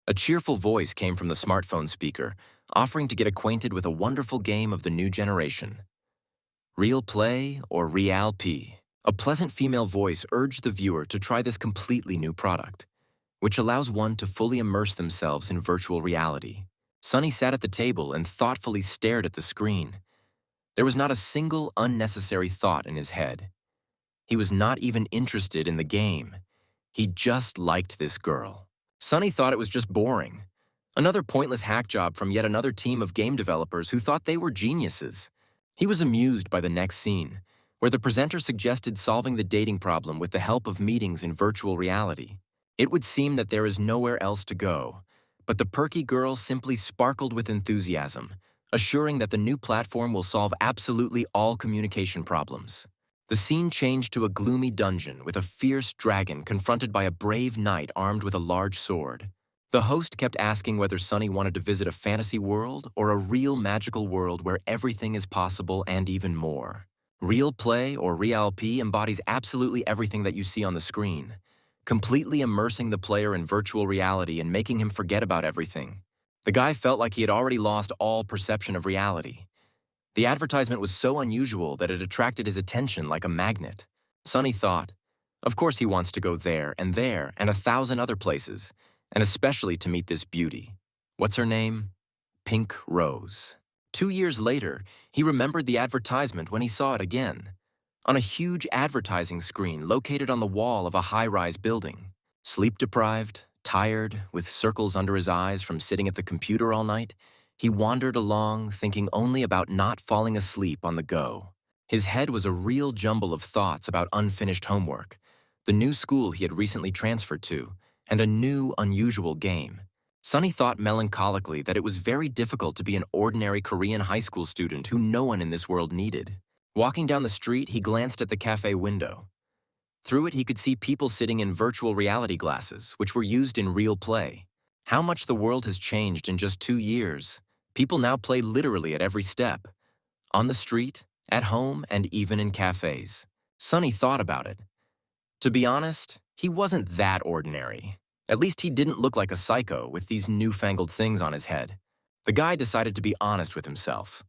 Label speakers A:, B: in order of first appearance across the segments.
A: A cheerful voice came from the smartphone speaker, offering to get acquainted with a wonderful game of the new generation. Real Play or Real P? A pleasant female voice urged the viewer to try this completely new product, which allows one to fully immerse themselves in virtual reality. Sunny sat at the table and thoughtfully stared at the screen. There was not a single unnecessary thought in his head. He was not even interested in the game. He just liked this girl. Sunny thought it was just boring. Another pointless hack job from yet another team of game developers who thought they were geniuses. He was amused by the next scene, where the presenter suggested solving the dating problem with the help of meetings in virtual reality. It would seem that there is nowhere else to go, but the perky girl simply sparkled with enthusiasm, assuring that the new platform will solve absolutely all communication problems. The scene changed to a gloomy dungeon with a fierce dragon confronted by a brave knight armed with a large sword. The host kept asking whether Sunny wanted to visit a fantasy world or a real magical world where everything is possible and even more. Real Play or Real P embodies absolutely everything that you see on the screen, completely immersing the player in virtual reality and making him forget about everything. The guy felt like he had already lost all perception of reality. The advertisement was so unusual that it attracted his attention like a magnet. Sunny thought, of course he wants to go there and 1,000 other places, and especially to meet this beauty. What's her name? Pink Rose. 2 years later, he remembered the advertisement when he saw it again, on a huge advertising screen located on the wall of a high-rise building. Sleep-deprived, tired, with circles under his eyes from sitting at the computer all night, he wandered along, thinking only about not falling asleep on the go. His head was a real jumble of thoughts about unfinished homework, the new school he had recently transferred to, and a new, unusual game. Sunny thought melancholically that it was very difficult to be an ordinary Korean high school student who no one in this world needed. Walking down the street, he glanced at the cafe window. Through it, he could see people sitting in virtual reality glasses, which were used in Real Play. How much the world has changed in just 2 years. People now play literally at every step. On the street, at home, and even in cafes. Sunny thought about it. To be honest, he wasn't that ordinary. At least he didn't look like a psycho with these newfangled things on his head. The guy decided to be honest with himself.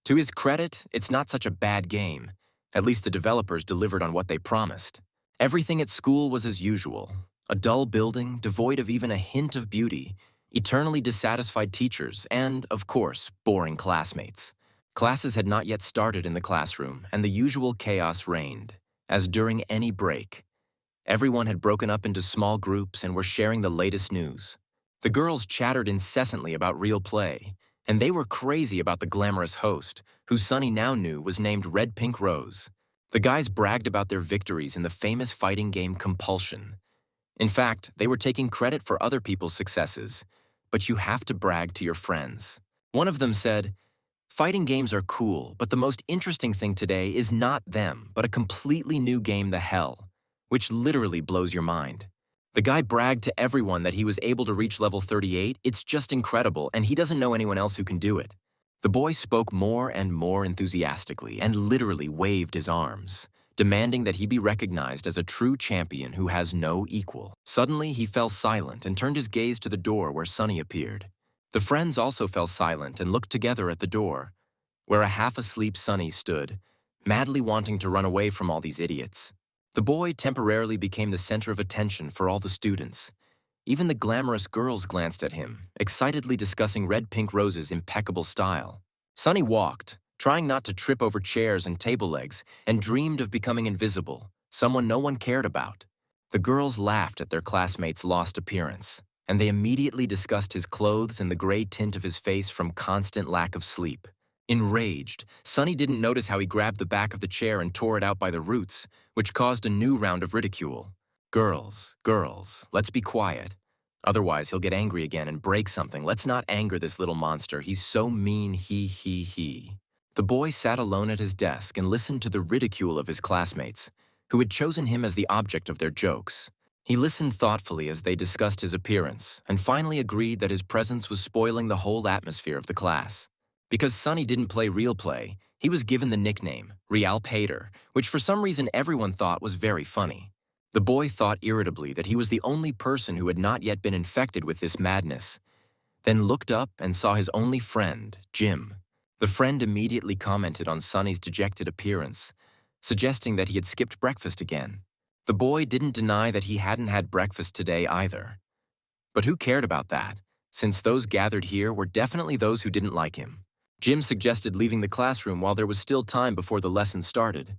A: To his credit, it's not such a bad game. At least the developers delivered on what they promised. Everything at school was as usual. A dull building, devoid of even a hint of beauty, eternally dissatisfied teachers, and, of course, boring classmates. Classes had not yet started in the classroom, and the usual chaos reigned, as during any break. Everyone had broken up into small groups and were sharing the latest news. The girls chattered incessantly about Real Play, and they were crazy about the glamorous host, who Sunny now knew was named Red Pink Rose. The guys bragged about their victories in the famous fighting game Compulsion. In fact, they were taking credit for other people's successes, but you have to brag to your friends. One of them said, "Fighting games are cool, but the most interesting thing today is not them, but a completely new game, The Hell, which literally blows your mind." The guy bragged to everyone that he was able to reach level 38. It's just incredible, and he doesn't know anyone else who can do it. The boy spoke more and more enthusiastically and literally waved his arms, demanding that he be recognized as a true champion who has no equal. Suddenly, he fell silent and turned his gaze to the door where Sunny appeared. The friends also fell silent and looked together at the door, where a half-asleep Sunny stood, madly wanting to run away from all these idiots. The boy temporarily became the center of attention for all the students. Even the glamorous girls glanced at him, excitedly discussing Red Pink Rose's impeccable style. Sunny walked, trying not to trip over chairs and table legs, and dreamed of becoming invisible, someone no one cared about. The girls laughed at their classmates' lost appearance, and they immediately discussed his clothes and the gray tint of his face from constant lack of sleep. Enraged, Sunny didn't notice how he grabbed the back of the chair and tore it out by the roots, which caused a new round of ridicule. Girls, let's be quiet. Otherwise, he'll get angry again and break something. Let's not anger this little monster. He's so mean, he. The boy sat alone at his desk and listened to the ridicule of his classmates, who had chosen him as the object of their jokes. He listened thoughtfully as they discussed his appearance and finally agreed that his presence was spoiling the whole atmosphere of the class. Because Sunny didn't play Real Play, he was given the nickname Real Pater, which for some reason everyone thought was very funny. The boy thought irritably that he was the only person who had not yet been infected with this madness, then looked up and saw his only friend, Jim. The friend immediately commented on Sonny's dejected appearance, suggesting that he had skipped breakfast again. The boy didn't deny that he hadn't had breakfast today either. But who cared about that, since those gathered here were definitely those who didn't like him. Jim suggested leaving the classroom while there was still time before the lesson started.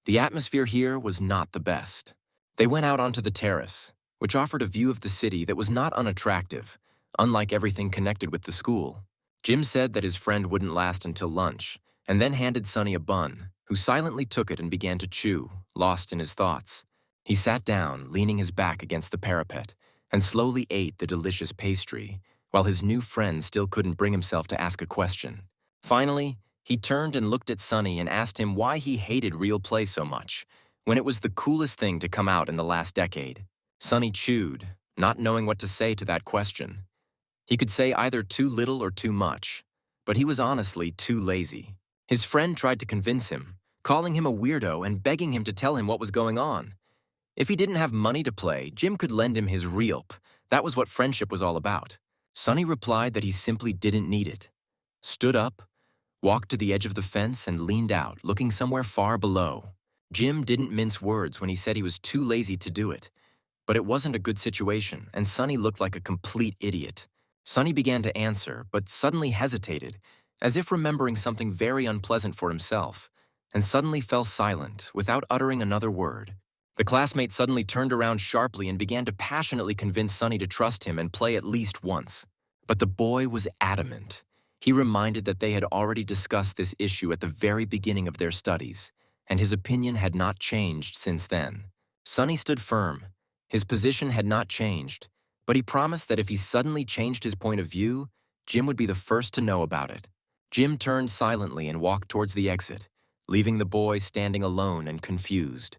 A: The atmosphere here was not the best. They went out onto the terrace, which offered a view of the city that was not unattractive, unlike everything connected with the school. Jim said that his friend wouldn't last until lunch, and then handed Sonny a bun, who silently took it and began to chew, lost in his thoughts. He sat down, leaning his back against the parapet, and slowly ate the delicious pastry, while his new friend still couldn't bring himself to ask a question. Finally, he turned and looked at Sonny and asked him why he hated real play so much, when it was the coolest thing to come out in the last decade. Sonny chewed, not knowing what to say to that question. He could say either too little or too much, but he was honestly too lazy. His friend tried to convince him, calling him a weirdo and begging him to tell him what was going on. If he didn't have money to play, Jim could lend him his realp. That was what friendship was all about. Sonny replied that he simply didn't need it, stood up, walked to the edge of the fence and leaned out, looking somewhere far below. Jim didn't mince words when he said he was too lazy to do it. But it wasn't a good situation, and Sonny looked like a complete idiot. Sonny began to answer, but suddenly hesitated, as if remembering something very unpleasant for himself, and suddenly fell silent, without uttering another word. The classmate suddenly turned around sharply and began to passionately convince Sonny to trust him and play at least once. But the boy was adamant. He reminded that they had already discussed this issue at the very beginning of their studies, and his opinion had not changed since then. Sonny stood firm. His position had not changed, but he promised that if he suddenly changed his point of view, Jim would be the first to know about it. Jim turned silently and walked towards the exit, leaving the boy standing alone and confused,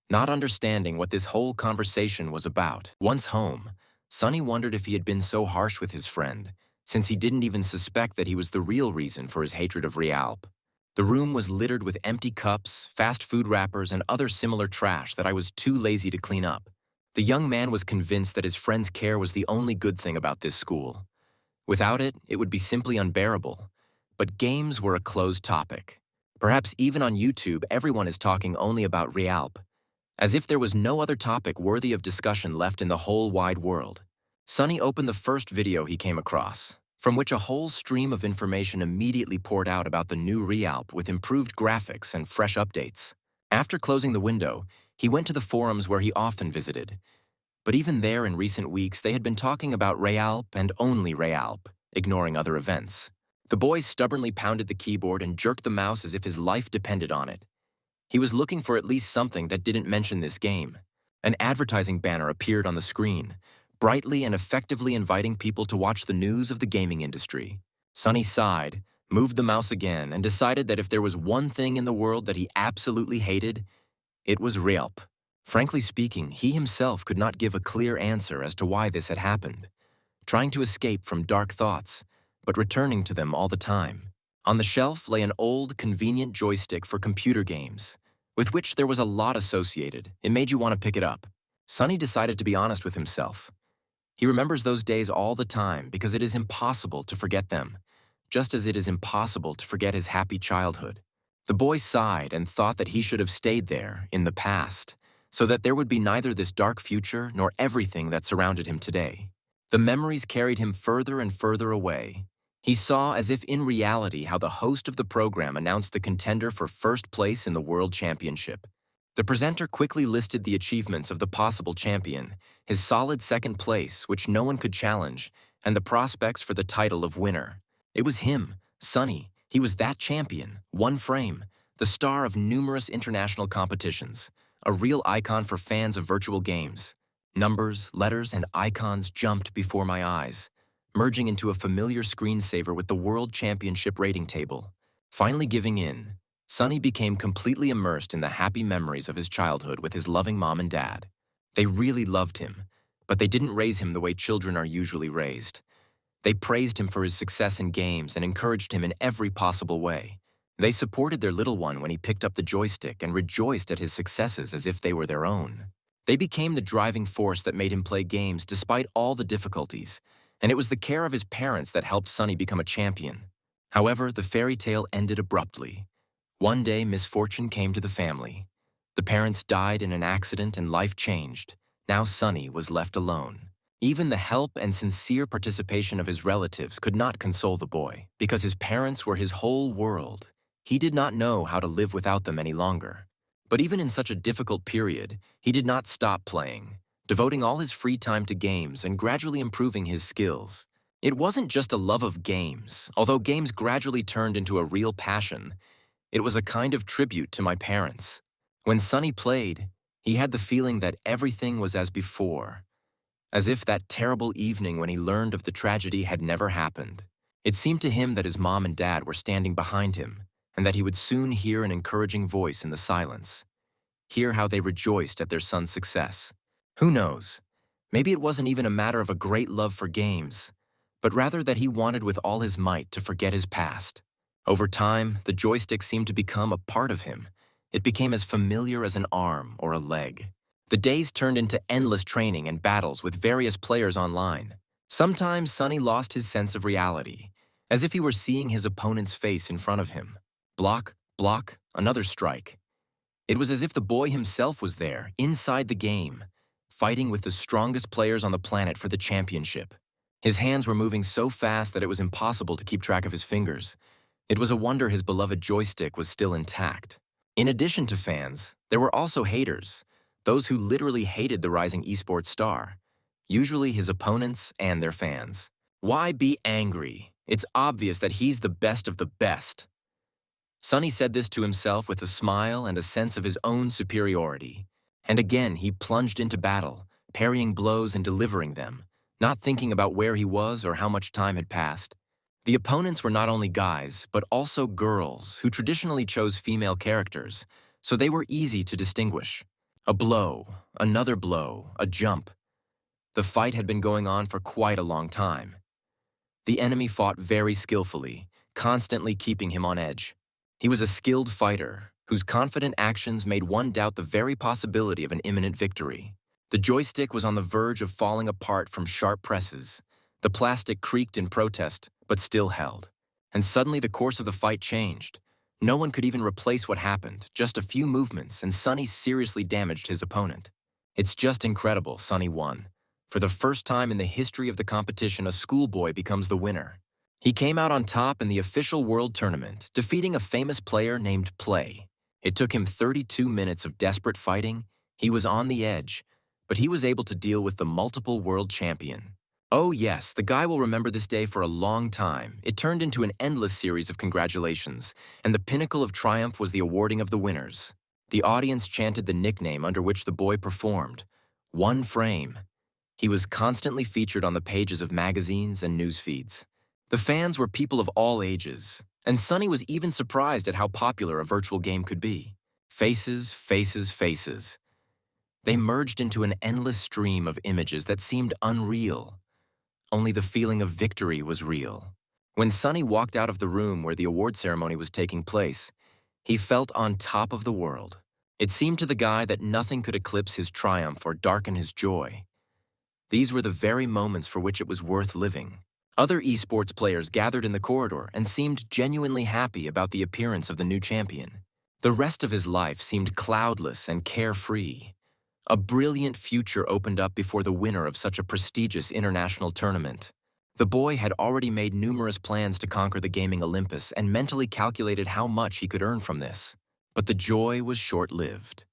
A: not understanding what this whole conversation was about. Once home, Sonny wondered if he had been so harsh with his friend, since he didn't even suspect that he was the real reason for his hatred of Realp. The room was littered with empty cups, fast food wrappers, and other similar trash that I was too lazy to clean up. The young man was convinced that his friend's care was the only good thing about this school. Without it, it would be simply unbearable. But games were a closed topic. Perhaps even on YouTube, everyone is talking only about Realp, as if there was no other topic worthy of discussion left in the whole wide world. Sonny opened the first video he came across, from which a whole stream of information immediately poured out about the new Realp with improved graphics and fresh updates. After closing the window, he went to the forums where he often visited. But even there in recent weeks, they had been talking about Realp and only Realp, ignoring other events. The boy stubbornly pounded the keyboard and jerked the mouse as if his life depended on it. He was looking for at least something that didn't mention this game. An advertising banner appeared on the screen, brightly and effectively inviting people to watch the news of the gaming industry. Sonny sighed, moved the mouse again, and decided that if there was one thing in the world that he absolutely hated, it was Realp. Frankly speaking, he himself could not give a clear answer as to why this had happened, trying to escape from dark thoughts, but returning to them all the time. On the shelf lay an old, convenient joystick for computer games, with which there was a lot associated. It made you want to pick it up. Sonny decided to be honest with himself. He remembers those days all the time because it is impossible to forget them, just as it is impossible to forget his happy childhood. The boy sighed and thought that he should have stayed there, in the past, so that there would be neither this dark future nor everything that surrounded him today. The memories carried him further and further away. He saw as if in reality how the host of the program announced the contender for first place in the World Championship. The presenter quickly listed the achievements of the possible champion, his solid second place, which no one could challenge, and the prospects for the title of winner. It was him, Sonny. He was that champion, one frame, the star of numerous international competitions, a real icon for fans of virtual games. Numbers, letters, and icons jumped before my eyes, merging into a familiar screensaver with the World Championship rating table. Finally giving in, Sonny became completely immersed in the happy memories of his childhood with his loving mom and dad. They really loved him, but they didn't raise him the way children are usually raised. They praised him for his success in games and encouraged him in every possible way. They supported their little one when he picked up the joystick and rejoiced at his successes as if they were their own. They became the driving force that made him play games despite all the difficulties, and it was the care of his parents that helped Sonny become a champion. However, the fairy tale ended abruptly. One day, misfortune came to the family. The parents died in an accident and life changed. Now Sonny was left alone. Even the help and sincere participation of his relatives could not console the boy, because his parents were his whole world. He did not know how to live without them any longer. But even in such a difficult period, he did not stop playing, devoting all his free time to games and gradually improving his skills. It wasn't just a love of games, although games gradually turned into a real passion. It was a kind of tribute to my parents. When Sonny played, he had the feeling that everything was as before, as if that terrible evening when he learned of the tragedy had never happened. It seemed to him that his mom and dad were standing behind him, and that he would soon hear an encouraging voice in the silence. Hear how they rejoiced at their son's success. Who knows? Maybe it wasn't even a matter of a great love for games, but rather that he wanted with all his might to forget his past. Over time, the joystick seemed to become a part of him. It became as familiar as an arm or a leg. The days turned into endless training and battles with various players online. Sometimes Sonny lost his sense of reality, as if he were seeing his opponent's face in front of him. Block, block, another strike. It was as if the boy himself was there, inside the game, fighting with the strongest players on the planet for the championship. His hands were moving so fast that it was impossible to keep track of his fingers. It was a wonder his beloved joystick was still intact. In addition to fans, there were also haters, those who literally hated the rising esports star, usually his opponents and their fans. Why be angry? It's obvious that he's the best of the best. Sonny said this to himself with a smile and a sense of his own superiority. And again, he plunged into battle, parrying blows and delivering them, not thinking about where he was or how much time had passed. The opponents were not only guys, but also girls who traditionally chose female characters, so they were easy to distinguish. A blow, another blow, a jump. The fight had been going on for quite a long time. The enemy fought very skillfully, constantly keeping him on edge. He was a skilled fighter, whose confident actions made one doubt the very possibility of an imminent victory. The joystick was on the verge of falling apart from sharp presses. The plastic creaked in protest, but still held. And suddenly the course of the fight changed. No one could even replace what happened, just a few movements, and Sonny seriously damaged his opponent. It's just incredible, Sonny won. For the first time in the history of the competition, a schoolboy becomes the winner. He came out on top in the official world tournament, defeating a famous player named Play. It took him 32 minutes of desperate fighting. He was on the edge, but he was able to deal with the multiple world champion. Oh yes, the guy will remember this day for a long time. It turned into an endless series of congratulations, and the pinnacle of triumph was the awarding of the winners. The audience chanted the nickname under which the boy performed, One Frame. He was constantly featured on the pages of magazines and news feeds. The fans were people of all ages, and Sonny was even surprised at how popular a virtual game could be. Faces, faces, faces. They merged into an endless stream of images that seemed unreal. Only the feeling of victory was real. When Sonny walked out of the room where the award ceremony was taking place, he felt on top of the world. It seemed to the guy that nothing could eclipse his triumph or darken his joy. These were the very moments for which it was worth living. Other esports players gathered in the corridor and seemed genuinely happy about the appearance of the new champion. The rest of his life seemed cloudless and carefree. A brilliant future opened up before the winner of such a prestigious international tournament. The boy had already made numerous plans to conquer the gaming Olympus and mentally calculated how much he could earn from this. But the joy was short-lived.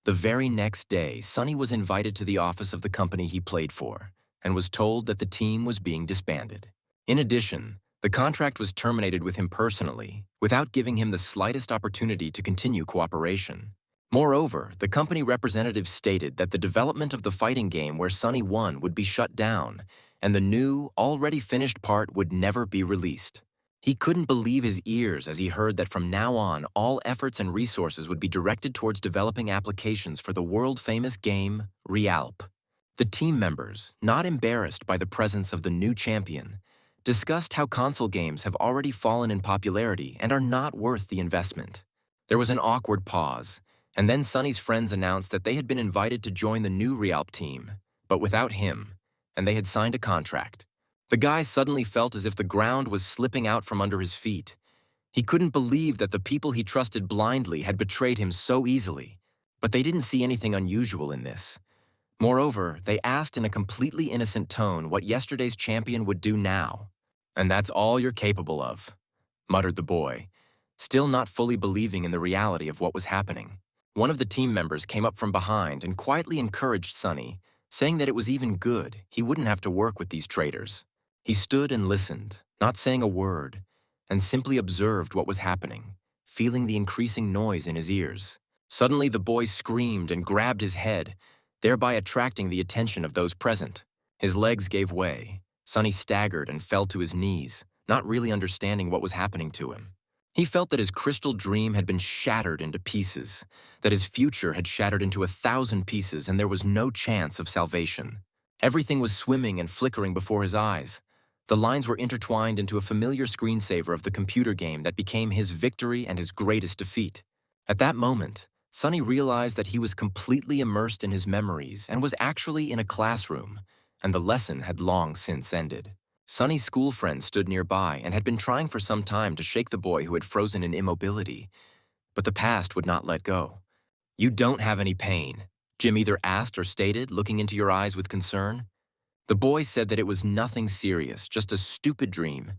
A: The very next day, Sonny was invited to the office of the company he played for and was told that the team was being disbanded. In addition, the contract was terminated with him personally, without giving him the slightest opportunity to continue cooperation. Moreover, the company representative stated that the development of the fighting game where Sonny won would be shut down, and the new, already finished part would never be released. He couldn't believe his ears as he heard that from now on, all efforts and resources would be directed towards developing applications for the world-famous game, Realp. The team members, not embarrassed by the presence of the new champion, discussed how console games have already fallen in popularity and are not worth the investment. There was an awkward pause, And then Sunny's friends announced that they had been invited to join the new Realp team, but without him, and they had signed a contract. The guy suddenly felt as if the ground was slipping out from under his feet. He couldn't believe that the people he trusted blindly had betrayed him so easily. But they didn't see anything unusual in this. Moreover, they asked in a completely innocent tone what yesterday's champion would do now. "And that's all you're capable of," muttered the boy, still not fully believing in the reality of what was happening. One of the team members came up from behind and quietly encouraged Sunny, saying that it was even good he wouldn't have to work with these traitors. He stood and listened, not saying a word, and simply observed what was happening, feeling the increasing noise in his ears. Suddenly the boy screamed and grabbed his head, thereby attracting the attention of those present. His legs gave way. Sunny staggered and fell to his knees, not really understanding what was happening to him. He felt that his crystal dream had been shattered into pieces, that his future had shattered into 1,000 pieces, and there was no chance of salvation. Everything was swimming and flickering before his eyes. The lines were intertwined into a familiar screensaver of the computer game that became his victory and his greatest defeat. At that moment, Sunny realized that he was completely immersed in his memories and was actually in a classroom, and the lesson had long since ended. Sunny's school friends stood nearby and had been trying for some time to shake the boy who had frozen in immobility, but the past would not let go. "You don't have any pain," Jim either asked or stated, looking into your eyes with concern. The boy said that it was nothing serious, just a stupid dream.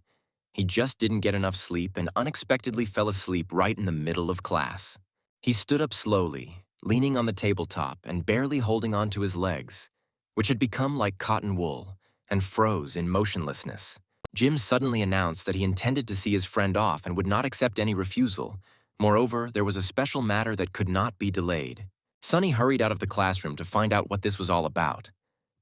A: He just didn't get enough sleep and unexpectedly fell asleep right in the middle of class. He stood up slowly, leaning on the tabletop and barely holding on to his legs, which had become like cotton wool, and froze in motionlessness. Jim suddenly announced that he intended to see his friend off and would not accept any refusal. Moreover, there was a special matter that could not be delayed. Sunny hurried out of the classroom to find out what this was all about.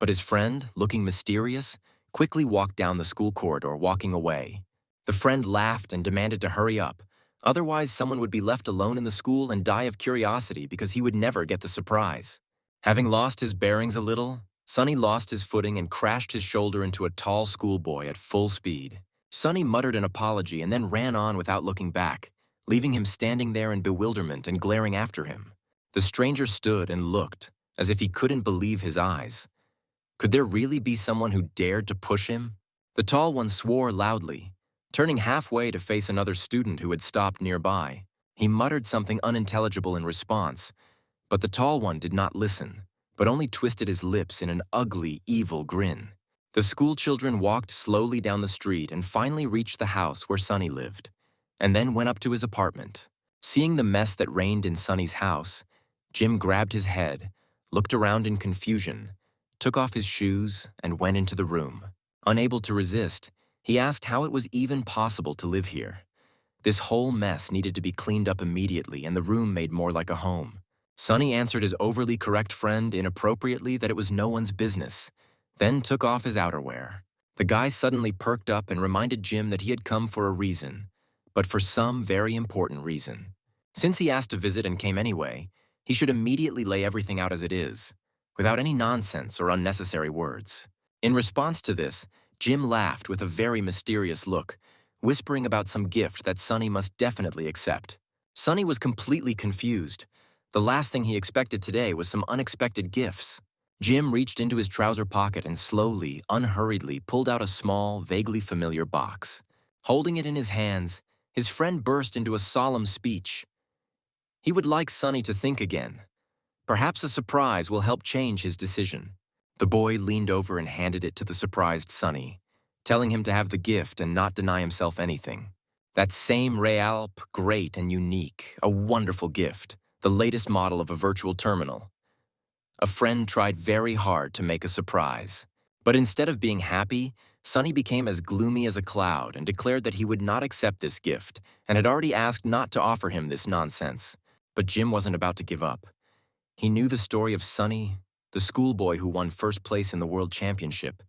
A: But his friend, looking mysterious, quickly walked down the school corridor, walking away. The friend laughed and demanded to hurry up. Otherwise, someone would be left alone in the school and die of curiosity because he would never get the surprise. Having lost his bearings a little, Sunny lost his footing and crashed his shoulder into a tall schoolboy at full speed. Sunny muttered an apology and then ran on without looking back, leaving him standing there in bewilderment and glaring after him. The stranger stood and looked, as if he couldn't believe his eyes. Could there really be someone who dared to push him? The tall one swore loudly, turning halfway to face another student who had stopped nearby. He muttered something unintelligible in response, but the tall one did not listen, but only twisted his lips in an ugly, evil grin. The schoolchildren walked slowly down the street and finally reached the house where Sunny lived, and then went up to his apartment. Seeing the mess that reigned in Sunny's house, Jim grabbed his head, looked around in confusion, took off his shoes, and went into the room. Unable to resist, he asked how it was even possible to live here. This whole mess needed to be cleaned up immediately and the room made more like a home. Sunny answered his overly correct friend inappropriately that it was no one's business, then took off his outerwear. The guy suddenly perked up and reminded Jim that he had come for a reason, but for some very important reason. Since he asked to visit and came anyway, he should immediately lay everything out as it is, without any nonsense or unnecessary words. In response to this, Jim laughed with a very mysterious look, whispering about some gift that Sunny must definitely accept. Sunny was completely confused. The last thing he expected today was some unexpected gifts. Jim reached into his trouser pocket and slowly, unhurriedly pulled out a small, vaguely familiar box. Holding it in his hands, his friend burst into a solemn speech. He would like Sunny to think again. Perhaps a surprise will help change his decision. The boy leaned over and handed it to the surprised Sunny, telling him to have the gift and not deny himself anything. That same Realp, great and unique, a wonderful gift, the latest model of a virtual terminal. A friend tried very hard to make a surprise. But instead of being happy, Sunny became as gloomy as a cloud and declared that he would not accept this gift and had already asked not to offer him this nonsense. But Jim wasn't about to give up. He knew the story of Sunny, the schoolboy who won first place in the World Championship.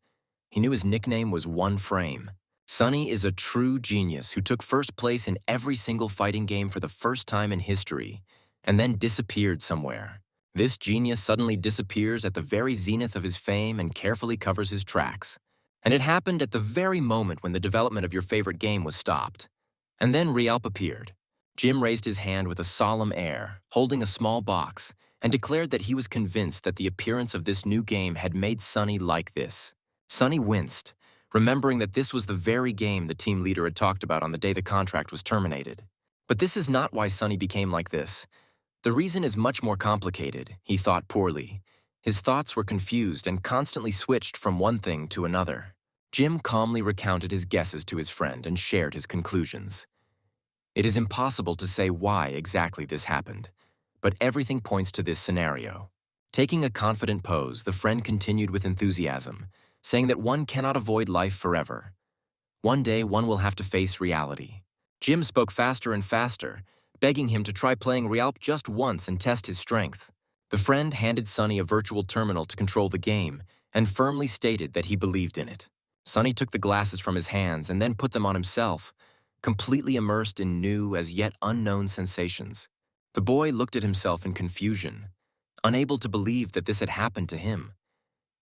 A: He knew his nickname was One Frame. Sunny is a true genius who took first place in every single fighting game for the first time in history, and then disappeared somewhere. This genius suddenly disappears at the very zenith of his fame and carefully covers his tracks. And it happened at the very moment when the development of your favorite game was stopped. And then Realp appeared. Jim raised his hand with a solemn air, holding a small box, and declared that he was convinced that the appearance of this new game had made Sonny like this. Sonny winced, remembering that this was the very game the team leader had talked about on the day the contract was terminated. But this is not why Sonny became like this. The reason is much more complicated, he thought poorly. His thoughts were confused and constantly switched from one thing to another. Jim calmly recounted his guesses to his friend and shared his conclusions. It is impossible to say why exactly this happened, but everything points to this scenario. Taking a confident pose, the friend continued with enthusiasm, saying that one cannot avoid life forever. One day, one will have to face reality. Jim spoke faster and faster, begging him to try playing Realp just once and test his strength. The friend handed Sonny a virtual terminal to control the game and firmly stated that he believed in it. Sonny took the glasses from his hands and then put them on himself, completely immersed in new as yet unknown sensations. The boy looked at himself in confusion, unable to believe that this had happened to him.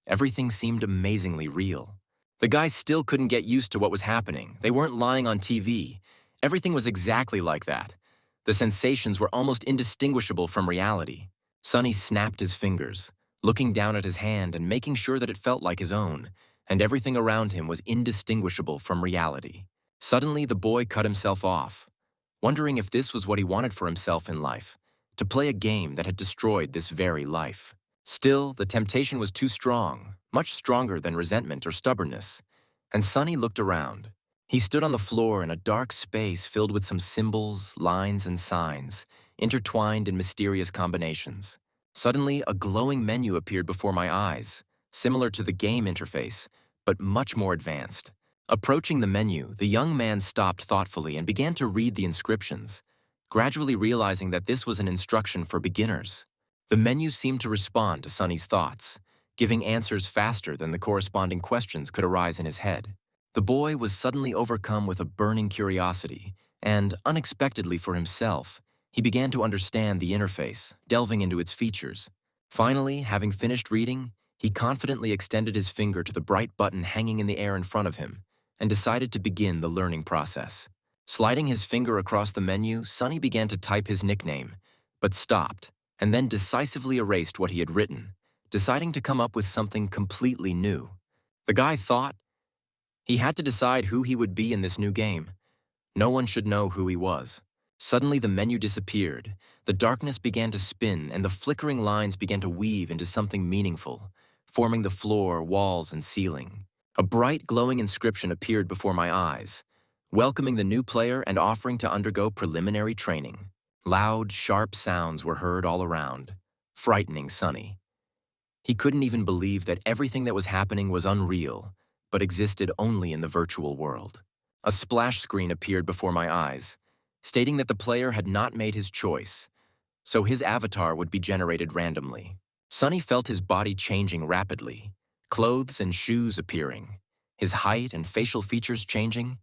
A: Everything seemed amazingly real. The guys still couldn't get used to what was happening. They weren't lying on TV. Everything was exactly like that. The sensations were almost indistinguishable from reality. Sonny snapped his fingers, looking down at his hand and making sure that it felt like his own, and everything around him was indistinguishable from reality. Suddenly, the boy cut himself off, wondering if this was what he wanted for himself in life, to play a game that had destroyed this very life. Still, the temptation was too strong, much stronger than resentment or stubbornness, and Sonny looked around. He stood on the floor in a dark space filled with some symbols, lines, and signs, intertwined in mysterious combinations. Suddenly, a glowing menu appeared before my eyes, similar to the game interface, but much more advanced. Approaching the menu, the young man stopped thoughtfully and began to read the inscriptions, gradually realizing that this was an instruction for beginners. The menu seemed to respond to Sonny's thoughts, giving answers faster than the corresponding questions could arise in his head. The boy was suddenly overcome with a burning curiosity, and, unexpectedly for himself, he began to understand the interface, delving into its features. Finally, having finished reading, he confidently extended his finger to the bright button hanging in the air in front of him, and decided to begin the learning process. Sliding his finger across the menu, Sonny began to type his nickname, but stopped, and then decisively erased what he had written, deciding to come up with something completely new. The guy thought he had to decide who he would be in this new game. No one should know who he was. Suddenly, the menu disappeared. The darkness began to spin, and the flickering lines began to weave into something meaningful, forming the floor, walls, and ceiling. A bright, glowing inscription appeared before my eyes, welcoming the new player and offering to undergo preliminary training. Loud, sharp sounds were heard all around, frightening Sonny. He couldn't even believe that everything that was happening was unreal, but existed only in the virtual world. A splash screen appeared before my eyes, stating that the player had not made his choice, so his avatar would be generated randomly. Sonny felt his body changing rapidly, clothes and shoes appearing, his height and facial features changing.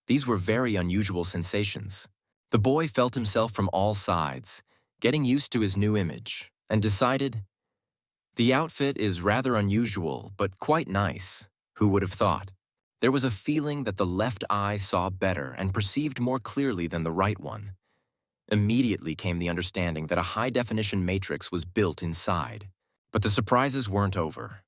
A: These were very unusual sensations. The boy felt himself from all sides, getting used to his new image, and decided, the outfit is rather unusual, but quite nice. Who would have thought? There was a feeling that the left eye saw better and perceived more clearly than the right one. Immediately came the understanding that a high-definition matrix was built inside. But the surprises weren't over.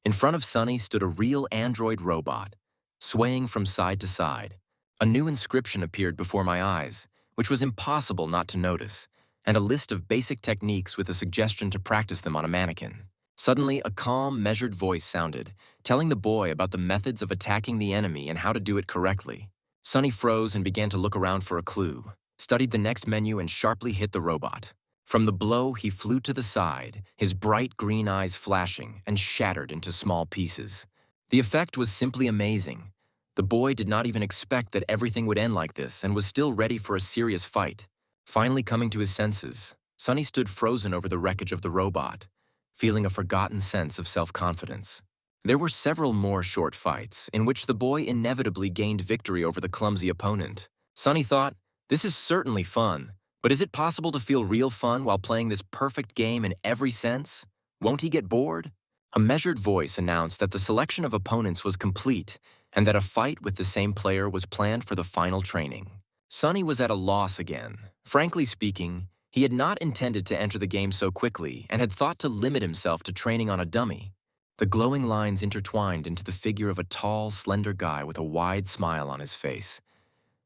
A: In front of Sonny stood a real android robot, swaying from side to side. A new inscription appeared before my eyes, which was impossible not to notice, and a list of basic techniques with a suggestion to practice them on a mannequin. Suddenly, a calm, measured voice sounded, telling the boy about the methods of attacking the enemy and how to do it correctly. Sonny froze and began to look around for a clue, studied the next menu and sharply hit the robot. From the blow, he flew to the side, his bright green eyes flashing, and shattered into small pieces. The effect was simply amazing. The boy did not even expect that everything would end like this and was still ready for a serious fight. Finally coming to his senses, Sonny stood frozen over the wreckage of the robot, feeling a forgotten sense of self-confidence. There were several more short fights, in which the boy inevitably gained victory over the clumsy opponent. Sonny thought, this is certainly fun, but is it possible to feel real fun while playing this perfect game in every sense? Won't he get bored? A measured voice announced that the selection of opponents was complete, and that a fight with the same player was planned for the final training. Sonny was at a loss again. Frankly speaking, he had not intended to enter the game so quickly and had thought to limit himself to training on a dummy. The glowing lines intertwined into the figure of a tall, slender guy with a wide smile on his face,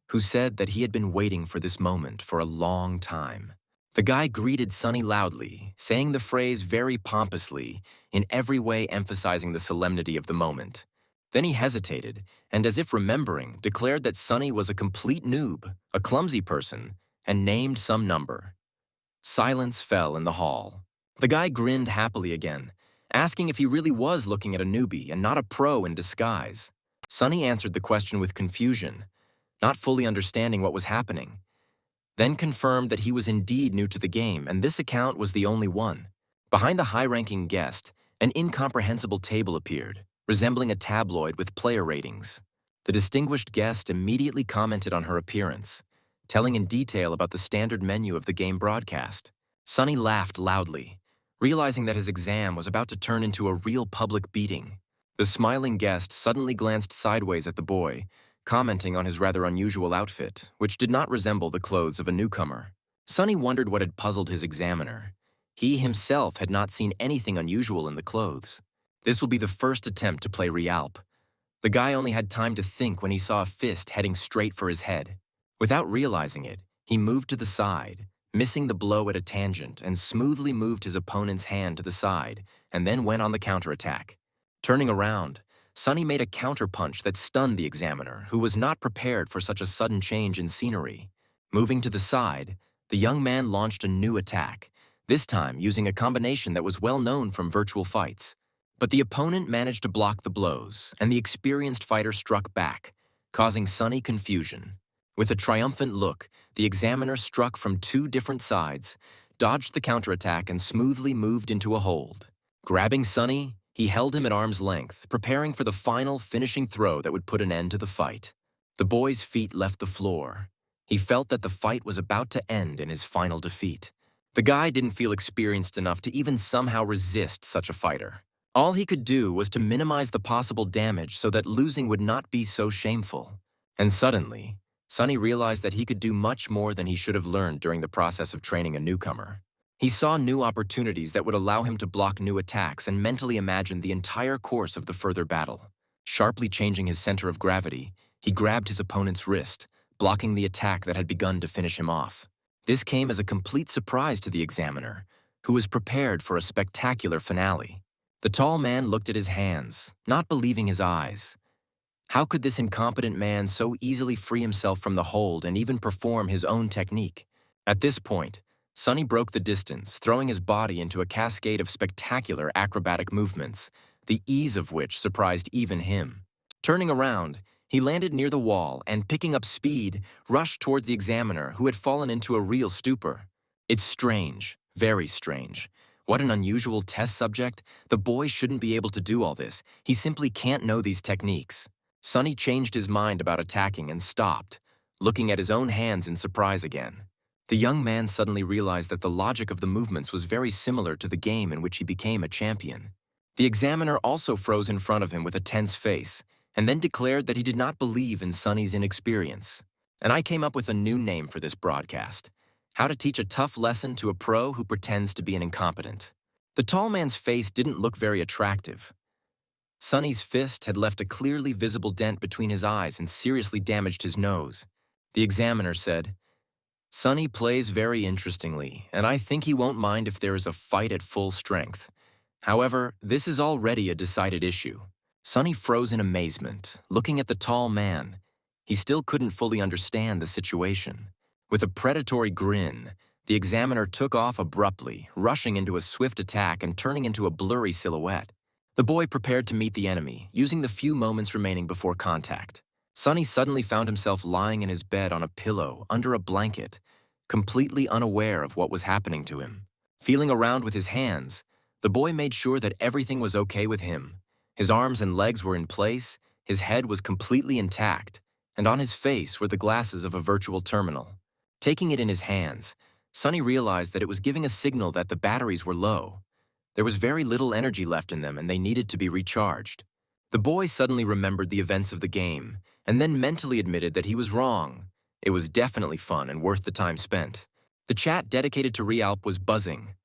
A: who said that he had been waiting for this moment for a long time. The guy greeted Sonny loudly, saying the phrase very pompously, in every way emphasizing the solemnity of the moment. Then he hesitated, and as if remembering, declared that Sonny was a complete noob, a clumsy person, and named some number. Silence fell in the hall. The guy grinned happily again, asking if he really was looking at a newbie and not a pro in disguise. Sonny answered the question with confusion, not fully understanding what was happening. Then confirmed that he was indeed new to the game, and this account was the only one. Behind the high-ranking guest, an incomprehensible table appeared, resembling a tabloid with player ratings. The distinguished guest immediately commented on her appearance, telling in detail about the standard menu of the game broadcast. Sonny laughed loudly, realizing that his exam was about to turn into a real public beating. The smiling guest suddenly glanced sideways at the boy, commenting on his rather unusual outfit, which did not resemble the clothes of a newcomer. Sonny wondered what had puzzled his examiner. He himself had not seen anything unusual in the clothes. This will be the first attempt to play Realp. The guy only had time to think when he saw a fist heading straight for his head. Without realizing it, he moved to the side, missing the blow at a tangent, and smoothly moved his opponent's hand to the side, and then went on the counterattack. Turning around, Sonny made a counterpunch that stunned the examiner, who was not prepared for such a sudden change in scenery. Moving to the side, the young man launched a new attack, this time using a combination that was well known from virtual fights. But the opponent managed to block the blows, and the experienced fighter struck back, causing Sonny confusion. With a triumphant look, the examiner struck from two different sides, dodged the counterattack, and smoothly moved into a hold. Grabbing Sonny, he held him at arm's length, preparing for the final finishing throw that would put an end to the fight. The boy's feet left the floor. He felt that the fight was about to end in his final defeat. The guy didn't feel experienced enough to even somehow resist such a fighter. All he could do was to minimize the possible damage so that losing would not be so shameful. And suddenly, Sonny realized that he could do much more than he should have learned during the process of training a newcomer. He saw new opportunities that would allow him to block new attacks and mentally imagine the entire course of the further battle. Sharply changing his center of gravity, he grabbed his opponent's wrist, blocking the attack that had begun to finish him off. This came as a complete surprise to the examiner, who was prepared for a spectacular finale. The tall man looked at his hands, not believing his eyes. How could this incompetent man so easily free himself from the hold and even perform his own technique? At this point, Sonny broke the distance, throwing his body into a cascade of spectacular acrobatic movements, the ease of which surprised even him. Turning around, he landed near the wall and, picking up speed, rushed towards the examiner, who had fallen into a real stupor. It's strange, very strange. What an unusual test subject. The boy shouldn't be able to do all this. He simply can't know these techniques. Sonny changed his mind about attacking and stopped, looking at his own hands in surprise again. The young man suddenly realized that the logic of the movements was very similar to the game in which he became a champion. The examiner also froze in front of him with a tense face, and then declared that he did not believe in Sonny's inexperience. And I came up with a new name for this broadcast: How to Teach a Tough Lesson to a Pro Who Pretends to be an Incompetent. The tall man's face didn't look very attractive. Sonny's fist had left a clearly visible dent between his eyes and seriously damaged his nose. The examiner said, "Sonny plays very interestingly, and I think he won't mind if there is a fight at full strength. However, this is already a decided issue." Sonny froze in amazement, looking at the tall man. He still couldn't fully understand the situation. With a predatory grin, the examiner took off abruptly, rushing into a swift attack and turning into a blurry silhouette. The boy prepared to meet the enemy, using the few moments remaining before contact. Sonny suddenly found himself lying in his bed on a pillow, under a blanket, completely unaware of what was happening to him. Feeling around with his hands, the boy made sure that everything was okay with him. His arms and legs were in place, his head was completely intact, and on his face were the glasses of a virtual terminal. Taking it in his hands, Sonny realized that it was giving a signal that the batteries were low. There was very little energy left in them and they needed to be recharged. The boy suddenly remembered the events of the game, and then mentally admitted that he was wrong. It was definitely fun and worth the time spent. The chat dedicated to Realp was buzzing.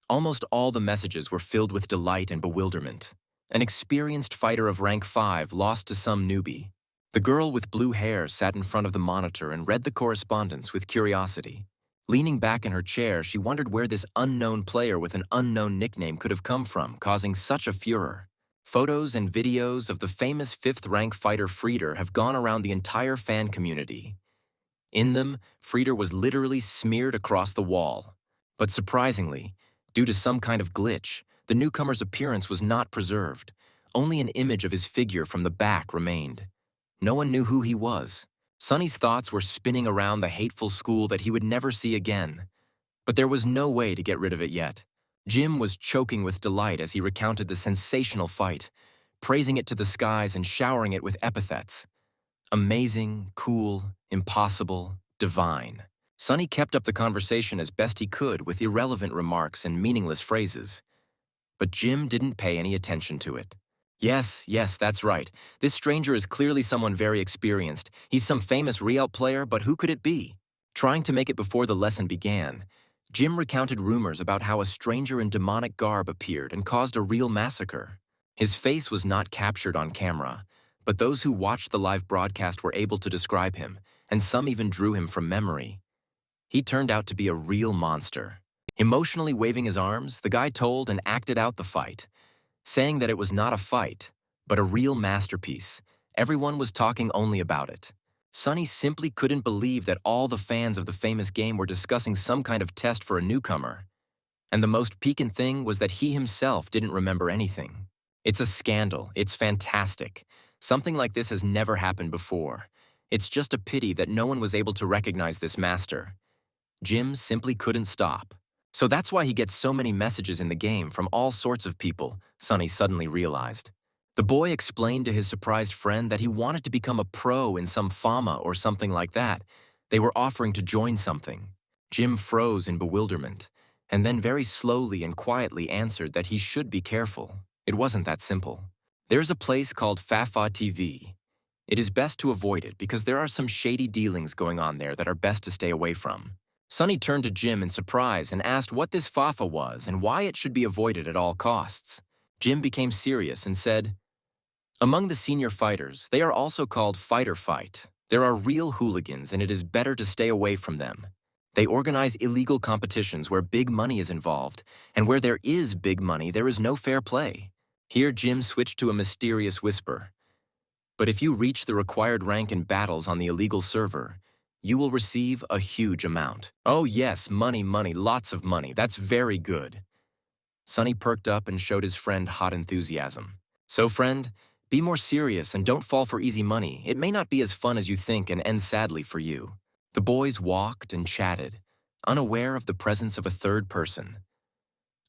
A: Almost all the messages were filled with delight and bewilderment. An experienced fighter of rank 5 lost to some newbie. The girl with blue hair sat in front of the monitor and read the correspondence with curiosity. Leaning back in her chair, she wondered where this unknown player with an unknown nickname could have come from, causing such a furor. Photos and videos of the famous 5th rank fighter Frieder have gone around the entire fan community. In them, Frieder was literally smeared across the wall. But surprisingly, due to some kind of glitch, the newcomer's appearance was not preserved. Only an image of his figure from the back remained. No one knew who he was. Sonny's thoughts were spinning around the hateful school that he would never see again. But there was no way to get rid of it yet. Jim was choking with delight as he recounted the sensational fight, praising it to the skies and showering it with epithets. Amazing, cool, impossible, divine. Sonny kept up the conversation as best he could with irrelevant remarks and meaningless phrases. But Jim didn't pay any attention to it. Yes, that's right. This stranger is clearly someone very experienced. He's some famous Real player, but who could it be? Trying to make it before the lesson began, Jim recounted rumors about how a stranger in demonic garb appeared and caused a real massacre. His face was not captured on camera, but those who watched the live broadcast were able to describe him, and some even drew him from memory. He turned out to be a real monster. Emotionally waving his arms, the guy told and acted out the fight, saying that it was not a fight, but a real masterpiece. Everyone was talking only about it. Sonny simply couldn't believe that all the fans of the famous game were discussing some kind of test for a newcomer. And the most piquant thing was that he himself didn't remember anything. It's a scandal. It's fantastic. Something like this has never happened before. It's just a pity that no one was able to recognize this master. Jim simply couldn't stop. So that's why he gets so many messages in the game from all sorts of people, Sonny suddenly realized. The boy explained to his surprised friend that he wanted to become a pro in some FAMA or something like that. They were offering to join something. Jim froze in bewilderment, and then very slowly and quietly answered that he should be careful. It wasn't that simple. There's a place called Fafa TV. It is best to avoid it because there are some shady dealings going on there that are best to stay away from. Sonny turned to Jim in surprise and asked what this Fafa was and why it should be avoided at all costs. Jim became serious and said, "Among the senior fighters, they are also called Fighter Fight. There are real hooligans and it is better to stay away from them. They organize illegal competitions where big money is involved, and where there is big money, there is no fair play." Here Jim switched to a mysterious whisper. "But if you reach the required rank in battles on the illegal server, you will receive a huge amount." "Oh yes, money, lots of money. That's very good." Sonny perked up and showed his friend hot enthusiasm. "So friend, be more serious and don't fall for easy money. It may not be as fun as you think and end sadly for you." The boys walked and chatted, unaware of the presence of a third person.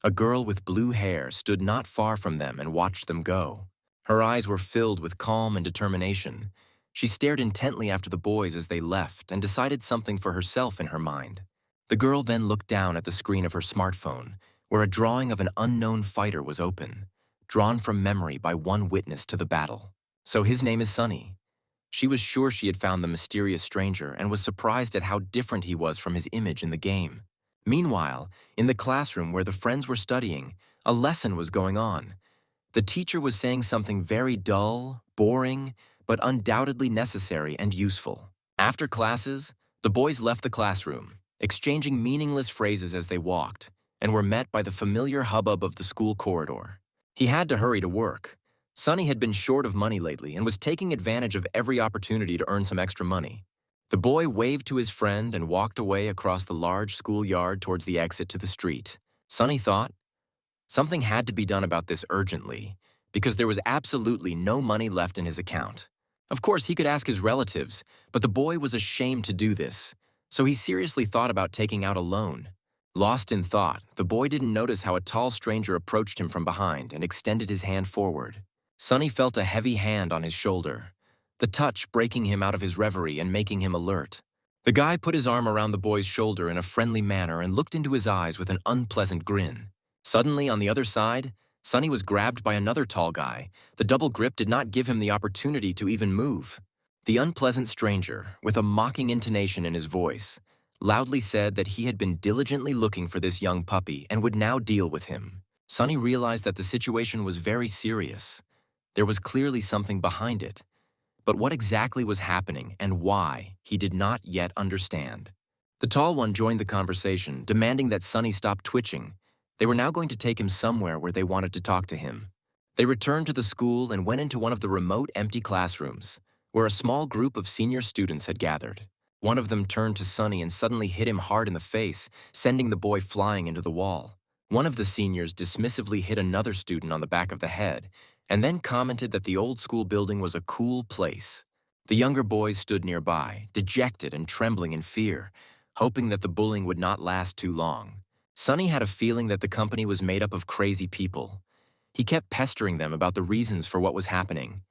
A: A girl with blue hair stood not far from them and watched them go. Her eyes were filled with calm and determination. She stared intently after the boys as they left and decided something for herself in her mind. The girl then looked down at the screen of her smartphone, where a drawing of an unknown fighter was open, drawn from memory by one witness to the battle. So his name is Sonny. She was sure she had found the mysterious stranger and was surprised at how different he was from his image in the game. Meanwhile, in the classroom where the friends were studying, a lesson was going on. The teacher was saying something very dull, boring, but undoubtedly necessary and useful. After classes, the boys left the classroom, exchanging meaningless phrases as they walked, and were met by the familiar hubbub of the school corridor. He had to hurry to work. Sonny had been short of money lately and was taking advantage of every opportunity to earn some extra money. The boy waved to his friend and walked away across the large schoolyard towards the exit to the street. Sonny thought, something had to be done about this urgently, because there was absolutely no money left in his account. Of course, he could ask his relatives, but the boy was ashamed to do this, so he seriously thought about taking out a loan. Lost in thought, the boy didn't notice how a tall stranger approached him from behind and extended his hand forward. Sonny felt a heavy hand on his shoulder, the touch breaking him out of his reverie and making him alert. The guy put his arm around the boy's shoulder in a friendly manner and looked into his eyes with an unpleasant grin. Suddenly, on the other side, Sonny was grabbed by another tall guy. The double grip did not give him the opportunity to even move. The unpleasant stranger, with a mocking intonation in his voice, loudly said that he had been diligently looking for this young puppy and would now deal with him. Sonny realized that the situation was very serious. There was clearly something behind it, but what exactly was happening and why, he did not yet understand. The tall one joined the conversation, demanding that Sonny stop twitching. They were now going to take him somewhere where they wanted to talk to him. They returned to the school and went into one of the remote, empty classrooms, where a small group of senior students had gathered. One of them turned to Sonny and suddenly hit him hard in the face, sending the boy flying into the wall. One of the seniors dismissively hit another student on the back of the head, and then commented that the old school building was a cool place. The younger boys stood nearby, dejected and trembling in fear, hoping that the bullying would not last too long. Sonny had a feeling that the company was made up of crazy people. He kept pestering them about the reasons for what was happening.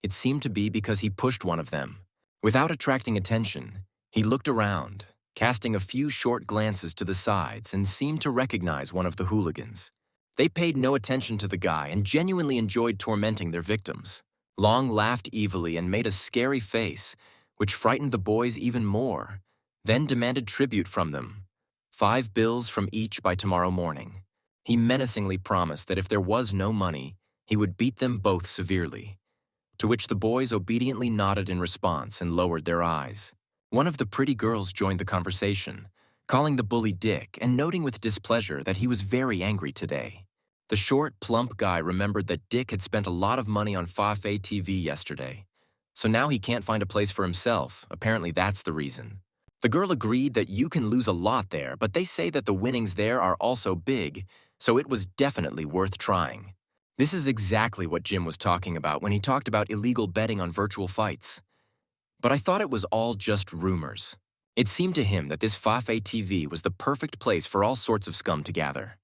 A: It seemed to be because he pushed one of them. Without attracting attention, he looked around, casting a few short glances to the sides, and seemed to recognize one of the hooligans. They paid no attention to the guy and genuinely enjoyed tormenting their victims. Long laughed evilly and made a scary face, which frightened the boys even more, then demanded tribute from them. 5 bills from each by tomorrow morning. He menacingly promised that if there was no money, he would beat them both severely, to which the boys obediently nodded in response and lowered their eyes. One of the pretty girls joined the conversation, calling the bully Dick and noting with displeasure that he was very angry today. The short, plump guy remembered that Dick had spent a lot of money on Fa-Fei TV yesterday, so now he can't find a place for himself. Apparently that's the reason. The girl agreed that you can lose a lot there, but they say that the winnings there are also big, so it was definitely worth trying. This is exactly what Jim was talking about when he talked about illegal betting on virtual fights. But I thought it was all just rumors. It seemed to him that this Fa-Fei TV was the perfect place for all sorts of scum to gather.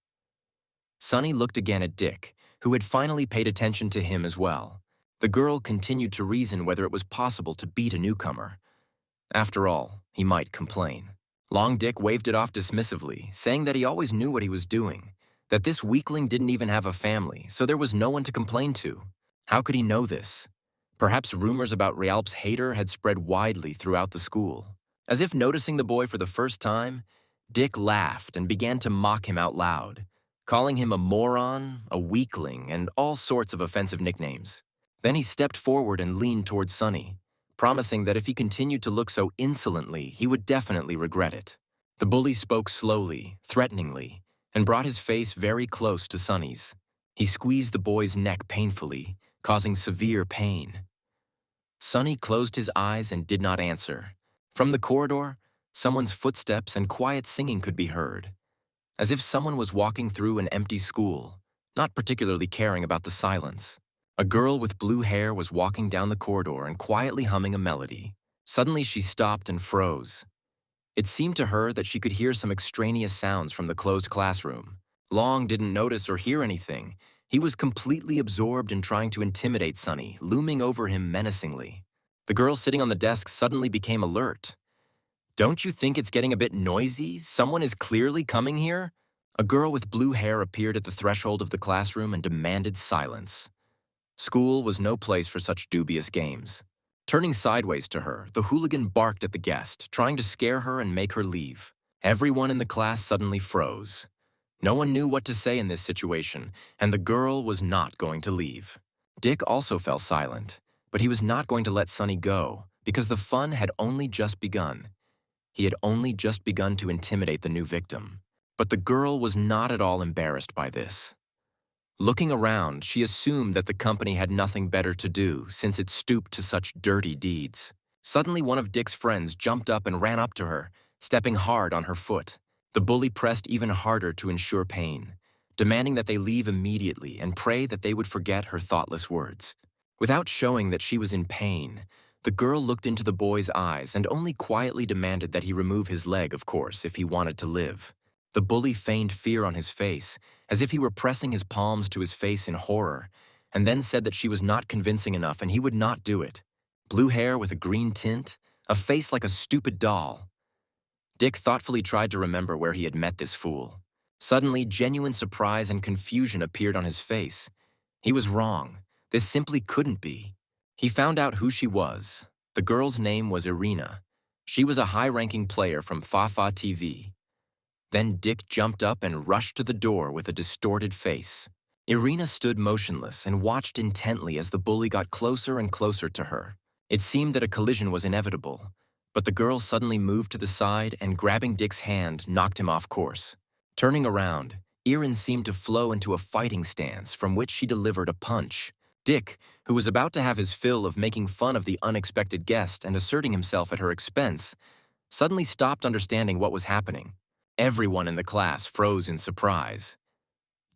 A: Sonny looked again at Dick, who had finally paid attention to him as well. The girl continued to reason whether it was possible to beat a newcomer. After all, he might complain. Long Dick waved it off dismissively, saying that he always knew what he was doing, that this weakling didn't even have a family, so there was no one to complain to. How could he know this? Perhaps rumors about Realp's hater had spread widely throughout the school. As if noticing the boy for the first time, Dick laughed and began to mock him out loud, calling him a moron, a weakling, and all sorts of offensive nicknames. Then he stepped forward and leaned towards Sonny, promising that if he continued to look so insolently, he would definitely regret it. The bully spoke slowly, threateningly, and brought his face very close to Sonny's. He squeezed the boy's neck painfully, causing severe pain. Sonny closed his eyes and did not answer. From the corridor, someone's footsteps and quiet singing could be heard, as if someone was walking through an empty school, not particularly caring about the silence. A girl with blue hair was walking down the corridor and quietly humming a melody. Suddenly she stopped and froze. It seemed to her that she could hear some extraneous sounds from the closed classroom. Long didn't notice or hear anything. He was completely absorbed in trying to intimidate Sonny, looming over him menacingly. The girl sitting on the desk suddenly became alert. "Don't you think it's getting a bit noisy? Someone is clearly coming here." A girl with blue hair appeared at the threshold of the classroom and demanded silence. School was no place for such dubious games. Turning sideways to her, the hooligan barked at the guest, trying to scare her and make her leave. Everyone in the class suddenly froze. No one knew what to say in this situation, and the girl was not going to leave. Dick also fell silent, but he was not going to let Sonny go, because the fun had only just begun. He had only just begun to intimidate the new victim. But the girl was not at all embarrassed by this. Looking around, she assumed that the company had nothing better to do since it stooped to such dirty deeds. Suddenly, one of Dick's friends jumped up and ran up to her, stepping hard on her foot. The bully pressed even harder to ensure pain, demanding that they leave immediately and pray that they would forget her thoughtless words. Without showing that she was in pain, the girl looked into the boy's eyes and only quietly demanded that he remove his leg, of course, if he wanted to live. The bully feigned fear on his face, as if he were pressing his palms to his face in horror, and then said that she was not convincing enough and he would not do it. Blue hair with a green tint, a face like a stupid doll. Dick thoughtfully tried to remember where he had met this fool. Suddenly, genuine surprise and confusion appeared on his face. He was wrong. This simply couldn't be. He found out who she was. The girl's name was Irina. She was a high-ranking player from Fafa TV. Then Dick jumped up and rushed to the door with a distorted face. Irina stood motionless and watched intently as the bully got closer and closer to her. It seemed that a collision was inevitable, but the girl suddenly moved to the side and, grabbing Dick's hand, knocked him off course. Turning around, Irina seemed to flow into a fighting stance from which she delivered a punch. Dick, who was about to have his fill of making fun of the unexpected guest and asserting himself at her expense, suddenly stopped understanding what was happening. Everyone in the class froze in surprise.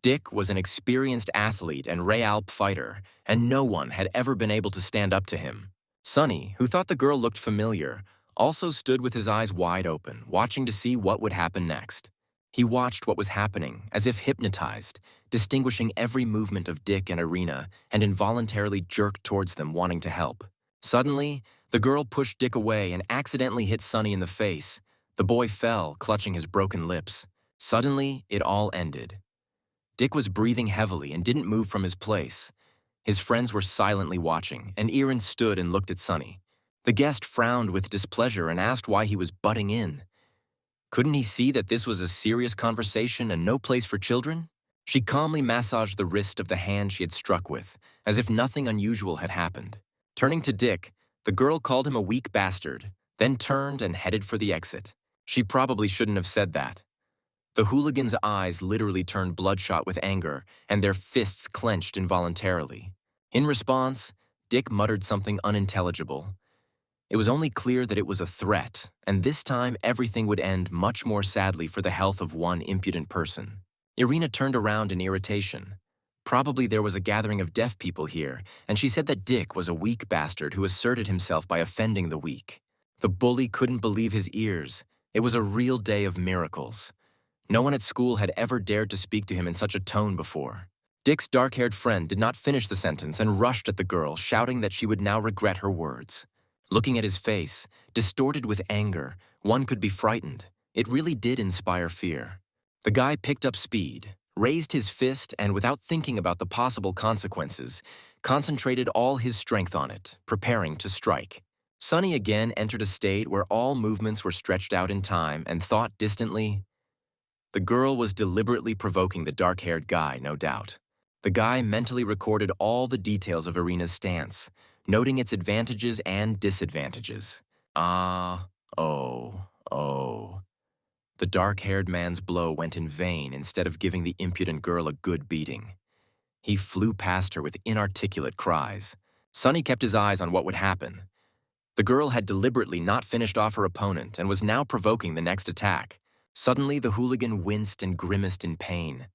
A: Dick was an experienced athlete and Realp fighter, and no one had ever been able to stand up to him. Sonny, who thought the girl looked familiar, also stood with his eyes wide open, watching to see what would happen next. He watched what was happening, as if hypnotized, distinguishing every movement of Dick and Irina, and involuntarily jerked towards them, wanting to help. Suddenly, the girl pushed Dick away and accidentally hit Sonny in the face. The boy fell, clutching his broken lips. Suddenly, it all ended. Dick was breathing heavily and didn't move from his place. His friends were silently watching, and Irina stood and looked at Sonny. The guest frowned with displeasure and asked why he was butting in. Couldn't he see that this was a serious conversation and no place for children? She calmly massaged the wrist of the hand she had struck with, as if nothing unusual had happened. Turning to Dick, the girl called him a weak bastard, then turned and headed for the exit. She probably shouldn't have said that. The hooligan's eyes literally turned bloodshot with anger, and their fists clenched involuntarily. In response, Dick muttered something unintelligible. It was only clear that it was a threat, and this time everything would end much more sadly for the health of one impudent person. Irina turned around in irritation. Probably there was a gathering of deaf people here, and she said that Dick was a weak bastard who asserted himself by offending the weak. The bully couldn't believe his ears. It was a real day of miracles. No one at school had ever dared to speak to him in such a tone before. Dick's dark-haired friend did not finish the sentence and rushed at the girl, shouting that she would now regret her words. Looking at his face, distorted with anger, one could be frightened. It really did inspire fear. The guy picked up speed, raised his fist, and without thinking about the possible consequences, concentrated all his strength on it, preparing to strike. Sonny again entered a state where all movements were stretched out in time and thought distantly. The girl was deliberately provoking the dark-haired guy, no doubt. The guy mentally recorded all the details of Irina's stance, noting its advantages and disadvantages. Ah, oh, oh. The dark-haired man's blow went in vain instead of giving the impudent girl a good beating. He flew past her with inarticulate cries. Sonny kept his eyes on what would happen. The girl had deliberately not finished off her opponent and was now provoking the next attack. Suddenly, the hooligan winced and grimaced in pain.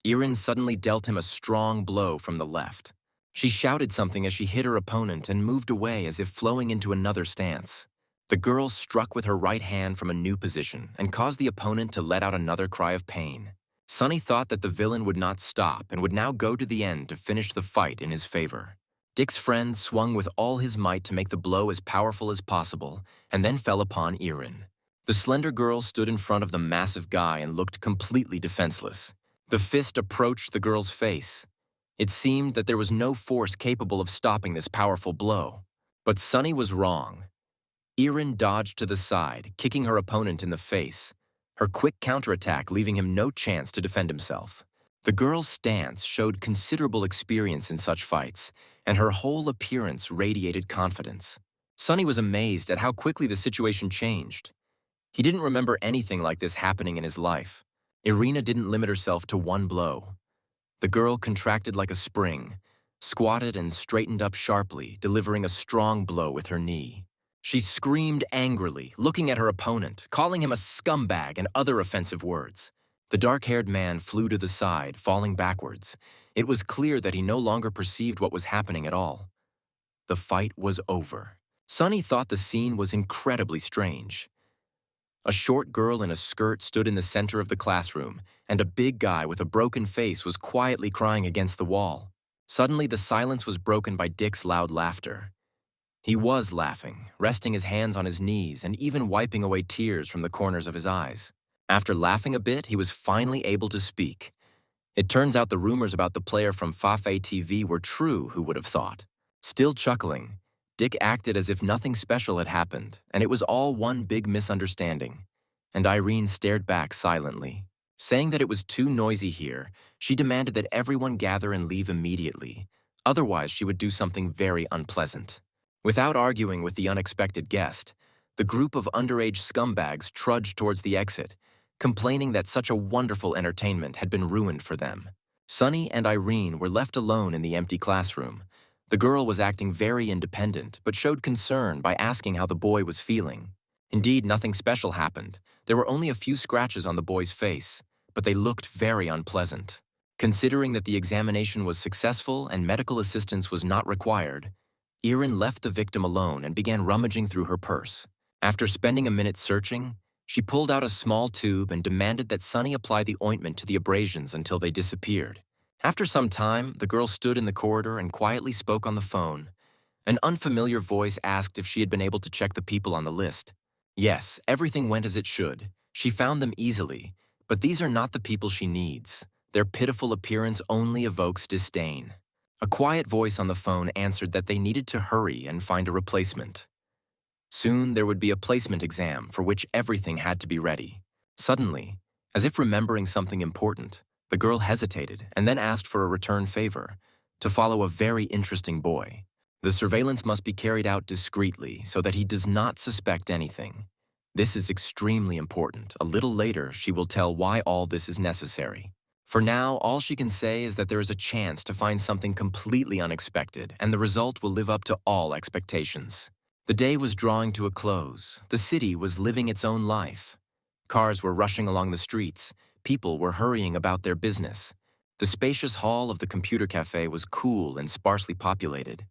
A: Irina suddenly dealt him a strong blow from the left. She shouted something as she hit her opponent and moved away as if flowing into another stance. The girl struck with her right hand from a new position and caused the opponent to let out another cry of pain. Sonny thought that the villain would not stop and would now go to the end to finish the fight in his favor. Dick's friend swung with all his might to make the blow as powerful as possible and then fell upon Irina. The slender girl stood in front of the massive guy and looked completely defenseless. The fist approached the girl's face. It seemed that there was no force capable of stopping this powerful blow. But Sonny was wrong. Irina dodged to the side, kicking her opponent in the face, her quick counterattack leaving him no chance to defend himself. The girl's stance showed considerable experience in such fights, and her whole appearance radiated confidence. Sonny was amazed at how quickly the situation changed. He didn't remember anything like this happening in his life. Irina didn't limit herself to one blow. The girl contracted like a spring, squatted and straightened up sharply, delivering a strong blow with her knee. She screamed angrily, looking at her opponent, calling him a scumbag and other offensive words. The dark-haired man flew to the side, falling backwards. It was clear that he no longer perceived what was happening at all. The fight was over. Sonny thought the scene was incredibly strange. A short girl in a skirt stood in the center of the classroom, and a big guy with a broken face was quietly crying against the wall. Suddenly, the silence was broken by Dick's loud laughter. He was laughing, resting his hands on his knees and even wiping away tears from the corners of his eyes. After laughing a bit, he was finally able to speak. It turns out the rumors about the player from Fafa TV were true, who would have thought. Still chuckling, Dick acted as if nothing special had happened, and it was all one big misunderstanding. And Irene stared back silently. Saying that it was too noisy here, she demanded that everyone gather and leave immediately. Otherwise, she would do something very unpleasant. Without arguing with the unexpected guest, the group of underage scumbags trudged towards the exit, complaining that such a wonderful entertainment had been ruined for them. Sunny and Irene were left alone in the empty classroom. The girl was acting very independent, but showed concern by asking how the boy was feeling. Indeed, nothing special happened. There were only a few scratches on the boy's face, but they looked very unpleasant. Considering that the examination was successful and medical assistance was not required, Erin left the victim alone and began rummaging through her purse. After spending a minute searching, she pulled out a small tube and demanded that Sunny apply the ointment to the abrasions until they disappeared. After some time, the girl stood in the corridor and quietly spoke on the phone. An unfamiliar voice asked if she had been able to check the people on the list. Yes, everything went as it should. She found them easily, but these are not the people she needs. Their pitiful appearance only evokes disdain. A quiet voice on the phone answered that they needed to hurry and find a replacement. Soon there would be a placement exam for which everything had to be ready. Suddenly, as if remembering something important, the girl hesitated and then asked for a return favor, to follow a very interesting boy. The surveillance must be carried out discreetly so that he does not suspect anything. This is extremely important. A little later, she will tell why all this is necessary. For now, all she can say is that there is a chance to find something completely unexpected, and the result will live up to all expectations. The day was drawing to a close. The city was living its own life. Cars were rushing along the streets. People were hurrying about their business. The spacious hall of the computer cafe was cool and sparsely populated.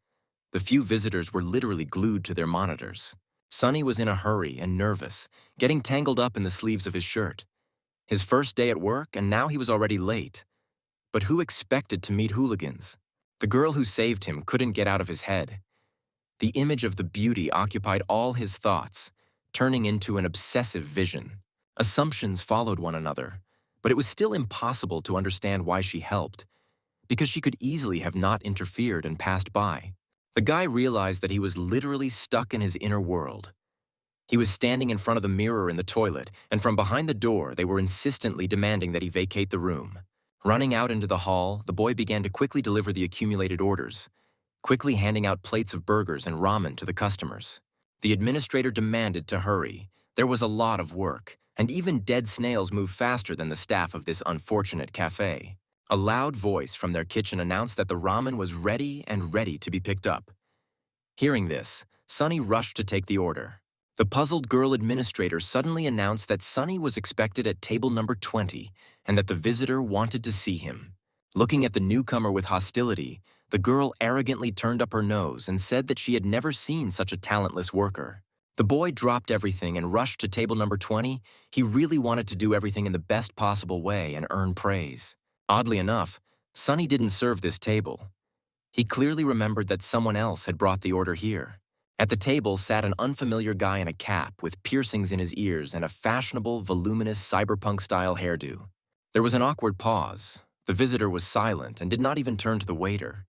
A: The few visitors were literally glued to their monitors. Sunny was in a hurry and nervous, getting tangled up in the sleeves of his shirt. His first day at work, and now he was already late. But who expected to meet hooligans? The girl who saved him couldn't get out of his head. The image of the beauty occupied all his thoughts, turning into an obsessive vision. Assumptions followed one another, but it was still impossible to understand why she helped, because she could easily have not interfered and passed by. The guy realized that he was literally stuck in his inner world. He was standing in front of the mirror in the toilet, and from behind the door, they were insistently demanding that he vacate the room. Running out into the hall, the boy began to quickly deliver the accumulated orders, quickly handing out plates of burgers and ramen to the customers. The administrator demanded to hurry. There was a lot of work, and even dead snails move faster than the staff of this unfortunate cafe. A loud voice from their kitchen announced that the ramen was ready and ready to be picked up. Hearing this, Sunny rushed to take the order. The puzzled girl administrator suddenly announced that Sunny was expected at table number 20 and that the visitor wanted to see him. Looking at the newcomer with hostility, the girl arrogantly turned up her nose and said that she had never seen such a talentless worker. The boy dropped everything and rushed to table number 20. He really wanted to do everything in the best possible way and earn praise. Oddly enough, Sunny didn't serve this table. He clearly remembered that someone else had brought the order here. At the table sat an unfamiliar guy in a cap with piercings in his ears and a fashionable, voluminous cyberpunk-style hairdo. There was an awkward pause. The visitor was silent and did not even turn to the waiter.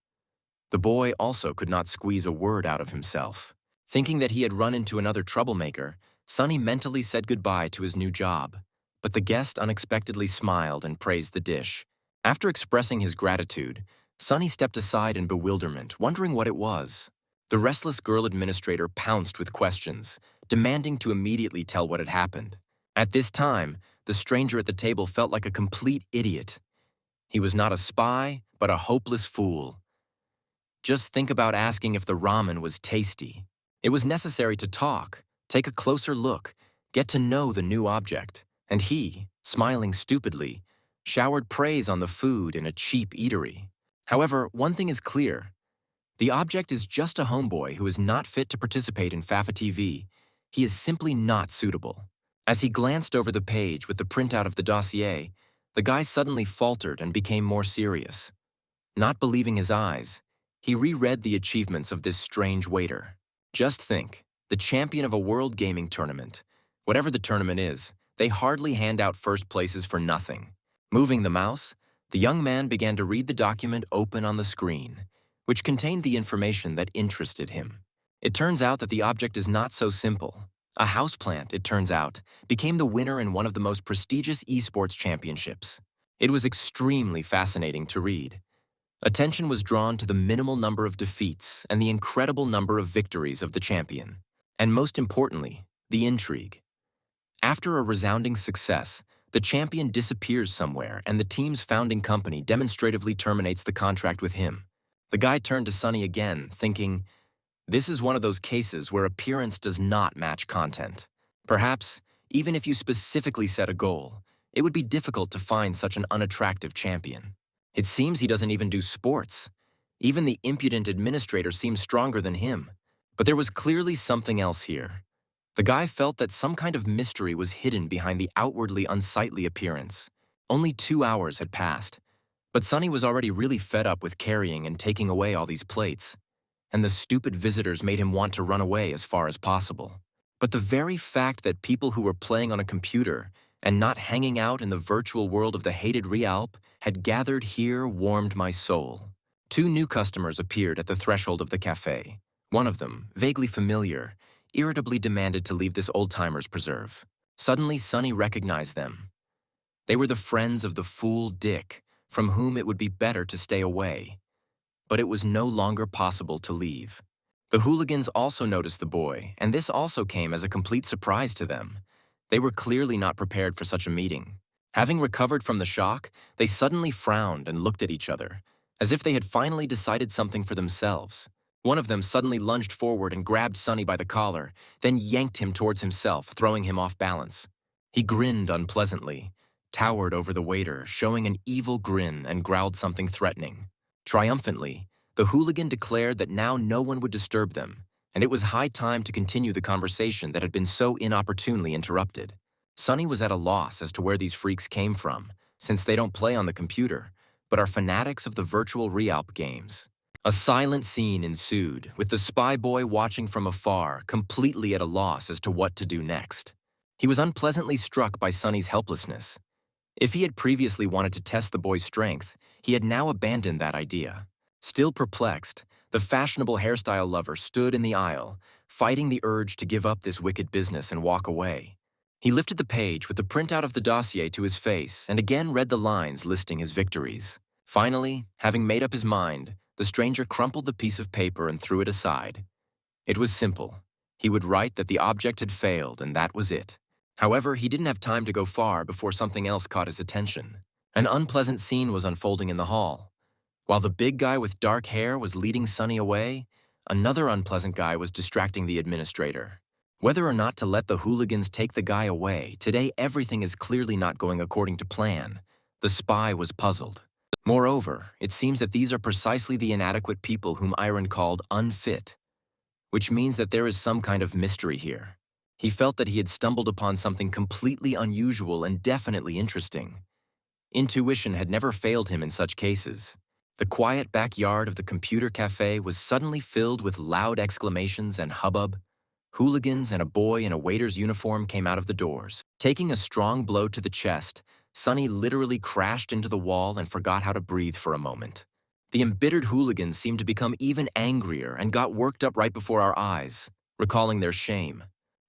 A: The boy also could not squeeze a word out of himself. Thinking that he had run into another troublemaker, Sunny mentally said goodbye to his new job. But the guest unexpectedly smiled and praised the dish. After expressing his gratitude, Sunny stepped aside in bewilderment, wondering what it was. The restless girl administrator pounced with questions, demanding to immediately tell what had happened. At this time, the stranger at the table felt like a complete idiot. He was not a spy, but a hopeless fool. Just think about asking if the ramen was tasty. It was necessary to talk, take a closer look, get to know the new object, and he, smiling stupidly, showered praise on the food in a cheap eatery. However, one thing is clear. The object is just a homeboy who is not fit to participate in Fafa TV. He is simply not suitable. As he glanced over the page with the printout of the dossier, the guy suddenly faltered and became more serious. Not believing his eyes, he reread the achievements of this strange waiter. Just think, the champion of a world gaming tournament. Whatever the tournament is, they hardly hand out first places for nothing. Moving the mouse, the young man began to read the document open on the screen, which contained the information that interested him. It turns out that the object is not so simple. A houseplant, it turns out, became the winner in one of the most prestigious esports championships. It was extremely fascinating to read. Attention was drawn to the minimal number of defeats and the incredible number of victories of the champion. And most importantly, the intrigue. After a resounding success, the champion disappears somewhere and the team's founding company demonstratively terminates the contract with him. The guy turned to Sunny again, thinking, this is one of those cases where appearance does not match content. Perhaps, even if you specifically set a goal, it would be difficult to find such an unattractive champion. It seems he doesn't even do sports. Even the impudent administrator seems stronger than him. But there was clearly something else here. The guy felt that some kind of mystery was hidden behind the outwardly unsightly appearance. Only 2 hours had passed, but Sunny was already really fed up with carrying and taking away all these plates. And the stupid visitors made him want to run away as far as possible. But the very fact that people who were playing on a computer and not hanging out in the virtual world of the hated Realp had gathered here warmed my soul. 2 new customers appeared at the threshold of the cafe. One of them, vaguely familiar, irritably demanded to leave this old-timer's preserve. Suddenly, Sunny recognized them. They were the friends of the fool Dick, from whom it would be better to stay away. But it was no longer possible to leave. The hooligans also noticed the boy, and this also came as a complete surprise to them. They were clearly not prepared for such a meeting. Having recovered from the shock, they suddenly frowned and looked at each other, as if they had finally decided something for themselves. One of them suddenly lunged forward and grabbed Sunny by the collar, then yanked him towards himself, throwing him off balance. He grinned unpleasantly, towered over the waiter, showing an evil grin, and growled something threatening. Triumphantly, the hooligan declared that now no one would disturb them, and it was high time to continue the conversation that had been so inopportunely interrupted. Sunny was at a loss as to where these freaks came from, since they don't play on the computer, but are fanatics of the virtual Realp games. A silent scene ensued, with the spy boy watching from afar, completely at a loss as to what to do next. He was unpleasantly struck by Sunny's helplessness. If he had previously wanted to test the boy's strength, he had now abandoned that idea. Still perplexed, the fashionable hairstyle lover stood in the aisle, fighting the urge to give up this wicked business and walk away. He lifted the page with the printout of the dossier to his face and again read the lines listing his victories. Finally, having made up his mind, the stranger crumpled the piece of paper and threw it aside. It was simple. He would write that the object had failed, and that was it. However, he didn't have time to go far before something else caught his attention. An unpleasant scene was unfolding in the hall. While the big guy with dark hair was leading Sunny away, another unpleasant guy was distracting the administrator. Whether or not to let the hooligans take the guy away, today everything is clearly not going according to plan. The spy was puzzled. Moreover, it seems that these are precisely the inadequate people whom Iron called unfit, which means that there is some kind of mystery here. He felt that he had stumbled upon something completely unusual and definitely interesting. Intuition had never failed him in such cases. The quiet backyard of the computer cafe was suddenly filled with loud exclamations and hubbub. Hooligans and a boy in a waiter's uniform came out of the doors. Taking a strong blow to the chest, Sunny literally crashed into the wall and forgot how to breathe for a moment. The embittered hooligans seemed to become even angrier and got worked up right before our eyes, recalling their shame.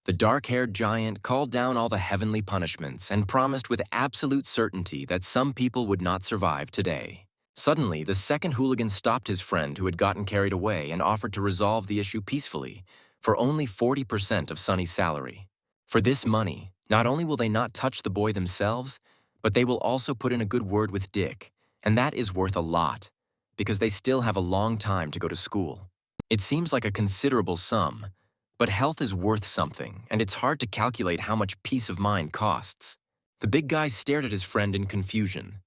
A: The dark-haired giant called down all the heavenly punishments and promised with absolute certainty that some people would not survive today. Suddenly, the second hooligan stopped his friend who had gotten carried away and offered to resolve the issue peacefully for only 40% of Sunny's salary. For this money, not only will they not touch the boy themselves, but they will also put in a good word with Dick, and that is worth a lot, because they still have a long time to go to school. It seems like a considerable sum, but health is worth something, and it's hard to calculate how much peace of mind costs. The big guy stared at his friend in confusion,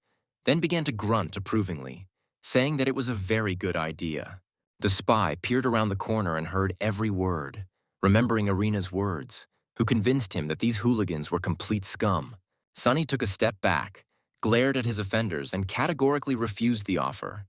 A: then began to grunt approvingly, saying that it was a very good idea. The spy peered around the corner and heard every word, remembering Arena's words, who convinced him that these hooligans were complete scum. Sunny took a step back, glared at his offenders, and categorically refused the offer.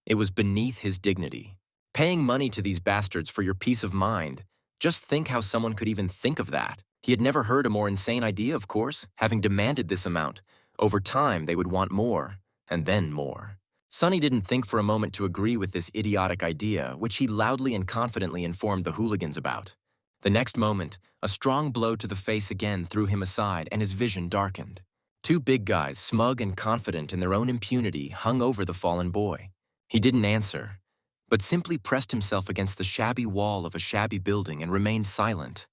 A: It was beneath his dignity. Paying money to these bastards for your peace of mind, just think how someone could even think of that. He had never heard a more insane idea, of course, having demanded this amount. Over time, they would want more, and then more. Sonny didn't think for a moment to agree with this idiotic idea, which he loudly and confidently informed the hooligans about. The next moment, a strong blow to the face again threw him aside and his vision darkened. Two big guys, smug and confident in their own impunity, hung over the fallen boy. He didn't answer, but simply pressed himself against the shabby wall of a shabby building and remained silent,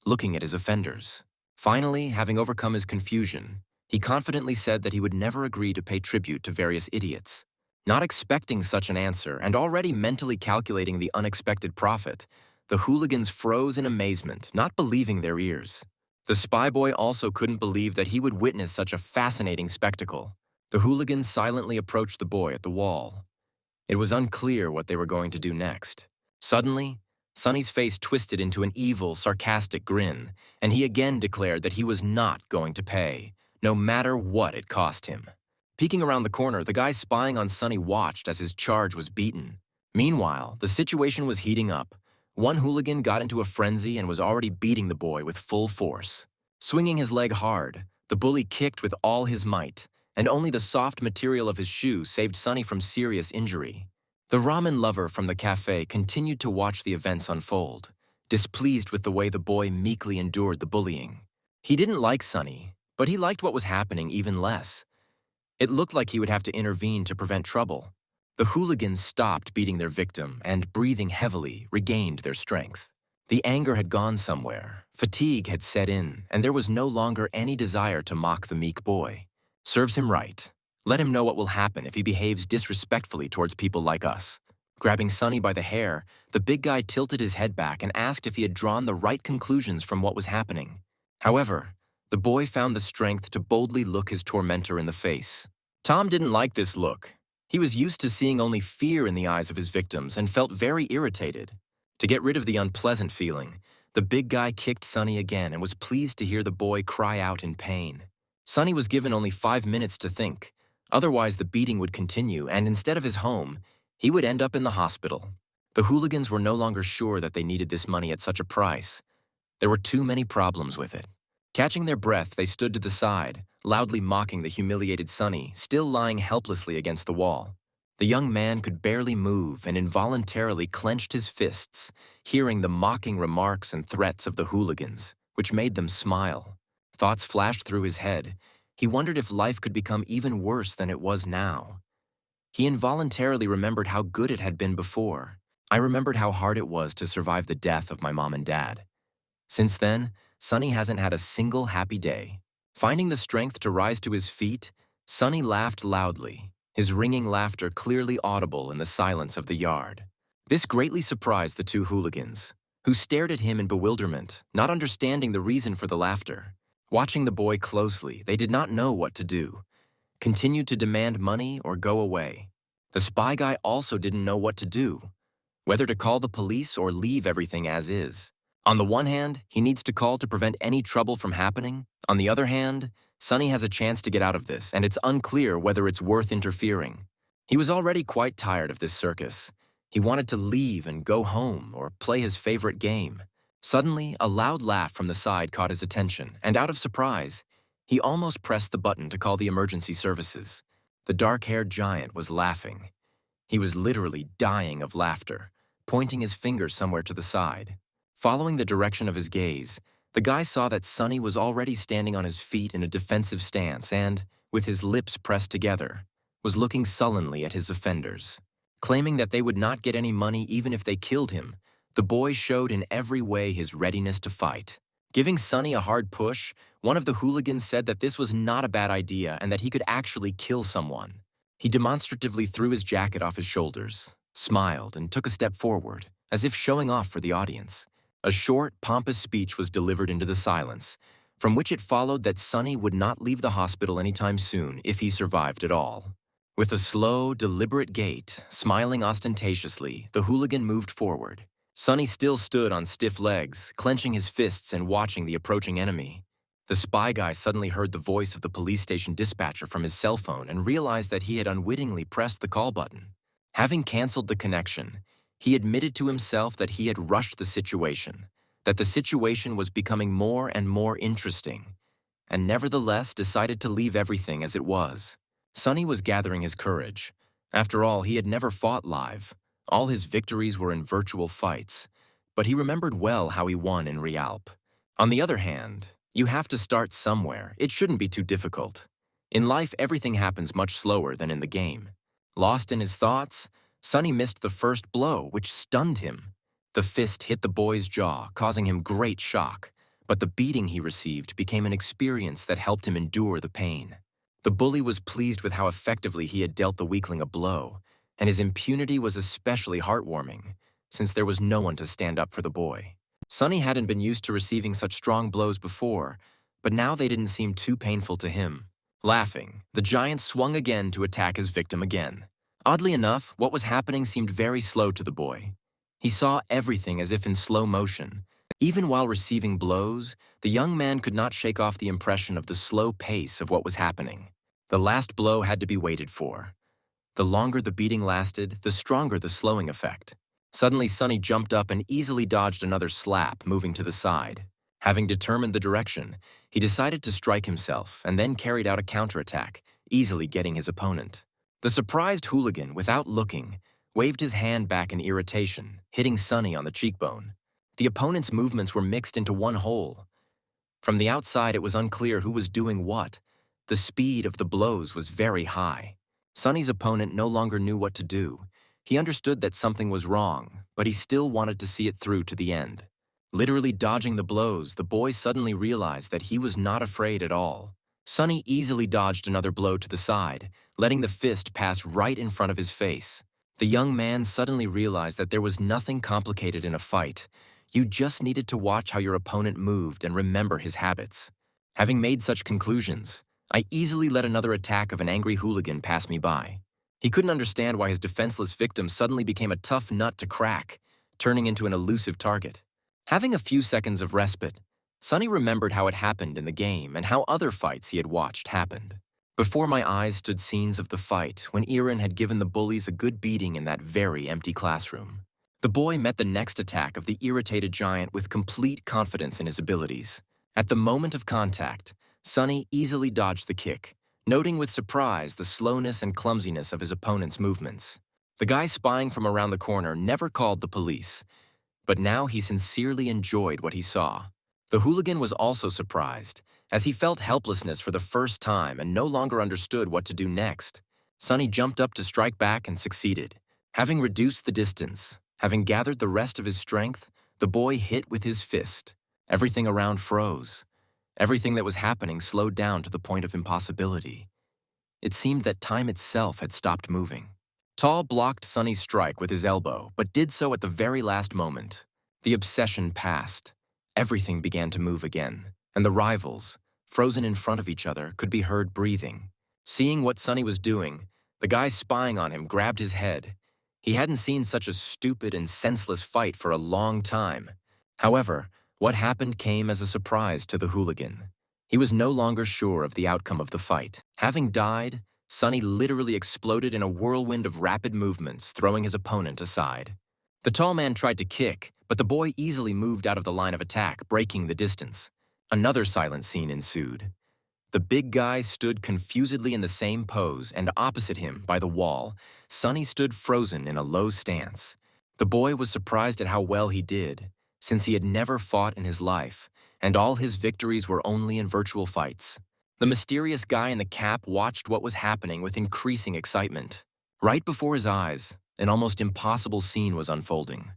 A: looking at his offenders. Finally, having overcome his confusion, he confidently said that he would never agree to pay tribute to various idiots. Not expecting such an answer and already mentally calculating the unexpected profit, the hooligans froze in amazement, not believing their ears. The spy boy also couldn't believe that he would witness such a fascinating spectacle. The hooligans silently approached the boy at the wall. It was unclear what they were going to do next. Suddenly, Sonny's face twisted into an evil, sarcastic grin, and he again declared that he was not going to pay, no matter what it cost him. Peeking around the corner, the guy spying on Sonny watched as his charge was beaten. Meanwhile, the situation was heating up. One hooligan got into a frenzy and was already beating the boy with full force. Swinging his leg hard, the bully kicked with all his might, and only the soft material of his shoe saved Sonny from serious injury. The ramen lover from the cafe continued to watch the events unfold, displeased with the way the boy meekly endured the bullying. He didn't like Sonny, but he liked what was happening even less. It looked like he would have to intervene to prevent trouble. The hooligans stopped beating their victim and, breathing heavily, regained their strength. The anger had gone somewhere, fatigue had set in, and there was no longer any desire to mock the meek boy. Serves him right. Let him know what will happen if he behaves disrespectfully towards people like us. Grabbing Sonny by the hair, the big guy tilted his head back and asked if he had drawn the right conclusions from what was happening. However, the boy found the strength to boldly look his tormentor in the face. Tom didn't like this look. He was used to seeing only fear in the eyes of his victims and felt very irritated. To get rid of the unpleasant feeling, the big guy kicked Sonny again and was pleased to hear the boy cry out in pain. Sonny was given only 5 minutes to think. Otherwise, the beating would continue, and instead of his home, he would end up in the hospital. The hooligans were no longer sure that they needed this money at such a price. There were too many problems with it. Catching their breath, they stood to the side, loudly mocking the humiliated Sonny, still lying helplessly against the wall. The young man could barely move and involuntarily clenched his fists, hearing the mocking remarks and threats of the hooligans, which made them smile. Thoughts flashed through his head. He wondered if life could become even worse than it was now. He involuntarily remembered how good it had been before. I remembered how hard it was to survive the death of my mom and dad. Since then, Sonny hasn't had a single happy day. Finding the strength to rise to his feet, Sonny laughed loudly, his ringing laughter clearly audible in the silence of the yard. This greatly surprised the two hooligans, who stared at him in bewilderment, not understanding the reason for the laughter. Watching the boy closely, they did not know what to do. Continue to demand money or go away. The spy guy also didn't know what to do, whether to call the police or leave everything as is. On the one hand, he needs to call to prevent any trouble from happening. On the other hand, Sonny has a chance to get out of this, and it's unclear whether it's worth interfering. He was already quite tired of this circus. He wanted to leave and go home or play his favorite game. Suddenly, a loud laugh from the side caught his attention, and out of surprise, he almost pressed the button to call the emergency services. The dark-haired giant was laughing. He was literally dying of laughter, pointing his finger somewhere to the side. Following the direction of his gaze, the guy saw that Sonny was already standing on his feet in a defensive stance and, with his lips pressed together, was looking sullenly at his offenders. Claiming that they would not get any money even if they killed him, the boy showed in every way his readiness to fight. Giving Sonny a hard push, one of the hooligans said that this was not a bad idea and that he could actually kill someone. He demonstratively threw his jacket off his shoulders, smiled, and took a step forward, as if showing off for the audience. A short, pompous speech was delivered into the silence, from which it followed that Sonny would not leave the hospital anytime soon if he survived at all. With a slow, deliberate gait, smiling ostentatiously, the hooligan moved forward. Sonny still stood on stiff legs, clenching his fists and watching the approaching enemy. The spy guy suddenly heard the voice of the police station dispatcher from his cell phone and realized that he had unwittingly pressed the call button. Having canceled the connection, he admitted to himself that he had rushed the situation, that the situation was becoming more and more interesting, and nevertheless decided to leave everything as it was. Sonny was gathering his courage. After all, he had never fought live. All his victories were in virtual fights, but he remembered well how he won in Realp. On the other hand, you have to start somewhere. It shouldn't be too difficult. In life, everything happens much slower than in the game. Lost in his thoughts, Sonny missed the first blow, which stunned him. The fist hit the boy's jaw, causing him great shock, but the beating he received became an experience that helped him endure the pain. The bully was pleased with how effectively he had dealt the weakling a blow, and his impunity was especially heartwarming, since there was no one to stand up for the boy. Sonny hadn't been used to receiving such strong blows before, but now they didn't seem too painful to him. Laughing, the giant swung again to attack his victim again. Oddly enough, what was happening seemed very slow to the boy. He saw everything as if in slow motion. Even while receiving blows, the young man could not shake off the impression of the slow pace of what was happening. The last blow had to be waited for. The longer the beating lasted, the stronger the slowing effect. Suddenly, Sonny jumped up and easily dodged another slap, moving to the side. Having determined the direction, he decided to strike himself and then carried out a counterattack, easily getting his opponent. The surprised hooligan, without looking, waved his hand back in irritation, hitting Sonny on the cheekbone. The opponent's movements were mixed into one whole. From the outside, it was unclear who was doing what. The speed of the blows was very high. Sonny's opponent no longer knew what to do. He understood that something was wrong, but he still wanted to see it through to the end. Literally dodging the blows, the boy suddenly realized that he was not afraid at all. Sonny easily dodged another blow to the side, letting the fist pass right in front of his face. The young man suddenly realized that there was nothing complicated in a fight. You just needed to watch how your opponent moved and remember his habits. Having made such conclusions, I easily let another attack of an angry hooligan pass me by. He couldn't understand why his defenseless victim suddenly became a tough nut to crack, turning into an elusive target. Having a few seconds of respite, Sonny remembered how it happened in the game and how other fights he had watched happened. Before my eyes stood scenes of the fight when Irin had given the bullies a good beating in that very empty classroom. The boy met the next attack of the irritated giant with complete confidence in his abilities. At the moment of contact, Sonny easily dodged the kick, noting with surprise the slowness and clumsiness of his opponent's movements. The guy spying from around the corner never called the police, but now he sincerely enjoyed what he saw. The hooligan was also surprised, as he felt helplessness for the first time and no longer understood what to do next. Sonny jumped up to strike back and succeeded. Having reduced the distance, having gathered the rest of his strength, the boy hit with his fist. Everything around froze. Everything that was happening slowed down to the point of impossibility. It seemed that time itself had stopped moving. Tall blocked Sonny's strike with his elbow, but did so at the very last moment. The obsession passed. Everything began to move again, and the rivals, frozen in front of each other, could be heard breathing. Seeing what Sonny was doing, the guy spying on him grabbed his head. He hadn't seen such a stupid and senseless fight for a long time. However, what happened came as a surprise to the hooligan. He was no longer sure of the outcome of the fight. Having died, Sonny literally exploded in a whirlwind of rapid movements, throwing his opponent aside. The tall man tried to kick, but the boy easily moved out of the line of attack, breaking the distance. Another silent scene ensued. The big guy stood confusedly in the same pose, and opposite him, by the wall, Sonny stood frozen in a low stance. The boy was surprised at how well he did, since he had never fought in his life, and all his victories were only in virtual fights. The mysterious guy in the cap watched what was happening with increasing excitement. Right before his eyes, an almost impossible scene was unfolding.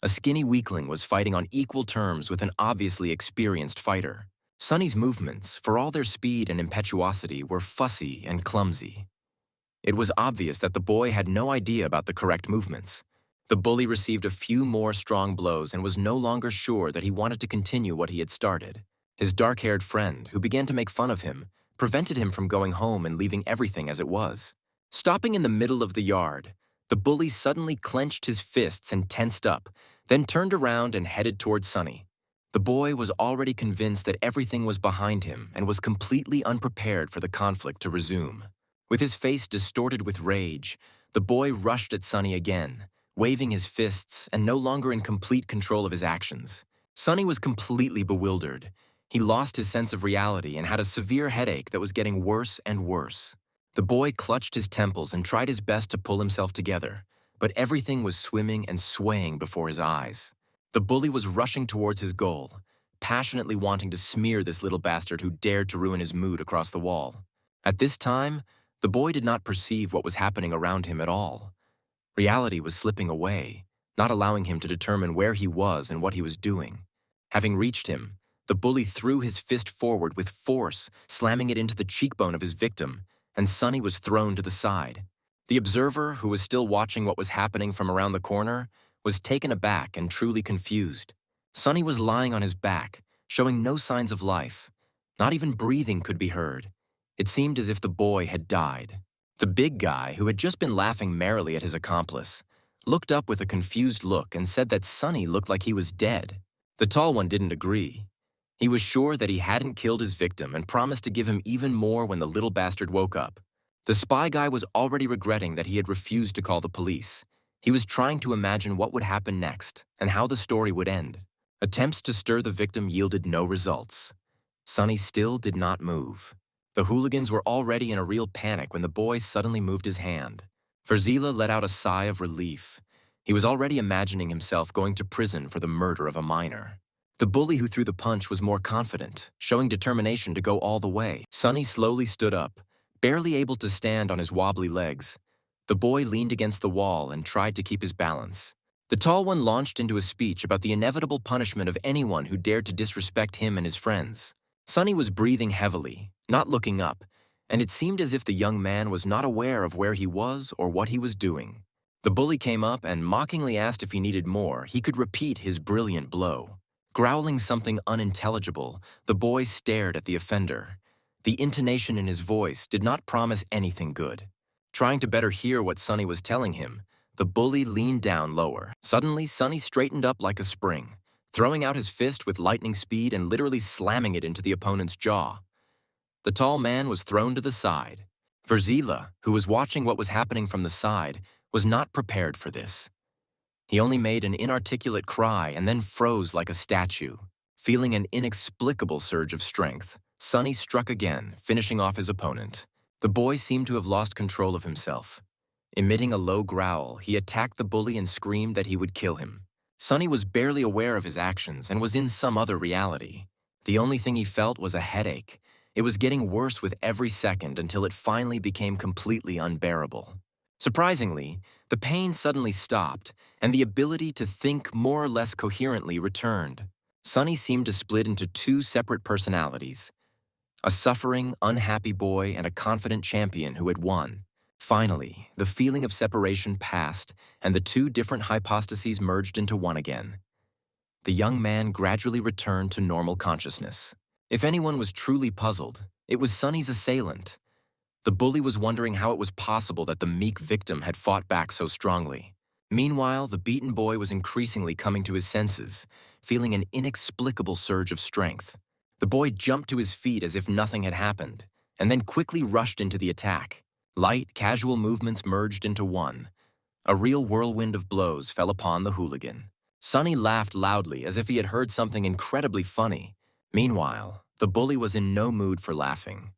A: A skinny weakling was fighting on equal terms with an obviously experienced fighter. Sonny's movements, for all their speed and impetuosity, were fussy and clumsy. It was obvious that the boy had no idea about the correct movements. The bully received a few more strong blows and was no longer sure that he wanted to continue what he had started. His dark-haired friend, who began to make fun of him, prevented him from going home and leaving everything as it was. Stopping in the middle of the yard, the bully suddenly clenched his fists and tensed up, then turned around and headed toward Sonny. The boy was already convinced that everything was behind him and was completely unprepared for the conflict to resume. With his face distorted with rage, the boy rushed at Sonny again, waving his fists and no longer in complete control of his actions. Sonny was completely bewildered. He lost his sense of reality and had a severe headache that was getting worse and worse. The boy clutched his temples and tried his best to pull himself together, but everything was swimming and swaying before his eyes. The bully was rushing towards his goal, passionately wanting to smear this little bastard who dared to ruin his mood across the wall. At this time, the boy did not perceive what was happening around him at all. Reality was slipping away, not allowing him to determine where he was and what he was doing. Having reached him, the bully threw his fist forward with force, slamming it into the cheekbone of his victim, and Sonny was thrown to the side. The observer, who was still watching what was happening from around the corner, was taken aback and truly confused. Sonny was lying on his back, showing no signs of life. Not even breathing could be heard. It seemed as if the boy had died. The big guy, who had just been laughing merrily at his accomplice, looked up with a confused look and said that Sonny looked like he was dead. The tall one didn't agree. He was sure that he hadn't killed his victim and promised to give him even more when the little bastard woke up. The spy guy was already regretting that he had refused to call the police. He was trying to imagine what would happen next and how the story would end. Attempts to stir the victim yielded no results. Sonny still did not move. The hooligans were already in a real panic when the boy suddenly moved his hand. Verzila let out a sigh of relief. He was already imagining himself going to prison for the murder of a minor. The bully who threw the punch was more confident, showing determination to go all the way. Sonny slowly stood up, barely able to stand on his wobbly legs. The boy leaned against the wall and tried to keep his balance. The tall one launched into a speech about the inevitable punishment of anyone who dared to disrespect him and his friends. Sonny was breathing heavily, not looking up, and it seemed as if the young man was not aware of where he was or what he was doing. The bully came up and mockingly asked if he needed more. He could repeat his brilliant blow. Growling something unintelligible, the boy stared at the offender. The intonation in his voice did not promise anything good. Trying to better hear what Sonny was telling him, the bully leaned down lower. Suddenly, Sonny straightened up like a spring, throwing out his fist with lightning speed and literally slamming it into the opponent's jaw. The tall man was thrown to the side. Verzila, who was watching what was happening from the side, was not prepared for this. He only made an inarticulate cry and then froze like a statue. Feeling an inexplicable surge of strength, Sonny struck again, finishing off his opponent. The boy seemed to have lost control of himself. Emitting a low growl, he attacked the bully and screamed that he would kill him. Sonny was barely aware of his actions and was in some other reality. The only thing he felt was a headache. It was getting worse with every second until it finally became completely unbearable. Surprisingly, the pain suddenly stopped, and the ability to think more or less coherently returned. Sonny seemed to split into two separate personalities: a suffering, unhappy boy and a confident champion who had won. Finally, the feeling of separation passed, and the two different hypostases merged into one again. The young man gradually returned to normal consciousness. If anyone was truly puzzled, it was Sonny's assailant. The bully was wondering how it was possible that the meek victim had fought back so strongly. Meanwhile, the beaten boy was increasingly coming to his senses, feeling an inexplicable surge of strength. The boy jumped to his feet as if nothing had happened, and then quickly rushed into the attack. Light, casual movements merged into one. A real whirlwind of blows fell upon the hooligan. Sonny laughed loudly as if he had heard something incredibly funny. Meanwhile, the bully was in no mood for laughing.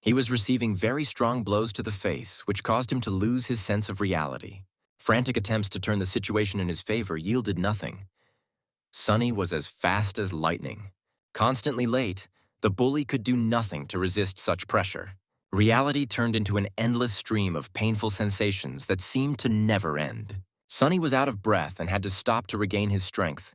A: He was receiving very strong blows to the face, which caused him to lose his sense of reality. Frantic attempts to turn the situation in his favor yielded nothing. Sonny was as fast as lightning. Constantly late, the bully could do nothing to resist such pressure. Reality turned into an endless stream of painful sensations that seemed to never end. Sonny was out of breath and had to stop to regain his strength.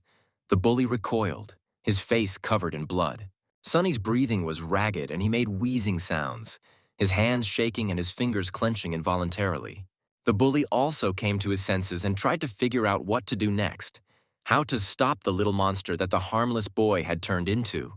A: The bully recoiled, his face covered in blood. Sonny's breathing was ragged and he made wheezing sounds, his hands shaking and his fingers clenching involuntarily. The bully also came to his senses and tried to figure out what to do next, how to stop the little monster that the harmless boy had turned into.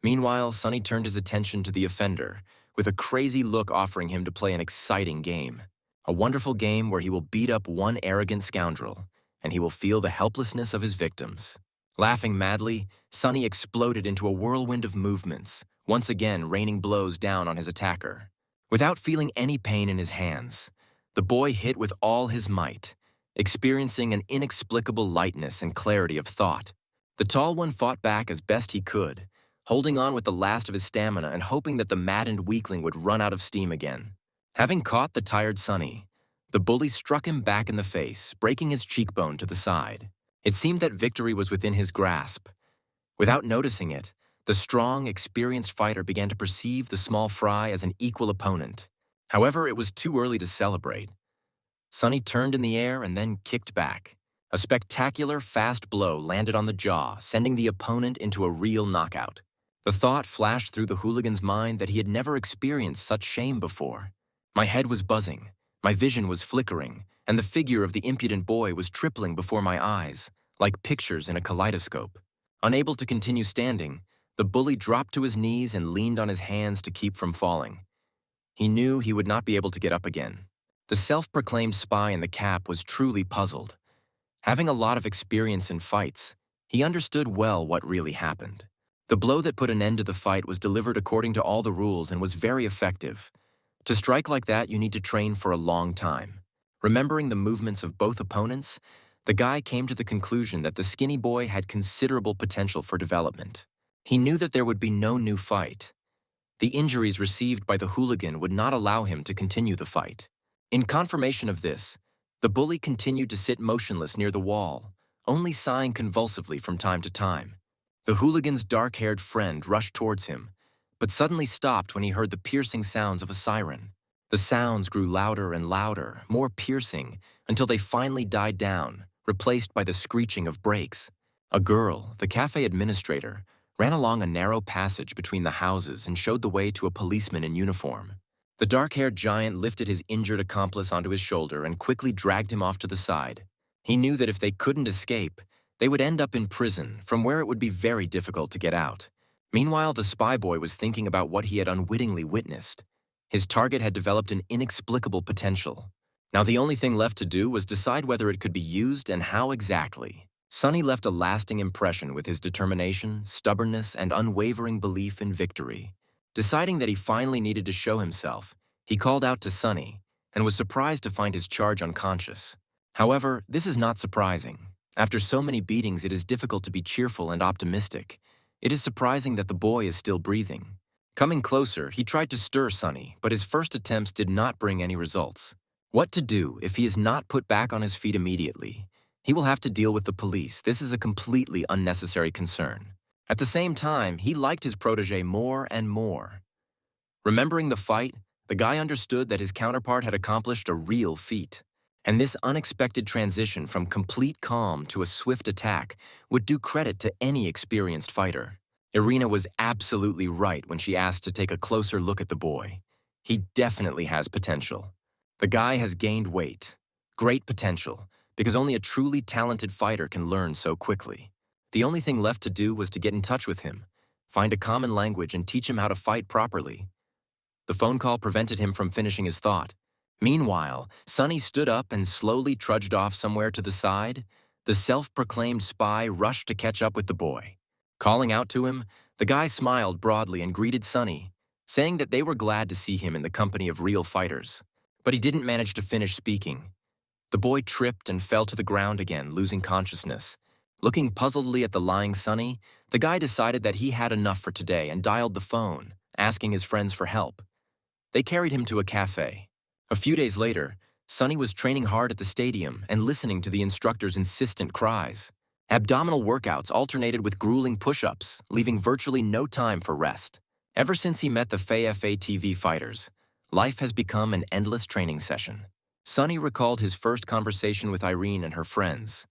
A: Meanwhile, Sonny turned his attention to the offender, with a crazy look offering him to play an exciting game. A wonderful game where he will beat up one arrogant scoundrel, and he will feel the helplessness of his victims. Laughing madly, Sonny exploded into a whirlwind of movements, once again raining blows down on his attacker. Without feeling any pain in his hands, the boy hit with all his might, experiencing an inexplicable lightness and clarity of thought. The tall one fought back as best he could, holding on with the last of his stamina and hoping that the maddened weakling would run out of steam again. Having caught the tired Sonny, the bully struck him back in the face, breaking his cheekbone to the side. It seemed that victory was within his grasp. Without noticing it, the strong, experienced fighter began to perceive the small fry as an equal opponent. However, it was too early to celebrate. Sonny turned in the air and then kicked back. A spectacular, fast blow landed on the jaw, sending the opponent into a real knockout. The thought flashed through the hooligan's mind that he had never experienced such shame before. My head was buzzing, my vision was flickering, and the figure of the impudent boy was tripling before my eyes, like pictures in a kaleidoscope. Unable to continue standing, the bully dropped to his knees and leaned on his hands to keep from falling. He knew he would not be able to get up again. The self-proclaimed spy in the cap was truly puzzled. Having a lot of experience in fights, he understood well what really happened. The blow that put an end to the fight was delivered according to all the rules and was very effective. To strike like that, you need to train for a long time. Remembering the movements of both opponents, the guy came to the conclusion that the skinny boy had considerable potential for development. He knew that there would be no new fight. The injuries received by the hooligan would not allow him to continue the fight. In confirmation of this, the bully continued to sit motionless near the wall, only sighing convulsively from time to time. The hooligan's dark-haired friend rushed towards him, but suddenly stopped when he heard the piercing sounds of a siren. The sounds grew louder and louder, more piercing, until they finally died down, replaced by the screeching of brakes. A girl, the cafe administrator, ran along a narrow passage between the houses and showed the way to a policeman in uniform. The dark-haired giant lifted his injured accomplice onto his shoulder and quickly dragged him off to the side. He knew that if they couldn't escape, they would end up in prison, from where it would be very difficult to get out. Meanwhile, the spy boy was thinking about what he had unwittingly witnessed. His target had developed an inexplicable potential. Now the only thing left to do was decide whether it could be used and how exactly. Sonny left a lasting impression with his determination, stubbornness, and unwavering belief in victory. Deciding that he finally needed to show himself, he called out to Sonny and was surprised to find his charge unconscious. However, this is not surprising. After so many beatings, it is difficult to be cheerful and optimistic. It is surprising that the boy is still breathing. Coming closer, he tried to stir Sonny, but his first attempts did not bring any results. What to do if he is not put back on his feet immediately? He will have to deal with the police. This is a completely unnecessary concern. At the same time, he liked his protege more and more. Remembering the fight, the guy understood that his counterpart had accomplished a real feat. And this unexpected transition from complete calm to a swift attack would do credit to any experienced fighter. Irina was absolutely right when she asked to take a closer look at the boy. He definitely has potential. The guy has gained weight. Great potential, because only a truly talented fighter can learn so quickly. The only thing left to do was to get in touch with him, find a common language, and teach him how to fight properly. The phone call prevented him from finishing his thought. Meanwhile, Sonny stood up and slowly trudged off somewhere to the side. The self-proclaimed spy rushed to catch up with the boy. Calling out to him, the guy smiled broadly and greeted Sonny, saying that they were glad to see him in the company of real fighters. But he didn't manage to finish speaking. The boy tripped and fell to the ground again, losing consciousness. Looking puzzledly at the lying Sonny, the guy decided that he had enough for today and dialed the phone, asking his friends for help. They carried him to a cafe. A few days later, Sonny was training hard at the stadium and listening to the instructor's insistent cries. Abdominal workouts alternated with grueling push-ups, leaving virtually no time for rest. Ever since he met the FA TV fighters, life has become an endless training session. Sonny recalled his first conversation with Irene and her friends.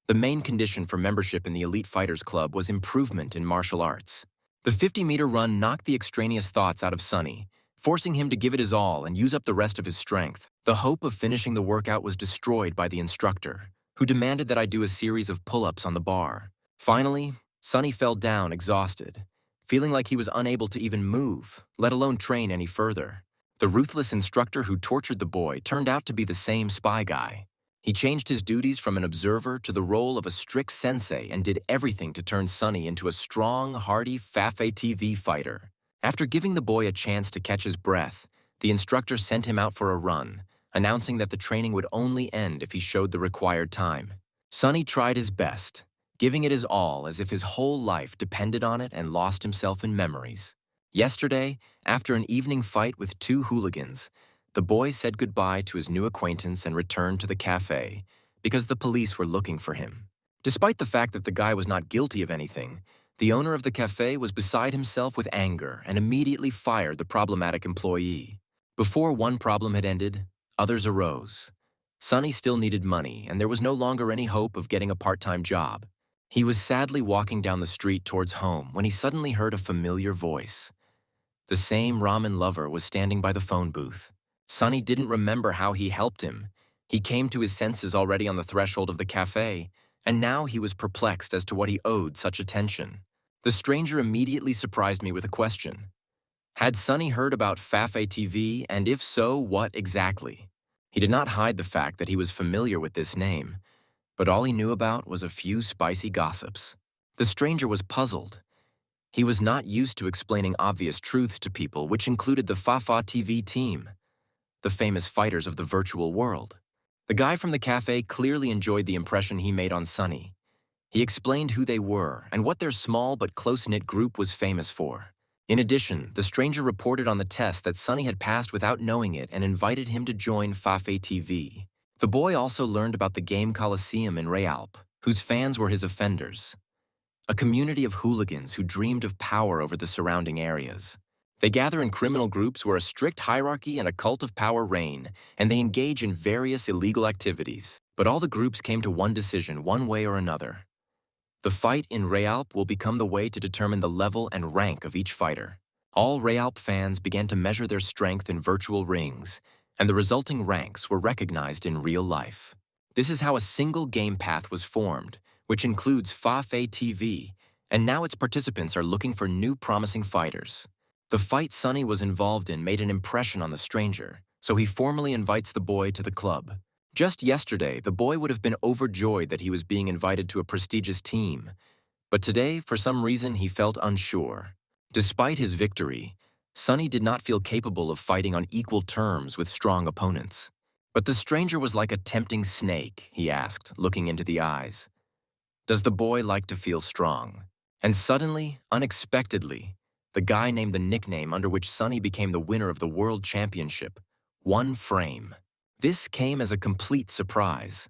A: The main condition for membership in the Elite Fighters Club was improvement in martial arts. The 50-meter run knocked the extraneous thoughts out of Sonny, forcing him to give it his all and use up the rest of his strength. The hope of finishing the workout was destroyed by the instructor, who demanded that I do a series of pull-ups on the bar. Finally, Sonny fell down exhausted, feeling like he was unable to even move, let alone train any further. The ruthless instructor who tortured the boy turned out to be the same spy guy. He changed his duties from an observer to the role of a strict sensei and did everything to turn Sonny into a strong, hardy FA TV fighter. After giving the boy a chance to catch his breath, the instructor sent him out for a run, announcing that the training would only end if he showed the required time. Sonny tried his best, giving it his all as if his whole life depended on it, and lost himself in memories. Yesterday, after an evening fight with two hooligans, the boy said goodbye to his new acquaintance and returned to the cafe because the police were looking for him. Despite the fact that the guy was not guilty of anything, the owner of the cafe was beside himself with anger and immediately fired the problematic employee. Before one problem had ended, others arose. Sonny still needed money, and there was no longer any hope of getting a part-time job. He was sadly walking down the street towards home when he suddenly heard a familiar voice. The same ramen lover was standing by the phone booth. Sonny didn't remember how he helped him. He came to his senses already on the threshold of the cafe, and now he was perplexed as to what he owed such attention. The stranger immediately surprised me with a question. Had Sonny heard about Fafe TV, and if so, what exactly? He did not hide the fact that he was familiar with this name, but all he knew about was a few spicy gossips. The stranger was puzzled. He was not used to explaining obvious truths to people, which included the Fafa TV team, the famous fighters of the virtual world. The guy from the cafe clearly enjoyed the impression he made on Sonny. He explained who they were and what their small but close-knit group was famous for. In addition, the stranger reported on the test that Sonny had passed without knowing it and invited him to join Fafe TV. The boy also learned about the game Coliseum in Realp, whose fans were his offenders. A community of hooligans who dreamed of power over the surrounding areas. They gather in criminal groups where a strict hierarchy and a cult of power reign, and they engage in various illegal activities. But all the groups came to one decision, one way or another. The fight in Realp will become the way to determine the level and rank of each fighter. All Realp fans began to measure their strength in virtual rings, and the resulting ranks were recognized in real life. This is how a single game path was formed, which includes Fafe TV, and now its participants are looking for new promising fighters. The fight Sonny was involved in made an impression on the stranger, so he formally invites the boy to the club. Just yesterday, the boy would have been overjoyed that he was being invited to a prestigious team, but today, for some reason, he felt unsure. Despite his victory, Sonny did not feel capable of fighting on equal terms with strong opponents. But the stranger was like a tempting snake, he asked, looking into the eyes. Does the boy like to feel strong? And suddenly, unexpectedly, the guy named the nickname under which Sonny became the winner of the World Championship, One Frame. This came as a complete surprise.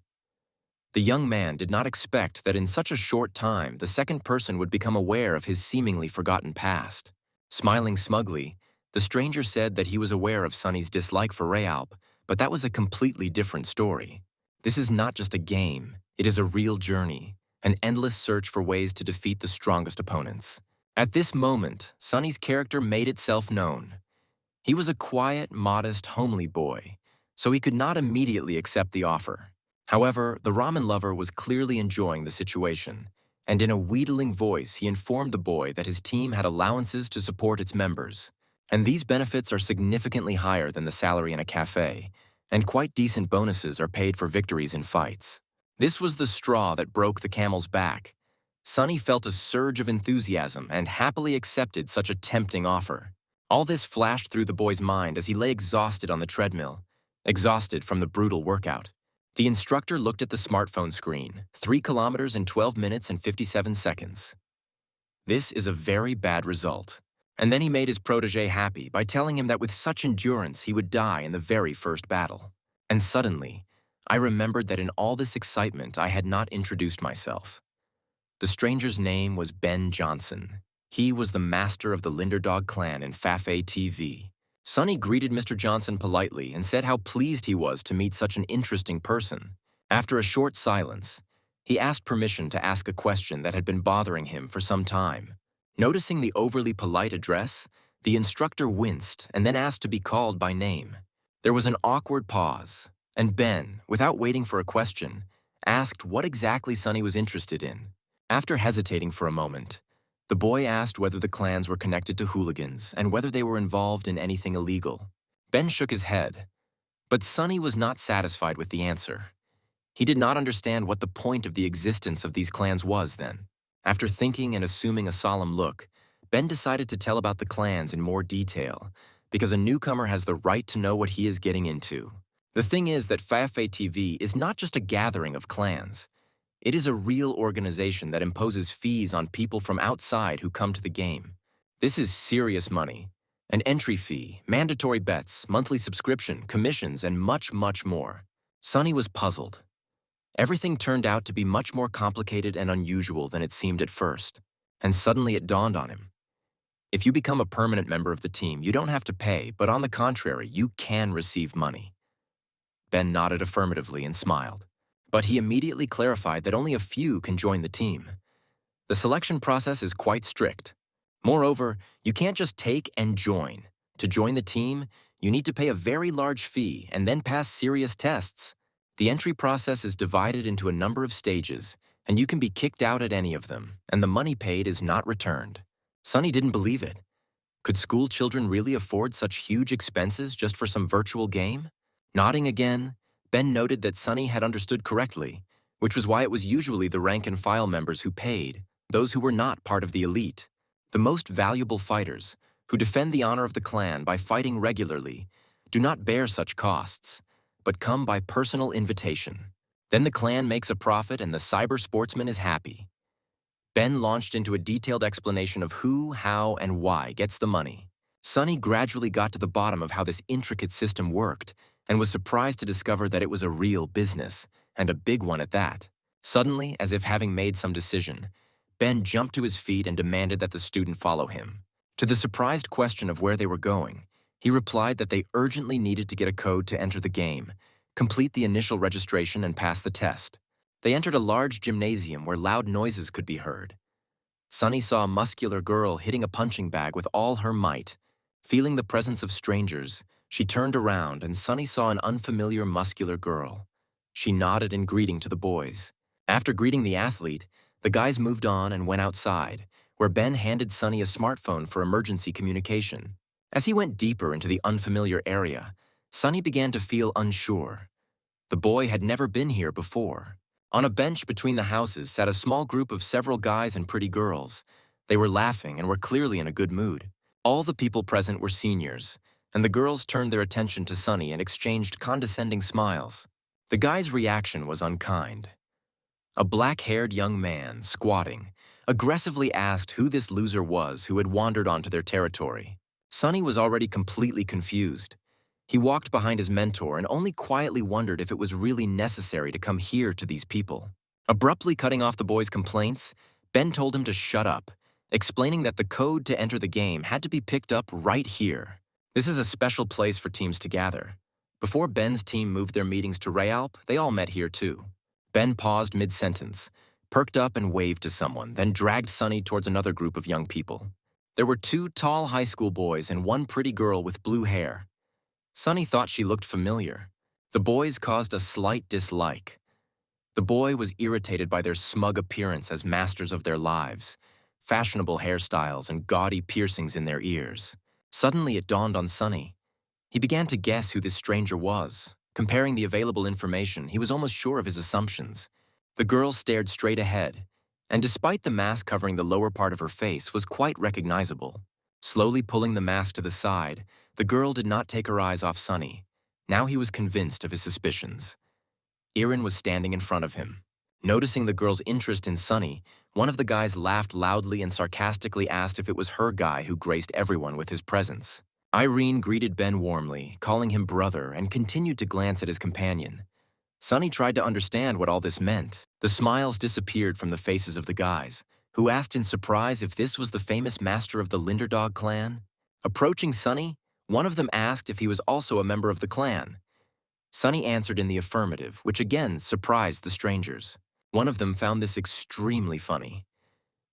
A: The young man did not expect that in such a short time the second person would become aware of his seemingly forgotten past. Smiling smugly, the stranger said that he was aware of Sonny's dislike for Realp, but that was a completely different story. This is not just a game, it is a real journey, an endless search for ways to defeat the strongest opponents. At this moment, Sonny's character made itself known. He was a quiet, modest, homely boy, so he could not immediately accept the offer. However, the ramen lover was clearly enjoying the situation, and in a wheedling voice he informed the boy that his team had allowances to support its members. And these benefits are significantly higher than the salary in a cafe, and quite decent bonuses are paid for victories in fights. This was the straw that broke the camel's back. Sonny felt a surge of enthusiasm and happily accepted such a tempting offer. All this flashed through the boy's mind as he lay exhausted on the treadmill, exhausted from the brutal workout. The instructor looked at the smartphone screen, 3 kilometers in 12 minutes and 57 seconds. This is a very bad result. And then he made his protege happy by telling him that with such endurance he would die in the very first battle. And suddenly, I remembered that in all this excitement I had not introduced myself. The stranger's name was Ben Johnson. He was the master of the Linderdog clan in Fafe TV. Sonny greeted Mr. Johnson politely and said how pleased he was to meet such an interesting person. After a short silence, he asked permission to ask a question that had been bothering him for some time. Noticing the overly polite address, the instructor winced and then asked to be called by name. There was an awkward pause, and Ben, without waiting for a question, asked what exactly Sonny was interested in. After hesitating for a moment, the boy asked whether the clans were connected to hooligans and whether they were involved in anything illegal. Ben shook his head, but Sonny was not satisfied with the answer. He did not understand what the point of the existence of these clans was then. After thinking and assuming a solemn look, Ben decided to tell about the clans in more detail, because a newcomer has the right to know what he is getting into. The thing is that Fafe TV is not just a gathering of clans. It is a real organization that imposes fees on people from outside who come to the game. This is serious money, An entry fee, mandatory bets, monthly subscription, commissions, and much, much more. Sunny was puzzled. Everything turned out to be much more complicated and unusual than it seemed at first. And suddenly it dawned on him. If you become a permanent member of the team, you don't have to pay, but on the contrary, you can receive money. Ben nodded affirmatively and smiled. But he immediately clarified that only a few can join the team. The selection process is quite strict. Moreover, you can't just take and join. To join the team, you need to pay a very large fee and then pass serious tests. The entry process is divided into a number of stages, and you can be kicked out at any of them, and the money paid is not returned. Sunny didn't believe it. Could school children really afford such huge expenses just for some virtual game? Nodding again, Ben noted that Sunny had understood correctly, which was why it was usually the rank-and-file members who paid, those who were not part of the elite. The most valuable fighters, who defend the honor of the clan by fighting regularly, do not bear such costs, but come by personal invitation. Then the clan makes a profit and the cyber sportsman is happy. Ben launched into a detailed explanation of who, how, and why gets the money. Sunny gradually got to the bottom of how this intricate system worked and was surprised to discover that it was a real business, and a big one at that. Suddenly, as if having made some decision, Ben jumped to his feet and demanded that the student follow him. To the surprised question of where they were going, he replied that they urgently needed to get a code to enter the game, complete the initial registration, and pass the test. They entered a large gymnasium where loud noises could be heard. Sunny saw a muscular girl hitting a punching bag with all her might. Feeling the presence of strangers, she turned around and Sunny saw an unfamiliar muscular girl. She nodded in greeting to the boys. After greeting the athlete, the guys moved on and went outside, where Ben handed Sunny a smartphone for emergency communication. As he went deeper into the unfamiliar area, Sunny began to feel unsure. The boy had never been here before. On a bench between the houses sat a small group of several guys and pretty girls. They were laughing and were clearly in a good mood. All the people present were seniors, and the girls turned their attention to Sunny and exchanged condescending smiles. The guy's reaction was unkind. A black-haired young man, squatting, aggressively asked who this loser was who had wandered onto their territory. Sunny was already completely confused. He walked behind his mentor and only quietly wondered if it was really necessary to come here to these people. Abruptly cutting off the boy's complaints, Ben told him to shut up, explaining that the code to enter the game had to be picked up right here. This is a special place for teams to gather. Before Ben's team moved their meetings to Realp, they all met here too. Ben paused mid-sentence, perked up and waved to someone, then dragged Sunny towards another group of young people. There were 2 tall high school boys and 1 pretty girl with blue hair. Sunny thought she looked familiar. The boys caused a slight dislike. The boy was irritated by their smug appearance as masters of their lives, fashionable hairstyles and gaudy piercings in their ears. Suddenly it dawned on Sunny. He began to guess who this stranger was. Comparing the available information, he was almost sure of his assumptions. The girl stared straight ahead, and despite the mask covering the lower part of her face, was quite recognizable. Slowly pulling the mask to the side, the girl did not take her eyes off Sunny. Now he was convinced of his suspicions. Erin was standing in front of him. Noticing the girl's interest in Sunny, one of the guys laughed loudly and sarcastically asked if it was her guy who graced everyone with his presence. Irene greeted Ben warmly, calling him brother, and continued to glance at his companion. Sunny tried to understand what all this meant. The smiles disappeared from the faces of the guys, who asked in surprise if this was the famous master of the Linderdog clan. Approaching Sunny, one of them asked if he was also a member of the clan. Sunny answered in the affirmative, which again surprised the strangers. One of them found this extremely funny.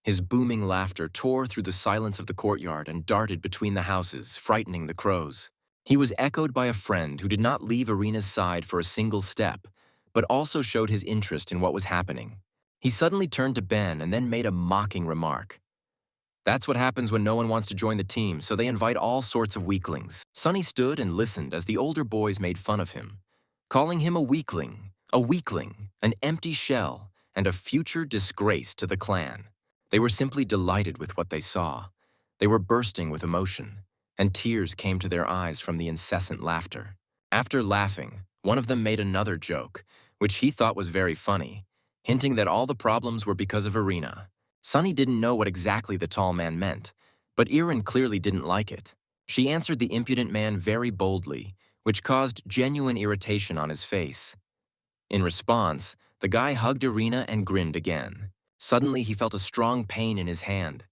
A: His booming laughter tore through the silence of the courtyard and darted between the houses, frightening the crows. He was echoed by a friend who did not leave Arena's side for a single step, but also showed his interest in what was happening. He suddenly turned to Ben and then made a mocking remark. That's what happens when no one wants to join the team, so they invite all sorts of weaklings. Sunny stood and listened as the older boys made fun of him, calling him a weakling, an empty shell, and a future disgrace to the clan. They were simply delighted with what they saw. They were bursting with emotion, and tears came to their eyes from the incessant laughter. After laughing, one of them made another joke, which he thought was very funny, hinting that all the problems were because of Arena. Sunny didn't know what exactly the tall man meant, but Erin clearly didn't like it. She answered the impudent man very boldly, which caused genuine irritation on his face. In response, the guy hugged Irina and grinned again. Suddenly, he felt a strong pain in his hand.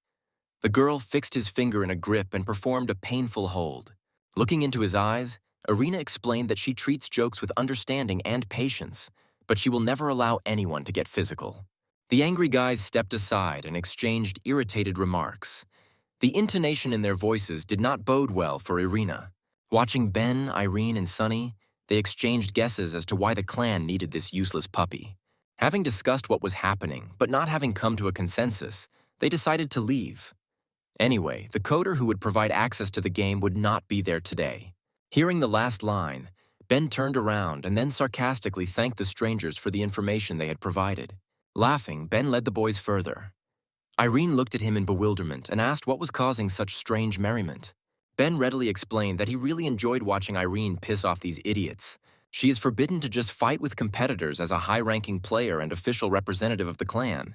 A: The girl fixed his finger in a grip and performed a painful hold. Looking into his eyes, Irina explained that she treats jokes with understanding and patience, but she will never allow anyone to get physical. The angry guys stepped aside and exchanged irritated remarks. The intonation in their voices did not bode well for Irina. Watching Ben, Irene, and Sunny, they exchanged guesses as to why the clan needed this useless puppy. Having discussed what was happening, but not having come to a consensus, they decided to leave. Anyway, the coder who would provide access to the game would not be there today. Hearing the last line, Ben turned around and then sarcastically thanked the strangers for the information they had provided. Laughing, Ben led the boys further. Irene looked at him in bewilderment and asked what was causing such strange merriment. Ben readily explained that he really enjoyed watching Irene piss off these idiots. She is forbidden to just fight with competitors as a high-ranking player and official representative of the clan,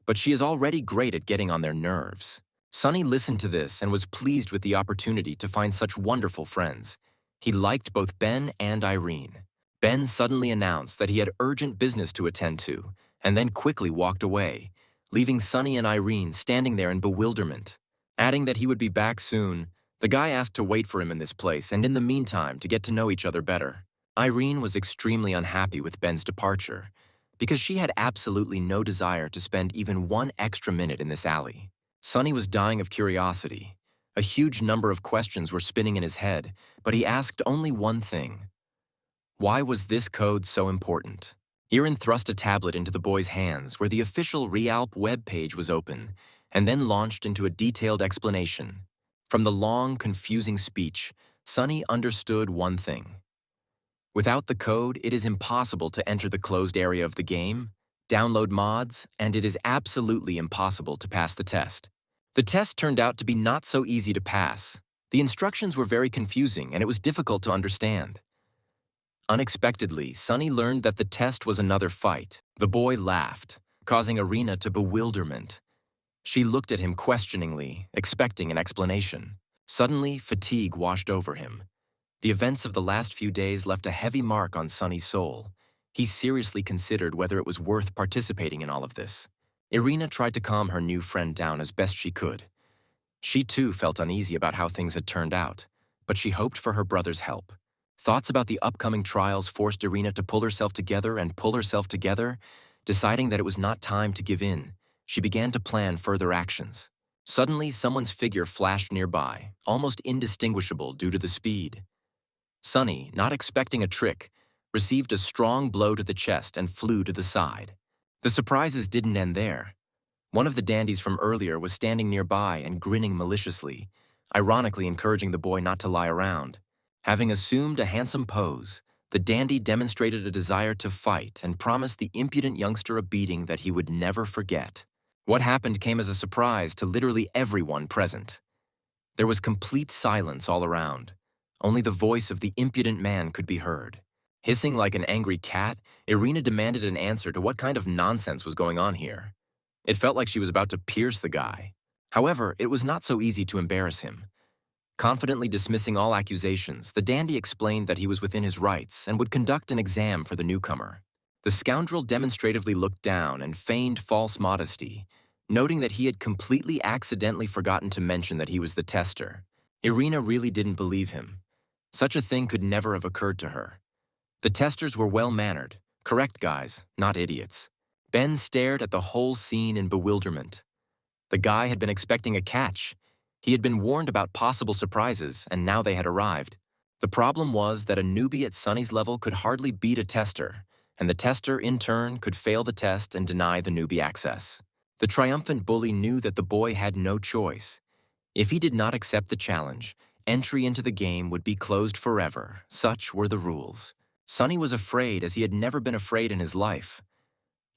A: but she is already great at getting on their nerves. Sunny listened to this and was pleased with the opportunity to find such wonderful friends. He liked both Ben and Irene. Ben suddenly announced that he had urgent business to attend to, and then quickly walked away, leaving Sunny and Irene standing there in bewilderment. Adding that he would be back soon, the guy asked to wait for him in this place and in the meantime to get to know each other better. Irene was extremely unhappy with Ben's departure, because she had absolutely no desire to spend even one extra minute in this alley. Sunny was dying of curiosity. A huge number of questions were spinning in his head, but he asked only one thing. Why was this code so important? Irin thrust a tablet into the boy's hands where the official Realp web page was open, and then launched into a detailed explanation. From the long, confusing speech, Sunny understood one thing. Without the code, it is impossible to enter the closed area of the game, download mods, and it is absolutely impossible to pass the test. The test turned out to be not so easy to pass. The instructions were very confusing and it was difficult to understand. Unexpectedly, Sunny learned that the test was another fight. The boy laughed, causing Irina to bewilderment. She looked at him questioningly, expecting an explanation. Suddenly, fatigue washed over him. The events of the last few days left a heavy mark on Sunny's soul. He seriously considered whether it was worth participating in all of this. Irina tried to calm her new friend down as best she could. She too felt uneasy about how things had turned out, but she hoped for her brother's help. Thoughts about the upcoming trials forced Irina to pull herself together, deciding that it was not time to give in. She began to plan further actions. Suddenly, someone's figure flashed nearby, almost indistinguishable due to the speed. Sunny, not expecting a trick, received a strong blow to the chest and flew to the side. The surprises didn't end there. One of the dandies from earlier was standing nearby and grinning maliciously, ironically encouraging the boy not to lie around. Having assumed a handsome pose, the dandy demonstrated a desire to fight and promised the impudent youngster a beating that he would never forget. What happened came as a surprise to literally everyone present. There was complete silence all around. Only the voice of the impudent man could be heard. Hissing like an angry cat, Irina demanded an answer to what kind of nonsense was going on here. It felt like she was about to pierce the guy. However, it was not so easy to embarrass him. Confidently dismissing all accusations, the dandy explained that he was within his rights and would conduct an exam for the newcomer. The scoundrel demonstratively looked down and feigned false modesty, noting that he had completely accidentally forgotten to mention that he was the tester. Irina really didn't believe him. Such a thing could never have occurred to her. The testers were well-mannered, correct guys, not idiots. Ben stared at the whole scene in bewilderment. The guy had been expecting a catch. He had been warned about possible surprises, and now they had arrived. The problem was that a newbie at Sunny's level could hardly beat a tester, and the tester, in turn, could fail the test and deny the newbie access. The triumphant bully knew that the boy had no choice. If he did not accept the challenge, entry into the game would be closed forever. Such were the rules. Sunny was afraid as he had never been afraid in his life.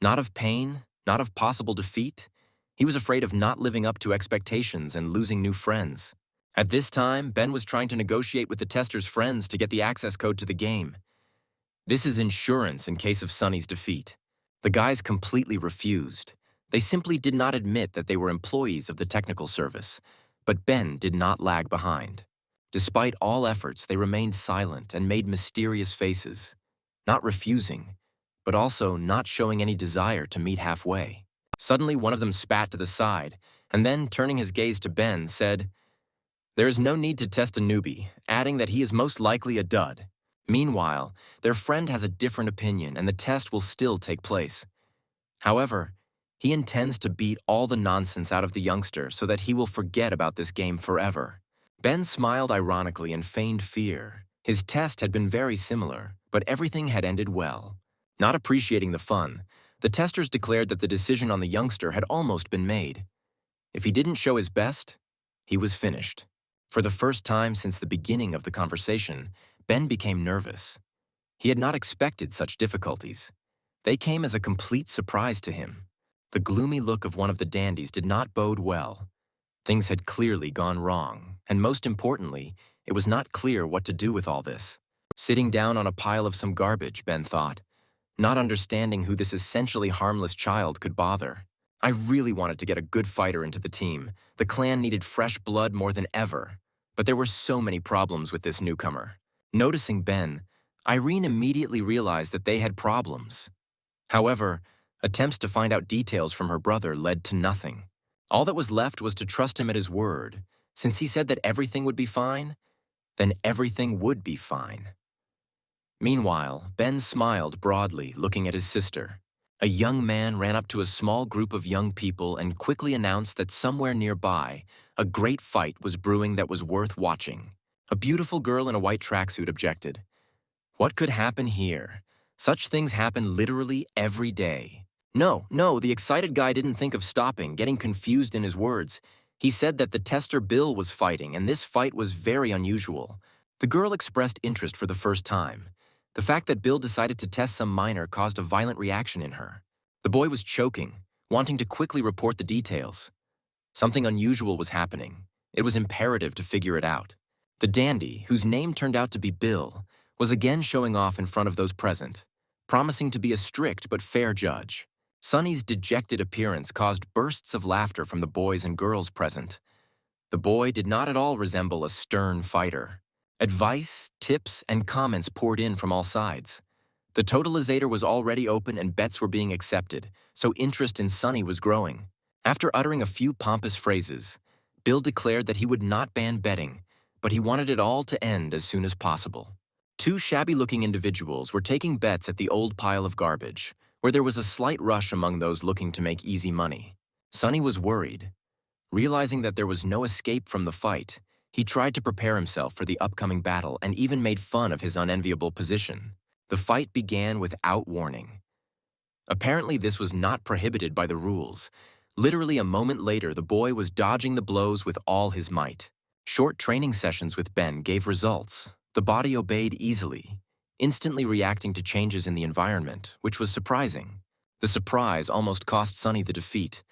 A: Not of pain, not of possible defeat. He was afraid of not living up to expectations and losing new friends. At this time, Ben was trying to negotiate with the tester's friends to get the access code to the game. This is insurance in case of Sunny's defeat. The guys completely refused. They simply did not admit that they were employees of the technical service, but Ben did not lag behind. Despite all efforts, they remained silent and made mysterious faces, not refusing, but also not showing any desire to meet halfway. Suddenly, one of them spat to the side, and then, turning his gaze to Ben, said, "There is no need to test a newbie," adding that he is most likely a dud. Meanwhile, their friend has a different opinion and the test will still take place. However, he intends to beat all the nonsense out of the youngster so that he will forget about this game forever. Ben smiled ironically and feigned fear. His test had been very similar, but everything had ended well. Not appreciating the fun, the testers declared that the decision on the youngster had almost been made. If he didn't show his best, he was finished. For the first time since the beginning of the conversation, Ben became nervous. He had not expected such difficulties. They came as a complete surprise to him. The gloomy look of one of the dandies did not bode well. Things had clearly gone wrong, and most importantly, it was not clear what to do with all this. Sitting down on a pile of some garbage, Ben thought, not understanding who this essentially harmless child could bother. I really wanted to get a good fighter into the team. The clan needed fresh blood more than ever. But there were so many problems with this newcomer. Noticing Ben, Irene immediately realized that they had problems. However, attempts to find out details from her brother led to nothing. All that was left was to trust him at his word. Since he said that everything would be fine, then everything would be fine. Meanwhile, Ben smiled broadly, looking at his sister. A young man ran up to a small group of young people and quickly announced that somewhere nearby, a great fight was brewing that was worth watching. A beautiful girl in a white tracksuit objected. What could happen here? Such things happen literally every day. No, the excited guy didn't think of stopping, getting confused in his words. He said that the tester Bill was fighting, and this fight was very unusual. The girl expressed interest for the first time. The fact that Bill decided to test some minor caused a violent reaction in her. The boy was choking, wanting to quickly report the details. Something unusual was happening. It was imperative to figure it out. The dandy, whose name turned out to be Bill, was again showing off in front of those present, promising to be a strict but fair judge. Sonny's dejected appearance caused bursts of laughter from the boys and girls present. The boy did not at all resemble a stern fighter. Advice, tips, and comments poured in from all sides. The totalizator was already open and bets were being accepted, so interest in Sonny was growing. After uttering a few pompous phrases, Bill declared that he would not ban betting, but he wanted it all to end as soon as possible. Two shabby-looking individuals were taking bets at the old pile of garbage, where there was a slight rush among those looking to make easy money. Sonny was worried. Realizing that there was no escape from the fight, he tried to prepare himself for the upcoming battle and even made fun of his unenviable position. The fight began without warning. Apparently, this was not prohibited by the rules. Literally a moment later, the boy was dodging the blows with all his might. Short training sessions with Ben gave results. The body obeyed easily, instantly reacting to changes in the environment, which was surprising. The surprise almost cost Sonny the defeat.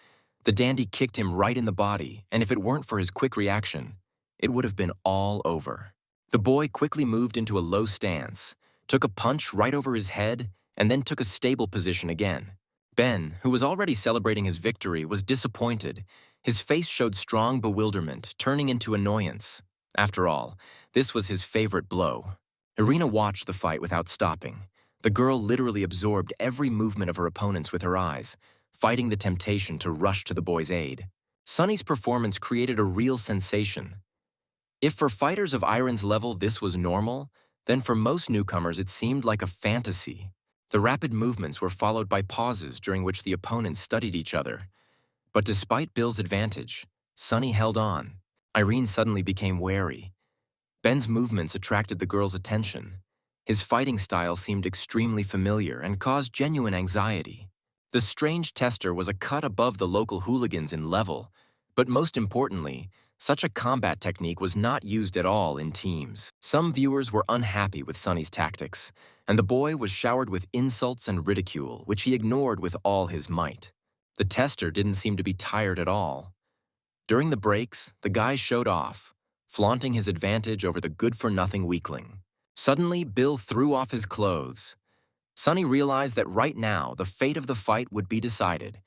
A: The dandy kicked him right in the body, and if it weren't for his quick reaction, it would have been all over. The boy quickly moved into a low stance, took a punch right over his head, and then took a stable position again. Ben, who was already celebrating his victory, was disappointed. His face showed strong bewilderment, turning into annoyance. After all, this was his favorite blow. Irina watched the fight without stopping. The girl literally absorbed every movement of her opponents with her eyes, fighting the temptation to rush to the boy's aid. Sonny's performance created a real sensation. If for fighters of Iron's level this was normal, then for most newcomers it seemed like a fantasy. The rapid movements were followed by pauses during which the opponents studied each other. But despite Bill's advantage, Sonny held on. Irene suddenly became wary. Ben's movements attracted the girl's attention. His fighting style seemed extremely familiar and caused genuine anxiety. The strange tester was a cut above the local hooligans in level, but most importantly, such a combat technique was not used at all in teams. Some viewers were unhappy with Sonny's tactics, and the boy was showered with insults and ridicule, which he ignored with all his might. The tester didn't seem to be tired at all. During the breaks, the guy showed off, flaunting his advantage over the good-for-nothing weakling. Suddenly, Bill threw off his clothes. Sonny realized that right now, the fate of the fight would be decided.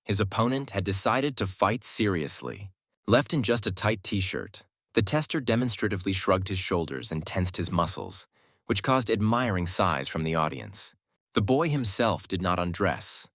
A: His opponent had decided to fight seriously. Left in just a tight t-shirt, The tester demonstratively shrugged his shoulders and tensed his muscles, which caused admiring sighs from the audience. The boy himself did not undress.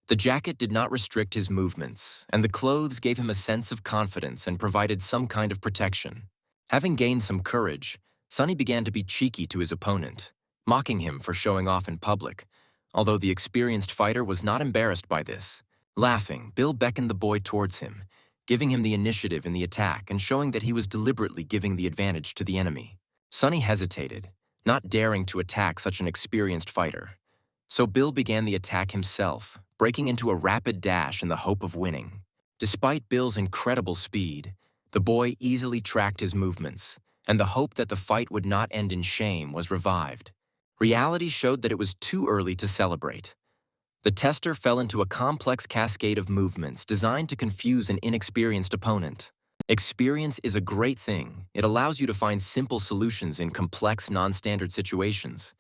A: The jacket did not restrict his movements, and the clothes gave him a sense of confidence and provided some kind of protection. Having gained some courage, Sonny began to be cheeky to his opponent, mocking him for showing off in public, although the experienced fighter was not embarrassed by this. Laughing, Bill beckoned the boy towards him, giving him the initiative in the attack and showing that he was deliberately giving the advantage to the enemy. Sonny hesitated, not daring to attack such an experienced fighter. So Bill began the attack himself, breaking into a rapid dash in the hope of winning. Despite Bill's incredible speed, the boy easily tracked his movements, and the hope that the fight would not end in shame was revived. Reality showed that it was too early to celebrate. The tester fell into a complex cascade of movements designed to confuse an inexperienced opponent. Experience is a great thing. It allows you to find simple solutions in complex, non-standard situations.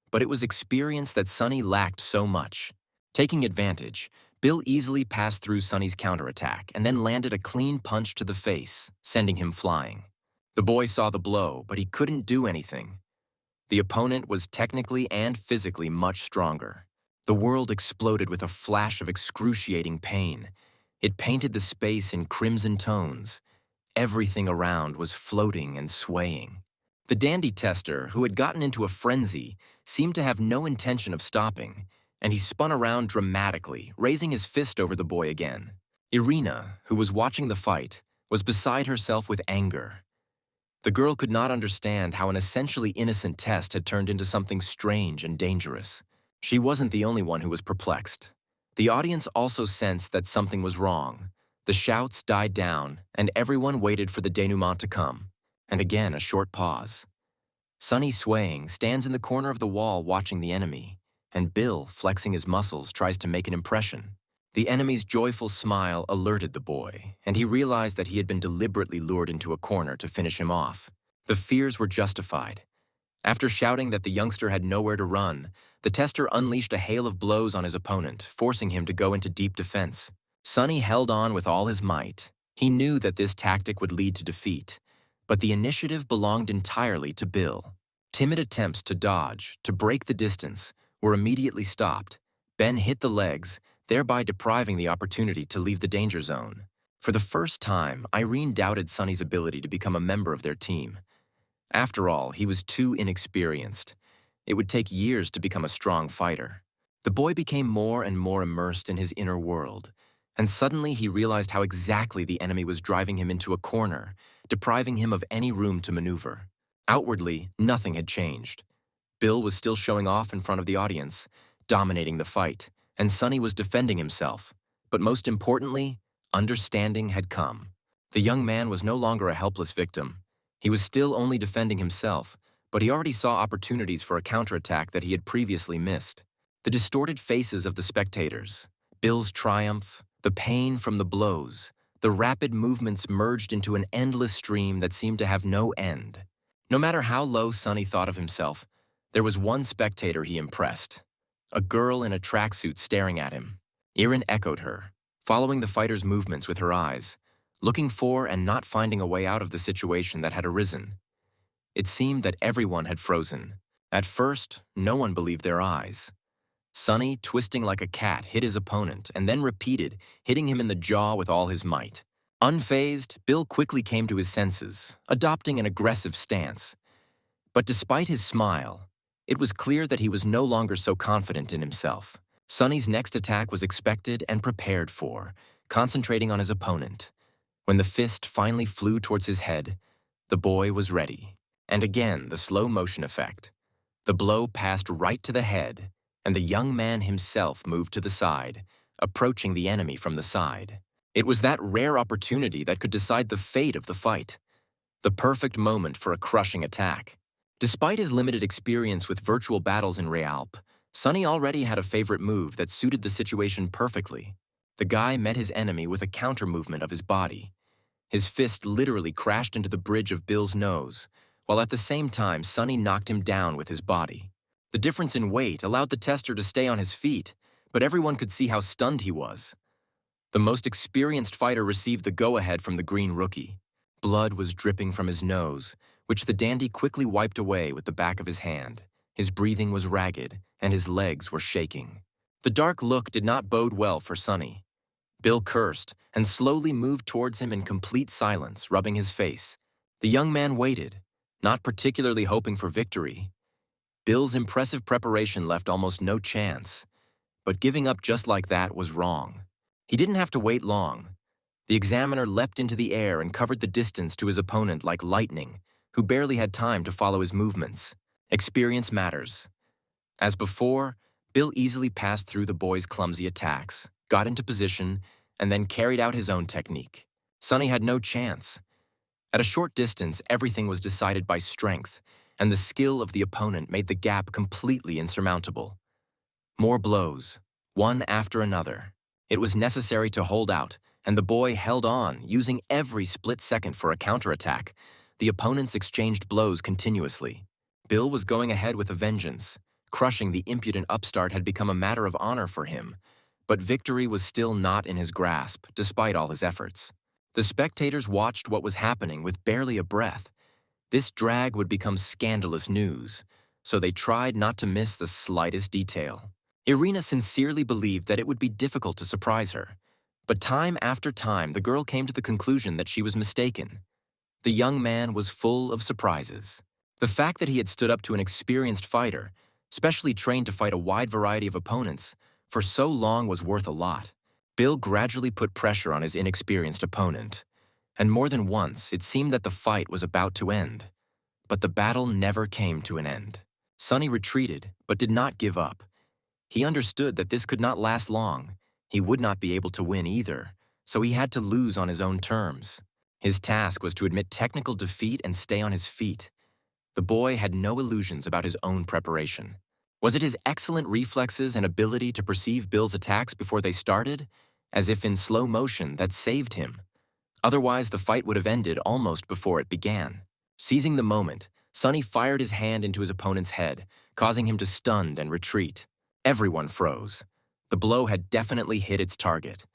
A: But it was experience that Sonny lacked so much. Taking advantage, Bill easily passed through Sonny's counterattack and then landed a clean punch to the face, sending him flying. The boy saw the blow, but he couldn't do anything. The opponent was technically and physically much stronger. The world exploded with a flash of excruciating pain. It painted the space in crimson tones. Everything around was floating and swaying. The dandy tester, who had gotten into a frenzy, seemed to have no intention of stopping, and he spun around dramatically, raising his fist over the boy again. Irina, who was watching the fight, was beside herself with anger. The girl could not understand how an essentially innocent test had turned into something strange and dangerous. She wasn't the only one who was perplexed. The audience also sensed that something was wrong. The shouts died down, and everyone waited for the denouement to come. And again, a short pause. Sonny, swaying, stands in the corner of the wall watching the enemy, and Bill, flexing his muscles, tries to make an impression. The enemy's joyful smile alerted the boy, and he realized that he had been deliberately lured into a corner to finish him off. The fears were justified. After shouting that the youngster had nowhere to run, the tester unleashed a hail of blows on his opponent, forcing him to go into deep defense. Sonny held on with all his might. He knew that this tactic would lead to defeat, but the initiative belonged entirely to Bill. Timid attempts to dodge, to break the distance, were immediately stopped. Ben hit the legs, thereby depriving the opportunity to leave the danger zone. For the first time, Irene doubted Sonny's ability to become a member of their team. After all, he was too inexperienced. It would take years to become a strong fighter. The boy became more and more immersed in his inner world, and suddenly he realized how exactly the enemy was driving him into a corner, depriving him of any room to maneuver. Outwardly, nothing had changed. Bill was still showing off in front of the audience, dominating the fight, and Sonny was defending himself. But most importantly, understanding had come. The young man was no longer a helpless victim. He was still only defending himself, but he already saw opportunities for a counterattack that he had previously missed. The distorted faces of the spectators, Bill's triumph, the pain from the blows, the rapid movements merged into an endless stream that seemed to have no end. No matter how low Sonny thought of himself, there was one spectator he impressed. A girl in a tracksuit staring at him. Erin echoed her, following the fighter's movements with her eyes, looking for and not finding a way out of the situation that had arisen. It seemed that everyone had frozen. At first, no one believed their eyes. Sonny, twisting like a cat, hit his opponent and then repeated, hitting him in the jaw with all his might. Unfazed, Bill quickly came to his senses, adopting an aggressive stance. But despite his smile, it was clear that he was no longer so confident in himself. Sonny's next attack was expected and prepared for, concentrating on his opponent. When the fist finally flew towards his head, the boy was ready. And again, the slow motion effect. The blow passed right to the head, and the young man himself moved to the side, approaching the enemy from the side. It was that rare opportunity that could decide the fate of the fight. The perfect moment for a crushing attack. Despite his limited experience with virtual battles in Realp, Sonny already had a favorite move that suited the situation perfectly. The guy met his enemy with a counter movement of his body. His fist literally crashed into the bridge of Bill's nose, while at the same time Sonny knocked him down with his body. The difference in weight allowed the tester to stay on his feet, but everyone could see how stunned he was. The most experienced fighter received the go-ahead from the green rookie. Blood was dripping from his nose, which the dandy quickly wiped away with the back of his hand. His breathing was ragged, and his legs were shaking. The dark look did not bode well for Sonny. Bill cursed and slowly moved towards him in complete silence, rubbing his face. The young man waited, not particularly hoping for victory. Bill's impressive preparation left almost no chance, but giving up just like that was wrong. He didn't have to wait long. The examiner leapt into the air and covered the distance to his opponent like lightning, who barely had time to follow his movements. Experience matters. As before, Bill easily passed through the boy's clumsy attacks, got into position, and then carried out his own technique. Sonny had no chance. At a short distance, everything was decided by strength, and the skill of the opponent made the gap completely insurmountable. More blows, one after another. It was necessary to hold out, and the boy held on, using every split second for a counterattack. The opponents exchanged blows continuously. Bill was going ahead with a vengeance. Crushing the impudent upstart had become a matter of honor for him, but victory was still not in his grasp, despite all his efforts. The spectators watched what was happening with barely a breath. This drag would become scandalous news, so they tried not to miss the slightest detail. Irina sincerely believed that it would be difficult to surprise her, but time after time the girl came to the conclusion that she was mistaken. The young man was full of surprises. The fact that he had stood up to an experienced fighter, specially trained to fight a wide variety of opponents, for so long was worth a lot. Bill gradually put pressure on his inexperienced opponent, and more than once it seemed that the fight was about to end. But the battle never came to an end. Sonny retreated, but did not give up. He understood that this could not last long. He would not be able to win either, so he had to lose on his own terms. His task was to admit technical defeat and stay on his feet. The boy had no illusions about his own preparation. Was it his excellent reflexes and ability to perceive Bill's attacks before they started, as if in slow motion, that saved him? Otherwise, the fight would have ended almost before it began. Seizing the moment, Sonny fired his hand into his opponent's head, causing him to stun and retreat. Everyone froze. The blow had definitely hit its target.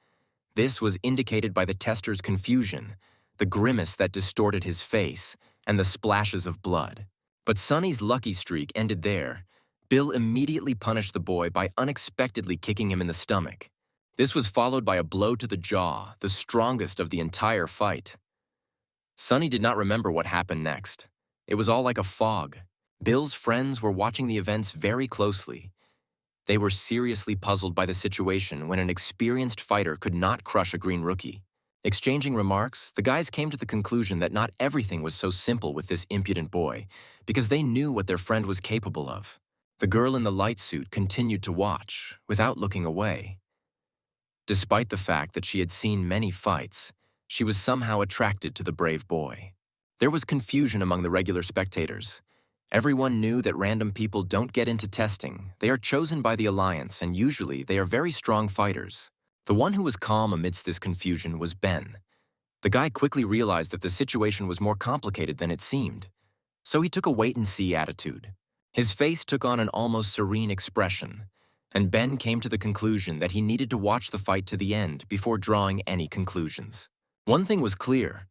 A: This was indicated by the tester's confusion, the grimace that distorted his face, and the splashes of blood. But Sonny's lucky streak ended there. Bill immediately punished the boy by unexpectedly kicking him in the stomach. This was followed by a blow to the jaw, the strongest of the entire fight. Sonny did not remember what happened next. It was all like a fog. Bill's friends were watching the events very closely. They were seriously puzzled by the situation when an experienced fighter could not crush a green rookie. Exchanging remarks, the guys came to the conclusion that not everything was so simple with this impudent boy, because they knew what their friend was capable of. The girl in the light suit continued to watch, without looking away. Despite the fact that she had seen many fights, she was somehow attracted to the brave boy. There was confusion among the regular spectators. Everyone knew that random people don't get into testing. They are chosen by the Alliance, and usually they are very strong fighters. The one who was calm amidst this confusion was Ben. The guy quickly realized that the situation was more complicated than it seemed, so he took a wait-and-see attitude. His face took on an almost serene expression, and Ben came to the conclusion that he needed to watch the fight to the end before drawing any conclusions. One thing was clear.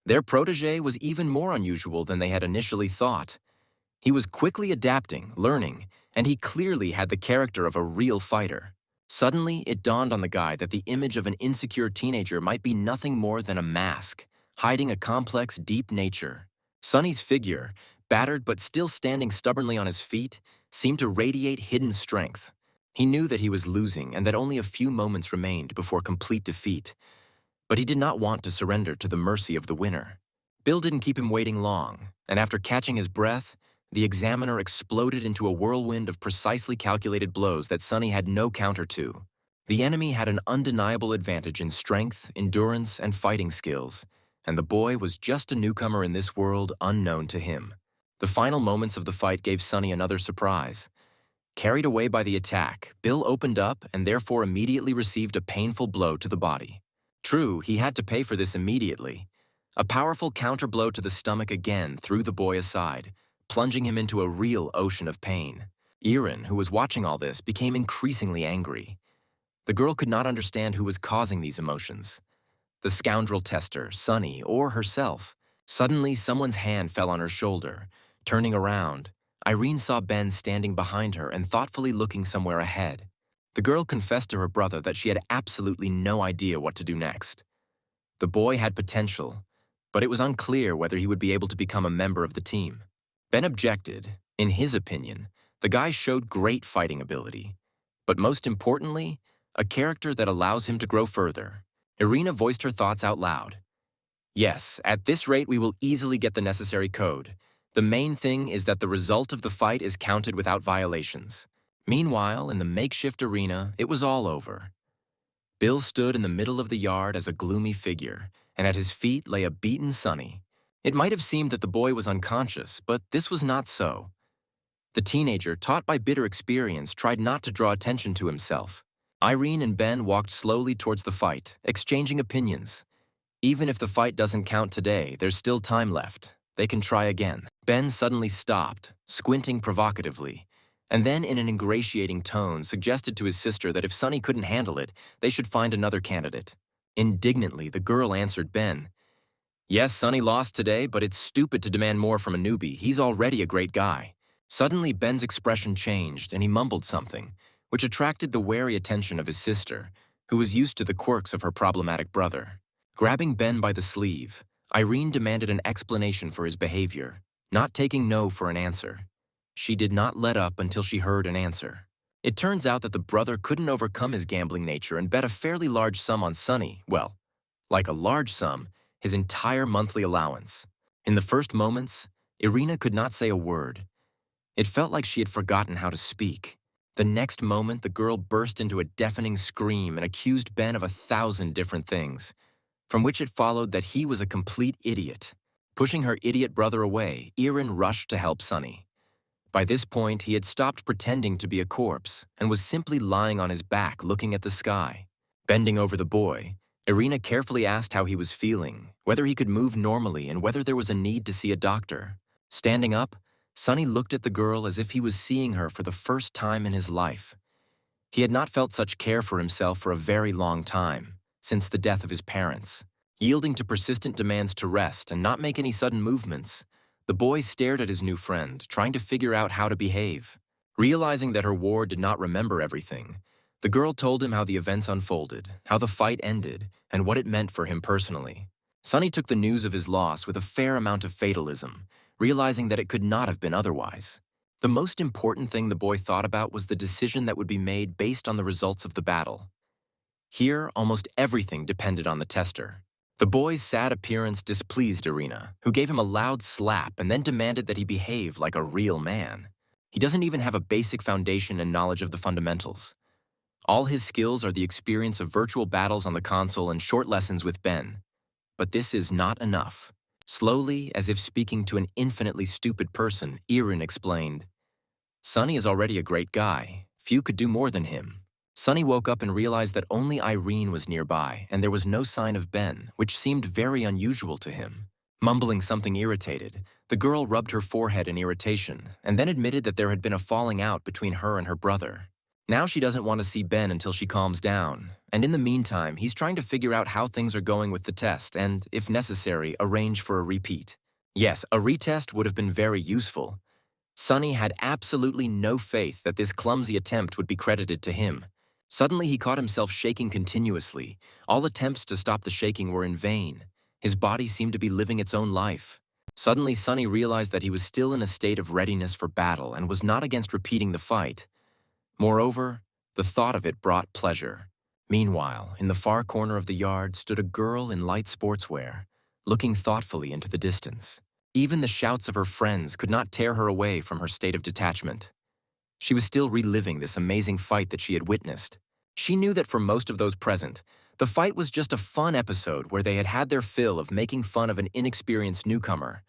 A: Their protege was even more unusual than they had initially thought. He was quickly adapting, learning, and he clearly had the character of a real fighter. Suddenly, it dawned on the guy that the image of an insecure teenager might be nothing more than a mask, hiding a complex, deep nature. Sonny's figure, battered but still standing stubbornly on his feet, seemed to radiate hidden strength. He knew that he was losing and that only a few moments remained before complete defeat, but he did not want to surrender to the mercy of the winner. Bill didn't keep him waiting long, and after catching his breath, the examiner exploded into a whirlwind of precisely calculated blows that Sonny had no counter to. The enemy had an undeniable advantage in strength, endurance, and fighting skills, and the boy was just a newcomer in this world unknown to him. The final moments of the fight gave Sonny another surprise. Carried away by the attack, Bill opened up and therefore immediately received a painful blow to the body. True, he had to pay for this immediately. A powerful counterblow to the stomach again threw the boy aside, plunging him into a real ocean of pain. Erin, who was watching all this, became increasingly angry. The girl could not understand who was causing these emotions. the scoundrel tester, Sunny, or herself. Suddenly, someone's hand fell on her shoulder. Turning around, Irene saw Ben standing behind her and thoughtfully looking somewhere ahead. The girl confessed to her brother that she had absolutely no idea what to do next. The boy had potential, but it was unclear whether he would be able to become a member of the team. Ben objected. In his opinion, the guy showed great fighting ability, but most importantly, a character that allows him to grow further. Irina voiced her thoughts out loud. Yes, at this rate we will easily get the necessary code. The main thing is that the result of the fight is counted without violations. Meanwhile, in the makeshift arena, it was all over. Bill stood in the middle of the yard as a gloomy figure, and at his feet lay a beaten Sonny. It might have seemed that the boy was unconscious, but this was not so. The teenager, taught by bitter experience, tried not to draw attention to himself. Irene and Ben walked slowly towards the fight, exchanging opinions. Even if the fight doesn't count today, there's still time left. They can try again. Ben suddenly stopped, squinting provocatively, and then in an ingratiating tone suggested to his sister that if Sonny couldn't handle it, they should find another candidate. Indignantly, the girl answered Ben, "Yes, Sonny lost today, but it's stupid to demand more from a newbie. He's already a great guy." Suddenly, Ben's expression changed, and he mumbled something, which attracted the wary attention of his sister, who was used to the quirks of her problematic brother. Grabbing Ben by the sleeve, Irene demanded an explanation for his behavior, not taking no for an answer. She did not let up until she heard an answer. It turns out that the brother couldn't overcome his gambling nature and bet a fairly large sum on Sonny. Well, like a large sum, his entire monthly allowance. In the first moments, Irina could not say a word. It felt like she had forgotten how to speak. The next moment, the girl burst into a deafening scream and accused Ben of 1,000 different things, from which it followed that he was a complete idiot. Pushing her idiot brother away, Irene rushed to help Sonny. By this point, he had stopped pretending to be a corpse and was simply lying on his back looking at the sky. Bending over the boy, Irina carefully asked how he was feeling, whether he could move normally, and whether there was a need to see a doctor. Standing up, Sonny looked at the girl as if he was seeing her for the first time in his life. He had not felt such care for himself for a very long time, since the death of his parents. Yielding to persistent demands to rest and not make any sudden movements, the boy stared at his new friend, trying to figure out how to behave. Realizing that her ward did not remember everything, the girl told him how the events unfolded, how the fight ended, and what it meant for him personally. Sonny took the news of his loss with a fair amount of fatalism, realizing that it could not have been otherwise. The most important thing the boy thought about was the decision that would be made based on the results of the battle. Here, almost everything depended on the tester. The boy's sad appearance displeased Irina, who gave him a loud slap and then demanded that he behave like a real man. He doesn't even have a basic foundation and knowledge of the fundamentals. All his skills are the experience of virtual battles on the console and short lessons with Ben. But this is not enough. Slowly, as if speaking to an infinitely stupid person, Irene explained, "Sonny is already a great guy. Few could do more than him." Sonny woke up and realized that only Irene was nearby, and there was no sign of Ben, which seemed very unusual to him. Mumbling something irritated, the girl rubbed her forehead in irritation, and then admitted that there had been a falling out between her and her brother. Now she doesn't want to see Ben until she calms down, and in the meantime, he's trying to figure out how things are going with the test and, if necessary, arrange for a repeat. Yes, a retest would have been very useful. Sonny had absolutely no faith that this clumsy attempt would be credited to him. Suddenly, he caught himself shaking continuously. All attempts to stop the shaking were in vain. His body seemed to be living its own life. Suddenly, Sonny realized that he was still in a state of readiness for battle and was not against repeating the fight. Moreover, the thought of it brought pleasure. Meanwhile, in the far corner of the yard stood a girl in light sportswear, looking thoughtfully into the distance. Even the shouts of her friends could not tear her away from her state of detachment. She was still reliving this amazing fight that she had witnessed. She knew that for most of those present, the fight was just a fun episode where they had had their fill of making fun of an inexperienced newcomer.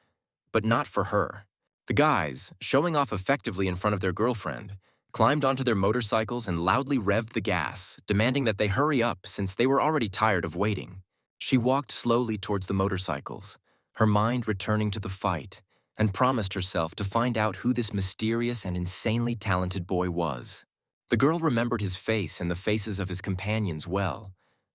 A: But not for her. The guys, showing off effectively in front of their girlfriend, climbed onto their motorcycles and loudly revved the gas, demanding that they hurry up since they were already tired of waiting. She walked slowly towards the motorcycles, her mind returning to the fight, and promised herself to find out who this mysterious and insanely talented boy was. The girl remembered his face and the faces of his companions well,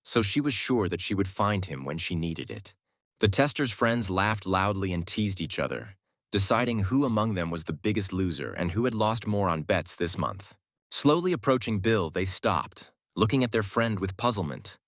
A: so she was sure that she would find him when she needed it. The tester's friends laughed loudly and teased each other, deciding who among them was the biggest loser and who had lost more on bets this month. Slowly approaching Bill, they stopped, looking at their friend with puzzlement.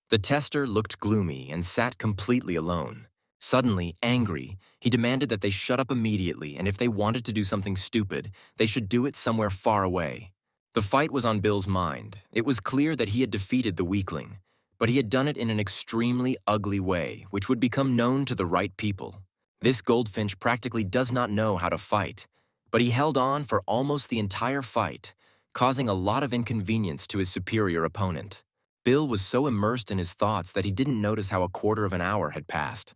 A: The tester looked gloomy and sat completely alone. Suddenly, angry, he demanded that they shut up immediately, and if they wanted to do something stupid, they should do it somewhere far away. The fight was on Bill's mind. It was clear that he had defeated the weakling, but he had done it in an extremely ugly way, which would become known to the right people. This goldfinch practically does not know how to fight, but he held on for almost the entire fight, causing a lot of inconvenience to his superior opponent. Bill was so immersed in his thoughts that he didn't notice how a quarter of an hour had passed.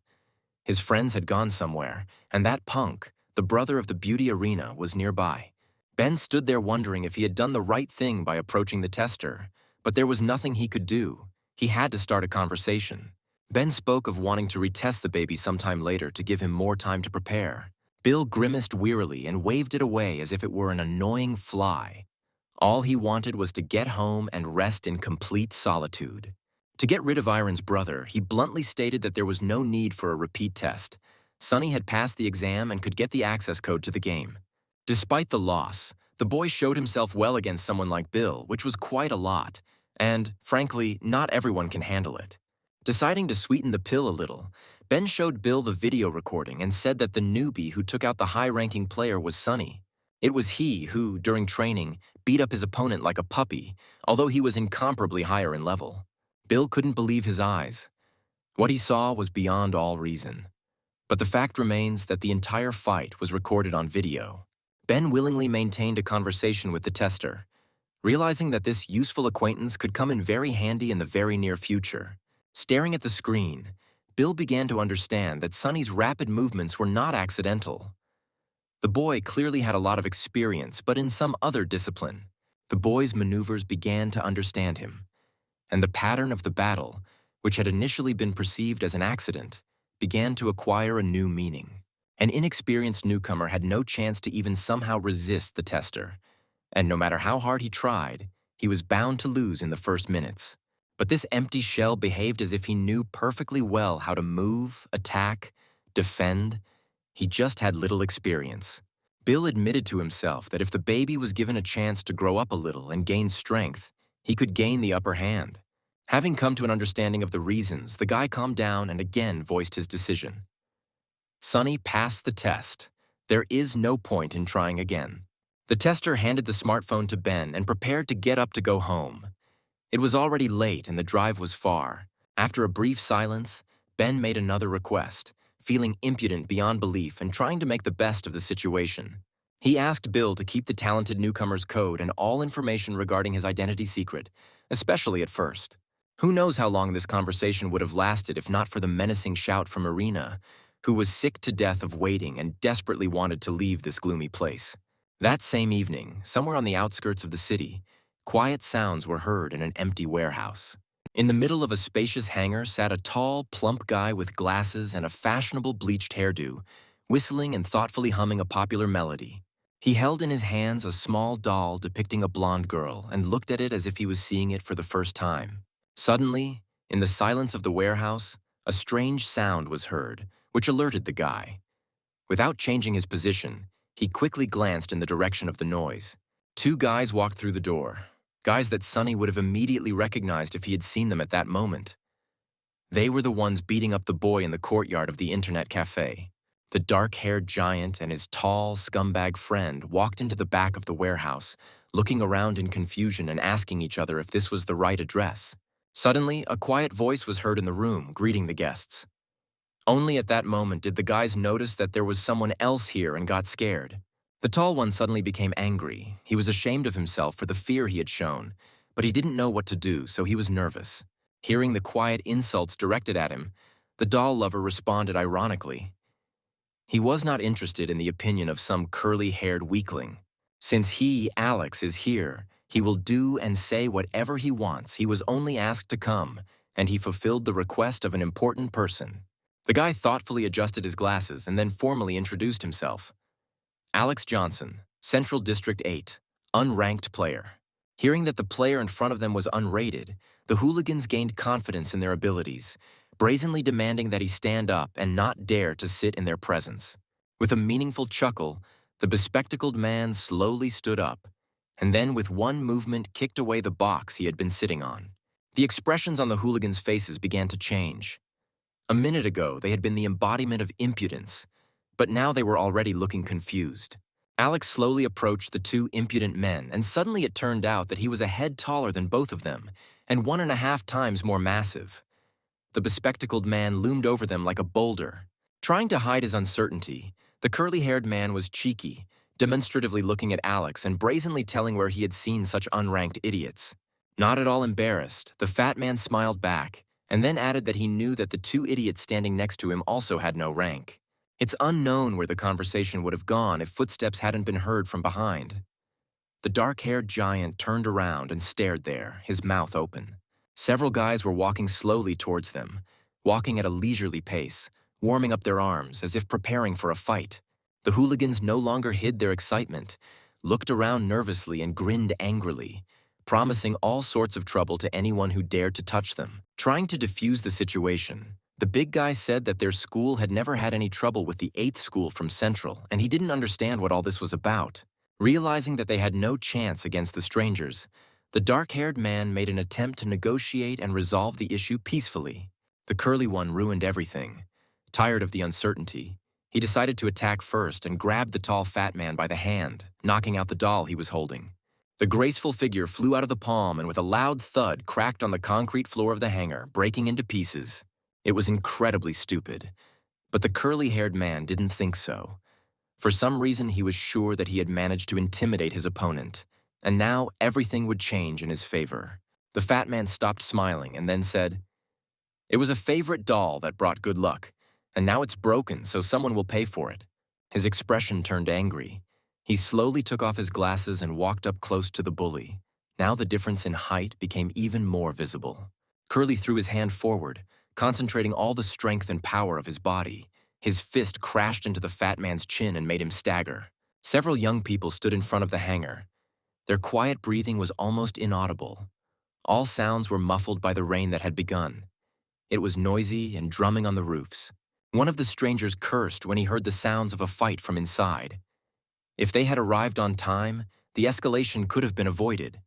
A: His friends had gone somewhere, and that punk, the brother of the beauty arena, was nearby. Ben stood there wondering if he had done the right thing by approaching the tester, but there was nothing he could do. He had to start a conversation. Ben spoke of wanting to retest the baby sometime later to give him more time to prepare. Bill grimaced wearily and waved it away as if it were an annoying fly. All he wanted was to get home and rest in complete solitude. To get rid of Iron's brother, he bluntly stated that there was no need for a repeat test. Sonny had passed the exam and could get the access code to the game. Despite the loss, the boy showed himself well against someone like Bill, which was quite a lot, and, frankly, not everyone can handle it. Deciding to sweeten the pill a little, Ben showed Bill the video recording and said that the newbie who took out the high-ranking player was Sonny. It was he who, during training, beat up his opponent like a puppy, although he was incomparably higher in level. Bill couldn't believe his eyes. What he saw was beyond all reason. But the fact remains that the entire fight was recorded on video. Ben willingly maintained a conversation with the tester, realizing that this useful acquaintance could come in very handy in the very near future. Staring at the screen, Bill began to understand that Sonny's rapid movements were not accidental. The boy clearly had a lot of experience, but in some other discipline. The boy's maneuvers began to understand him, and the pattern of the battle, which had initially been perceived as an accident, began to acquire a new meaning. An inexperienced newcomer had no chance to even somehow resist the tester, and no matter how hard he tried, he was bound to lose in the first minutes. But this empty shell behaved as if he knew perfectly well how to move, attack, defend. He just had little experience. Bill admitted to himself that if the baby was given a chance to grow up a little and gain strength, he could gain the upper hand. Having come to an understanding of the reasons, the guy calmed down and again voiced his decision. Sonny passed the test. There is no point in trying again. The tester handed the smartphone to Ben and prepared to get up to go home. It was already late and the drive was far. After a brief silence, Ben made another request, feeling impudent beyond belief and trying to make the best of the situation. He asked Bill to keep the talented newcomer's code and all information regarding his identity secret, especially at first. Who knows how long this conversation would have lasted if not for the menacing shout from Irina, who was sick to death of waiting and desperately wanted to leave this gloomy place. That same evening, somewhere on the outskirts of the city, quiet sounds were heard in an empty warehouse. In the middle of a spacious hangar sat a tall, plump guy with glasses and a fashionable bleached hairdo, whistling and thoughtfully humming a popular melody. He held in his hands a small doll depicting a blonde girl and looked at it as if he was seeing it for the first time. Suddenly, in the silence of the warehouse, a strange sound was heard, which alerted the guy. Without changing his position, he quickly glanced in the direction of the noise. Two guys walked through the door, guys that Sonny would have immediately recognized if he had seen them at that moment. They were the ones beating up the boy in the courtyard of the internet cafe. The dark-haired giant and his tall, scumbag friend walked into the back of the warehouse, looking around in confusion and asking each other if this was the right address. Suddenly, a quiet voice was heard in the room, greeting the guests. Only at that moment did the guys notice that there was someone else here and got scared. The tall one suddenly became angry. He was ashamed of himself for the fear he had shown, but he didn't know what to do, so he was nervous. Hearing the quiet insults directed at him, the doll lover responded ironically. He was not interested in the opinion of some curly-haired weakling. Since he, Alex, is here, he will do and say whatever he wants. He was only asked to come, and he fulfilled the request of an important person. The guy thoughtfully adjusted his glasses and then formally introduced himself. Alex Johnson, Central District 8, unranked player. Hearing that the player in front of them was unrated, the hooligans gained confidence in their abilities, brazenly demanding that he stand up and not dare to sit in their presence. With a meaningful chuckle, the bespectacled man slowly stood up, and then with one movement kicked away the box he had been sitting on. The expressions on the hooligans' faces began to change. A minute ago, they had been the embodiment of impudence, but now they were already looking confused. Alex slowly approached the two impudent men, and suddenly it turned out that he was a head taller than both of them, and 1.5 times more massive. The bespectacled man loomed over them like a boulder. Trying to hide his uncertainty, the curly-haired man was cheeky, demonstratively looking at Alex and brazenly telling where he had seen such unranked idiots. Not at all embarrassed, the fat man smiled back, and then added that he knew that the two idiots standing next to him also had no rank. It's unknown where the conversation would have gone if footsteps hadn't been heard from behind. The dark-haired giant turned around and stared there, his mouth open. Several guys were walking slowly towards them, walking at a leisurely pace, warming up their arms as if preparing for a fight. The hooligans no longer hid their excitement, looked around nervously and grinned angrily, promising all sorts of trouble to anyone who dared to touch them. Trying to defuse the situation, the big guy said that their school had never had any trouble with the 8th school from Central, and he didn't understand what all this was about. Realizing that they had no chance against the strangers, the dark-haired man made an attempt to negotiate and resolve the issue peacefully. The curly one ruined everything. Tired of the uncertainty, he decided to attack first and grabbed the tall fat man by the hand, knocking out the doll he was holding. The graceful figure flew out of the palm and with a loud thud cracked on the concrete floor of the hangar, breaking into pieces. It was incredibly stupid, but the curly-haired man didn't think so. For some reason, he was sure that he had managed to intimidate his opponent, and now everything would change in his favor. The fat man stopped smiling and then said, "It was a favorite doll that brought good luck, and now it's broken, so someone will pay for it." His expression turned angry. He slowly took off his glasses and walked up close to the bully. Now the difference in height became even more visible. Curly threw his hand forward, concentrating all the strength and power of his body. His fist crashed into the fat man's chin and made him stagger. Several young people stood in front of the hangar. Their quiet breathing was almost inaudible. All sounds were muffled by the rain that had begun. It was noisy and drumming on the roofs. One of the strangers cursed when he heard the sounds of a fight from inside. If they had arrived on time, the escalation could have been avoided.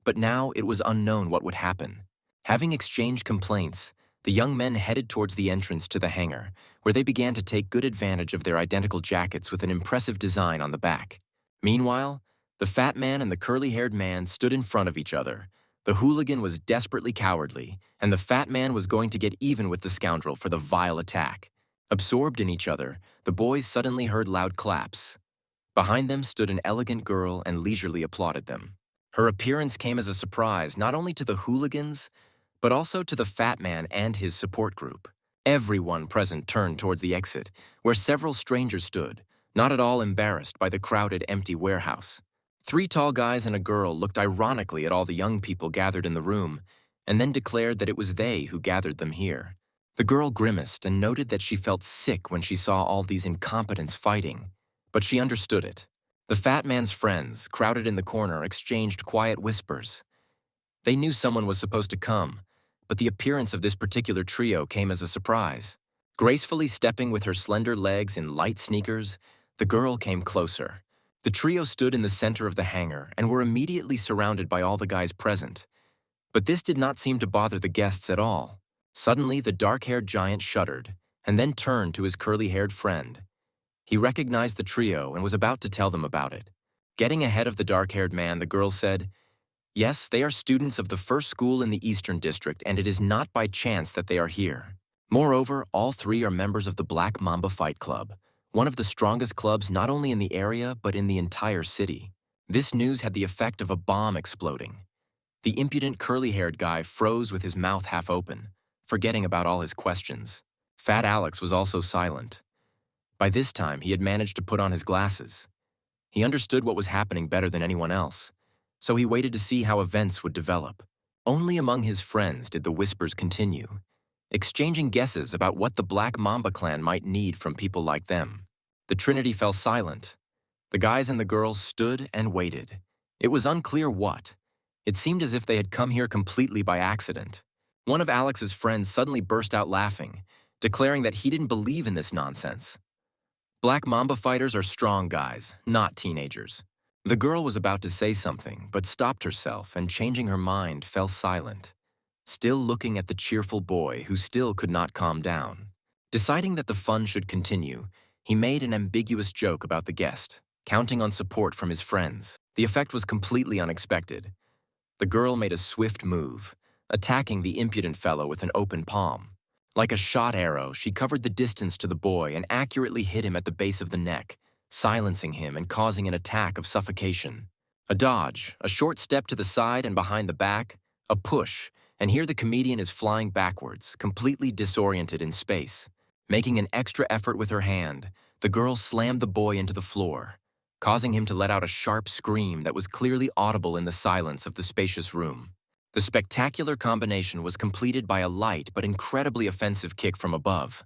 A: But now it was unknown what would happen. Having exchanged complaints, the young men headed towards the entrance to the hangar, where they began to take good advantage of their identical jackets with an impressive design on the back. Meanwhile, the fat man and the curly-haired man stood in front of each other. The hooligan was desperately cowardly, and the fat man was going to get even with the scoundrel for the vile attack. Absorbed in each other, the boys suddenly heard loud claps. Behind them stood an elegant girl and leisurely applauded them. Her appearance came as a surprise not only to the hooligans, but also to the fat man and his support group. Everyone present turned towards the exit, where several strangers stood, not at all embarrassed by the crowded, empty warehouse. 3 tall guys and a girl looked ironically at all the young people gathered in the room, and then declared that it was they who gathered them here. The girl grimaced and noted that she felt sick when she saw all these incompetents fighting, but she understood it. The fat man's friends, crowded in the corner, exchanged quiet whispers. They knew someone was supposed to come, but the appearance of this particular trio came as a surprise. Gracefully stepping with her slender legs in light sneakers, the girl came closer. The trio stood in the center of the hangar and were immediately surrounded by all the guys present. But this did not seem to bother the guests at all. Suddenly, the dark-haired giant shuddered, and then turned to his curly-haired friend. He recognized the trio and was about to tell them about it. Getting ahead of the dark-haired man, the girl said, "Yes, they are students of the first school in the Eastern District, and it is not by chance that they are here. Moreover, all 3 are members of the Black Mamba Fight Club, one of the strongest clubs not only in the area, but in the entire city." This news had the effect of a bomb exploding. The impudent curly-haired guy froze with his mouth half open, forgetting about all his questions. Fat Alex was also silent. By this time, he had managed to put on his glasses. He understood what was happening better than anyone else, so he waited to see how events would develop. Only among his friends did the whispers continue, exchanging guesses about what the Black Mamba clan might need from people like them. The Trinity fell silent. The guys and the girls stood and waited. It was unclear what. It seemed as if they had come here completely by accident. One of Alex's friends suddenly burst out laughing, declaring that he didn't believe in this nonsense. Black Mamba fighters are strong guys, not teenagers. The girl was about to say something, but stopped herself and, changing her mind, fell silent, still looking at the cheerful boy who still could not calm down. Deciding that the fun should continue, he made an ambiguous joke about the guest, counting on support from his friends. The effect was completely unexpected. The girl made a swift move, attacking the impudent fellow with an open palm. Like a shot arrow, she covered the distance to the boy and accurately hit him at the base of the neck, silencing him and causing an attack of suffocation. A dodge, a short step to the side and behind the back, a push, and here the comedian is flying backwards, completely disoriented in space. Making an extra effort with her hand, the girl slammed the boy into the floor, causing him to let out a sharp scream that was clearly audible in the silence of the spacious room. The spectacular combination was completed by a light but incredibly offensive kick from above.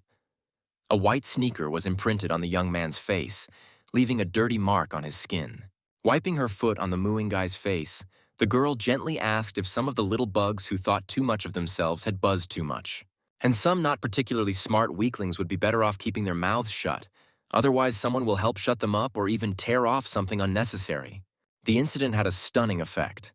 A: A white sneaker was imprinted on the young man's face, leaving a dirty mark on his skin. Wiping her foot on the mooing guy's face, the girl gently asked if some of the little bugs who thought too much of themselves had buzzed too much. And some not particularly smart weaklings would be better off keeping their mouths shut. Otherwise, someone will help shut them up or even tear off something unnecessary. The incident had a stunning effect.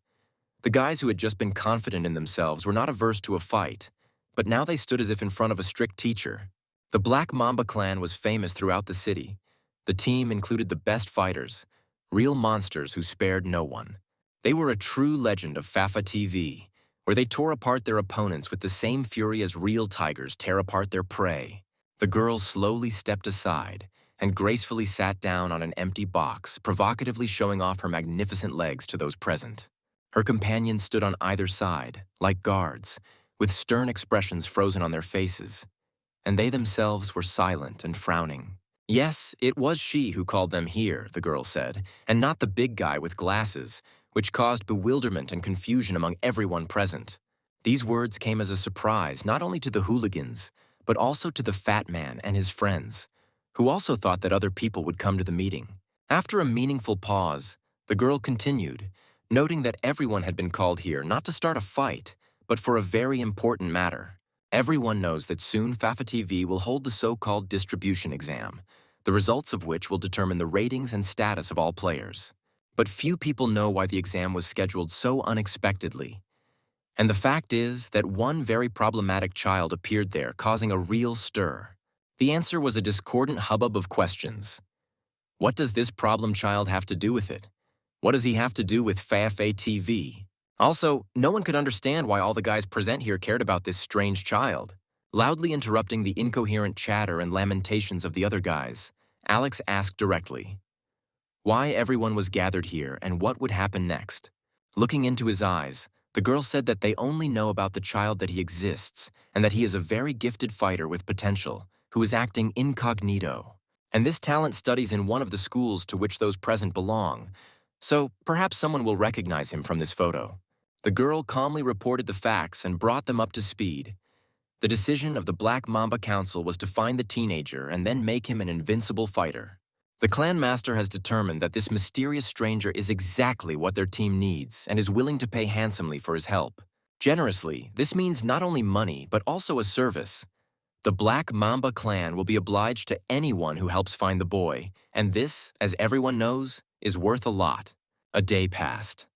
A: The guys who had just been confident in themselves were not averse to a fight, but now they stood as if in front of a strict teacher. The Black Mamba clan was famous throughout the city. The team included the best fighters, real monsters who spared no one. They were a true legend of Fafa TV, where they tore apart their opponents with the same fury as real tigers tear apart their prey. The girl slowly stepped aside and gracefully sat down on an empty box, provocatively showing off her magnificent legs to those present. Her companions stood on either side, like guards, with stern expressions frozen on their faces, and they themselves were silent and frowning. Yes, it was she who called them here, the girl said, and not the big guy with glasses, which caused bewilderment and confusion among everyone present. These words came as a surprise not only to the hooligans, but also to the fat man and his friends, who also thought that other people would come to the meeting. After a meaningful pause, the girl continued, noting that everyone had been called here not to start a fight, but for a very important matter. Everyone knows that soon Fafa TV will hold the so-called distribution exam, the results of which will determine the ratings and status of all players. But few people know why the exam was scheduled so unexpectedly. And the fact is that one very problematic child appeared there, causing a real stir. The answer was a discordant hubbub of questions. What does this problem child have to do with it? What does he have to do with Fafa TV? Also, no one could understand why all the guys present here cared about this strange child. Loudly interrupting the incoherent chatter and lamentations of the other guys, Alex asked directly why everyone was gathered here and what would happen next. Looking into his eyes, the girl said that they only know about the child that he exists and that he is a very gifted fighter with potential who is acting incognito. And this talent studies in one of the schools to which those present belong, so perhaps someone will recognize him from this photo. The girl calmly reported the facts and brought them up to speed. The decision of the Black Mamba Council was to find the teenager and then make him an invincible fighter. The clan master has determined that this mysterious stranger is exactly what their team needs and is willing to pay handsomely for his help. Generously, this means not only money, but also a service. The Black Mamba clan will be obliged to anyone who helps find the boy, and this, as everyone knows, is worth a lot. A day passed.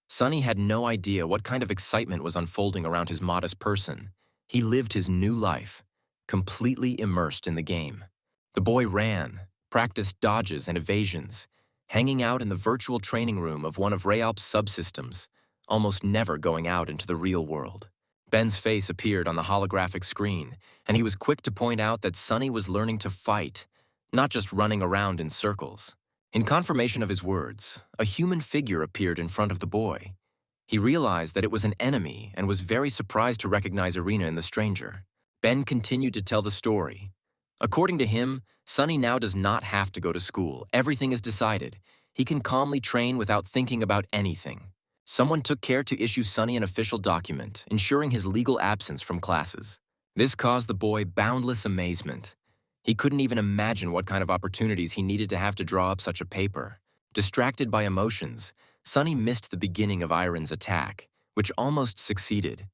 A: Sonny had no idea what kind of excitement was unfolding around his modest person. He lived his new life, completely immersed in the game. The boy ran, practiced dodges and evasions, hanging out in the virtual training room of one of Rayalp's subsystems, almost never going out into the real world. Ben's face appeared on the holographic screen, and he was quick to point out that Sonny was learning to fight, not just running around in circles. In confirmation of his words, a human figure appeared in front of the boy. He realized that it was an enemy and was very surprised to recognize Irina in the stranger. Ben continued to tell the story. According to him, Sonny now does not have to go to school. Everything is decided. He can calmly train without thinking about anything. Someone took care to issue Sonny an official document, ensuring his legal absence from classes. This caused the boy boundless amazement. He couldn't even imagine what kind of opportunities he needed to have to draw up such a paper. Distracted by emotions, Sunny missed the beginning of Iron's attack, which almost succeeded.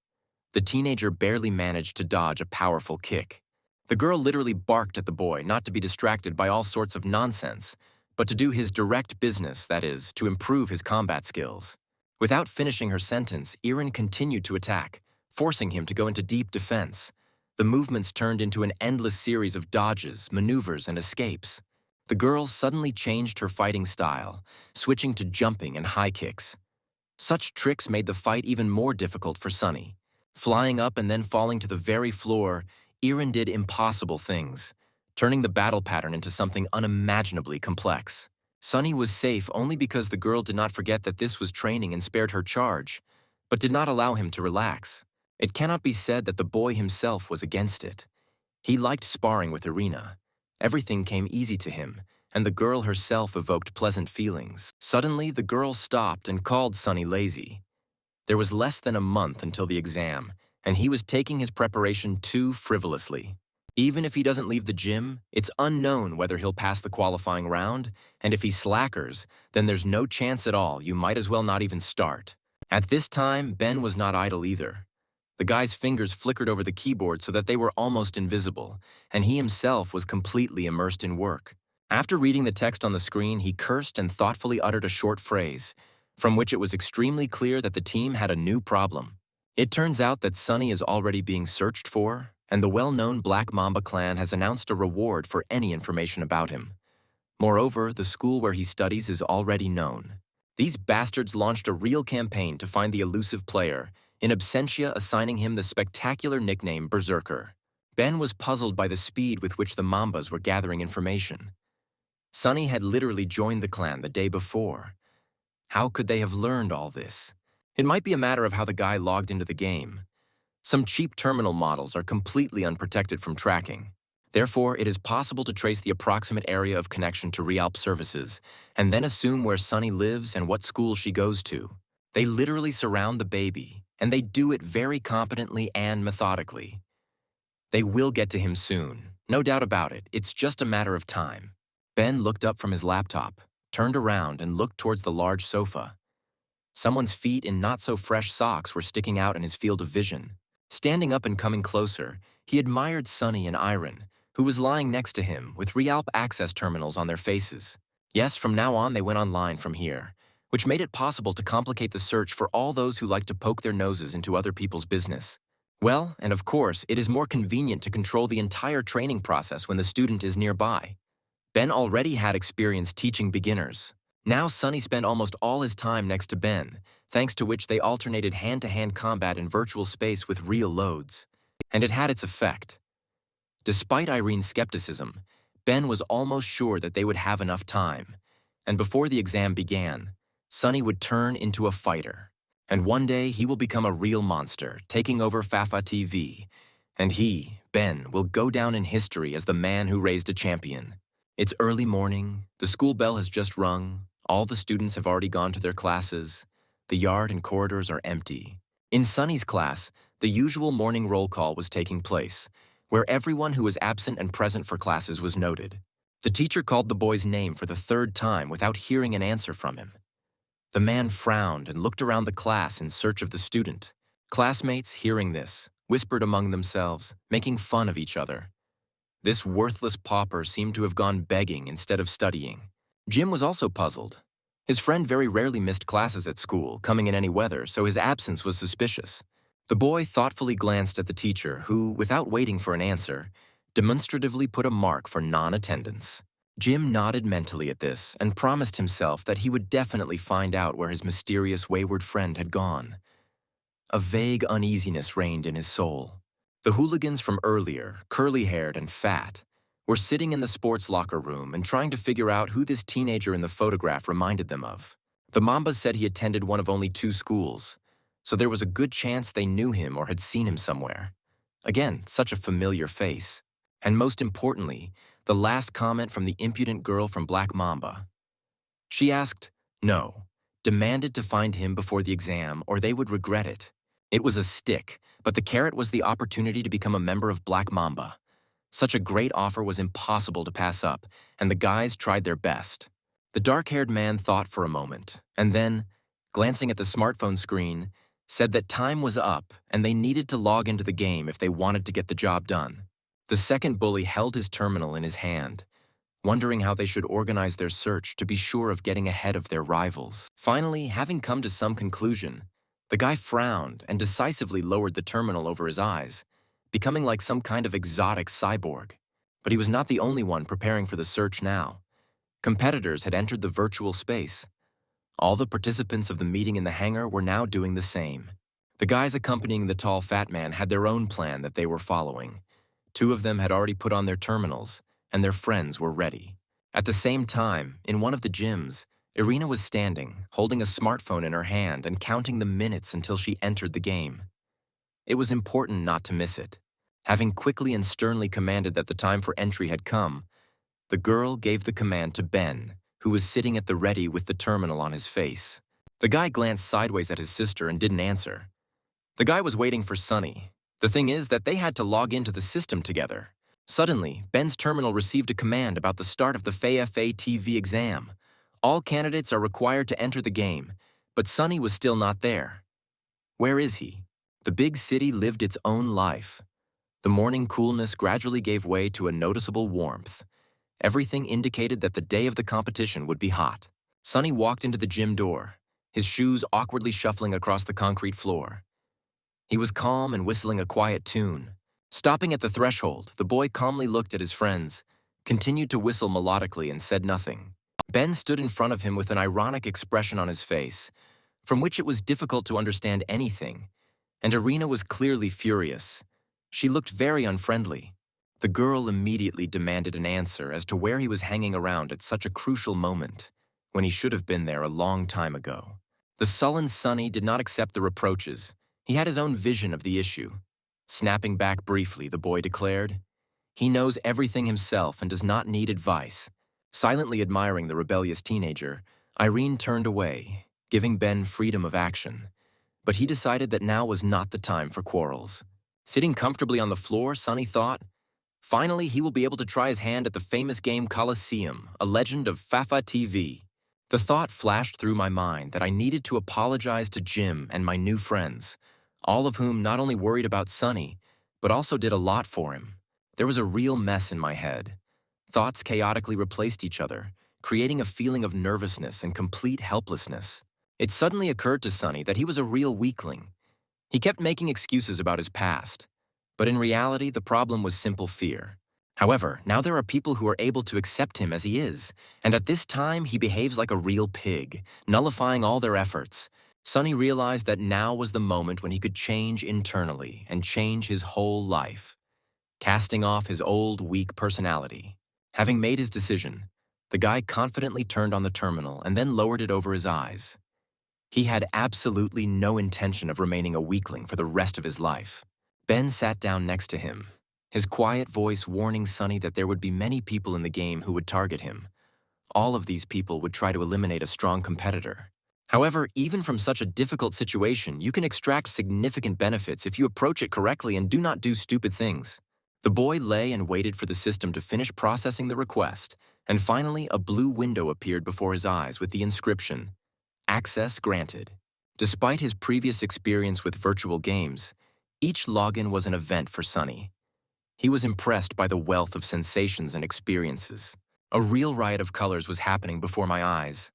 A: The teenager barely managed to dodge a powerful kick. The girl literally barked at the boy not to be distracted by all sorts of nonsense, but to do his direct business, that is, to improve his combat skills. Without finishing her sentence, Iron continued to attack, forcing him to go into deep defense. The movements turned into an endless series of dodges, maneuvers, and escapes. The girl suddenly changed her fighting style, switching to jumping and high kicks. Such tricks made the fight even more difficult for Sunny. Flying up and then falling to the very floor, Iron did impossible things, turning the battle pattern into something unimaginably complex. Sunny was safe only because the girl did not forget that this was training and spared her charge, but did not allow him to relax. It cannot be said that the boy himself was against it. He liked sparring with Irina. Everything came easy to him, and the girl herself evoked pleasant feelings. Suddenly, the girl stopped and called Sunny lazy. There was less than a month until the exam, and he was taking his preparation too frivolously. Even if he doesn't leave the gym, it's unknown whether he'll pass the qualifying round, and if he slackers, then there's no chance at all. You might as well not even start. At this time, Ben was not idle either. The guy's fingers flickered over the keyboard so that they were almost invisible, and he himself was completely immersed in work. After reading the text on the screen, he cursed and thoughtfully uttered a short phrase, from which it was extremely clear that the team had a new problem. It turns out that Sunny is already being searched for, and the well-known Black Mamba clan has announced a reward for any information about him. Moreover, the school where he studies is already known. These bastards launched a real campaign to find the elusive player, in absentia assigning him the spectacular nickname Berserker. Ben was puzzled by the speed with which the Mambas were gathering information. Sunny had literally joined the clan the day before. How could they have learned all this? It might be a matter of how the guy logged into the game. Some cheap terminal models are completely unprotected from tracking. Therefore, it is possible to trace the approximate area of connection to Realp services, and then assume where Sunny lives and what school she goes to. They literally surround the baby, and they do it very competently and methodically. They will get to him soon, no doubt about it. It's just a matter of time. Ben looked up from his laptop, turned around, and looked towards the large sofa. Someone's feet in not-so-fresh socks were sticking out in his field of vision. Standing up and coming closer, he admired Sunny and Iron, who was lying next to him with Realp access terminals on their faces. Yes, from now on they went online from here, which made it possible to complicate the search for all those who like to poke their noses into other people's business. Well, and of course, it is more convenient to control the entire training process when the student is nearby. Ben already had experience teaching beginners. Now Sunny spent almost all his time next to Ben, thanks to which they alternated hand-to-hand combat in virtual space with real loads. And it had its effect. Despite Irene's skepticism, Ben was almost sure that they would have enough time. And before the exam began, Sunny would turn into a fighter. And one day he will become a real monster, taking over Fafa TV. And he, Ben, will go down in history as the man who raised a champion. It's early morning, the school bell has just rung, all the students have already gone to their classes, the yard and corridors are empty. In Sunny's class, the usual morning roll call was taking place, where everyone who was absent and present for classes was noted. The teacher called the boy's name for the third time without hearing an answer from him. The man frowned and looked around the class in search of the student. Classmates, hearing this, whispered among themselves, making fun of each other. This worthless pauper seemed to have gone begging instead of studying. Jim was also puzzled. His friend very rarely missed classes at school, coming in any weather, so his absence was suspicious. The boy thoughtfully glanced at the teacher, who, without waiting for an answer, demonstratively put a mark for non-attendance. Jim nodded mentally at this and promised himself that he would definitely find out where his mysterious wayward friend had gone. A vague uneasiness reigned in his soul. The hooligans from earlier, curly-haired and fat, were sitting in the sports locker room and trying to figure out who this teenager in the photograph reminded them of. The Mambas said he attended one of only 2 schools, so there was a good chance they knew him or had seen him somewhere. Again, such a familiar face. And most importantly, the last comment from the impudent girl from Black Mamba. She asked, no, demanded to find him before the exam or they would regret it. It was a stick, but the carrot was the opportunity to become a member of Black Mamba. Such a great offer was impossible to pass up, and the guys tried their best. The dark-haired man thought for a moment, and then, glancing at the smartphone screen, said that time was up and they needed to log into the game if they wanted to get the job done. The second bully held his terminal in his hand, wondering how they should organize their search to be sure of getting ahead of their rivals. Finally, having come to some conclusion, the guy frowned and decisively lowered the terminal over his eyes, becoming like some kind of exotic cyborg. But he was not the only one preparing for the search now. Competitors had entered the virtual space. All the participants of the meeting in the hangar were now doing the same. The guys accompanying the tall fat man had their own plan that they were following. Two of them had already put on their terminals, and their friends were ready. At the same time, in one of the gyms, Irina was standing, holding a smartphone in her hand and counting the minutes until she entered the game. It was important not to miss it. Having quickly and sternly commanded that the time for entry had come, the girl gave the command to Ben, who was sitting at the ready with the terminal on his face. The guy glanced sideways at his sister and didn't answer. The guy was waiting for Sunny. The thing is that they had to log into the system together. Suddenly, Ben's terminal received a command about the start of the FAFA-TV exam. All candidates are required to enter the game, but Sunny was still not there. Where is he? The big city lived its own life. The morning coolness gradually gave way to a noticeable warmth. Everything indicated that the day of the competition would be hot. Sunny walked into the gym door, his shoes awkwardly shuffling across the concrete floor. He was calm and whistling a quiet tune. Stopping at the threshold, the boy calmly looked at his friends, continued to whistle melodically, and said nothing. Ben stood in front of him with an ironic expression on his face, from which it was difficult to understand anything, and Irina was clearly furious. She looked very unfriendly. The girl immediately demanded an answer as to where he was hanging around at such a crucial moment, when he should have been there a long time ago. The sullen Sunny did not accept the reproaches. He had his own vision of the issue. Snapping back briefly, the boy declared, "He knows everything himself and does not need advice." Silently admiring the rebellious teenager, Irene turned away, giving Ben freedom of action. But he decided that now was not the time for quarrels. Sitting comfortably on the floor, Sunny thought, finally he will be able to try his hand at the famous game Colosseum, a legend of Fafa TV. The thought flashed through my mind that I needed to apologize to Jim and my new friends, all of whom not only worried about Sunny, but also did a lot for him. There was a real mess in my head. Thoughts chaotically replaced each other, creating a feeling of nervousness and complete helplessness. It suddenly occurred to Sunny that he was a real weakling. He kept making excuses about his past, but in reality the problem was simple fear. However, now there are people who are able to accept him as he is, and at this time he behaves like a real pig, nullifying all their efforts. Sunny realized that now was the moment when he could change internally and change his whole life, casting off his old, weak personality. Having made his decision, the guy confidently turned on the terminal and then lowered it over his eyes. He had absolutely no intention of remaining a weakling for the rest of his life. Ben sat down next to him, his quiet voice warning Sunny that there would be many people in the game who would target him. All of these people would try to eliminate a strong competitor. However, even from such a difficult situation, you can extract significant benefits if you approach it correctly and do not do stupid things. The boy lay and waited for the system to finish processing the request, and finally a blue window appeared before his eyes with the inscription, "Access granted." Despite his previous experience with virtual games, each login was an event for Sunny. He was impressed by the wealth of sensations and experiences. A real riot of colors was happening before my eyes.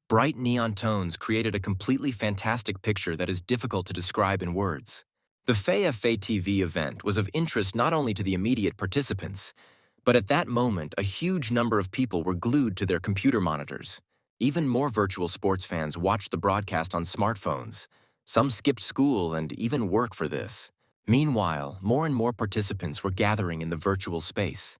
A: Bright neon tones created a completely fantastic picture that is difficult to describe in words. The FAFA TV event was of interest not only to the immediate participants, but at that moment a huge number of people were glued to their computer monitors. Even more virtual sports fans watched the broadcast on smartphones. Some skipped school and even work for this. Meanwhile, more and more participants were gathering in the virtual space.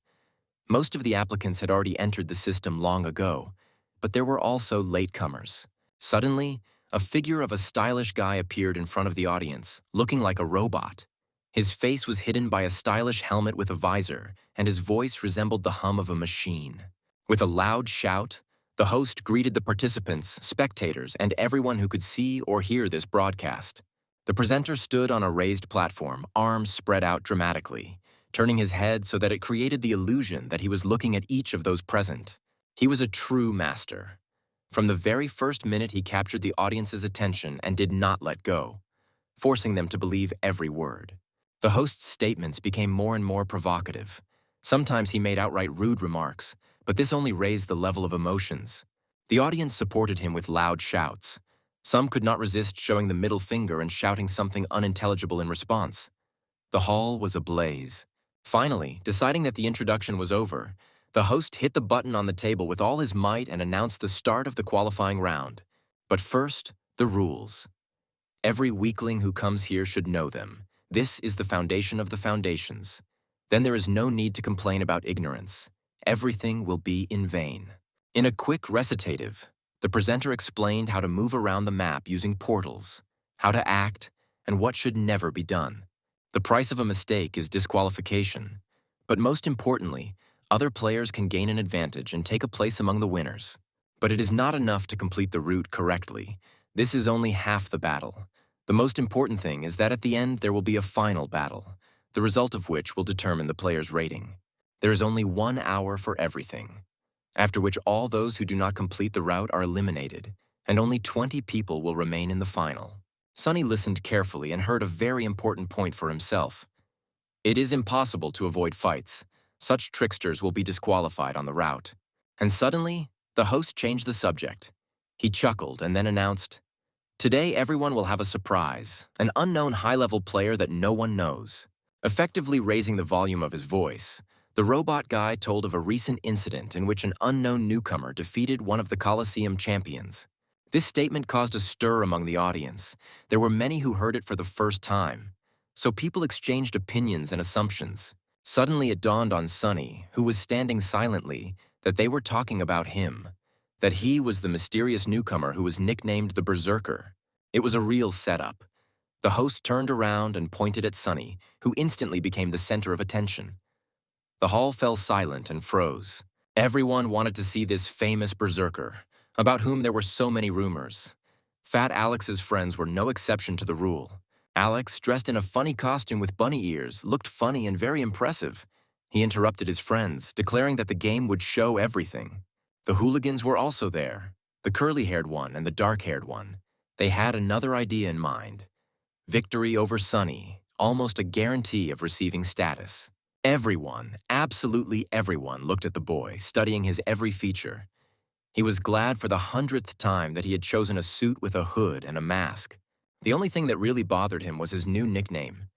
A: Most of the applicants had already entered the system long ago, but there were also latecomers. Suddenly, a figure of a stylish guy appeared in front of the audience, looking like a robot. His face was hidden by a stylish helmet with a visor, and his voice resembled the hum of a machine. With a loud shout, the host greeted the participants, spectators, and everyone who could see or hear this broadcast. The presenter stood on a raised platform, arms spread out dramatically, turning his head so that it created the illusion that he was looking at each of those present. He was a true master. From the very first minute, he captured the audience's attention and did not let go, forcing them to believe every word. The host's statements became more and more provocative. Sometimes he made outright rude remarks, but this only raised the level of emotions. The audience supported him with loud shouts. Some could not resist showing the middle finger and shouting something unintelligible in response. The hall was ablaze. Finally, deciding that the introduction was over, the host hit the button on the table with all his might and announced the start of the qualifying round. But first, the rules. Every weakling who comes here should know them. This is the foundation of the foundations. Then there is no need to complain about ignorance. Everything will be in vain. In a quick recitative, the presenter explained how to move around the map using portals, how to act, and what should never be done. The price of a mistake is disqualification. But most importantly, other players can gain an advantage and take a place among the winners. But it is not enough to complete the route correctly. This is only half the battle. The most important thing is that at the end there will be a final battle, the result of which will determine the player's rating. There is only 1 hour for everything, after which all those who do not complete the route are eliminated, and only 20 people will remain in the final. Sunny listened carefully and heard a very important point for himself. It is impossible to avoid fights. Such tricksters will be disqualified on the route. And suddenly, the host changed the subject. He chuckled and then announced, "Today everyone will have a surprise, an unknown high-level player that no one knows." Effectively raising the volume of his voice, the robot guy told of a recent incident in which an unknown newcomer defeated one of the Colosseum champions. This statement caused a stir among the audience. There were many who heard it for the first time. So people exchanged opinions and assumptions. Suddenly it dawned on Sunny, who was standing silently, that they were talking about him, that he was the mysterious newcomer who was nicknamed the Berserker. It was a real setup. The host turned around and pointed at Sunny, who instantly became the center of attention. The hall fell silent and froze. Everyone wanted to see this famous Berserker, about whom there were so many rumors. Fat Alex's friends were no exception to the rule. Alex, dressed in a funny costume with bunny ears, looked funny and very impressive. He interrupted his friends, declaring that the game would show everything. The hooligans were also there, the curly-haired one and the dark-haired one. They had another idea in mind. Victory over Sunny, almost a guarantee of receiving status. Everyone, absolutely everyone, looked at the boy, studying his every feature. He was glad for the 100th time that he had chosen a suit with a hood and a mask. The only thing that really bothered him was his new nickname,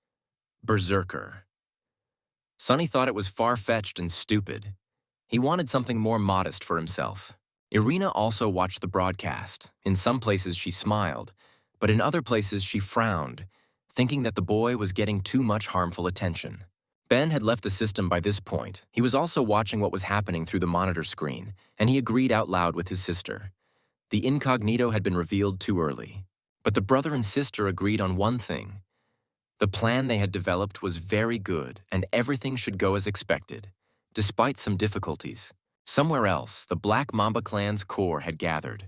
A: Berserker. Sunny thought it was far-fetched and stupid. He wanted something more modest for himself. Irina also watched the broadcast. In some places she smiled, but in other places she frowned, thinking that the boy was getting too much harmful attention. Ben had left the system by this point. He was also watching what was happening through the monitor screen, and he agreed out loud with his sister. The incognito had been revealed too early. But the brother and sister agreed on one thing. The plan they had developed was very good, and everything should go as expected, despite some difficulties. Somewhere else, the Black Mamba clan's core had gathered.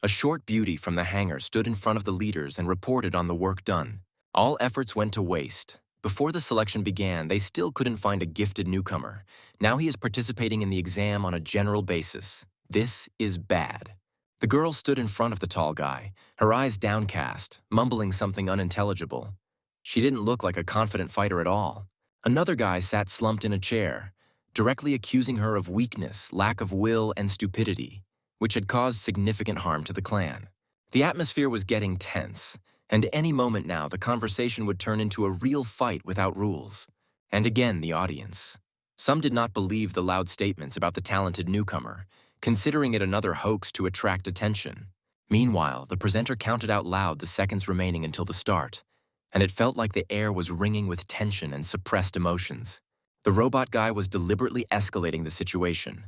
A: A short beauty from the hangar stood in front of the leaders and reported on the work done. All efforts went to waste. Before the selection began, they still couldn't find a gifted newcomer. Now he is participating in the exam on a general basis. This is bad. The girl stood in front of the tall guy, her eyes downcast, mumbling something unintelligible. She didn't look like a confident fighter at all. Another guy sat slumped in a chair, directly accusing her of weakness, lack of will, and stupidity, which had caused significant harm to the clan. The atmosphere was getting tense, and any moment now the conversation would turn into a real fight without rules. And again the audience. Some did not believe the loud statements about the talented newcomer, considering it another hoax to attract attention. Meanwhile, the presenter counted out loud the seconds remaining until the start, and it felt like the air was ringing with tension and suppressed emotions. The robot guy was deliberately escalating the situation.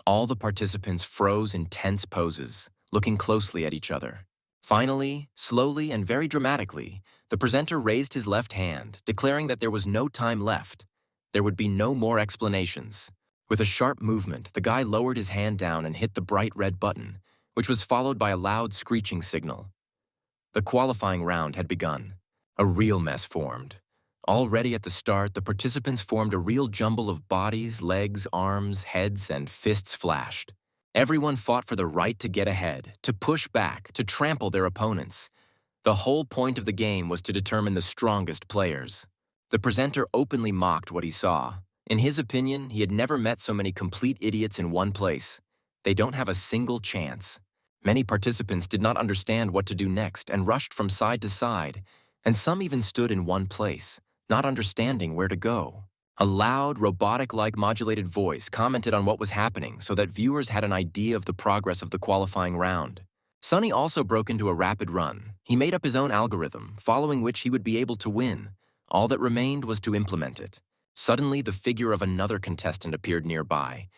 A: All the participants froze in tense poses, looking closely at each other. Finally, slowly and very dramatically, the presenter raised his left hand, declaring that there was no time left. There would be no more explanations. With a sharp movement, the guy lowered his hand down and hit the bright red button, which was followed by a loud screeching signal. The qualifying round had begun. A real mess formed. Already at the start, the participants formed a real jumble of bodies, legs, arms, heads, and fists flashed. Everyone fought for the right to get ahead, to push back, to trample their opponents. The whole point of the game was to determine the strongest players. The presenter openly mocked what he saw. In his opinion, he had never met so many complete idiots in one place. They don't have a single chance. Many participants did not understand what to do next and rushed from side to side, and some even stood in one place, not understanding where to go. A loud, robotic-like modulated voice commented on what was happening so that viewers had an idea of the progress of the qualifying round. Sunny also broke into a rapid run. He made up his own algorithm, following which he would be able to win. All that remained was to implement it. Suddenly, the figure of another contestant appeared nearby.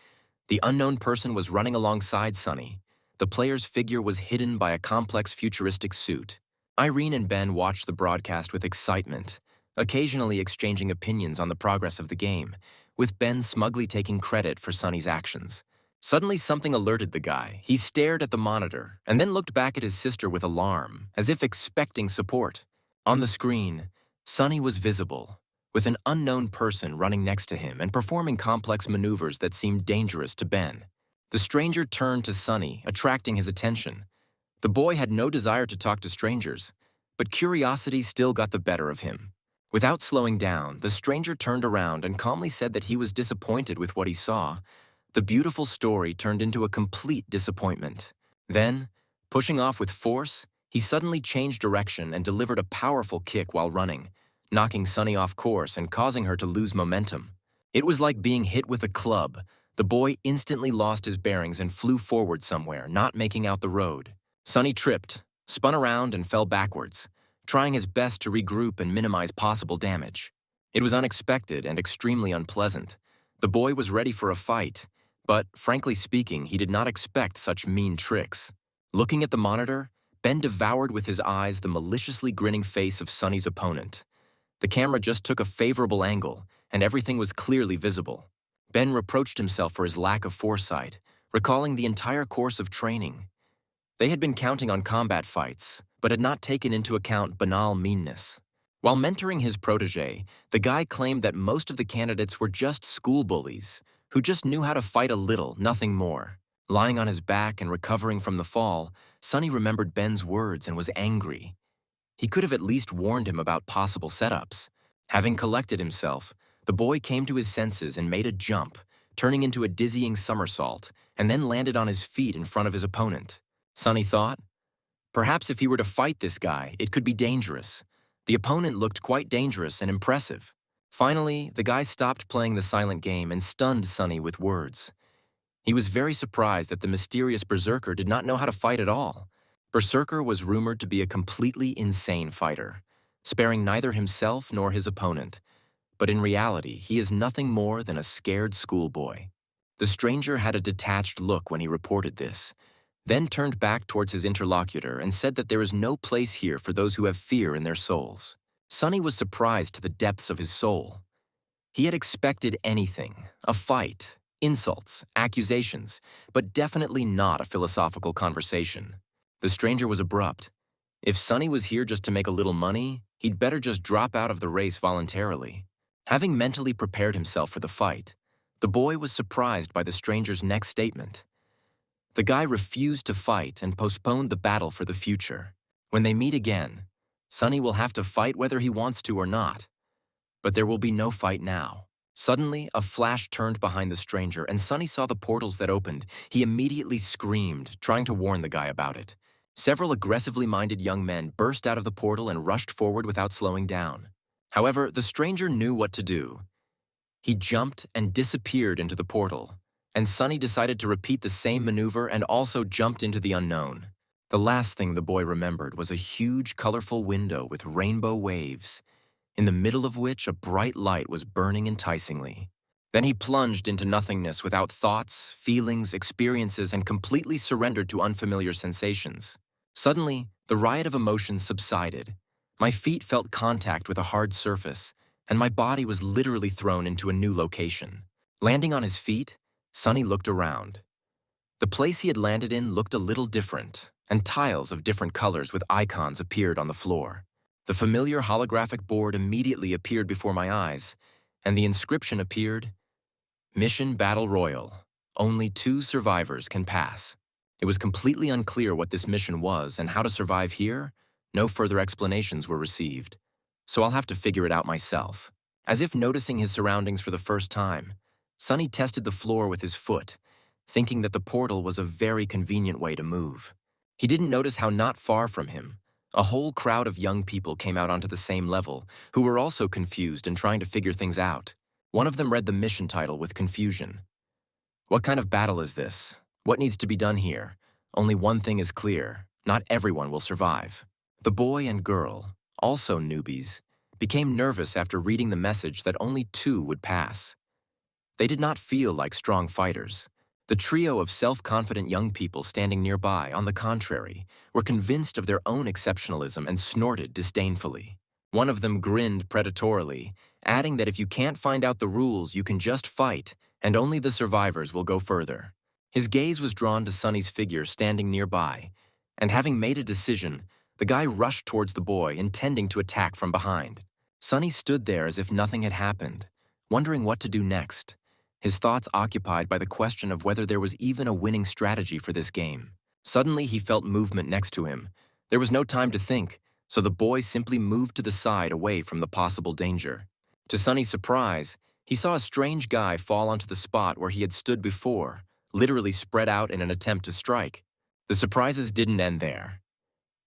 A: The unknown person was running alongside Sunny. The player's figure was hidden by a complex futuristic suit. Irene and Ben watched the broadcast with excitement, occasionally exchanging opinions on the progress of the game, with Ben smugly taking credit for Sunny's actions. Suddenly, something alerted the guy. He stared at the monitor and then looked back at his sister with alarm, as if expecting support. On the screen, Sunny was visible, with an unknown person running next to him and performing complex maneuvers that seemed dangerous to Ben. The stranger turned to Sunny, attracting his attention. The boy had no desire to talk to strangers, but curiosity still got the better of him. Without slowing down, the stranger turned around and calmly said that he was disappointed with what he saw. The beautiful story turned into a complete disappointment. Then, pushing off with force, he suddenly changed direction and delivered a powerful kick while running, knocking Sunny off course and causing her to lose momentum. It was like being hit with a club. The boy instantly lost his bearings and flew forward somewhere, not making out the road. Sunny tripped, spun around, and fell backwards, trying his best to regroup and minimize possible damage. It was unexpected and extremely unpleasant. The boy was ready for a fight, but, frankly speaking, he did not expect such mean tricks. Looking at the monitor, Ben devoured with his eyes the maliciously grinning face of Sunny's opponent. The camera just took a favorable angle, and everything was clearly visible. Ben reproached himself for his lack of foresight, recalling the entire course of training. They had been counting on combat fights, but had not taken into account banal meanness. While mentoring his protege, the guy claimed that most of the candidates were just school bullies, who just knew how to fight a little, nothing more. Lying on his back and recovering from the fall, Sunny remembered Ben's words and was angry. He could have at least warned him about possible setups. Having collected himself, the boy came to his senses and made a jump, turning into a dizzying somersault, and then landed on his feet in front of his opponent. Sunny thought, perhaps if he were to fight this guy, it could be dangerous. The opponent looked quite dangerous and impressive. Finally, the guy stopped playing the silent game and stunned Sunny with words. He was very surprised that the mysterious berserker did not know how to fight at all. Berserker was rumored to be a completely insane fighter, sparing neither himself nor his opponent. But in reality, he is nothing more than a scared schoolboy. The stranger had a detached look when he reported this, then turned back towards his interlocutor and said that there is no place here for those who have fear in their souls. Sunny was surprised to the depths of his soul. He had expected anything, a fight, insults, accusations, but definitely not a philosophical conversation. The stranger was abrupt. If Sunny was here just to make a little money, he'd better just drop out of the race voluntarily. Having mentally prepared himself for the fight, the boy was surprised by the stranger's next statement. The guy refused to fight and postponed the battle for the future. When they meet again, Sunny will have to fight whether he wants to or not. But there will be no fight now. Suddenly, a flash turned behind the stranger, and Sunny saw the portals that opened. He immediately screamed, trying to warn the guy about it. Several aggressively minded young men burst out of the portal and rushed forward without slowing down. However, the stranger knew what to do. He jumped and disappeared into the portal, and Sunny decided to repeat the same maneuver and also jumped into the unknown. The last thing the boy remembered was a huge, colorful window with rainbow waves, in the middle of which a bright light was burning enticingly. Then he plunged into nothingness without thoughts, feelings, experiences, and completely surrendered to unfamiliar sensations. Suddenly, the riot of emotions subsided. My feet felt contact with a hard surface, and my body was literally thrown into a new location. Landing on his feet, Sunny looked around. The place he had landed in looked a little different, and tiles of different colors with icons appeared on the floor. The familiar holographic board immediately appeared before my eyes, and the inscription appeared, Mission Battle Royal, only 2 survivors can pass. It was completely unclear what this mission was and how to survive here. No further explanations were received, so I'll have to figure it out myself. As if noticing his surroundings for the first time, Sunny tested the floor with his foot, thinking that the portal was a very convenient way to move. He didn't notice how not far from him, a whole crowd of young people came out onto the same level, who were also confused and trying to figure things out. One of them read the mission title with confusion. What kind of battle is this? What needs to be done here? Only one thing is clear: not everyone will survive. The boy and girl, also newbies, became nervous after reading the message that only 2 would pass. They did not feel like strong fighters. The trio of self-confident young people standing nearby, on the contrary, were convinced of their own exceptionalism and snorted disdainfully. One of them grinned predatorily, adding that if you can't find out the rules, you can just fight, and only the survivors will go further. His gaze was drawn to Sunny's figure standing nearby, and having made a decision, the guy rushed towards the boy, intending to attack from behind. Sunny stood there as if nothing had happened, wondering what to do next, his thoughts occupied by the question of whether there was even a winning strategy for this game. Suddenly, he felt movement next to him. There was no time to think, so the boy simply moved to the side away from the possible danger. To Sunny's surprise, he saw a strange guy fall onto the spot where he had stood before, literally spread out in an attempt to strike. The surprises didn't end there.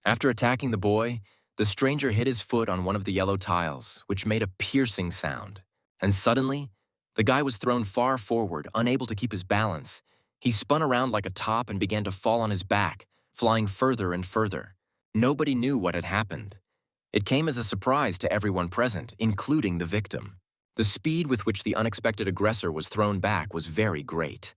A: After attacking the boy, the stranger hit his foot on one of the yellow tiles, which made a piercing sound. And suddenly, the guy was thrown far forward, unable to keep his balance. He spun around like a top and began to fall on his back, flying further and further. Nobody knew what had happened. It came as a surprise to everyone present, including the victim. The speed with which the unexpected aggressor was thrown back was very great.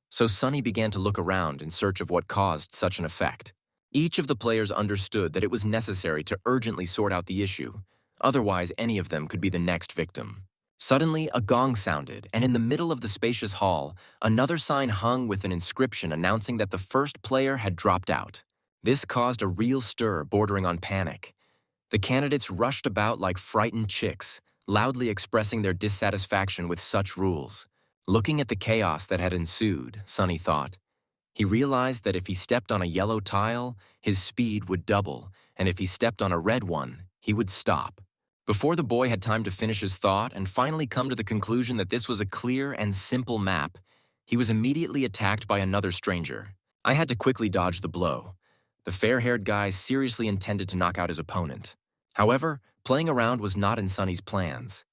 A: So Sunny began to look around in search of what caused such an effect. Each of the players understood that it was necessary to urgently sort out the issue, otherwise any of them could be the next victim. Suddenly, a gong sounded, and in the middle of the spacious hall, another sign hung with an inscription announcing that the first player had dropped out. This caused a real stir bordering on panic. The candidates rushed about like frightened chicks, loudly expressing their dissatisfaction with such rules. Looking at the chaos that had ensued, Sunny thought. He realized that if he stepped on a yellow tile, his speed would double, and if he stepped on a red one, he would stop. Before the boy had time to finish his thought and finally come to the conclusion that this was a clear and simple map, he was immediately attacked by another stranger. I had to quickly dodge the blow. The fair-haired guy seriously intended to knock out his opponent. However, playing around was not in Sunny's plans.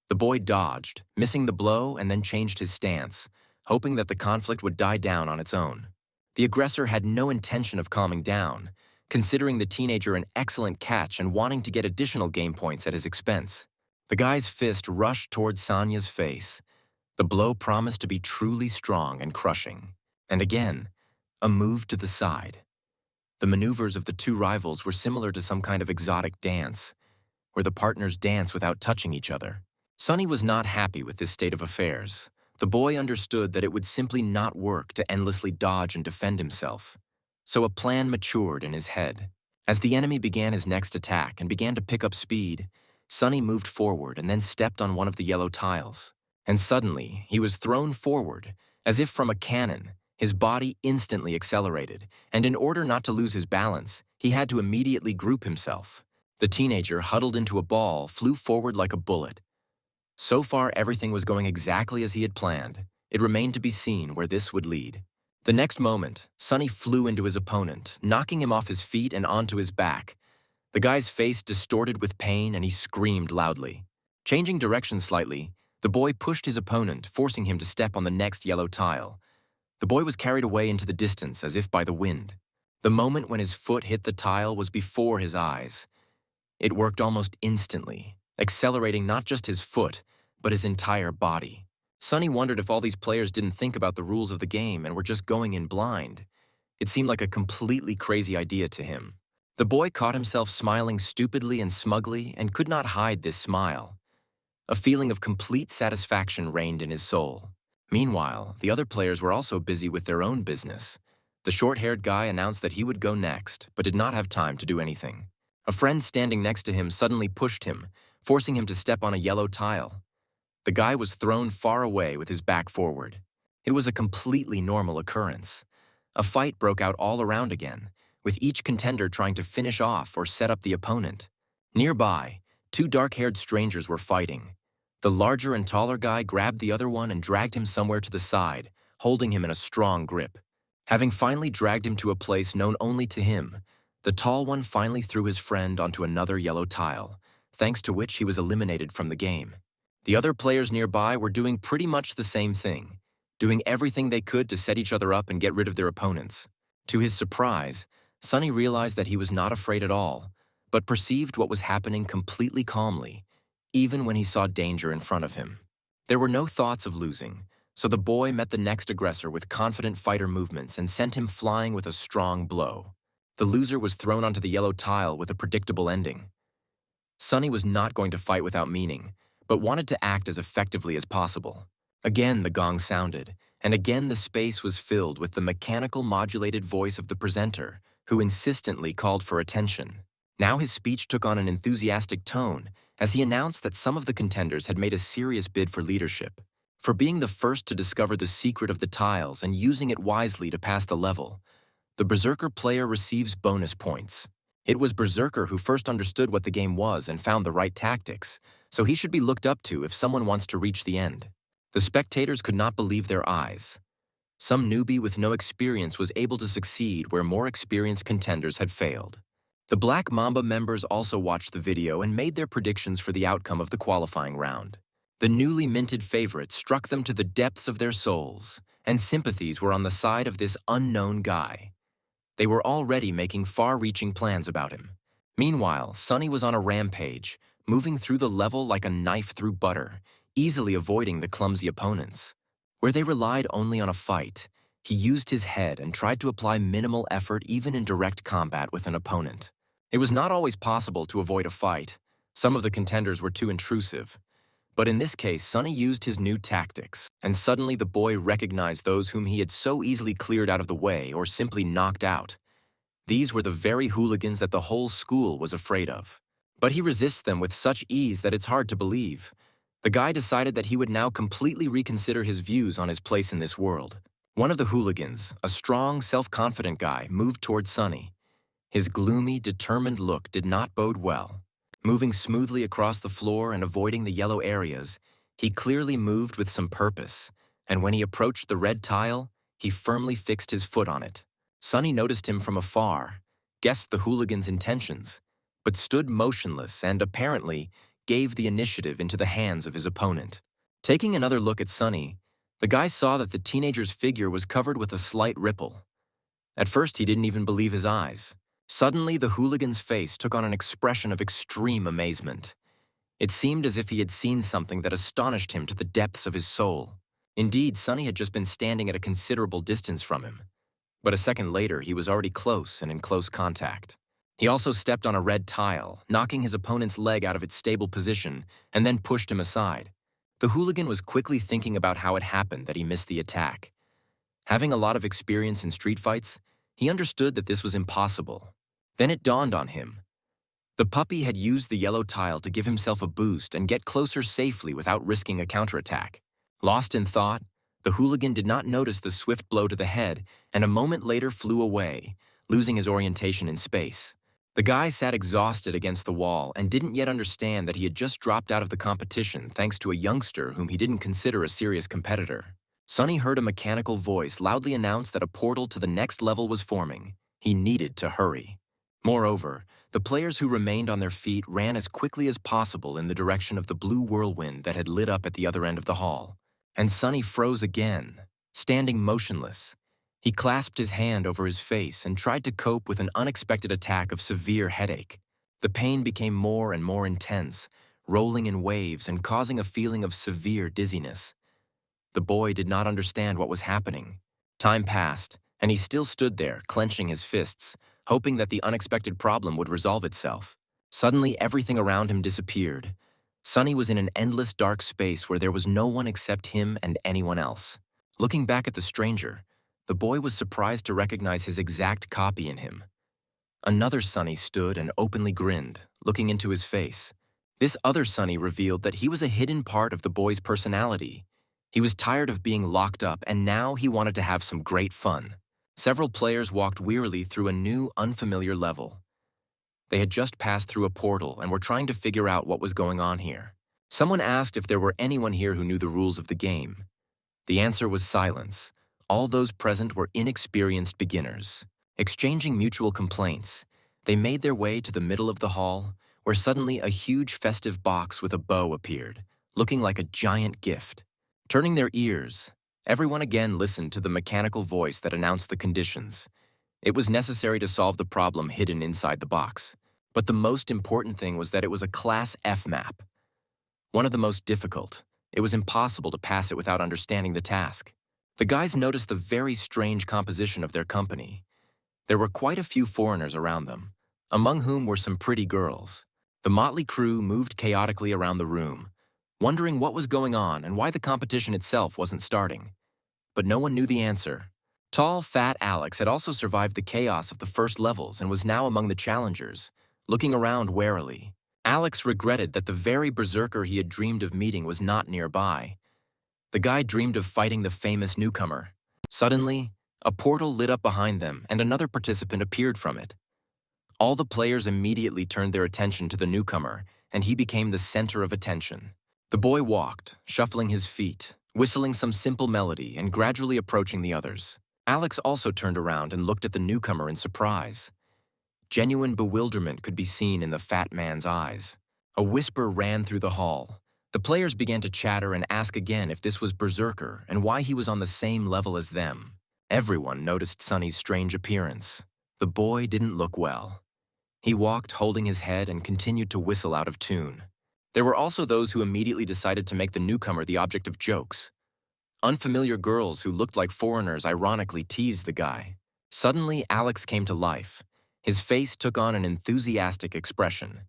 A: The boy dodged, missing the blow, and then changed his stance, hoping that the conflict would die down on its own. The aggressor had no intention of calming down, considering the teenager an excellent catch and wanting to get additional game points at his expense. The guy's fist rushed towards Sanya's face. The blow promised to be truly strong and crushing. And again, a move to the side. The maneuvers of the 2 rivals were similar to some kind of exotic dance, where the partners dance without touching each other. Sunny was not happy with this state of affairs. The boy understood that it would simply not work to endlessly dodge and defend himself. So a plan matured in his head. As the enemy began his next attack and began to pick up speed, Sunny moved forward and then stepped on one of the yellow tiles. And suddenly, he was thrown forward, as if from a cannon. His body instantly accelerated, and in order not to lose his balance, he had to immediately group himself. The teenager, huddled into a ball, flew forward like a bullet. So far, everything was going exactly as he had planned. It remained to be seen where this would lead. The next moment, Sunny flew into his opponent, knocking him off his feet and onto his back. The guy's face distorted with pain and he screamed loudly. Changing direction slightly, the boy pushed his opponent, forcing him to step on the next yellow tile. The boy was carried away into the distance as if by the wind. The moment when his foot hit the tile was before his eyes. It worked almost instantly, accelerating not just his foot, but his entire body. Sunny wondered if all these players didn't think about the rules of the game and were just going in blind. It seemed like a completely crazy idea to him. The boy caught himself smiling stupidly and smugly and could not hide this smile. A feeling of complete satisfaction reigned in his soul. Meanwhile, the other players were also busy with their own business. The short-haired guy announced that he would go next, but did not have time to do anything. A friend standing next to him suddenly pushed him, forcing him to step on a yellow tile. The guy was thrown far away with his back forward. It was a completely normal occurrence. A fight broke out all around again, with each contender trying to finish off or set up the opponent. Nearby, two dark-haired strangers were fighting. The larger and taller guy grabbed the other one and dragged him somewhere to the side, holding him in a strong grip. Having finally dragged him to a place known only to him, the tall one finally threw his friend onto another yellow tile, thanks to which he was eliminated from the game. The other players nearby were doing pretty much the same thing, doing everything they could to set each other up and get rid of their opponents. To his surprise, Sunny realized that he was not afraid at all, but perceived what was happening completely calmly, even when he saw danger in front of him. There were no thoughts of losing, so the boy met the next aggressor with confident fighter movements and sent him flying with a strong blow. The loser was thrown onto the yellow tile with a predictable ending. Sunny was not going to fight without meaning, but wanted to act as effectively as possible. Again the gong sounded, and again the space was filled with the mechanical modulated voice of the presenter, who insistently called for attention. Now his speech took on an enthusiastic tone as he announced that some of the contenders had made a serious bid for leadership. For being the first to discover the secret of the tiles and using it wisely to pass the level, the Berserker player receives bonus points. It was Berserker who first understood what the game was and found the right tactics, so he should be looked up to if someone wants to reach the end. The spectators could not believe their eyes. Some newbie with no experience was able to succeed where more experienced contenders had failed. The Black Mamba members also watched the video and made their predictions for the outcome of the qualifying round. The newly minted favorite struck them to the depths of their souls, and sympathies were on the side of this unknown guy. They were already making far-reaching plans about him. Meanwhile, Sunny was on a rampage, moving through the level like a knife through butter, easily avoiding the clumsy opponents. Where they relied only on a fight, he used his head and tried to apply minimal effort even in direct combat with an opponent. It was not always possible to avoid a fight. Some of the contenders were too intrusive. But in this case, Sunny used his new tactics, and suddenly the boy recognized those whom he had so easily cleared out of the way or simply knocked out. These were the very hooligans that the whole school was afraid of. But he resists them with such ease that it's hard to believe. The guy decided that he would now completely reconsider his views on his place in this world. One of the hooligans, a strong, self-confident guy, moved toward Sunny. His gloomy, determined look did not bode well. Moving smoothly across the floor and avoiding the yellow areas, he clearly moved with some purpose, and when he approached the red tile, he firmly fixed his foot on it. Sunny noticed him from afar, guessed the hooligan's intentions, but stood motionless and, apparently, gave the initiative into the hands of his opponent. Taking another look at Sunny, the guy saw that the teenager's figure was covered with a slight ripple. At first, he didn't even believe his eyes. Suddenly, the hooligan's face took on an expression of extreme amazement. It seemed as if he had seen something that astonished him to the depths of his soul. Indeed, Sunny had just been standing at a considerable distance from him. But a second later, he was already close and in close contact. He also stepped on a red tile, knocking his opponent's leg out of its stable position, and then pushed him aside. The hooligan was quickly thinking about how it happened that he missed the attack. Having a lot of experience in street fights, he understood that this was impossible. Then it dawned on him. The puppy had used the yellow tile to give himself a boost and get closer safely without risking a counterattack. Lost in thought, the hooligan did not notice the swift blow to the head and a moment later flew away, losing his orientation in space. The guy sat exhausted against the wall and didn't yet understand that he had just dropped out of the competition thanks to a youngster whom he didn't consider a serious competitor. Sunny heard a mechanical voice loudly announce that a portal to the next level was forming. He needed to hurry. Moreover, the players who remained on their feet ran as quickly as possible in the direction of the blue whirlwind that had lit up at the other end of the hall. And Sunny froze again, standing motionless. He clasped his hand over his face and tried to cope with an unexpected attack of severe headache. The pain became more and more intense, rolling in waves and causing a feeling of severe dizziness. The boy did not understand what was happening. Time passed, and he still stood there, clenching his fists, hoping that the unexpected problem would resolve itself. Suddenly, everything around him disappeared. Sunny was in an endless dark space where there was no one except him and anyone else. Looking back at the stranger, the boy was surprised to recognize his exact copy in him. Another Sunny stood and openly grinned, looking into his face. This other Sunny revealed that he was a hidden part of the boy's personality. He was tired of being locked up, and now he wanted to have some great fun. Several players walked wearily through a new, unfamiliar level. They had just passed through a portal and were trying to figure out what was going on here. Someone asked if there were anyone here who knew the rules of the game. The answer was silence. All those present were inexperienced beginners. Exchanging mutual complaints, they made their way to the middle of the hall, where suddenly a huge festive box with a bow appeared, looking like a giant gift. Turning their ears, everyone again listened to the mechanical voice that announced the conditions. It was necessary to solve the problem hidden inside the box. But the most important thing was that it was a Class F map. One of the most difficult. It was impossible to pass it without understanding the task. The guys noticed the very strange composition of their company. There were quite a few foreigners around them, among whom were some pretty girls. The motley crew moved chaotically around the room, wondering what was going on and why the competition itself wasn't starting. But no one knew the answer. Tall, fat Alex had also survived the chaos of the first levels and was now among the challengers, looking around warily. Alex regretted that the very berserker he had dreamed of meeting was not nearby. The guy dreamed of fighting the famous newcomer. Suddenly, a portal lit up behind them and another participant appeared from it. All the players immediately turned their attention to the newcomer, and he became the center of attention. The boy walked, shuffling his feet, whistling some simple melody and gradually approaching the others. Alex also turned around and looked at the newcomer in surprise. Genuine bewilderment could be seen in the fat man's eyes. A whisper ran through the hall. The players began to chatter and ask again if this was Berserker and why he was on the same level as them. Everyone noticed Sonny's strange appearance. The boy didn't look well. He walked holding his head and continued to whistle out of tune. There were also those who immediately decided to make the newcomer the object of jokes. Unfamiliar girls who looked like foreigners ironically teased the guy. Suddenly, Alex came to life. His face took on an enthusiastic expression.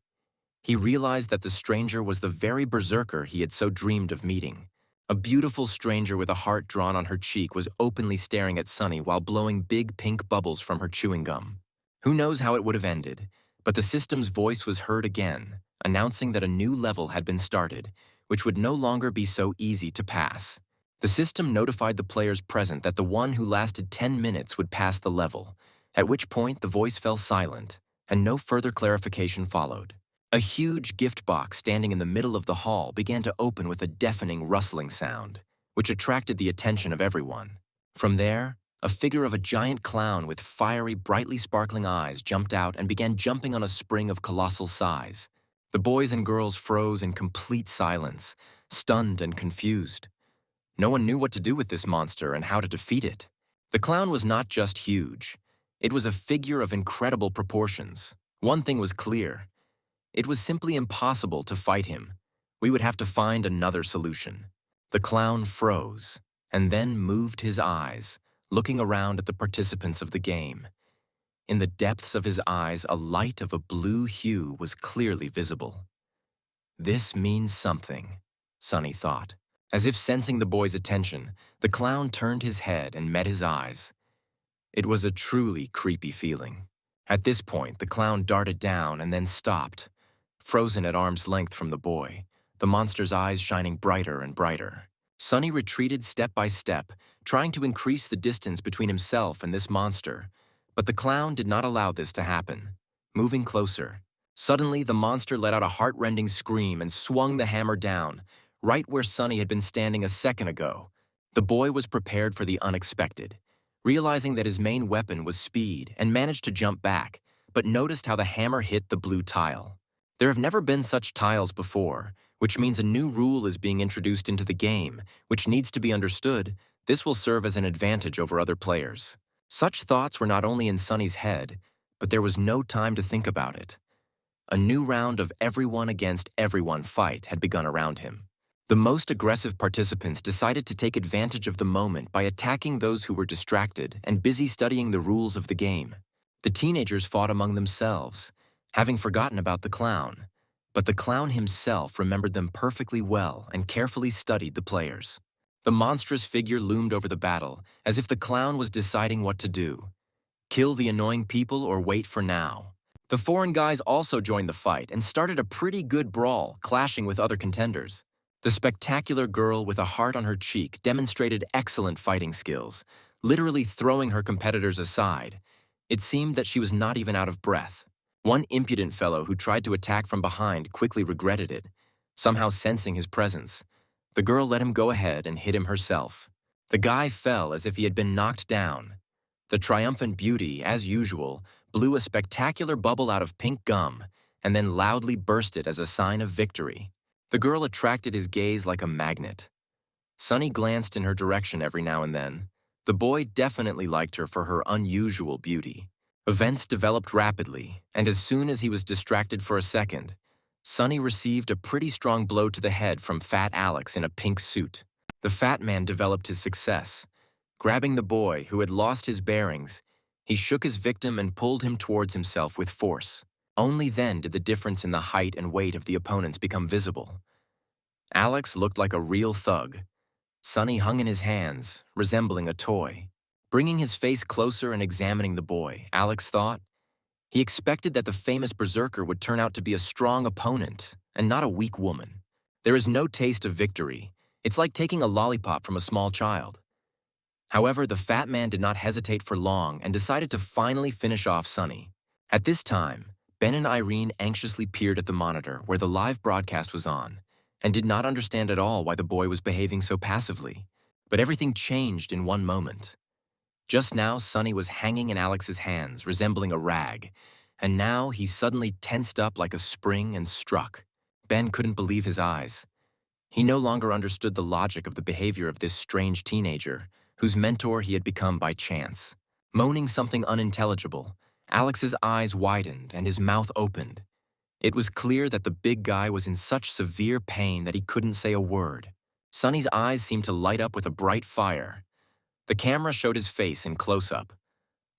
A: He realized that the stranger was the very berserker he had so dreamed of meeting. A beautiful stranger with a heart drawn on her cheek was openly staring at Sonny while blowing big pink bubbles from her chewing gum. Who knows how it would have ended, but the system's voice was heard again, announcing that a new level had been started, which would no longer be so easy to pass. The system notified the players present that the one who lasted 10 minutes would pass the level, at which point the voice fell silent, and no further clarification followed. A huge gift box standing in the middle of the hall began to open with a deafening rustling sound, which attracted the attention of everyone. From there, a figure of a giant clown with fiery, brightly sparkling eyes jumped out and began jumping on a spring of colossal size. The boys and girls froze in complete silence, stunned and confused. No one knew what to do with this monster and how to defeat it. The clown was not just huge. It was a figure of incredible proportions. One thing was clear. It was simply impossible to fight him. We would have to find another solution. The clown froze, and then moved his eyes, looking around at the participants of the game. In the depths of his eyes, a light of a blue hue was clearly visible. This means something, Sonny thought. As if sensing the boy's attention, the clown turned his head and met his eyes. It was a truly creepy feeling. At this point, the clown darted down and then stopped, frozen at arm's length from the boy, the monster's eyes shining brighter and brighter. Sonny retreated step by step, trying to increase the distance between himself and this monster, but the clown did not allow this to happen. Moving closer, suddenly the monster let out a heart-rending scream and swung the hammer down, right where Sonny had been standing a second ago. The boy was prepared for the unexpected, realizing that his main weapon was speed and managed to jump back, but noticed how the hammer hit the blue tile. There have never been such tiles before, which means a new rule is being introduced into the game, which needs to be understood. This will serve as an advantage over other players. Such thoughts were not only in Sonny's head, but there was no time to think about it. A new round of everyone against everyone fight had begun around him. The most aggressive participants decided to take advantage of the moment by attacking those who were distracted and busy studying the rules of the game. The teenagers fought among themselves, having forgotten about the clown, but the clown himself remembered them perfectly well and carefully studied the players. The monstrous figure loomed over the battle, as if the clown was deciding what to do. Kill the annoying people or wait for now. The foreign guys also joined the fight and started a pretty good brawl, clashing with other contenders. The spectacular girl with a heart on her cheek demonstrated excellent fighting skills, literally throwing her competitors aside. It seemed that she was not even out of breath. One impudent fellow who tried to attack from behind quickly regretted it, somehow sensing his presence. The girl let him go ahead and hit him herself. The guy fell as if he had been knocked down. The triumphant beauty, as usual, blew a spectacular bubble out of pink gum and then loudly burst it as a sign of victory. The girl attracted his gaze like a magnet. Sunny glanced in her direction every now and then. The boy definitely liked her for her unusual beauty. Events developed rapidly, and as soon as he was distracted for a second, Sunny received a pretty strong blow to the head from Fat Alex in a pink suit. The fat man developed his success. Grabbing the boy, who had lost his bearings, he shook his victim and pulled him towards himself with force. Only then did the difference in the height and weight of the opponents become visible. Alex looked like a real thug. Sunny hung in his hands, resembling a toy. Bringing his face closer and examining the boy, Alex thought, he expected that the famous berserker would turn out to be a strong opponent and not a weak woman. There is no taste of victory. It's like taking a lollipop from a small child. However, the fat man did not hesitate for long and decided to finally finish off Sunny. At this time, Ben and Irene anxiously peered at the monitor where the live broadcast was on and did not understand at all why the boy was behaving so passively. But everything changed in one moment. Just now, Sunny was hanging in Alex's hands, resembling a rag, and now he suddenly tensed up like a spring and struck. Ben couldn't believe his eyes. He no longer understood the logic of the behavior of this strange teenager, whose mentor he had become by chance. Moaning something unintelligible, Alex's eyes widened and his mouth opened. It was clear that the big guy was in such severe pain that he couldn't say a word. Sunny's eyes seemed to light up with a bright fire. The camera showed his face in close-up.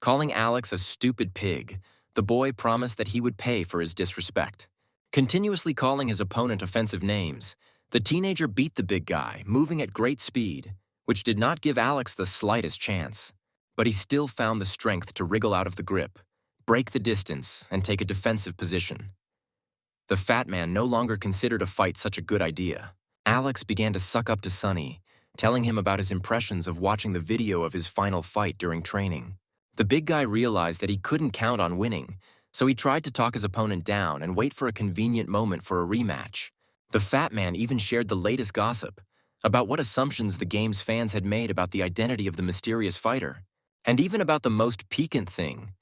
A: Calling Alex a stupid pig, the boy promised that he would pay for his disrespect. Continuously calling his opponent offensive names, the teenager beat the big guy, moving at great speed, which did not give Alex the slightest chance. But he still found the strength to wriggle out of the grip, break the distance, and take a defensive position. The fat man no longer considered a fight such a good idea. Alex began to suck up to Sunny, telling him about his impressions of watching the video of his final fight during training. The big guy realized that he couldn't count on winning, so he tried to talk his opponent down and wait for a convenient moment for a rematch. The fat man even shared the latest gossip about what assumptions the game's fans had made about the identity of the mysterious fighter, and even about the most piquant thing.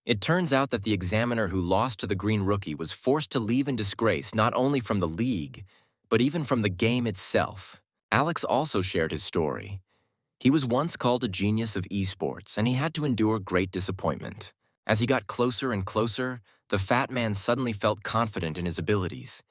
A: It turns out that the examiner who lost to the green rookie was forced to leave in disgrace not only from the league, but even from the game itself. Alex also shared his story. He was once called a genius of esports, and he had to endure great disappointment. As he got closer and closer, the fat man suddenly felt confident in his abilities.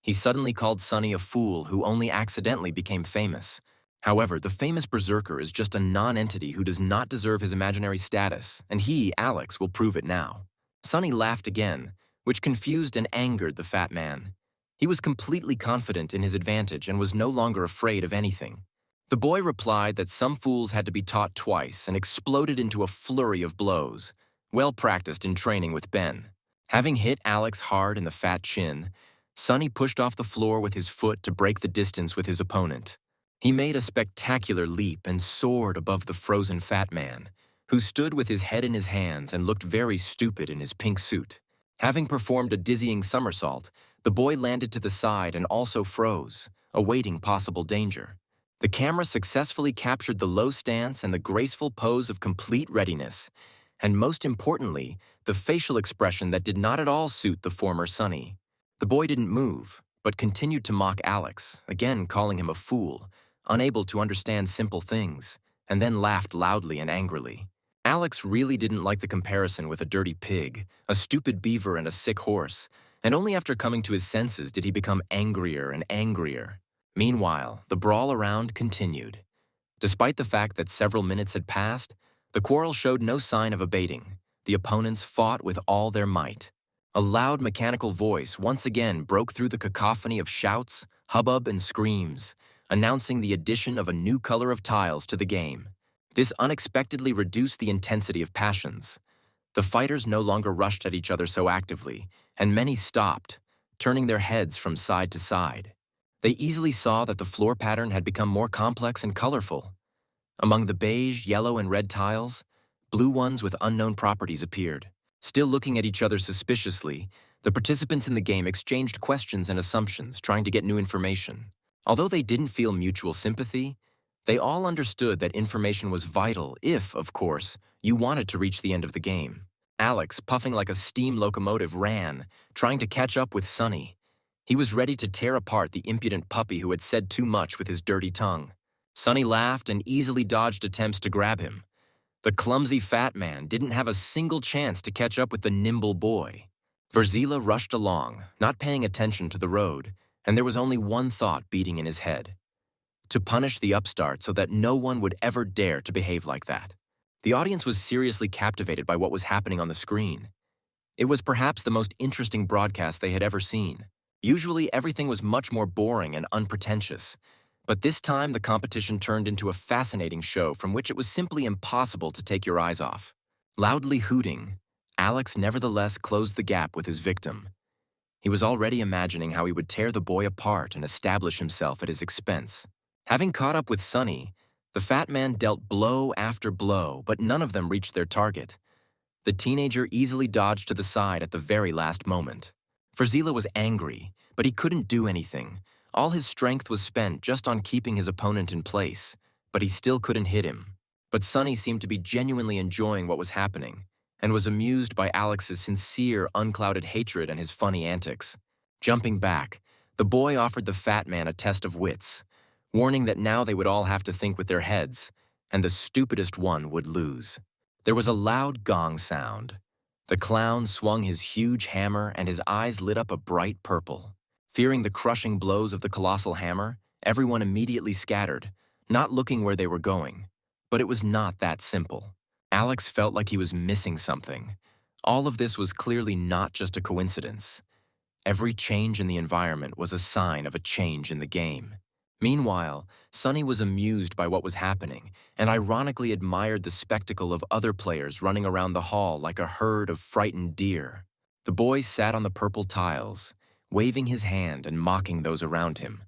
A: He suddenly called Sunny a fool who only accidentally became famous. However, the famous berserker is just a non-entity who does not deserve his imaginary status, and he, Alex, will prove it now. Sunny laughed again, which confused and angered the fat man. He was completely confident in his advantage and was no longer afraid of anything. The boy replied that some fools had to be taught twice and exploded into a flurry of blows, well practiced in training with Ben. Having hit Alex hard in the fat chin, Sunny pushed off the floor with his foot to break the distance with his opponent. He made a spectacular leap and soared above the frozen fat man, who stood with his head in his hands and looked very stupid in his pink suit. Having performed a dizzying somersault, the boy landed to the side and also froze, awaiting possible danger. The camera successfully captured the low stance and the graceful pose of complete readiness, and most importantly, the facial expression that did not at all suit the former Sunny. The boy didn't move, but continued to mock Alex, again calling him a fool, unable to understand simple things, and then laughed loudly and angrily. Alex really didn't like the comparison with a dirty pig, a stupid beaver, and a sick horse, and only after coming to his senses did he become angrier and angrier. Meanwhile, the brawl around continued. Despite the fact that several minutes had passed, the quarrel showed no sign of abating. The opponents fought with all their might. A loud mechanical voice once again broke through the cacophony of shouts, hubbub, and screams, announcing the addition of a new color of tiles to the game. This unexpectedly reduced the intensity of passions. The fighters no longer rushed at each other so actively, and many stopped, turning their heads from side to side. They easily saw that the floor pattern had become more complex and colorful. Among the beige, yellow, and red tiles, blue ones with unknown properties appeared. Still looking at each other suspiciously, the participants in the game exchanged questions and assumptions, trying to get new information. Although they didn't feel mutual sympathy, they all understood that information was vital if, of course, you wanted to reach the end of the game. Alex, puffing like a steam locomotive, ran, trying to catch up with Sunny. He was ready to tear apart the impudent puppy who had said too much with his dirty tongue. Sunny laughed and easily dodged attempts to grab him. The clumsy fat man didn't have a single chance to catch up with the nimble boy. Verzila rushed along, not paying attention to the road, and there was only one thought beating in his head: to punish the upstart so that no one would ever dare to behave like that. The audience was seriously captivated by what was happening on the screen. It was perhaps the most interesting broadcast they had ever seen. Usually, everything was much more boring and unpretentious, but this time the competition turned into a fascinating show from which it was simply impossible to take your eyes off. Loudly hooting, Alex nevertheless closed the gap with his victim. He was already imagining how he would tear the boy apart and establish himself at his expense. Having caught up with Sunny, the fat man dealt blow after blow, but none of them reached their target. The teenager easily dodged to the side at the very last moment. Verzila was angry, but he couldn't do anything. All his strength was spent just on keeping his opponent in place, but he still couldn't hit him. But Sunny seemed to be genuinely enjoying what was happening, and was amused by Alex's sincere, unclouded hatred and his funny antics. Jumping back, the boy offered the fat man a test of wits, warning that now they would all have to think with their heads, and the stupidest one would lose. There was a loud gong sound. The clown swung his huge hammer and his eyes lit up a bright purple. Fearing the crushing blows of the colossal hammer, everyone immediately scattered, not looking where they were going. But it was not that simple. Alex felt like he was missing something. All of this was clearly not just a coincidence. Every change in the environment was a sign of a change in the game. Meanwhile, Sunny was amused by what was happening and ironically admired the spectacle of other players running around the hall like a herd of frightened deer. The boy sat on the purple tiles, waving his hand and mocking those around him,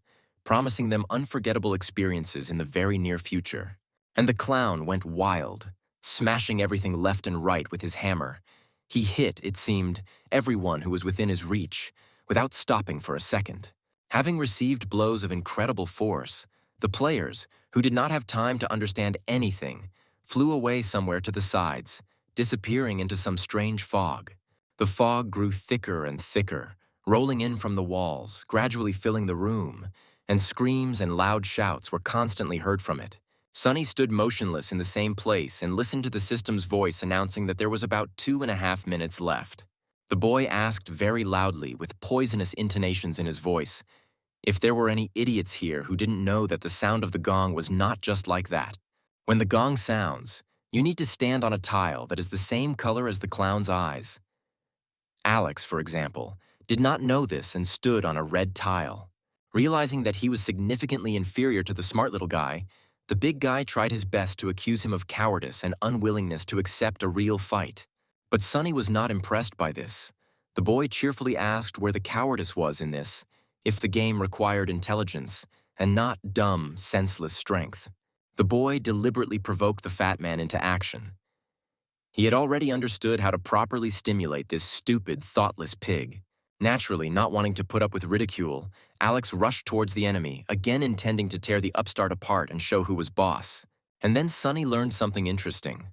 A: promising them unforgettable experiences in the very near future. And the clown went wild, smashing everything left and right with his hammer. He hit, it seemed, everyone who was within his reach, without stopping for a second. Having received blows of incredible force, the players, who did not have time to understand anything, flew away somewhere to the sides, disappearing into some strange fog. The fog grew thicker and thicker, rolling in from the walls, gradually filling the room, and screams and loud shouts were constantly heard from it. Sunny stood motionless in the same place and listened to the system's voice announcing that there was about 2.5 minutes left. The boy asked very loudly, with poisonous intonations in his voice, if there were any idiots here who didn't know that the sound of the gong was not just like that. When the gong sounds, you need to stand on a tile that is the same color as the clown's eyes. Alex, for example, did not know this and stood on a red tile. Realizing that he was significantly inferior to the smart little guy, the big guy tried his best to accuse him of cowardice and unwillingness to accept a real fight. But Sunny was not impressed by this. The boy cheerfully asked where the cowardice was in this, if the game required intelligence and not dumb, senseless strength. The boy deliberately provoked the fat man into action. He had already understood how to properly stimulate this stupid, thoughtless pig. Naturally, not wanting to put up with ridicule, Alex rushed towards the enemy, again intending to tear the upstart apart and show who was boss. And then Sunny learned something interesting.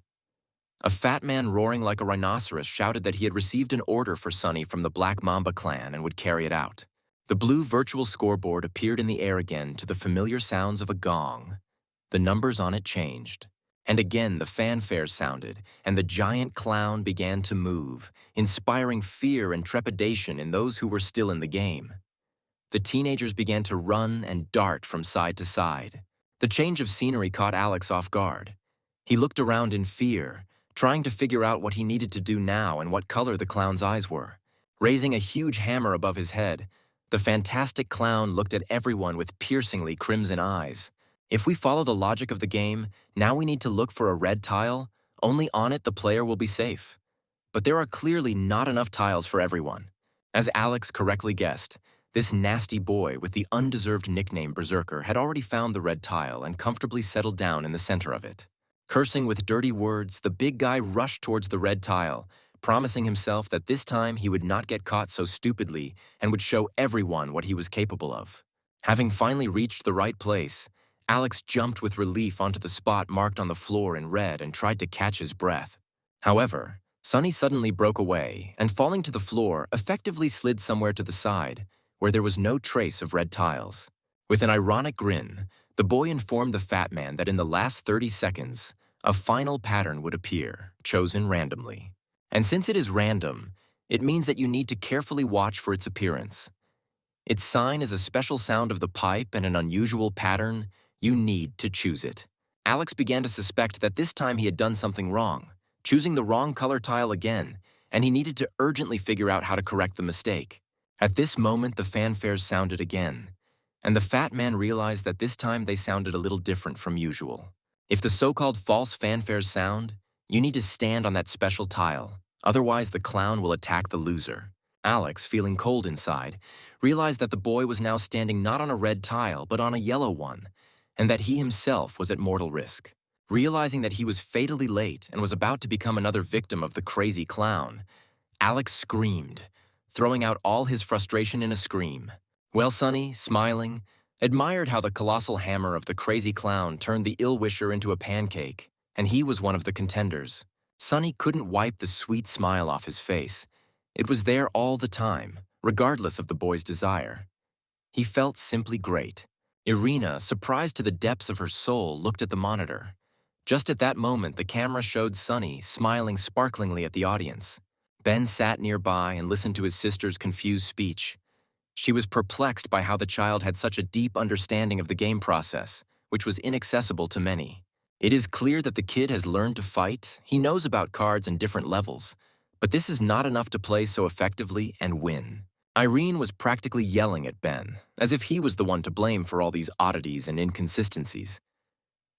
A: A fat man roaring like a rhinoceros shouted that he had received an order for Sunny from the Black Mamba clan and would carry it out. The blue virtual scoreboard appeared in the air again to the familiar sounds of a gong. The numbers on it changed. And again the fanfare sounded, and the giant clown began to move, inspiring fear and trepidation in those who were still in the game. The teenagers began to run and dart from side to side. The change of scenery caught Alex off guard. He looked around in fear, trying to figure out what he needed to do now and what color the clown's eyes were. Raising a huge hammer above his head, the fantastic clown looked at everyone with piercingly crimson eyes. If we follow the logic of the game, now we need to look for a red tile. Only on it the player will be safe. But there are clearly not enough tiles for everyone. As Alex correctly guessed, This nasty boy with the undeserved nickname Berserker had already found the red tile and comfortably settled down in the center of it. Cursing with dirty words, the big guy rushed towards the red tile, promising himself that this time he would not get caught so stupidly and would show everyone what he was capable of. Having finally reached the right place, Alex jumped with relief onto the spot marked on the floor in red and tried to catch his breath. However, Sunny suddenly broke away and, falling to the floor, effectively slid somewhere to the side, where there was no trace of red tiles. With an ironic grin, the boy informed the fat man that in the last 30 seconds, a final pattern would appear, chosen randomly. And since it is random, it means that you need to carefully watch for its appearance. Its sign is a special sound of the pipe and an unusual pattern. You need to choose it. Alex began to suspect that this time he had done something wrong, choosing the wrong color tile again, and he needed to urgently figure out how to correct the mistake. At this moment, the fanfares sounded again, and the fat man realized that this time they sounded a little different from usual. If the so-called false fanfares sound, you need to stand on that special tile, otherwise the clown will attack the loser. Alex, feeling cold inside, realized that the boy was now standing not on a red tile but on a yellow one, and that he himself was at mortal risk. Realizing that he was fatally late and was about to become another victim of the crazy clown, Alex screamed, throwing out all his frustration in a scream. Well, Sunny, smiling, admired how the colossal hammer of the crazy clown turned the ill-wisher into a pancake, and he was one of the contenders. Sunny couldn't wipe the sweet smile off his face. It was there all the time, regardless of the boy's desire. He felt simply great. Irina, surprised to the depths of her soul, looked at the monitor. Just at that moment, the camera showed Sunny smiling sparklingly at the audience. Ben sat nearby and listened to his sister's confused speech. She was perplexed by how the child had such a deep understanding of the game process, which was inaccessible to many. It is clear that the kid has learned to fight, he knows about cards and different levels, but this is not enough to play so effectively and win. Irene was practically yelling at Ben, as if he was the one to blame for all these oddities and inconsistencies.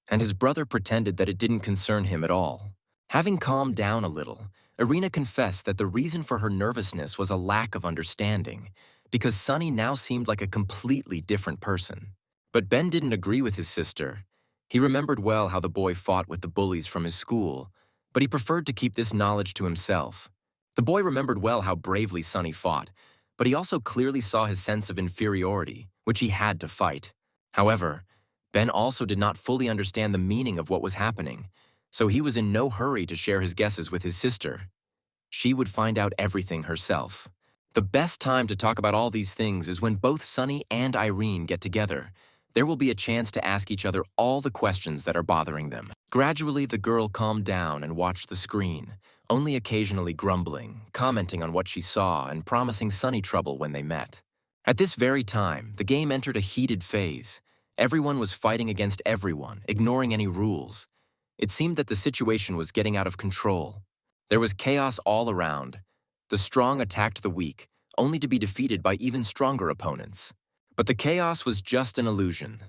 A: And his brother pretended that it didn't concern him at all. Having calmed down a little, Irina confessed that the reason for her nervousness was a lack of understanding, because Sunny now seemed like a completely different person. But Ben didn't agree with his sister. He remembered well how the boy fought with the bullies from his school, but he preferred to keep this knowledge to himself. The boy remembered well how bravely Sunny fought, but he also clearly saw his sense of inferiority, which he had to fight. However, Ben also did not fully understand the meaning of what was happening, so he was in no hurry to share his guesses with his sister. She would find out everything herself. The best time to talk about all these things is when both Sunny and Irene get together. There will be a chance to ask each other all the questions that are bothering them. Gradually, the girl calmed down and watched the screen, only occasionally grumbling, commenting on what she saw and promising Sunny trouble when they met. At this very time, the game entered a heated phase. Everyone was fighting against everyone, ignoring any rules. It seemed that the situation was getting out of control. There was chaos all around. The strong attacked the weak, only to be defeated by even stronger opponents. But the chaos was just an illusion.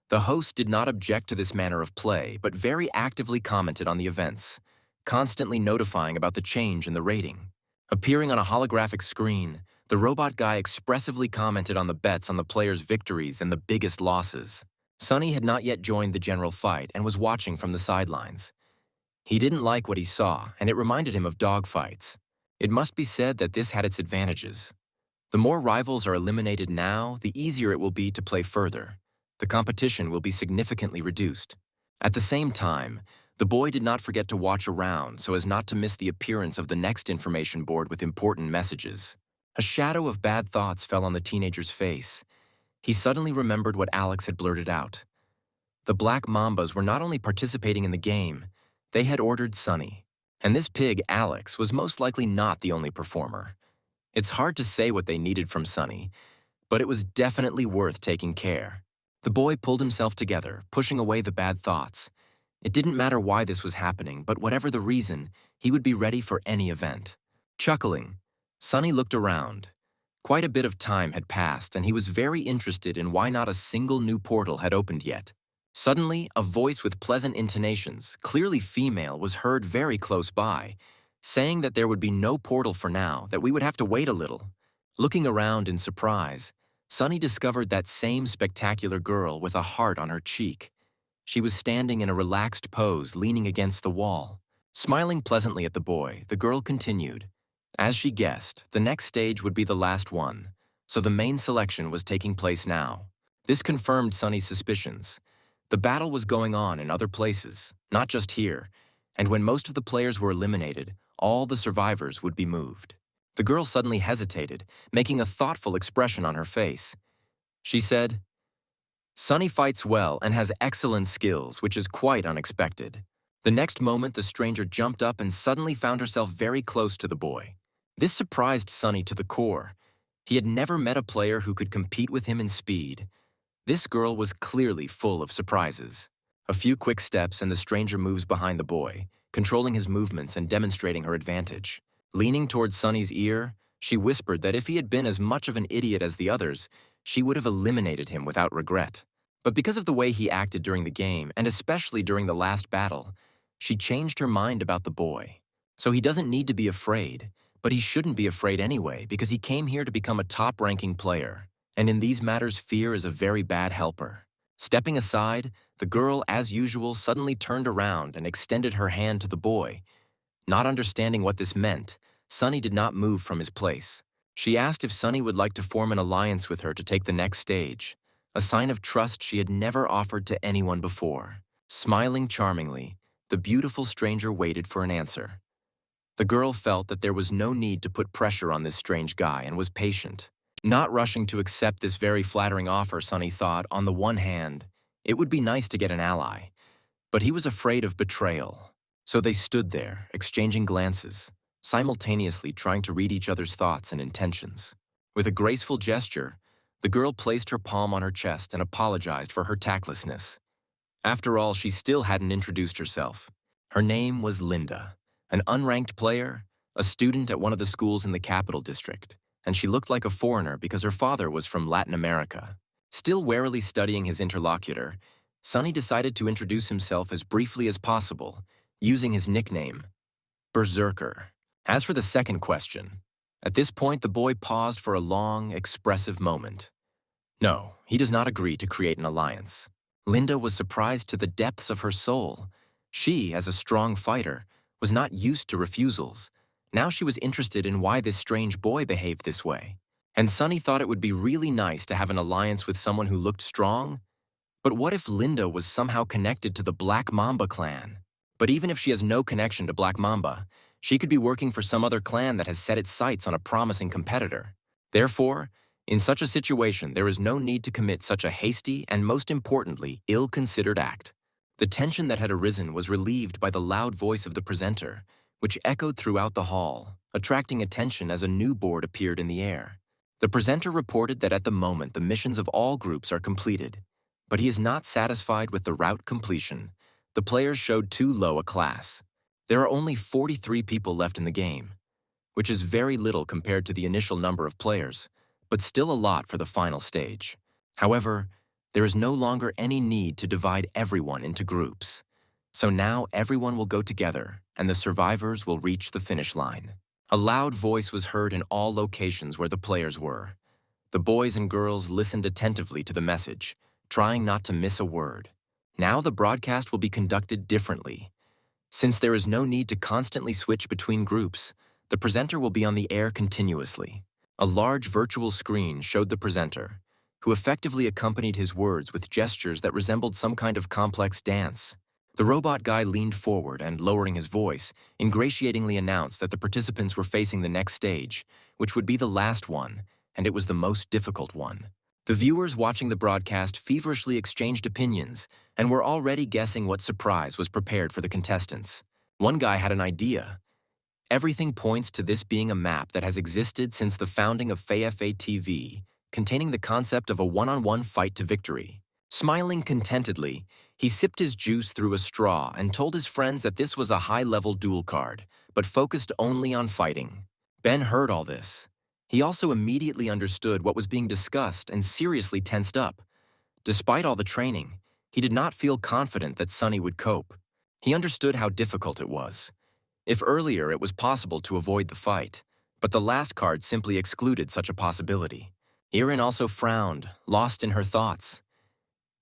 A: The host did not object to this manner of play, but very actively commented on the events, constantly notifying about the change in the rating. Appearing on a holographic screen, the robot guy expressively commented on the bets on the players' victories and the biggest losses. Sunny had not yet joined the general fight and was watching from the sidelines. He didn't like what he saw, and it reminded him of dogfights. It must be said that this had its advantages. The more rivals are eliminated now, the easier it will be to play further. The competition will be significantly reduced. At the same time, the boy did not forget to watch around so as not to miss the appearance of the next information board with important messages. A shadow of bad thoughts fell on the teenager's face. He suddenly remembered what Alex had blurted out. The Black Mambas were not only participating in the game, they had ordered Sunny. And this pig, Alex, was most likely not the only performer. It's hard to say what they needed from Sunny, but it was definitely worth taking care. The boy pulled himself together, pushing away the bad thoughts. It didn't matter why this was happening, but whatever the reason, he would be ready for any event. Chuckling, Sunny looked around. Quite a bit of time had passed, and he was very interested in why not a single new portal had opened yet. Suddenly, a voice with pleasant intonations, clearly female, was heard very close by, saying that there would be no portal for now, that we would have to wait a little. Looking around in surprise, Sunny discovered that same spectacular girl with a heart on her cheek. She was standing in a relaxed pose, leaning against the wall. Smiling pleasantly at the boy, the girl continued. As she guessed, the next stage would be the last one, so the main selection was taking place now. This confirmed Sunny's suspicions. The battle was going on in other places, not just here, and when most of the players were eliminated, all the survivors would be moved. The girl suddenly hesitated, making a thoughtful expression on her face. She said, "Sunny fights well and has excellent skills, which is quite unexpected." The next moment, the stranger jumped up and suddenly found herself very close to the boy. This surprised Sunny to the core. He had never met a player who could compete with him in speed. This girl was clearly full of surprises. A few quick steps and the stranger moves behind the boy, controlling his movements and demonstrating her advantage. Leaning towards Sunny's ear, she whispered that if he had been as much of an idiot as the others, she would have eliminated him without regret. But because of the way he acted during the game, and especially during the last battle, she changed her mind about the boy. So he doesn't need to be afraid, but he shouldn't be afraid anyway because he came here to become a top-ranking player. And in these matters, fear is a very bad helper. Stepping aside, the girl, as usual, suddenly turned around and extended her hand to the boy. Not understanding what this meant, Sunny did not move from his place. She asked if Sunny would like to form an alliance with her to take the next stage, a sign of trust she had never offered to anyone before. Smiling charmingly, the beautiful stranger waited for an answer. The girl felt that there was no need to put pressure on this strange guy and was patient. Not rushing to accept this very flattering offer, Sunny thought, on the one hand, it would be nice to get an ally, but he was afraid of betrayal. So they stood there, exchanging glances, simultaneously trying to read each other's thoughts and intentions. With a graceful gesture, the girl placed her palm on her chest and apologized for her tactlessness. After all, she still hadn't introduced herself. Her name was Linda, an unranked player, a student at one of the schools in the capital district, and she looked like a foreigner because her father was from Latin America. Still warily studying his interlocutor, Sunny decided to introduce himself as briefly as possible, using his nickname, Berserker. As for the second question, at this point the boy paused for a long, expressive moment. No, he does not agree to create an alliance. Linda was surprised to the depths of her soul. She, as a strong fighter, was not used to refusals. Now she was interested in why this strange boy behaved this way. And Sunny thought it would be really nice to have an alliance with someone who looked strong. But what if Linda was somehow connected to the Black Mamba clan? But even if she has no connection to Black Mamba, she could be working for some other clan that has set its sights on a promising competitor. Therefore, in such a situation, there is no need to commit such a hasty and, most importantly, ill-considered act. The tension that had arisen was relieved by the loud voice of the presenter, which echoed throughout the hall, attracting attention as a new board appeared in the air. The presenter reported that at the moment the missions of all groups are completed, but he is not satisfied with the route completion. The players showed too low a class. There are only 43 people left in the game, which is very little compared to the initial number of players, but still a lot for the final stage. However, there is no longer any need to divide everyone into groups. So now everyone will go together, and the survivors will reach the finish line. A loud voice was heard in all locations where the players were. The boys and girls listened attentively to the message, trying not to miss a word. Now the broadcast will be conducted differently. Since there is no need to constantly switch between groups, the presenter will be on the air continuously. A large virtual screen showed the presenter, who effectively accompanied his words with gestures that resembled some kind of complex dance. The robot guy leaned forward and, lowering his voice, ingratiatingly announced that the participants were facing the next stage, which would be the last one, and it was the most difficult one. The viewers watching the broadcast feverishly exchanged opinions and were already guessing what surprise was prepared for the contestants. One guy had an idea. Everything points to this being a map that has existed since the founding of FAFA TV, containing the concept of a one-on-one fight to victory. Smiling contentedly, he sipped his juice through a straw and told his friends that this was a high-level duel card, but focused only on fighting. Ben heard all this. He also immediately understood what was being discussed and seriously tensed up. Despite all the training, he did not feel confident that Sunny would cope. He understood how difficult it was. If earlier it was possible to avoid the fight, but the last card simply excluded such a possibility. Irin also frowned, lost in her thoughts.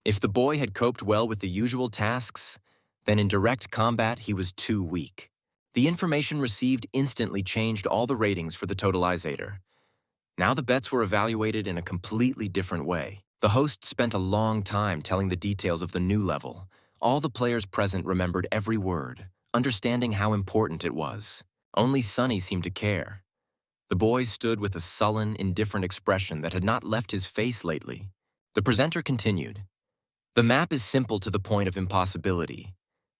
A: If the boy had coped well with the usual tasks, then in direct combat he was too weak. The information received instantly changed all the ratings for the totalizator. Now the bets were evaluated in a completely different way. The host spent a long time telling the details of the new level. All the players present remembered every word, understanding how important it was. Only Sunny seemed to care. The boy stood with a sullen, indifferent expression that had not left his face lately. The presenter continued. The map is simple to the point of impossibility.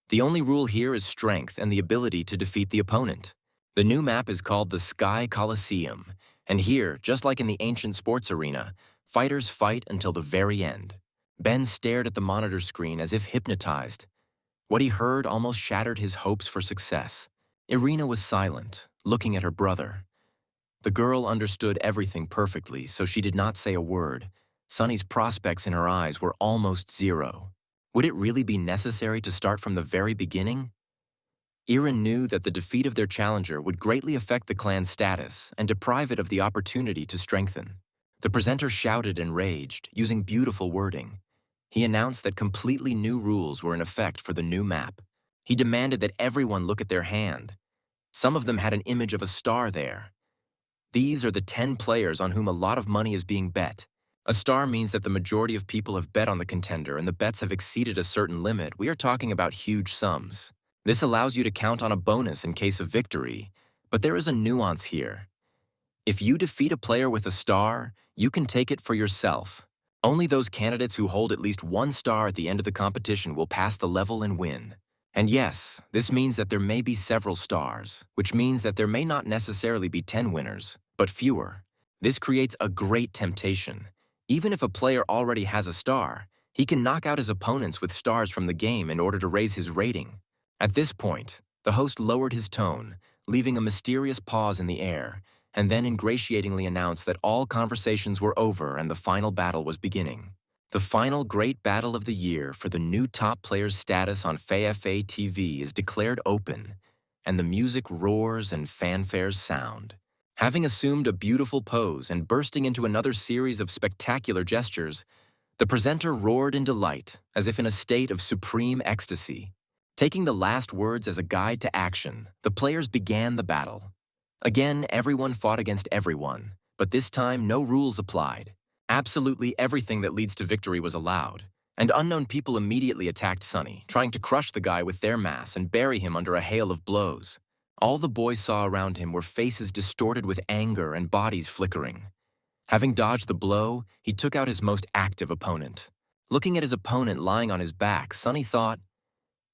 A: The only rule here is strength and the ability to defeat the opponent. The new map is called the Sky Coliseum, and here, just like in the ancient sports arena, fighters fight until the very end. Ben stared at the monitor screen as if hypnotized. What he heard almost shattered his hopes for success. Irina was silent, looking at her brother. The girl understood everything perfectly, so she did not say a word. Sunny's prospects in her eyes were almost zero. Would it really be necessary to start from the very beginning? Irin knew that the defeat of their challenger would greatly affect the clan's status and deprive it of the opportunity to strengthen. The presenter shouted and raged, using beautiful wording. He announced that completely new rules were in effect for the new map. He demanded that everyone look at their hand. Some of them had an image of a star there. These are the 10 players on whom a lot of money is being bet. A star means that the majority of people have bet on the contender and the bets have exceeded a certain limit. We are talking about huge sums. This allows you to count on a bonus in case of victory, but there is a nuance here. If you defeat a player with a star, you can take it for yourself. Only those candidates who hold at least one star at the end of the competition will pass the level and win. And yes, this means that there may be several stars, which means that there may not necessarily be 10 winners, but fewer. This creates a great temptation. Even if a player already has a star, he can knock out his opponents with stars from the game in order to raise his rating. At this point, the host lowered his tone, leaving a mysterious pause in the air, and then ingratiatingly announced that all conversations were over and the final battle was beginning. The final great battle of the year for the new top player's status on FAFA TV is declared open, and the music roars and fanfares sound. Having assumed a beautiful pose and bursting into another series of spectacular gestures, the presenter roared in delight, as if in a state of supreme ecstasy. Taking the last words as a guide to action, the players began the battle. Again, everyone fought against everyone, but this time no rules applied. Absolutely everything that leads to victory was allowed, and unknown people immediately attacked Sunny, trying to crush the guy with their mass and bury him under a hail of blows. All the boy saw around him were faces distorted with anger and bodies flickering. Having dodged the blow, he took out his most active opponent. Looking at his opponent lying on his back, Sunny thought,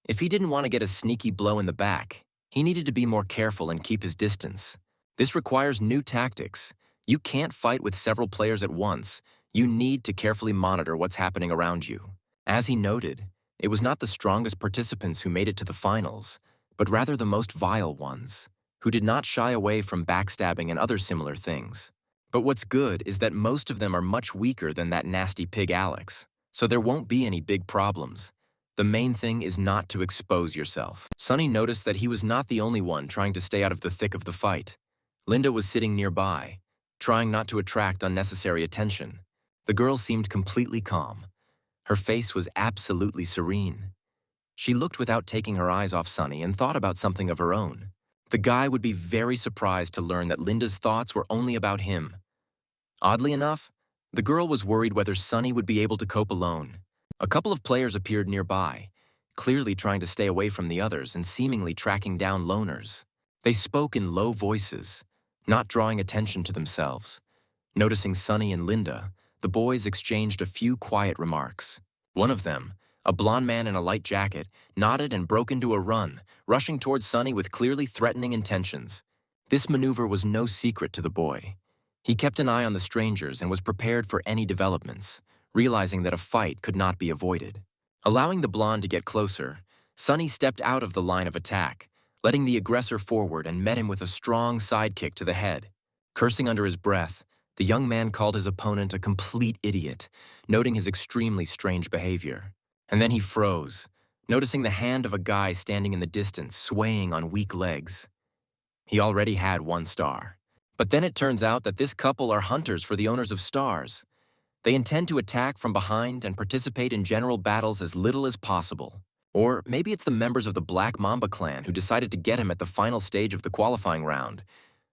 A: if he didn't want to get a sneaky blow in the back, he needed to be more careful and keep his distance. This requires new tactics. You can't fight with several players at once. You need to carefully monitor what's happening around you. As he noted, it was not the strongest participants who made it to the finals, but rather the most vile ones, who did not shy away from backstabbing and other similar things. But what's good is that most of them are much weaker than that nasty pig Alex, so there won't be any big problems. The main thing is not to expose yourself. Sunny noticed that he was not the only one trying to stay out of the thick of the fight. Linda was sitting nearby, trying not to attract unnecessary attention. The girl seemed completely calm. Her face was absolutely serene. She looked without taking her eyes off Sunny and thought about something of her own. The guy would be very surprised to learn that Linda's thoughts were only about him. Oddly enough, the girl was worried whether Sunny would be able to cope alone. A couple of players appeared nearby, clearly trying to stay away from the others and seemingly tracking down loners. They spoke in low voices, not drawing attention to themselves. Noticing Sunny and Linda, the boys exchanged a few quiet remarks. One of them, a blond man in a light jacket, nodded and broke into a run, rushing towards Sunny with clearly threatening intentions. This maneuver was no secret to the boy. He kept an eye on the strangers and was prepared for any developments, realizing that a fight could not be avoided. Allowing the blonde to get closer, Sunny stepped out of the line of attack, letting the aggressor forward and met him with a strong sidekick to the head. Cursing under his breath, the young man called his opponent a complete idiot, noting his extremely strange behavior. And then he froze, noticing the hand of a guy standing in the distance, swaying on weak legs. He already had one star. But then it turns out that this couple are hunters for the owners of stars. They intend to attack from behind and participate in general battles as little as possible. Or maybe it's the members of the Black Mamba clan who decided to get him at the final stage of the qualifying round,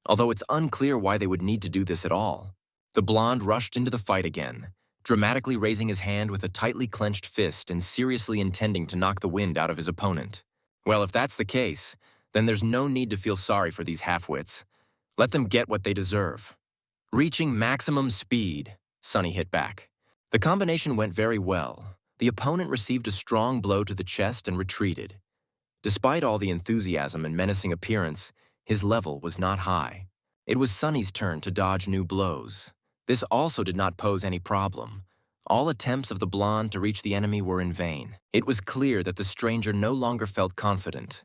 A: although it's unclear why they would need to do this at all. The blonde rushed into the fight again, dramatically raising his hand with a tightly clenched fist and seriously intending to knock the wind out of his opponent. Well, if that's the case, then there's no need to feel sorry for these half-wits. Let them get what they deserve. Reaching maximum speed, Sunny hit back. The combination went very well. The opponent received a strong blow to the chest and retreated. Despite all the enthusiasm and menacing appearance, his level was not high. It was Sunny's turn to dodge new blows. This also did not pose any problem. All attempts of the blonde to reach the enemy were in vain. It was clear that the stranger no longer felt confident.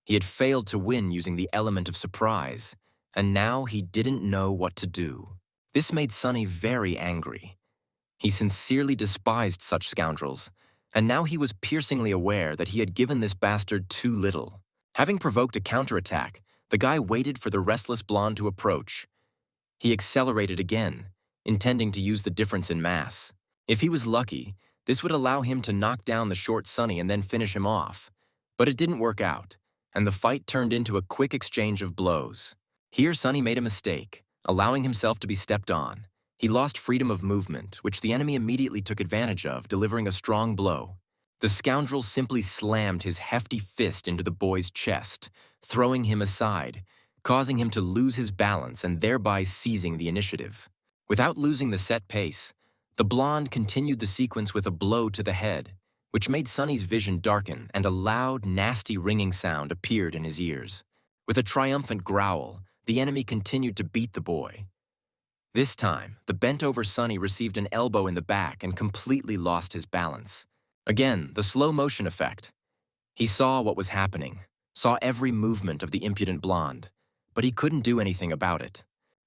A: He had failed to win using the element of surprise, and now he didn't know what to do. This made Sunny very angry. He sincerely despised such scoundrels, and now he was piercingly aware that he had given this bastard too little. Having provoked a counterattack, the guy waited for the restless blonde to approach. He accelerated again, intending to use the difference in mass. If he was lucky, this would allow him to knock down the short Sunny and then finish him off. But it didn't work out, and the fight turned into a quick exchange of blows. Here Sunny made a mistake, allowing himself to be stepped on. He lost freedom of movement, which the enemy immediately took advantage of, delivering a strong blow. The scoundrel simply slammed his hefty fist into the boy's chest, throwing him aside, causing him to lose his balance and thereby seizing the initiative. Without losing the set pace, the blonde continued the sequence with a blow to the head, which made Sunny's vision darken and a loud, nasty ringing sound appeared in his ears. With a triumphant growl, the enemy continued to beat the boy. This time, the bent-over Sunny received an elbow in the back and completely lost his balance. Again, the slow-motion effect. He saw what was happening, saw every movement of the impudent blonde, but he couldn't do anything about it.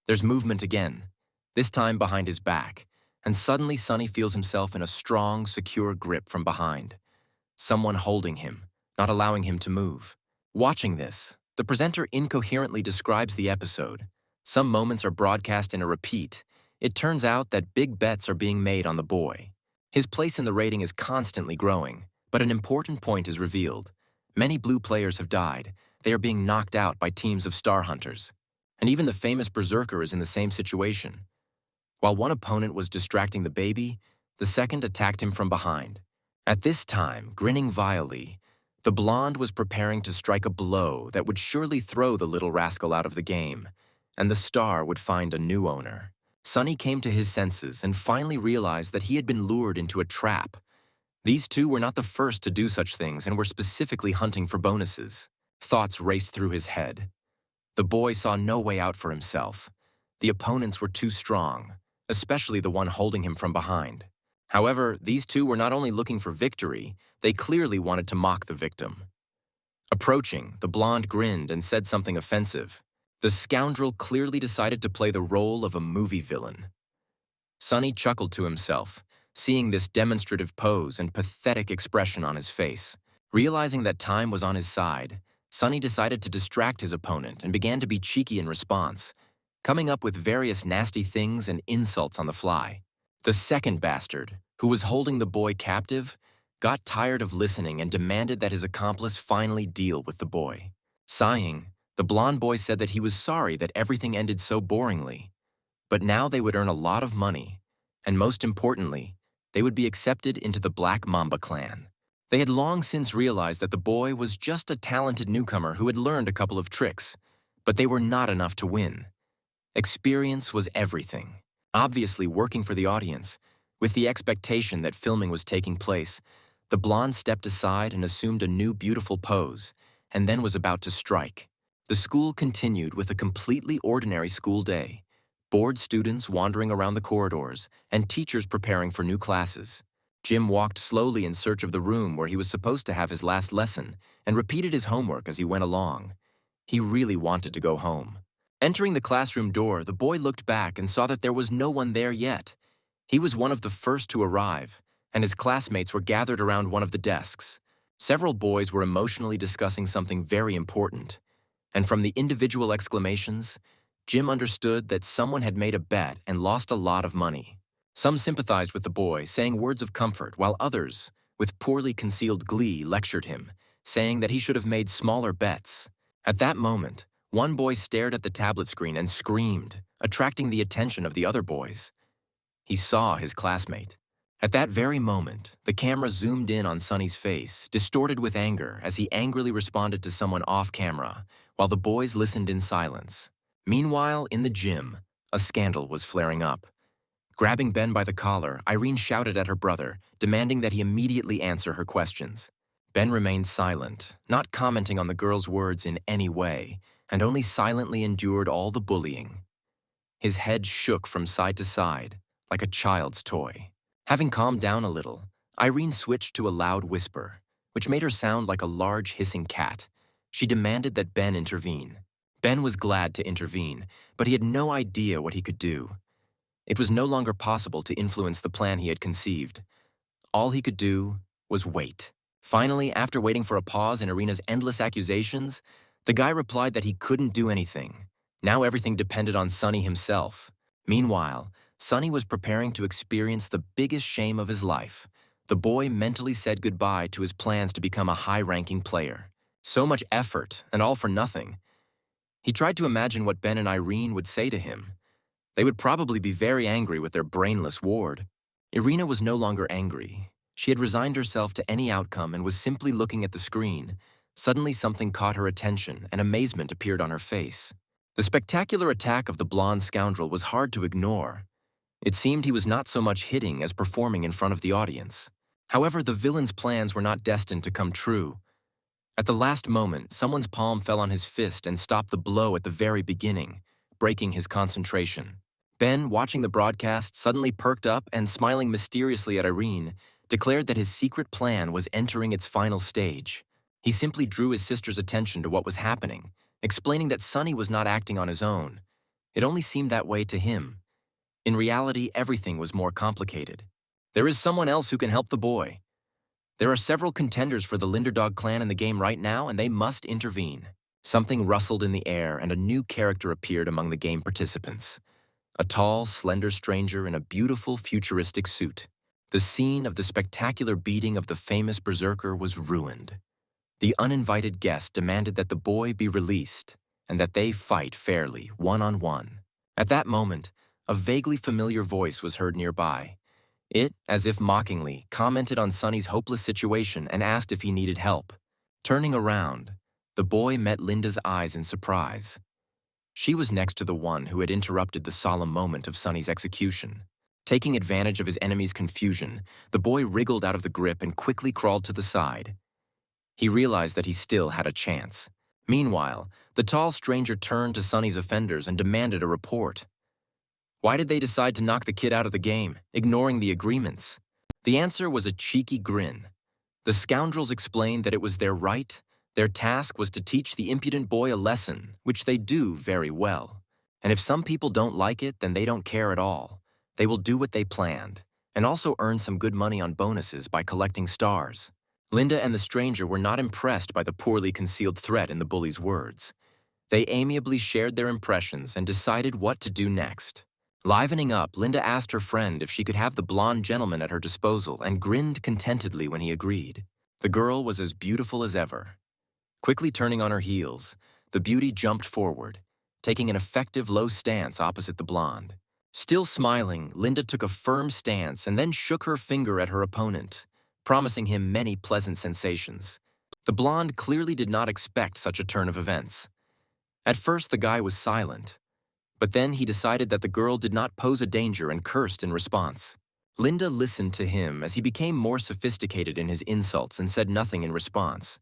A: There's movement again, this time behind his back, and suddenly Sunny feels himself in a strong, secure grip from behind. Someone holding him, not allowing him to move. Watching this, the presenter incoherently describes the episode. Some moments are broadcast in a repeat. It turns out that big bets are being made on the boy. His place in the rating is constantly growing, but an important point is revealed. Many blue players have died. They are being knocked out by teams of star hunters. And even the famous Berserker is in the same situation. While one opponent was distracting the baby, the second attacked him from behind. At this time, grinning vilely, the blonde was preparing to strike a blow that would surely throw the little rascal out of the game, and the star would find a new owner. Sunny came to his senses and finally realized that he had been lured into a trap. These two were not the first to do such things and were specifically hunting for bonuses. Thoughts raced through his head. The boy saw no way out for himself. The opponents were too strong, especially the one holding him from behind. However, these two were not only looking for victory, they clearly wanted to mock the victim. Approaching, the blonde grinned and said something offensive. The scoundrel clearly decided to play the role of a movie villain. Sunny chuckled to himself, seeing this demonstrative pose and pathetic expression on his face. Realizing that time was on his side, Sunny decided to distract his opponent and began to be cheeky in response, coming up with various nasty things and insults on the fly. The second bastard, who was holding the boy captive, got tired of listening and demanded that his accomplice finally deal with the boy. Sighing, the blonde boy said that he was sorry that everything ended so boringly, but now they would earn a lot of money, and most importantly, they would be accepted into the Black Mamba clan. They had long since realized that the boy was just a talented newcomer who had learned a couple of tricks, but they were not enough to win. Experience was everything. Obviously working for the audience, with the expectation that filming was taking place, the blonde stepped aside and assumed a new beautiful pose, and then was about to strike. The school continued with a completely ordinary school day, bored students wandering around the corridors, and teachers preparing for new classes. Jim walked slowly in search of the room where he was supposed to have his last lesson and repeated his homework as he went along. He really wanted to go home. Entering the classroom door, the boy looked back and saw that there was no one there yet. He was one of the first to arrive, and his classmates were gathered around one of the desks. Several boys were emotionally discussing something very important, and from the individual exclamations, Jim understood that someone had made a bet and lost a lot of money. Some sympathized with the boy, saying words of comfort, while others, with poorly concealed glee, lectured him, saying that he should have made smaller bets. At that moment, one boy stared at the tablet screen and screamed, attracting the attention of the other boys. He saw his classmate. At that very moment, the camera zoomed in on Sonny's face, distorted with anger, as he angrily responded to someone off camera, while the boys listened in silence. Meanwhile, in the gym, a scandal was flaring up. Grabbing Ben by the collar, Irene shouted at her brother, demanding that he immediately answer her questions. Ben remained silent, not commenting on the girl's words in any way, and only silently endured all the bullying. His head shook from side to side, like a child's toy. Having calmed down a little, Irene switched to a loud whisper, which made her sound like a large hissing cat. She demanded that Ben intervene. Ben was glad to intervene, but he had no idea what he could do. It was no longer possible to influence the plan he had conceived. All he could do was wait. Finally, after waiting for a pause in Irina's endless accusations, the guy replied that he couldn't do anything. Now everything depended on Sonny himself. Meanwhile, Sonny was preparing to experience the biggest shame of his life. The boy mentally said goodbye to his plans to become a high-ranking player. So much effort, and all for nothing. He tried to imagine what Ben and Irene would say to him. They would probably be very angry with their brainless ward. Irina was no longer angry. She had resigned herself to any outcome and was simply looking at the screen. Suddenly something caught her attention, and amazement appeared on her face. The spectacular attack of the blonde scoundrel was hard to ignore. It seemed he was not so much hitting as performing in front of the audience. However, the villain's plans were not destined to come true. At the last moment, someone's palm fell on his fist and stopped the blow at the very beginning, breaking his concentration. Ben, watching the broadcast, suddenly perked up and, smiling mysteriously at Irene, declared that his secret plan was entering its final stage. He simply drew his sister's attention to what was happening, explaining that Sonny was not acting on his own. It only seemed that way to him. In reality, everything was more complicated. There is someone else who can help the boy. There are several contenders for the Linderdog clan in the game right now, and they must intervene. Something rustled in the air, and a new character appeared among the game participants. A tall, slender stranger in a beautiful, futuristic suit. The scene of the spectacular beating of the famous berserker was ruined. The uninvited guest demanded that the boy be released, and that they fight fairly, one-on-one. At that moment, a vaguely familiar voice was heard nearby. It, as if mockingly, commented on Sonny's hopeless situation and asked if he needed help. Turning around, the boy met Linda's eyes in surprise. She was next to the one who had interrupted the solemn moment of Sonny's execution. Taking advantage of his enemy's confusion, the boy wriggled out of the grip and quickly crawled to the side. He realized that he still had a chance. Meanwhile, the tall stranger turned to Sonny's offenders and demanded a report. Why did they decide to knock the kid out of the game, ignoring the agreements? The answer was a cheeky grin. The scoundrels explained that it was their right. Their task was to teach the impudent boy a lesson, which they do very well. And if some people don't like it, then they don't care at all. They will do what they planned, and also earn some good money on bonuses by collecting stars. Linda and the stranger were not impressed by the poorly concealed threat in the bully's words. They amiably shared their impressions and decided what to do next. Livening up, Linda asked her friend if she could have the blonde gentleman at her disposal and grinned contentedly when he agreed. The girl was as beautiful as ever. Quickly turning on her heels, the beauty jumped forward, taking an effective low stance opposite the blonde. Still smiling, Linda took a firm stance and then shook her finger at her opponent, promising him many pleasant sensations. The blonde clearly did not expect such a turn of events. At first, the guy was silent, but then he decided that the girl did not pose a danger and cursed in response. Linda listened to him as he became more sophisticated in his insults and said nothing in response,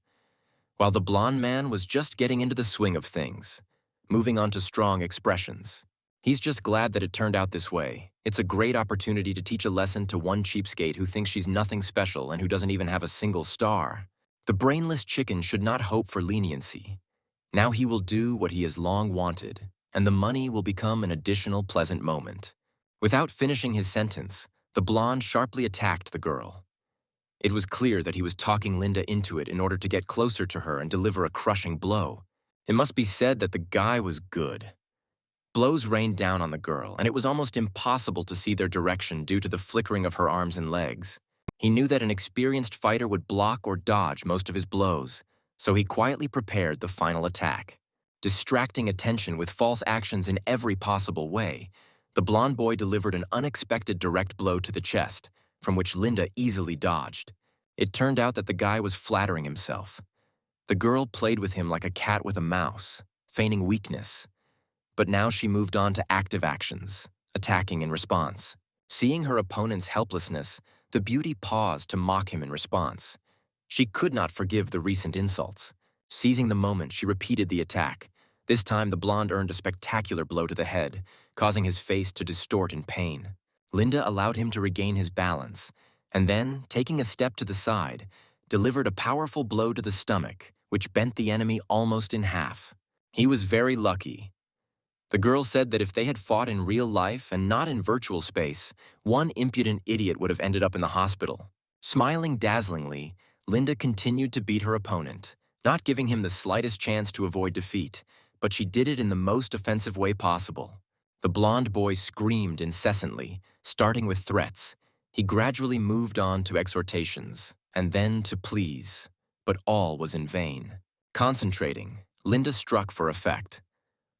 A: while the blonde man was just getting into the swing of things, moving on to strong expressions. He's just glad that it turned out this way. It's a great opportunity to teach a lesson to one cheapskate who thinks she's nothing special and who doesn't even have a single star. The brainless chicken should not hope for leniency. Now he will do what he has long wanted, and the money will become an additional pleasant moment. Without finishing his sentence, the blonde sharply attacked the girl. It was clear that he was talking Linda into it in order to get closer to her and deliver a crushing blow. It must be said that the guy was good. Blows rained down on the girl, and it was almost impossible to see their direction due to the flickering of her arms and legs. He knew that an experienced fighter would block or dodge most of his blows, so he quietly prepared the final attack. Distracting attention with false actions in every possible way, the blonde boy delivered an unexpected direct blow to the chest, from which Linda easily dodged. It turned out that the guy was flattering himself. The girl played with him like a cat with a mouse, feigning weakness. But now she moved on to active actions, attacking in response. Seeing her opponent's helplessness, the beauty paused to mock him in response. She could not forgive the recent insults. Seizing the moment, she repeated the attack. This time, the blonde earned a spectacular blow to the head, causing his face to distort in pain. Linda allowed him to regain his balance, and then, taking a step to the side, delivered a powerful blow to the stomach, which bent the enemy almost in half. He was very lucky. The girl said that if they had fought in real life and not in virtual space, one impudent idiot would have ended up in the hospital. Smiling dazzlingly, Linda continued to beat her opponent, not giving him the slightest chance to avoid defeat, but she did it in the most offensive way possible. The blonde boy screamed incessantly, starting with threats. He gradually moved on to exhortations, and then to pleas, but all was in vain. Concentrating, Linda struck for effect.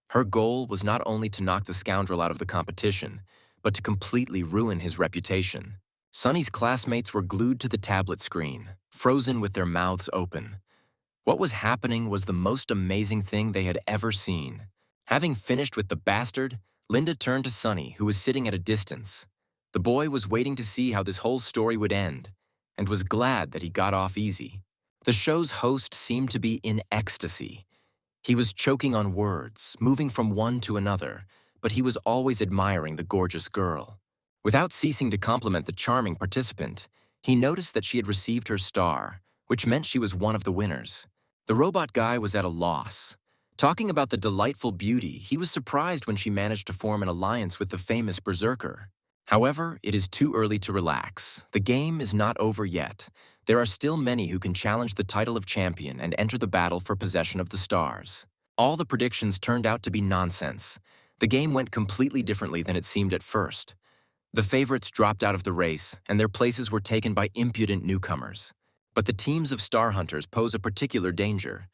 A: Her goal was not only to knock the scoundrel out of the competition, but to completely ruin his reputation. Sunny's classmates were glued to the tablet screen, frozen with their mouths open. What was happening was the most amazing thing they had ever seen. Having finished with the bastard, Linda turned to Sunny, who was sitting at a distance. The boy was waiting to see how this whole story would end, and was glad that he got off easy. The show's host seemed to be in ecstasy. He was choking on words, moving from one to another, but he was always admiring the gorgeous girl. Without ceasing to compliment the charming participant, he noticed that she had received her star, which meant she was one of the winners. The robot guy was at a loss. Talking about the delightful beauty, he was surprised when she managed to form an alliance with the famous berserker. However, it is too early to relax. The game is not over yet. There are still many who can challenge the title of champion and enter the battle for possession of the stars. All the predictions turned out to be nonsense. The game went completely differently than it seemed at first. The favorites dropped out of the race, and their places were taken by impudent newcomers. But the teams of star hunters pose a particular danger.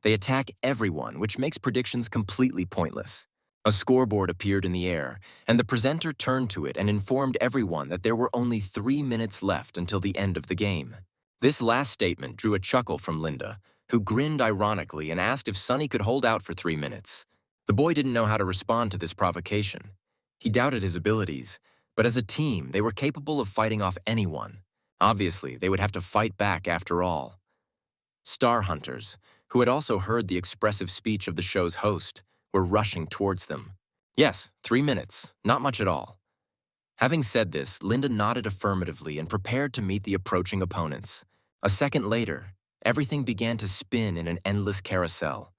A: They attack everyone, which makes predictions completely pointless. A scoreboard appeared in the air, and the presenter turned to it and informed everyone that there were only 3 minutes left until the end of the game. This last statement drew a chuckle from Linda, who grinned ironically and asked if Sunny could hold out for 3 minutes. The boy didn't know how to respond to this provocation. He doubted his abilities, but as a team, they were capable of fighting off anyone. Obviously, they would have to fight back after all. Star hunters, who had also heard the expressive speech of the show's host, were rushing towards them. Yes, 3 minutes, not much at all. Having said this, Linda nodded affirmatively and prepared to meet the approaching opponents. A second later, everything began to spin in an endless carousel.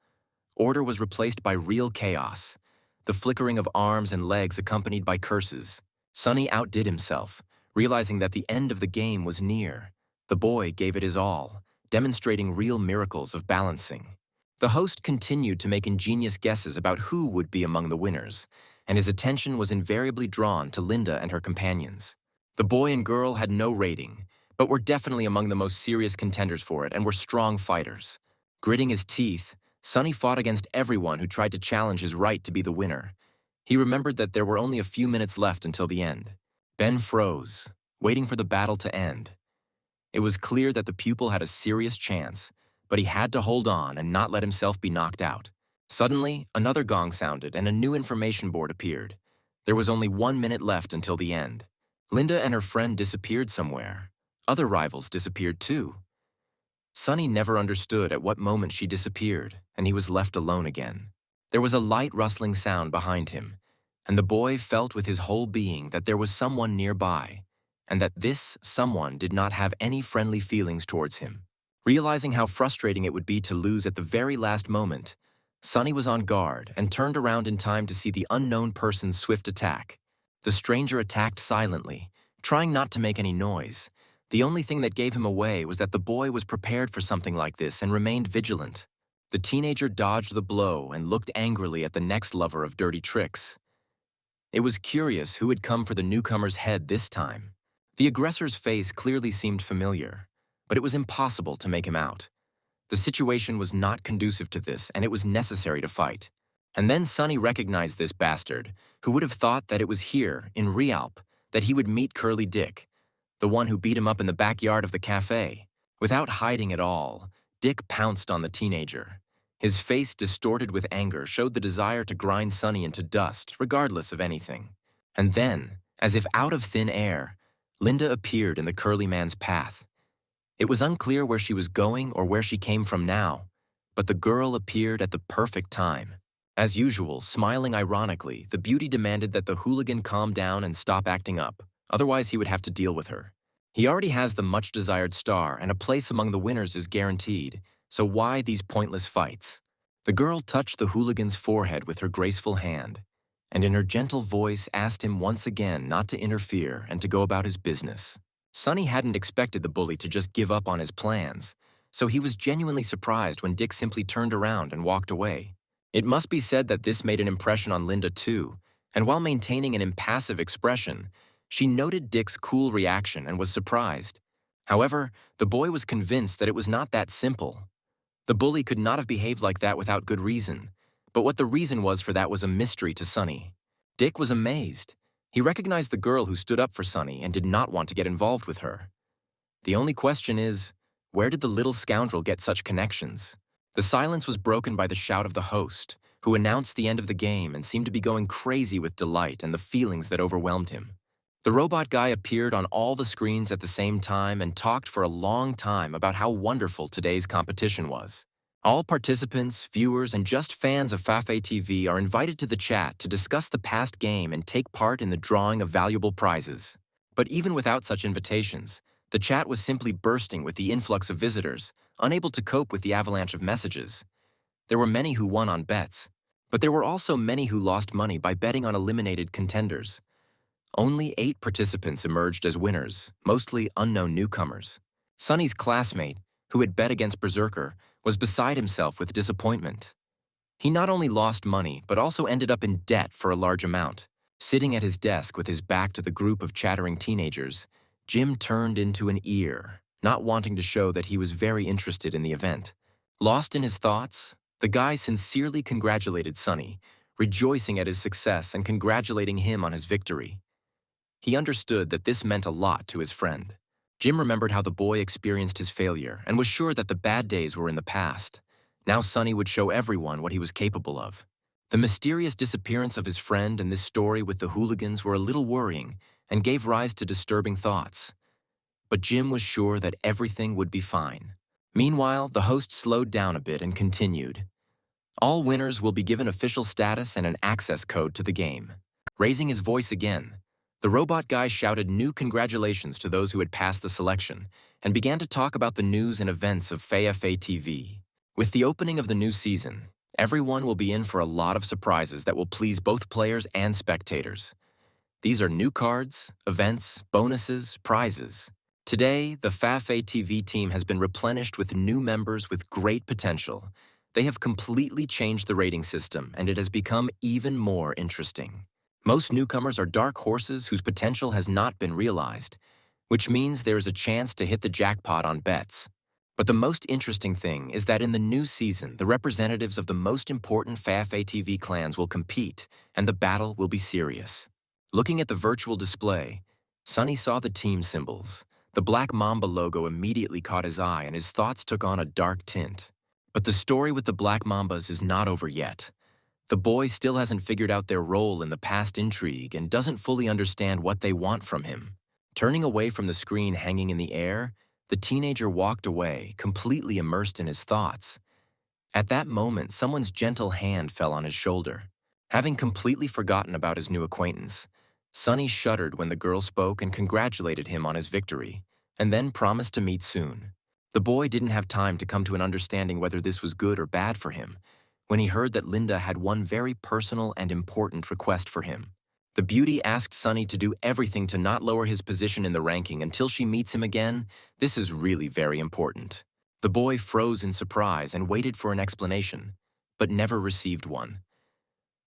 A: Order was replaced by real chaos, the flickering of arms and legs accompanied by curses. Sunny outdid himself, realizing that the end of the game was near. The boy gave it his all, demonstrating real miracles of balancing. The host continued to make ingenious guesses about who would be among the winners, and his attention was invariably drawn to Linda and her companions. The boy and girl had no rating, but were definitely among the most serious contenders for it and were strong fighters. Gritting his teeth, Sunny fought against everyone who tried to challenge his right to be the winner. He remembered that there were only a few minutes left until the end. Ben froze, waiting for the battle to end. It was clear that the pupil had a serious chance, but he had to hold on and not let himself be knocked out. Suddenly, another gong sounded and a new information board appeared. There was only 1 minute left until the end. Linda and her friend disappeared somewhere. Other rivals disappeared too. Sunny never understood at what moment she disappeared, and he was left alone again. There was a light rustling sound behind him, and the boy felt with his whole being that there was someone nearby, and that this someone did not have any friendly feelings towards him. Realizing how frustrating it would be to lose at the very last moment, Sunny was on guard and turned around in time to see the unknown person's swift attack. The stranger attacked silently, trying not to make any noise. The only thing that gave him away was that the boy was prepared for something like this and remained vigilant. The teenager dodged the blow and looked angrily at the next lover of dirty tricks. It was curious who had come for the newcomer's head this time. The aggressor's face clearly seemed familiar, but it was impossible to make him out. The situation was not conducive to this, and it was necessary to fight. And then Sonny recognized this bastard, who would have thought that it was here, in Realp, that he would meet Curly Dick, the one who beat him up in the backyard of the cafe. Without hiding at all, Dick pounced on the teenager. His face, distorted with anger, showed the desire to grind Sonny into dust, regardless of anything. And then, as if out of thin air, Linda appeared in the curly man's path. It was unclear where she was going or where she came from now, but the girl appeared at the perfect time. As usual, smiling ironically, the beauty demanded that the hooligan calm down and stop acting up, otherwise he would have to deal with her. He already has the much-desired star, and a place among the winners is guaranteed, so why these pointless fights? The girl touched the hooligan's forehead with her graceful hand, and in her gentle voice asked him once again not to interfere and to go about his business. Sonny hadn't expected the bully to just give up on his plans, so he was genuinely surprised when Dick simply turned around and walked away. It must be said that this made an impression on Linda too, and while maintaining an impassive expression, she noted Dick's cool reaction and was surprised. However, the boy was convinced that it was not that simple. The bully could not have behaved like that without good reason, but what the reason was for that was a mystery to Sonny. Dick was amazed. He recognized the girl who stood up for Sonny and did not want to get involved with her. The only question is, where did the little scoundrel get such connections? The silence was broken by the shout of the host, who announced the end of the game and seemed to be going crazy with delight and the feelings that overwhelmed him. The robot guy appeared on all the screens at the same time and talked for a long time about how wonderful today's competition was. All participants, viewers, and just fans of Fafe TV are invited to the chat to discuss the past game and take part in the drawing of valuable prizes. But even without such invitations, the chat was simply bursting with the influx of visitors, unable to cope with the avalanche of messages. There were many who won on bets, but there were also many who lost money by betting on eliminated contenders. Only 8 participants emerged as winners, mostly unknown newcomers. Sonny's classmate, who had bet against Berserker, was beside himself with disappointment. He not only lost money, but also ended up in debt for a large amount. Sitting at his desk with his back to the group of chattering teenagers, Jim turned into an ear, not wanting to show that he was very interested in the event. Lost in his thoughts, the guy sincerely congratulated Sonny, rejoicing at his success and congratulating him on his victory. He understood that this meant a lot to his friend. Jim remembered how the boy experienced his failure and was sure that the bad days were in the past. Now Sonny would show everyone what he was capable of. The mysterious disappearance of his friend and this story with the hooligans were a little worrying and gave rise to disturbing thoughts. But Jim was sure that everything would be fine. Meanwhile, the host slowed down a bit and continued. All winners will be given official status and an access code to the game. Raising his voice again, the robot guy shouted new congratulations to those who had passed the selection and began to talk about the news and events of Fafe TV. With the opening of the new season, everyone will be in for a lot of surprises that will please both players and spectators. These are new cards, events, bonuses, prizes. Today, the Fafe TV team has been replenished with new members with great potential. They have completely changed the rating system, and it has become even more interesting. Most newcomers are dark horses whose potential has not been realized, which means there is a chance to hit the jackpot on bets. But the most interesting thing is that in the new season, the representatives of the most important Fafe TV clans will compete, and the battle will be serious. Looking at the virtual display, Sonny saw the team symbols. The Black Mamba logo immediately caught his eye, and his thoughts took on a dark tint. But the story with the Black Mambas is not over yet. The boy still hasn't figured out their role in the past intrigue and doesn't fully understand what they want from him. Turning away from the screen hanging in the air, the teenager walked away, completely immersed in his thoughts. At that moment, someone's gentle hand fell on his shoulder. Having completely forgotten about his new acquaintance, Sonny shuddered when the girl spoke and congratulated him on his victory, and then promised to meet soon. The boy didn't have time to come to an understanding whether this was good or bad for him, when he heard that Linda had one very personal and important request for him. The beauty asked Sonny to do everything to not lower his position in the ranking until she meets him again. This is really very important. The boy froze in surprise and waited for an explanation, but never received one.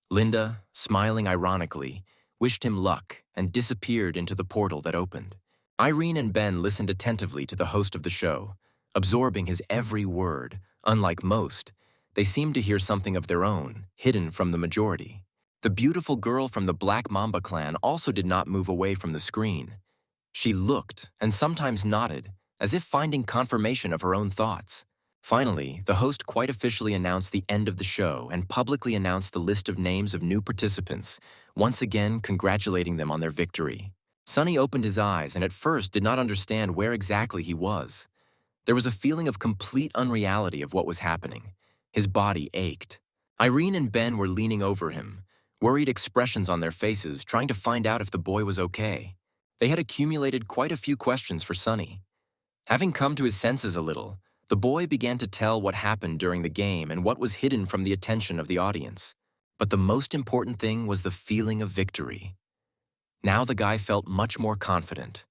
A: Linda, smiling ironically, wished him luck and disappeared into the portal that opened. Irene and Ben listened attentively to the host of the show, absorbing his every word. Unlike most, they seemed to hear something of their own, hidden from the majority. The beautiful girl from the Black Mamba clan also did not move away from the screen. She looked and sometimes nodded, as if finding confirmation of her own thoughts. Finally, the host quite officially announced the end of the show and publicly announced the list of names of new participants, once again congratulating them on their victory. Sunny opened his eyes and at first did not understand where exactly he was. There was a feeling of complete unreality of what was happening. His body ached. Irene and Ben were leaning over him, worried expressions on their faces, trying to find out if the boy was okay. They had accumulated quite a few questions for Sunny. Having come to his senses a little, the boy began to tell what happened during the game and what was hidden from the attention of the audience. But the most important thing was the feeling of victory. Now the guy felt much more confident.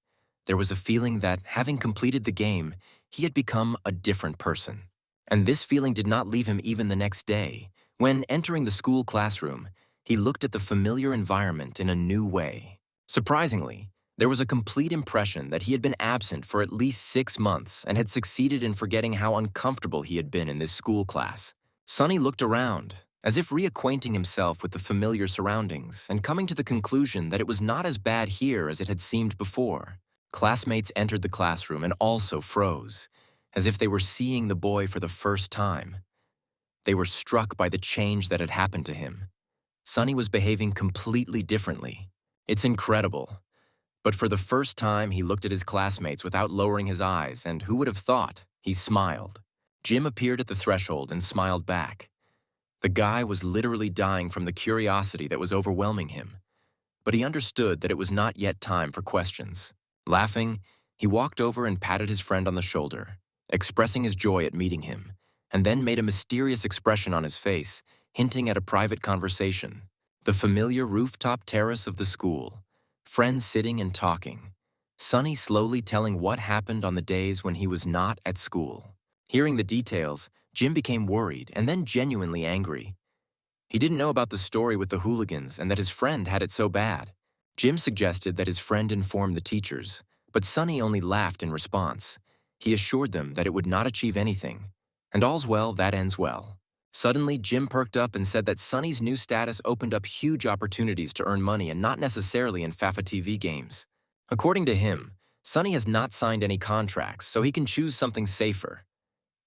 A: There was a feeling that, having completed the game, he had become a different person. And this feeling did not leave him even the next day. When entering the school classroom, he looked at the familiar environment in a new way. Surprisingly, there was a complete impression that he had been absent for at least 6 months and had succeeded in forgetting how uncomfortable he had been in this school class. Sunny looked around, as if reacquainting himself with the familiar surroundings and coming to the conclusion that it was not as bad here as it had seemed before. Classmates entered the classroom and also froze, as if they were seeing the boy for the first time. They were struck by the change that had happened to him. Sunny was behaving completely differently. It's incredible. But for the first time, he looked at his classmates without lowering his eyes, and who would have thought? He smiled. Jim appeared at the threshold and smiled back. The guy was literally dying from the curiosity that was overwhelming him. But he understood that it was not yet time for questions. Laughing, he walked over and patted his friend on the shoulder, expressing his joy at meeting him, and then made a mysterious expression on his face, hinting at a private conversation. The familiar rooftop terrace of the school. Friends sitting and talking. Sunny slowly telling what happened on the days when he was not at school. Hearing the details, Jim became worried and then genuinely angry. He didn't know about the story with the hooligans and that his friend had it so bad. Jim suggested that his friend inform the teachers, but Sunny only laughed in response. He assured them that it would not achieve anything. And all's well that ends well. Suddenly, Jim perked up and said that Sunny's new status opened up huge opportunities to earn money and not necessarily in Fafa TV games. According to him, Sunny has not signed any contracts, so he can choose something safer.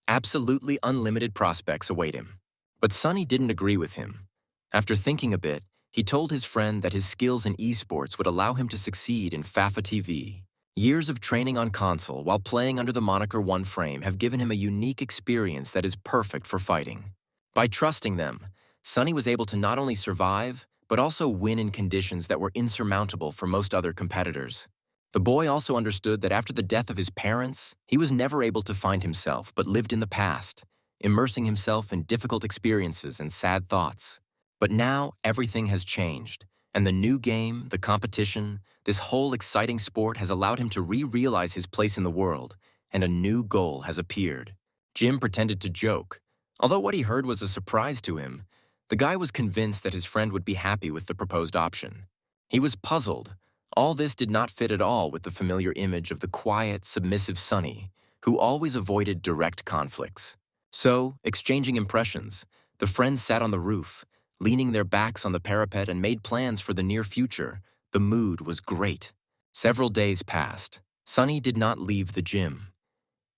A: Absolutely unlimited prospects await him. But Sunny didn't agree with him. After thinking a bit, he told his friend that his skills in esports would allow him to succeed in Fafa TV. Years of training on console while playing under the moniker One Frame have given him a unique experience that is perfect for fighting. By trusting them, Sunny was able to not only survive, but also win in conditions that were insurmountable for most other competitors. The boy also understood that after the death of his parents, he was never able to find himself but lived in the past, immersing himself in difficult experiences and sad thoughts. But now everything has changed, and the new game, the competition, this whole exciting sport has allowed him to re-realize his place in the world, and a new goal has appeared. Jim pretended to joke. Although what he heard was a surprise to him, the guy was convinced that his friend would be happy with the proposed option. He was puzzled. All this did not fit at all with the familiar image of the quiet, submissive Sunny, who always avoided direct conflicts. So, exchanging impressions, the friends sat on the roof, leaning their backs on the parapet and made plans for the near future. The mood was great. Several days passed. Sunny did not leave the gym.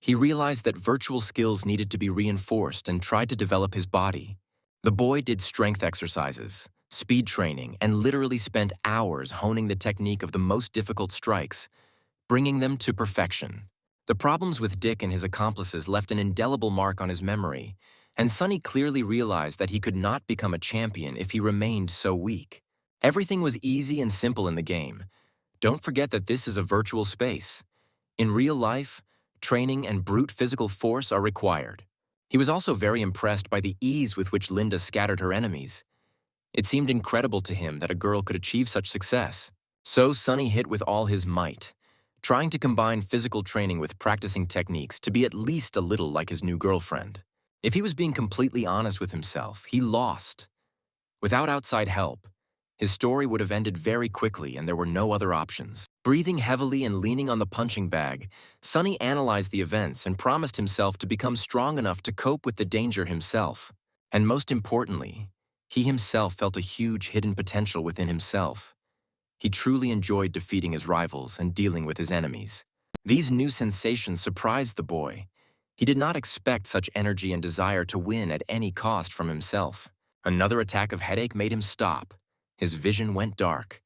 A: He realized that virtual skills needed to be reinforced and tried to develop his body. The boy did strength exercises, speed training, and literally spent hours honing the technique of the most difficult strikes, bringing them to perfection. The problems with Dick and his accomplices left an indelible mark on his memory, and Sunny clearly realized that he could not become a champion if he remained so weak. Everything was easy and simple in the game. Don't forget that this is a virtual space. In real life, training and brute physical force are required. He was also very impressed by the ease with which Linda scattered her enemies. It seemed incredible to him that a girl could achieve such success. So Sunny hit with all his might, trying to combine physical training with practicing techniques to be at least a little like his new girlfriend. If he was being completely honest with himself, he lost. Without outside help, his story would have ended very quickly and there were no other options. Breathing heavily and leaning on the punching bag, Sonny analyzed the events and promised himself to become strong enough to cope with the danger himself. And most importantly, he himself felt a huge hidden potential within himself. He truly enjoyed defeating his rivals and dealing with his enemies. These new sensations surprised the boy. He did not expect such energy and desire to win at any cost from himself. Another attack of headache made him stop. His vision went dark.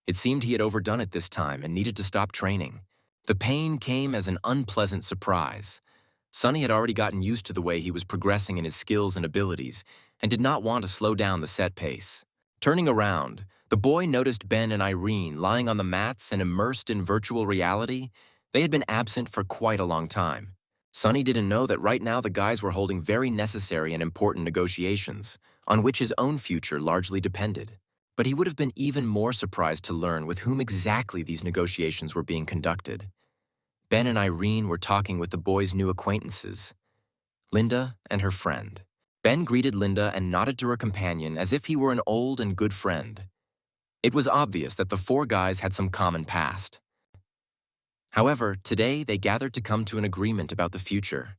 A: It seemed he had overdone it this time and needed to stop training. The pain came as an unpleasant surprise. Sonny had already gotten used to the way he was progressing in his skills and abilities and did not want to slow down the set pace. Turning around, the boy noticed Ben and Irene lying on the mats and immersed in virtual reality. They had been absent for quite a long time. Sonny didn't know that right now the guys were holding very necessary and important negotiations, on which his own future largely depended. But he would have been even more surprised to learn with whom exactly these negotiations were being conducted. Ben and Irene were talking with the boy's new acquaintances, Linda and her friend. Ben greeted Linda and nodded to her companion as if he were an old and good friend. It was obvious that the four guys had some common past. However, today they gathered to come to an agreement about the future.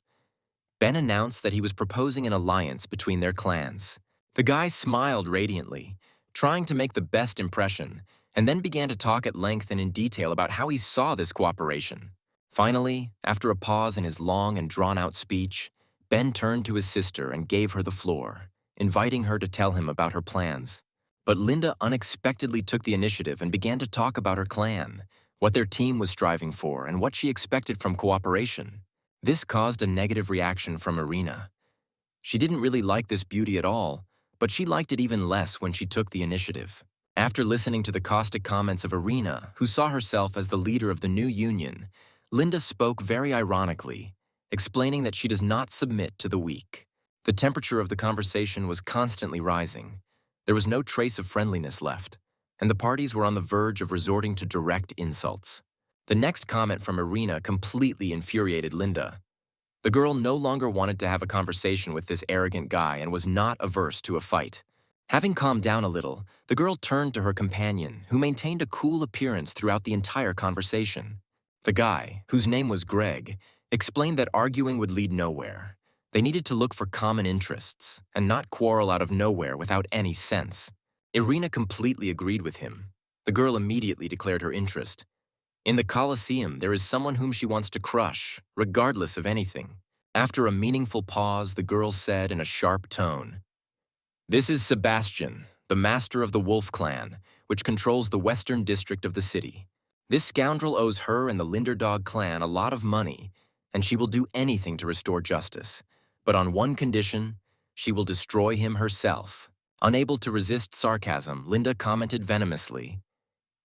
A: Ben announced that he was proposing an alliance between their clans. The guys smiled radiantly, trying to make the best impression, and then began to talk at length and in detail about how he saw this cooperation. Finally, after a pause in his long and drawn-out speech, Ben turned to his sister and gave her the floor, inviting her to tell him about her plans. But Linda unexpectedly took the initiative and began to talk about her clan, what their team was striving for, and what she expected from cooperation. This caused a negative reaction from Irina. She didn't really like this beauty at all, but she liked it even less when she took the initiative. After listening to the caustic comments of Irina, who saw herself as the leader of the new union, Linda spoke very ironically, explaining that she does not submit to the weak. The temperature of the conversation was constantly rising. There was no trace of friendliness left, and the parties were on the verge of resorting to direct insults. The next comment from Irina completely infuriated Linda. The girl no longer wanted to have a conversation with this arrogant guy and was not averse to a fight. Having calmed down a little, the girl turned to her companion, who maintained a cool appearance throughout the entire conversation. The guy, whose name was Greg, explained that arguing would lead nowhere. They needed to look for common interests and not quarrel out of nowhere without any sense. Irina completely agreed with him. The girl immediately declared her interest. In the Colosseum, there is someone whom she wants to crush, regardless of anything. After a meaningful pause, the girl said in a sharp tone, "This is Sebastian, the master of the Wolf Clan, which controls the western district of the city. This scoundrel owes her and the Linderdog clan a lot of money, and she will do anything to restore justice. But on one condition, she will destroy him herself." Unable to resist sarcasm, Linda commented venomously.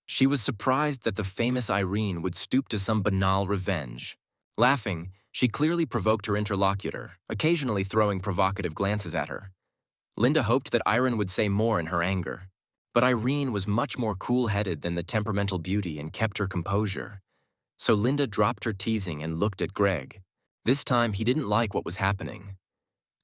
A: She was surprised that the famous Irene would stoop to some banal revenge. Laughing, she clearly provoked her interlocutor, occasionally throwing provocative glances at her. Linda hoped that Irene would say more in her anger. But Irene was much more cool-headed than the temperamental beauty and kept her composure. So Linda dropped her teasing and looked at Greg. This time, he didn't like what was happening.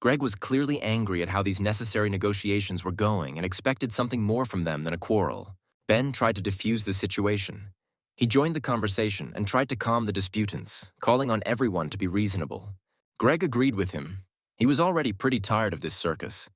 A: Greg was clearly angry at how these necessary negotiations were going and expected something more from them than a quarrel. Ben tried to defuse the situation. He joined the conversation and tried to calm the disputants, calling on everyone to be reasonable. Greg agreed with him. He was already pretty tired of this circus.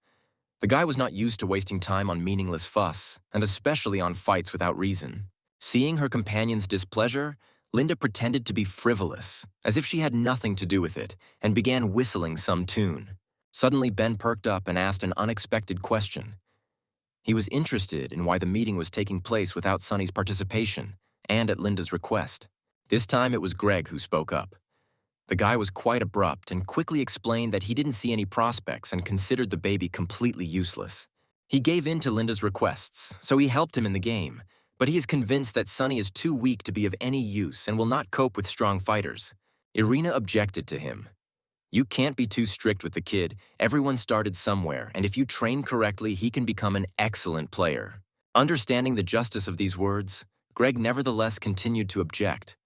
A: The guy was not used to wasting time on meaningless fuss, and especially on fights without reason. Seeing her companion's displeasure, Linda pretended to be frivolous, as if she had nothing to do with it, and began whistling some tune. Suddenly, Ben perked up and asked an unexpected question. He was interested in why the meeting was taking place without Sonny's participation, and at Linda's request. This time it was Greg who spoke up. The guy was quite abrupt and quickly explained that he didn't see any prospects and considered the baby completely useless. He gave in to Linda's requests, so he helped him in the game, but he is convinced that Sonny is too weak to be of any use and will not cope with strong fighters. Irina objected to him. "You can't be too strict with the kid. Everyone started somewhere, and if you train correctly, he can become an excellent player." Understanding the justice of these words, Greg nevertheless continued to object.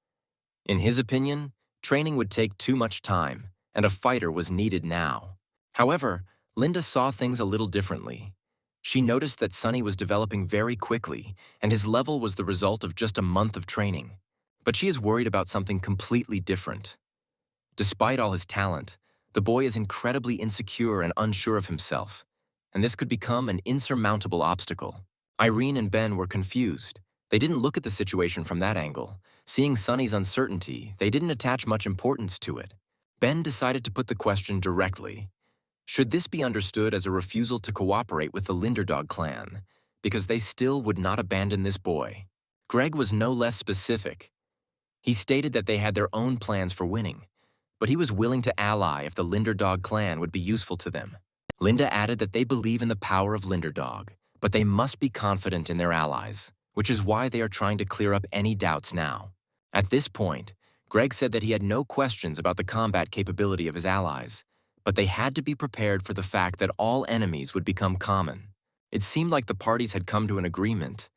A: In his opinion, training would take too much time, and a fighter was needed now. However, Linda saw things a little differently. She noticed that Sunny was developing very quickly, and his level was the result of just a month of training. But she is worried about something completely different. Despite all his talent, the boy is incredibly insecure and unsure of himself, and this could become an insurmountable obstacle. Irene and Ben were confused. They didn't look at the situation from that angle. Seeing Sunny's uncertainty, they didn't attach much importance to it. Ben decided to put the question directly. Should this be understood as a refusal to cooperate with the Linderdog clan, because they still would not abandon this boy? Greg was no less specific. He stated that they had their own plans for winning, but he was willing to ally if the Linderdog clan would be useful to them. Linda added that they believe in the power of Linderdog, but they must be confident in their allies, which is why they are trying to clear up any doubts now. At this point, Greg said that he had no questions about the combat capability of his allies, but they had to be prepared for the fact that all enemies would become common. It seemed like the parties had come to an agreement,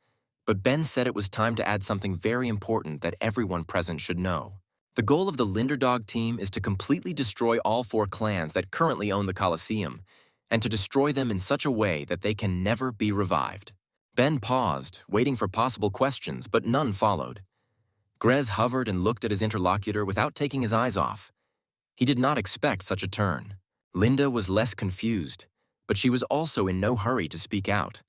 A: but Ben said it was time to add something very important that everyone present should know. The goal of the Linderdog team is to completely destroy all 4 clans that currently own the Colosseum, and to destroy them in such a way that they can never be revived. Ben paused, waiting for possible questions, but none followed. Grez hovered and looked at his interlocutor without taking his eyes off. He did not expect such a turn. Linda was less confused, but she was also in no hurry to speak out.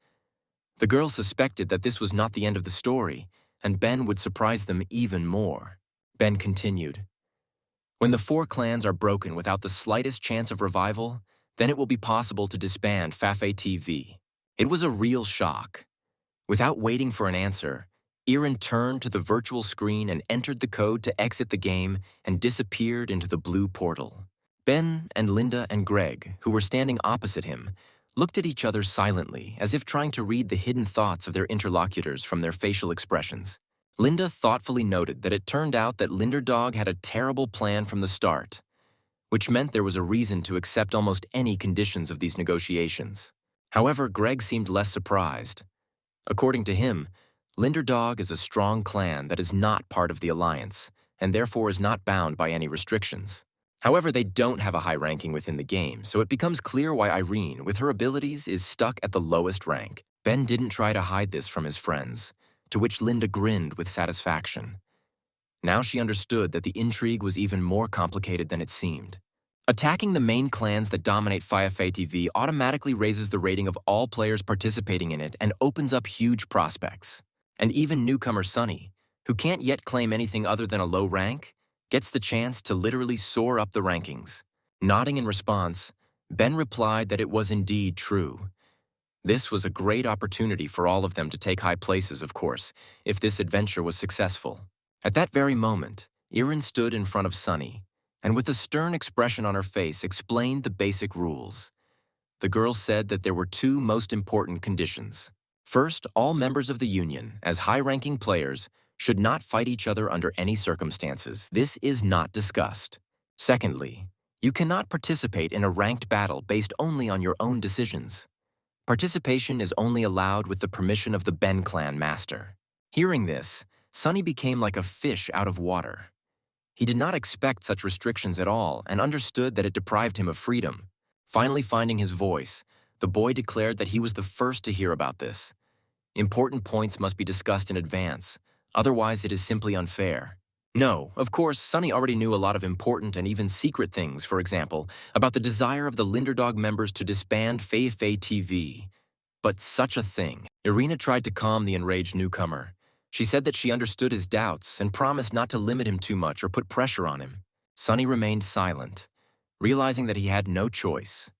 A: The girl suspected that this was not the end of the story, and Ben would surprise them even more. Ben continued, "When the 4 clans are broken without the slightest chance of revival, then it will be possible to disband Fafe TV." It was a real shock. Without waiting for an answer, Irin turned to the virtual screen and entered the code to exit the game and disappeared into the blue portal. Ben and Linda and Greg, who were standing opposite him, looked at each other silently, as if trying to read the hidden thoughts of their interlocutors from their facial expressions. Linda thoughtfully noted that it turned out that Linderdog had a terrible plan from the start, which meant there was a reason to accept almost any conditions of these negotiations. However, Greg seemed less surprised. According to him, Linderdog is a strong clan that is not part of the alliance, and therefore is not bound by any restrictions. However, they don't have a high ranking within the game, so it becomes clear why Irene, with her abilities, is stuck at the lowest rank. Ben didn't try to hide this from his friends, to which Linda grinned with satisfaction. Now she understood that the intrigue was even more complicated than it seemed. Attacking the main clans that dominate Fafe TV automatically raises the rating of all players participating in it and opens up huge prospects. And even newcomer Sunny, who can't yet claim anything other than a low rank, gets the chance to literally soar up the rankings. Nodding in response, Ben replied that it was indeed true. This was a great opportunity for all of them to take high places, of course, if this adventure was successful. At that very moment, Irin stood in front of Sunny, and with a stern expression on her face explained the basic rules. The girl said that there were 2 most important conditions. First, all members of the Union, as high-ranking players, should not fight each other under any circumstances. This is not discussed. Secondly, you cannot participate in a ranked battle based only on your own decisions. Participation is only allowed with the permission of the Ben clan master. Hearing this, Sunny became like a fish out of water. He did not expect such restrictions at all and understood that it deprived him of freedom. Finally finding his voice, the boy declared that he was the first to hear about this. Important points must be discussed in advance, otherwise it is simply unfair. No, of course, Sunny already knew a lot of important and even secret things, for example, about the desire of the Linderdog members to disband Fafe TV. But such a thing. Irina tried to calm the enraged newcomer. She said that she understood his doubts and promised not to limit him too much or put pressure on him. Sunny remained silent, realizing that he had no choice.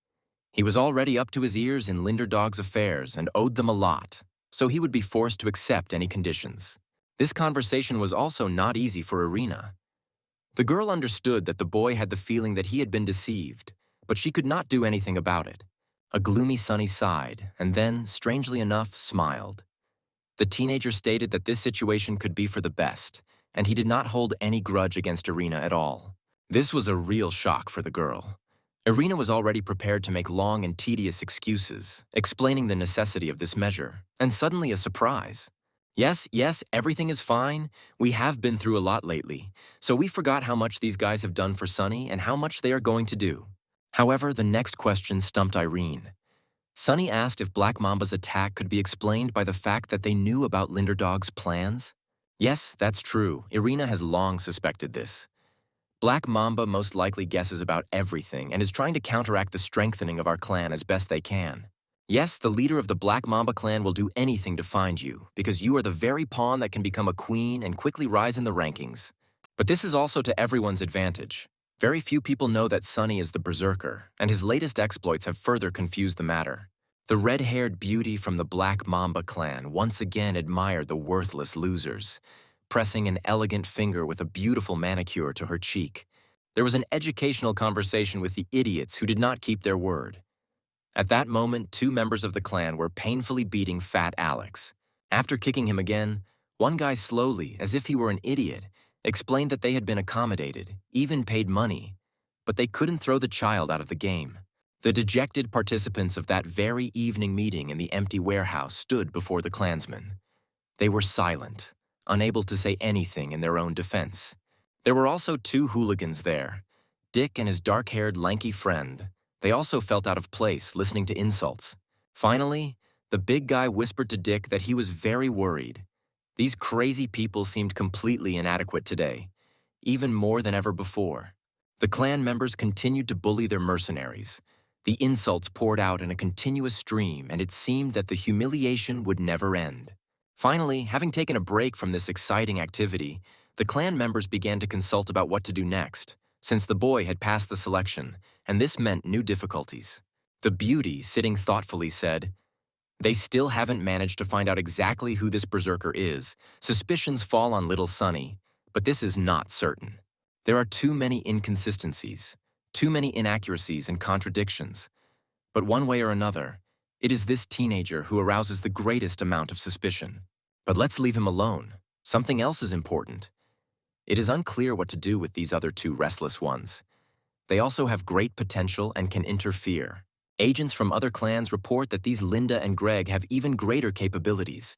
A: He was already up to his ears in Linderdog's affairs and owed them a lot, so he would be forced to accept any conditions. This conversation was also not easy for Irina. The girl understood that the boy had the feeling that he had been deceived, but she could not do anything about it. A gloomy Sunny sighed, and then, strangely enough, smiled. The teenager stated that this situation could be for the best, and he did not hold any grudge against Irina at all. This was a real shock for the girl. Irina was already prepared to make long and tedious excuses, explaining the necessity of this measure, and suddenly a surprise. Yes, everything is fine. We have been through a lot lately, so we forgot how much these guys have done for Sunny and how much they are going to do. However, the next question stumped Irene. Sunny asked if Black Mamba's attack could be explained by the fact that they knew about Linderdog's plans. Yes, that's true. Irina has long suspected this. Black Mamba most likely guesses about everything and is trying to counteract the strengthening of our clan as best they can. Yes, the leader of the Black Mamba clan will do anything to find you, because you are the very pawn that can become a queen and quickly rise in the rankings. But this is also to everyone's advantage. Very few people know that Sunny is the Berserker, and his latest exploits have further confused the matter. The red-haired beauty from the Black Mamba clan once again admired the worthless losers, pressing an elegant finger with a beautiful manicure to her cheek. There was an educational conversation with the idiots who did not keep their word. At that moment, two members of the clan were painfully beating Fat Alex. After kicking him again, one guy slowly, as if he were an idiot, explained that they had been accommodated, even paid money, but they couldn't throw the child out of the game. The dejected participants of that very evening meeting in the empty warehouse stood before the clansmen. They were silent, unable to say anything in their own defense. There were also two hooligans there, Dick and his dark-haired, lanky friend. They also felt out of place, listening to insults. Finally, the big guy whispered to Dick that he was very worried. These crazy people seemed completely inadequate today, even more than ever before. The clan members continued to bully their mercenaries. The insults poured out in a continuous stream, and it seemed that the humiliation would never end. Finally, having taken a break from this exciting activity, the clan members began to consult about what to do next, since the boy had passed the selection, and this meant new difficulties. The beauty, sitting thoughtfully, said, "They still haven't managed to find out exactly who this berserker is. Suspicions fall on little Sunny, but this is not certain. There are too many inconsistencies, too many inaccuracies and contradictions. But one way or another, it is this teenager who arouses the greatest amount of suspicion. But let's leave him alone. Something else is important. It is unclear what to do with these other two restless ones. They also have great potential and can interfere. Agents from other clans report that these Linda and Greg have even greater capabilities.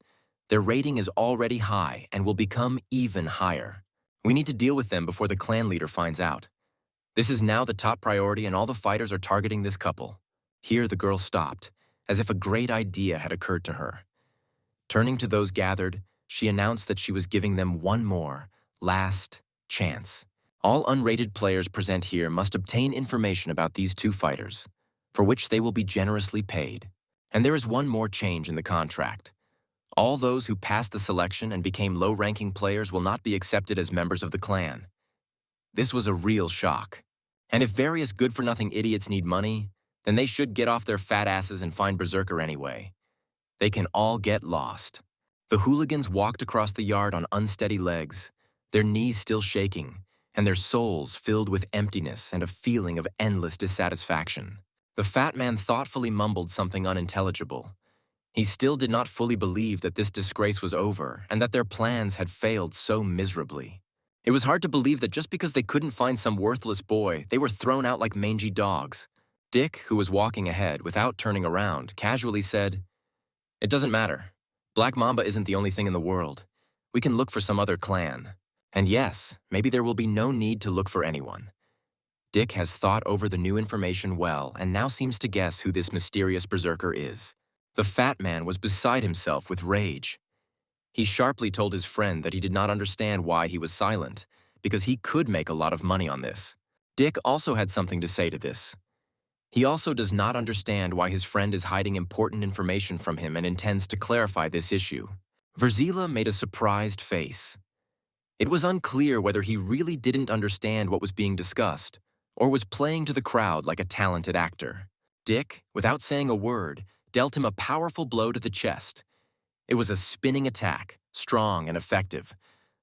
A: Their rating is already high and will become even higher. We need to deal with them before the clan leader finds out. This is now the top priority, and all the fighters are targeting this couple." Here the girl stopped, as if a great idea had occurred to her. Turning to those gathered, she announced that she was giving them one more, last chance. All unrated players present here must obtain information about these two fighters, for which they will be generously paid. And there is one more change in the contract. All those who passed the selection and became low-ranking players will not be accepted as members of the clan. This was a real shock. And if various good-for-nothing idiots need money, then they should get off their fat asses and find Berserker anyway. They can all get lost. The hooligans walked across the yard on unsteady legs, their knees still shaking, and their souls filled with emptiness and a feeling of endless dissatisfaction. The fat man thoughtfully mumbled something unintelligible. He still did not fully believe that this disgrace was over and that their plans had failed so miserably. It was hard to believe that just because they couldn't find some worthless boy, they were thrown out like mangy dogs. Dick, who was walking ahead without turning around, casually said, "It doesn't matter. Black Mamba isn't the only thing in the world. We can look for some other clan. And yes, maybe there will be no need to look for anyone." Dick has thought over the new information well and now seems to guess who this mysterious berserker is. The fat man was beside himself with rage. He sharply told his friend that he did not understand why he was silent, because he could make a lot of money on this. Dick also had something to say to this. He also does not understand why his friend is hiding important information from him and intends to clarify this issue. Verzila made a surprised face. It was unclear whether he really didn't understand what was being discussed, or was playing to the crowd like a talented actor. Dick, without saying a word, dealt him a powerful blow to the chest. It was a spinning attack, strong and effective.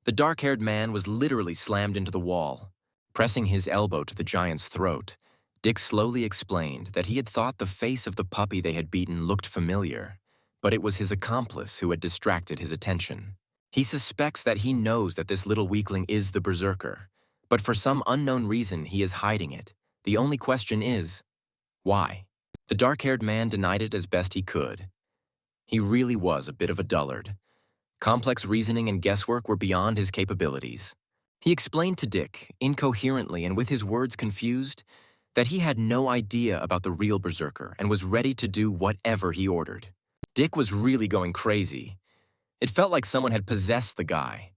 A: The dark-haired man was literally slammed into the wall. Pressing his elbow to the giant's throat, Dick slowly explained that he had thought the face of the puppy they had beaten looked familiar, but it was his accomplice who had distracted his attention. He suspects that he knows that this little weakling is the berserker, but for some unknown reason he is hiding it. The only question is, why? The dark-haired man denied it as best he could. He really was a bit of a dullard. Complex reasoning and guesswork were beyond his capabilities. He explained to Dick, incoherently and with his words confused, that he had no idea about the real Berserker and was ready to do whatever he ordered. Dick was really going crazy. It felt like someone had possessed the guy.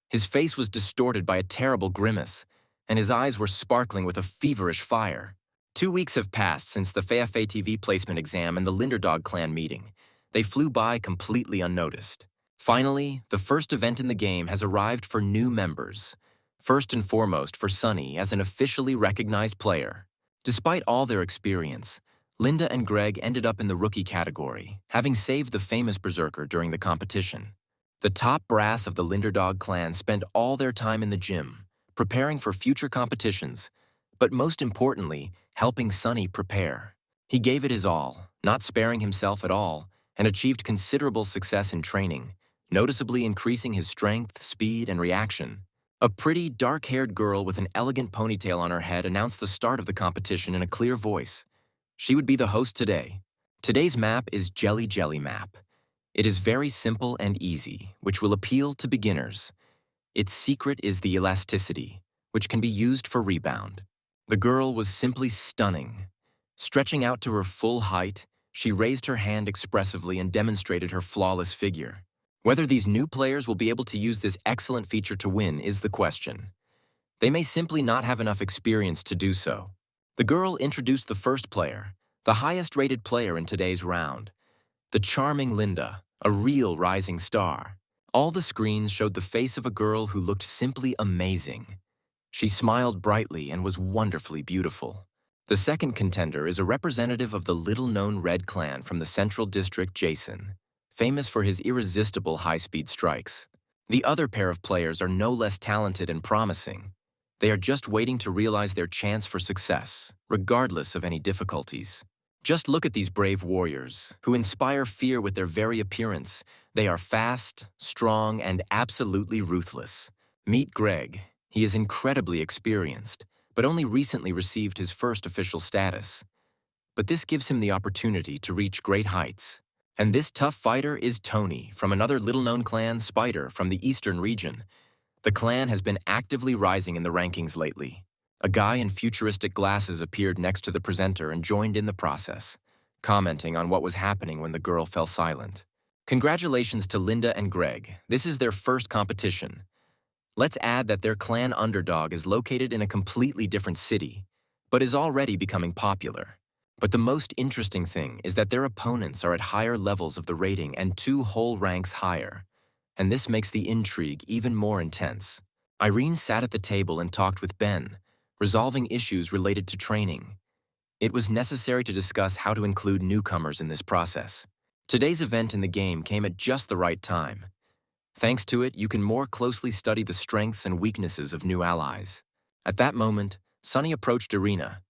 A: His face was distorted by a terrible grimace, and his eyes were sparkling with a feverish fire. 2 weeks have passed since the FFA TV placement exam and the Linderdog clan meeting. They flew by completely unnoticed. Finally, the first event in the game has arrived for new members. First and foremost for Sunny as an officially recognized player. Despite all their experience, Linda and Greg ended up in the rookie category, having saved the famous Berserker during the competition. The top brass of the Linderdog clan spent all their time in the gym, preparing for future competitions, but most importantly, helping Sunny prepare. He gave it his all, not sparing himself at all, and achieved considerable success in training, noticeably increasing his strength, speed, and reaction. A pretty, dark-haired girl with an elegant ponytail on her head announced the start of the competition in a clear voice. She would be the host today. Today's map is Jelly Jelly Map. It is very simple and easy, which will appeal to beginners. Its secret is the elasticity, which can be used for rebound. The girl was simply stunning. Stretching out to her full height, she raised her hand expressively and demonstrated her flawless figure. Whether these new players will be able to use this excellent feature to win is the question. They may simply not have enough experience to do so. The girl introduced the first player, the highest-rated player in today's round, the charming Linda, a real rising star. All the screens showed the face of a girl who looked simply amazing. She smiled brightly and was wonderfully beautiful. The second contender is a representative of the little-known Red Clan from the Central District, Jason, famous for his irresistible high-speed strikes. The other pair of players are no less talented and promising. They are just waiting to realize their chance for success, regardless of any difficulties. Just look at these brave warriors, who inspire fear with their very appearance. They are fast, strong, and absolutely ruthless. Meet Greg. He is incredibly experienced, but only recently received his first official status. But this gives him the opportunity to reach great heights. And this tough fighter is Tony, from another little-known clan, Spider, from the eastern region. The clan has been actively rising in the rankings lately. A guy in futuristic glasses appeared next to the presenter and joined in the process, commenting on what was happening when the girl fell silent. Congratulations to Linda and Greg. This is their first competition. Let's add that their clan underdog is located in a completely different city, but is already becoming popular. But the most interesting thing is that their opponents are at higher levels of the rating and 2 whole ranks higher, and this makes the intrigue even more intense. Irene sat at the table and talked with Ben, resolving issues related to training. It was necessary to discuss how to include newcomers in this process. Today's event in the game came at just the right time. Thanks to it, you can more closely study the strengths and weaknesses of new allies. At that moment, Sunny approached Irina.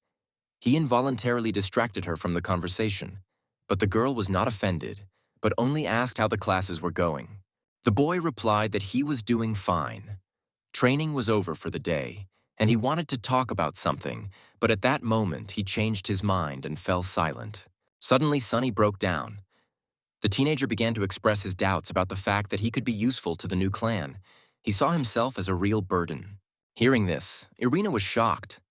A: He involuntarily distracted her from the conversation, but the girl was not offended, but only asked how the classes were going. The boy replied that he was doing fine. Training was over for the day, and he wanted to talk about something, but at that moment he changed his mind and fell silent. Suddenly, Sunny broke down. The teenager began to express his doubts about the fact that he could be useful to the new clan. He saw himself as a real burden. Hearing this, Irina was shocked.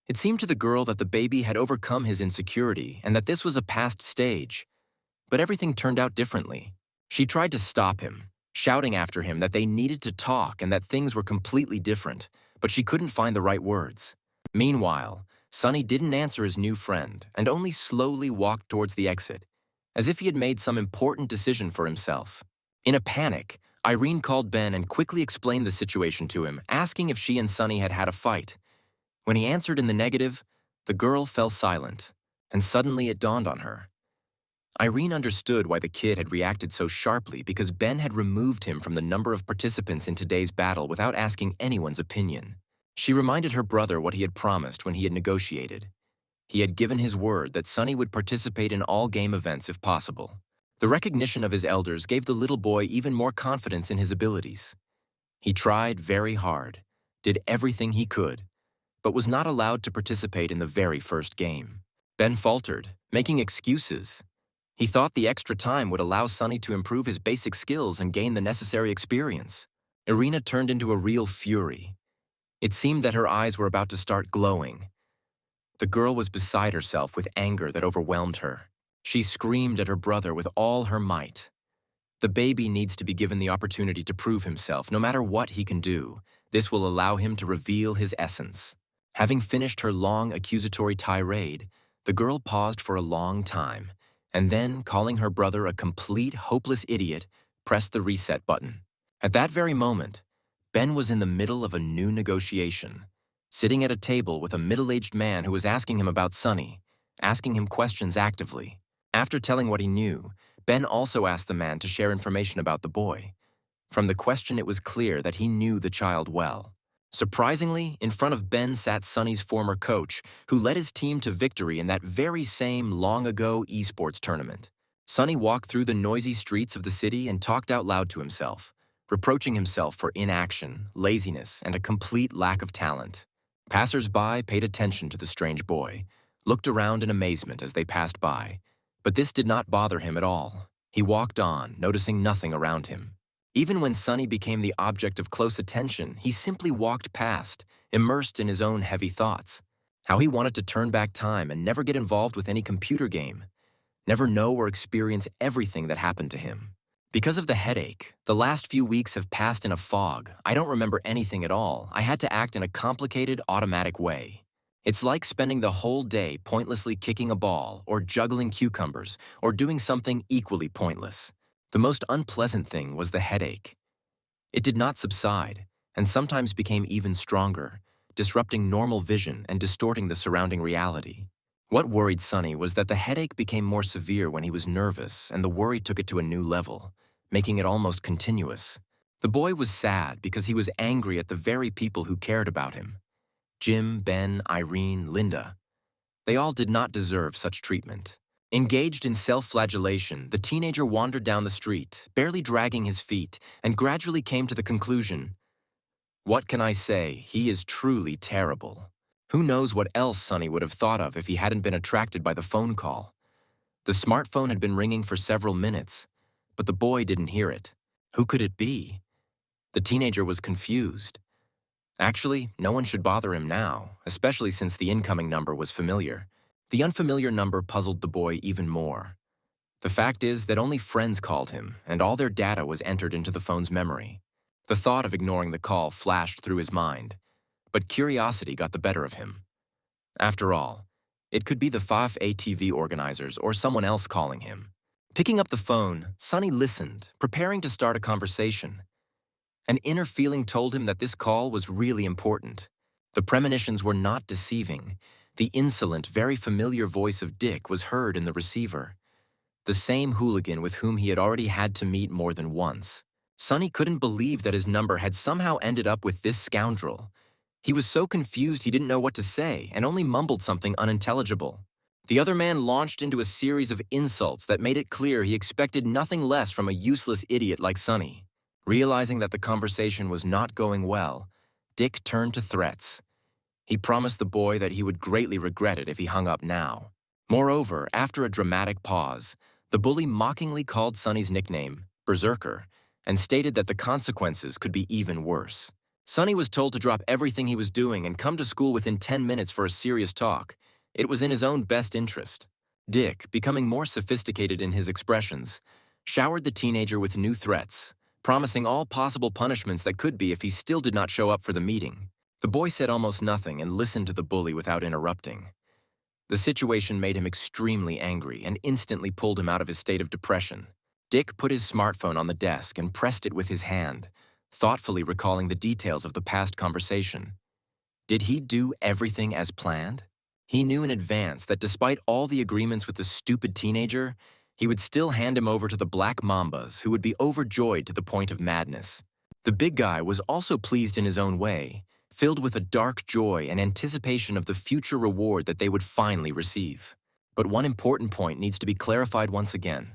A: It seemed to the girl that the baby had overcome his insecurity and that this was a past stage. But everything turned out differently. She tried to stop him, shouting after him that they needed to talk and that things were completely different, but she couldn't find the right words. Meanwhile, Sunny didn't answer his new friend and only slowly walked towards the exit, as if he had made some important decision for himself. In a panic, Irene called Ben and quickly explained the situation to him, asking if she and Sunny had had a fight. When he answered in the negative, the girl fell silent, and suddenly it dawned on her. Irene understood why the kid had reacted so sharply because Ben had removed him from the number of participants in today's battle without asking anyone's opinion. She reminded her brother what he had promised when he had negotiated. He had given his word that Sunny would participate in all game events if possible. The recognition of his elders gave the little boy even more confidence in his abilities. He tried very hard, did everything he could, but was not allowed to participate in the very first game. Ben faltered, making excuses. He thought the extra time would allow Sunny to improve his basic skills and gain the necessary experience. Irina turned into a real fury. It seemed that her eyes were about to start glowing. The girl was beside herself with anger that overwhelmed her. She screamed at her brother with all her might. The baby needs to be given the opportunity to prove himself, no matter what he can do. This will allow him to reveal his essence. Having finished her long accusatory tirade, the girl paused for a long time, and then, calling her brother a complete, hopeless idiot, pressed the reset button. At that very moment, Ben was in the middle of a new negotiation, sitting at a table with a middle-aged man who was asking him about Sunny, asking him questions actively. After telling what he knew, Ben also asked the man to share information about the boy. From the question, it was clear that he knew the child well. Surprisingly, in front of Ben sat Sunny's former coach, who led his team to victory in that very same long-ago esports tournament. Sunny walked through the noisy streets of the city and talked out loud to himself, reproaching himself for inaction, laziness, and a complete lack of talent. Passers-by paid attention to the strange boy, looked around in amazement as they passed by, but this did not bother him at all. He walked on, noticing nothing around him. Even when Sunny became the object of close attention, he simply walked past, immersed in his own heavy thoughts. How he wanted to turn back time and never get involved with any computer game, never know or experience everything that happened to him. Because of the headache, the last few weeks have passed in a fog. I don't remember anything at all. I had to act in a complicated, automatic way. It's like spending the whole day pointlessly kicking a ball, or juggling cucumbers, or doing something equally pointless. The most unpleasant thing was the headache. It did not subside, and sometimes became even stronger, disrupting normal vision and distorting the surrounding reality. What worried Sunny was that the headache became more severe when he was nervous, and the worry took it to a new level, making it almost continuous. The boy was sad because he was angry at the very people who cared about him. Jim, Ben, Irene, Linda. They all did not deserve such treatment. Engaged in self-flagellation, the teenager wandered down the street, barely dragging his feet, and gradually came to the conclusion, "What can I say? He is truly terrible." Who knows what else Sunny would have thought of if he hadn't been attracted by the phone call. The smartphone had been ringing for several minutes, but the boy didn't hear it. Who could it be? The teenager was confused. Actually, no one should bother him now, especially since the incoming number was familiar. The unfamiliar number puzzled the boy even more. The fact is that only friends called him, and all their data was entered into the phone's memory. The thought of ignoring the call flashed through his mind, but curiosity got the better of him. After all, it could be the FAF-ATV organizers or someone else calling him. Picking up the phone, Sunny listened, preparing to start a conversation. An inner feeling told him that this call was really important. The premonitions were not deceiving. The insolent, very familiar voice of Dick was heard in the receiver. The same hooligan with whom he had already had to meet more than once. Sunny couldn't believe that his number had somehow ended up with this scoundrel. He was so confused he didn't know what to say and only mumbled something unintelligible. The other man launched into a series of insults that made it clear he expected nothing less from a useless idiot like Sunny. Realizing that the conversation was not going well, Dick turned to threats. He promised the boy that he would greatly regret it if he hung up now. Moreover, after a dramatic pause, the bully mockingly called Sunny's nickname, Berserker, and stated that the consequences could be even worse. Sunny was told to drop everything he was doing and come to school within 10 minutes for a serious talk. It was in his own best interest. Dick, becoming more sophisticated in his expressions, showered the teenager with new threats, promising all possible punishments that could be if he still did not show up for the meeting. The boy said almost nothing and listened to the bully without interrupting. The situation made him extremely angry and instantly pulled him out of his state of depression. Dick put his smartphone on the desk and pressed it with his hand, thoughtfully recalling the details of the past conversation. Did he do everything as planned? He knew in advance that despite all the agreements with the stupid teenager, he would still hand him over to the Black Mambas, who would be overjoyed to the point of madness. The big guy was also pleased in his own way, filled with a dark joy and anticipation of the future reward that they would finally receive. But one important point needs to be clarified once again.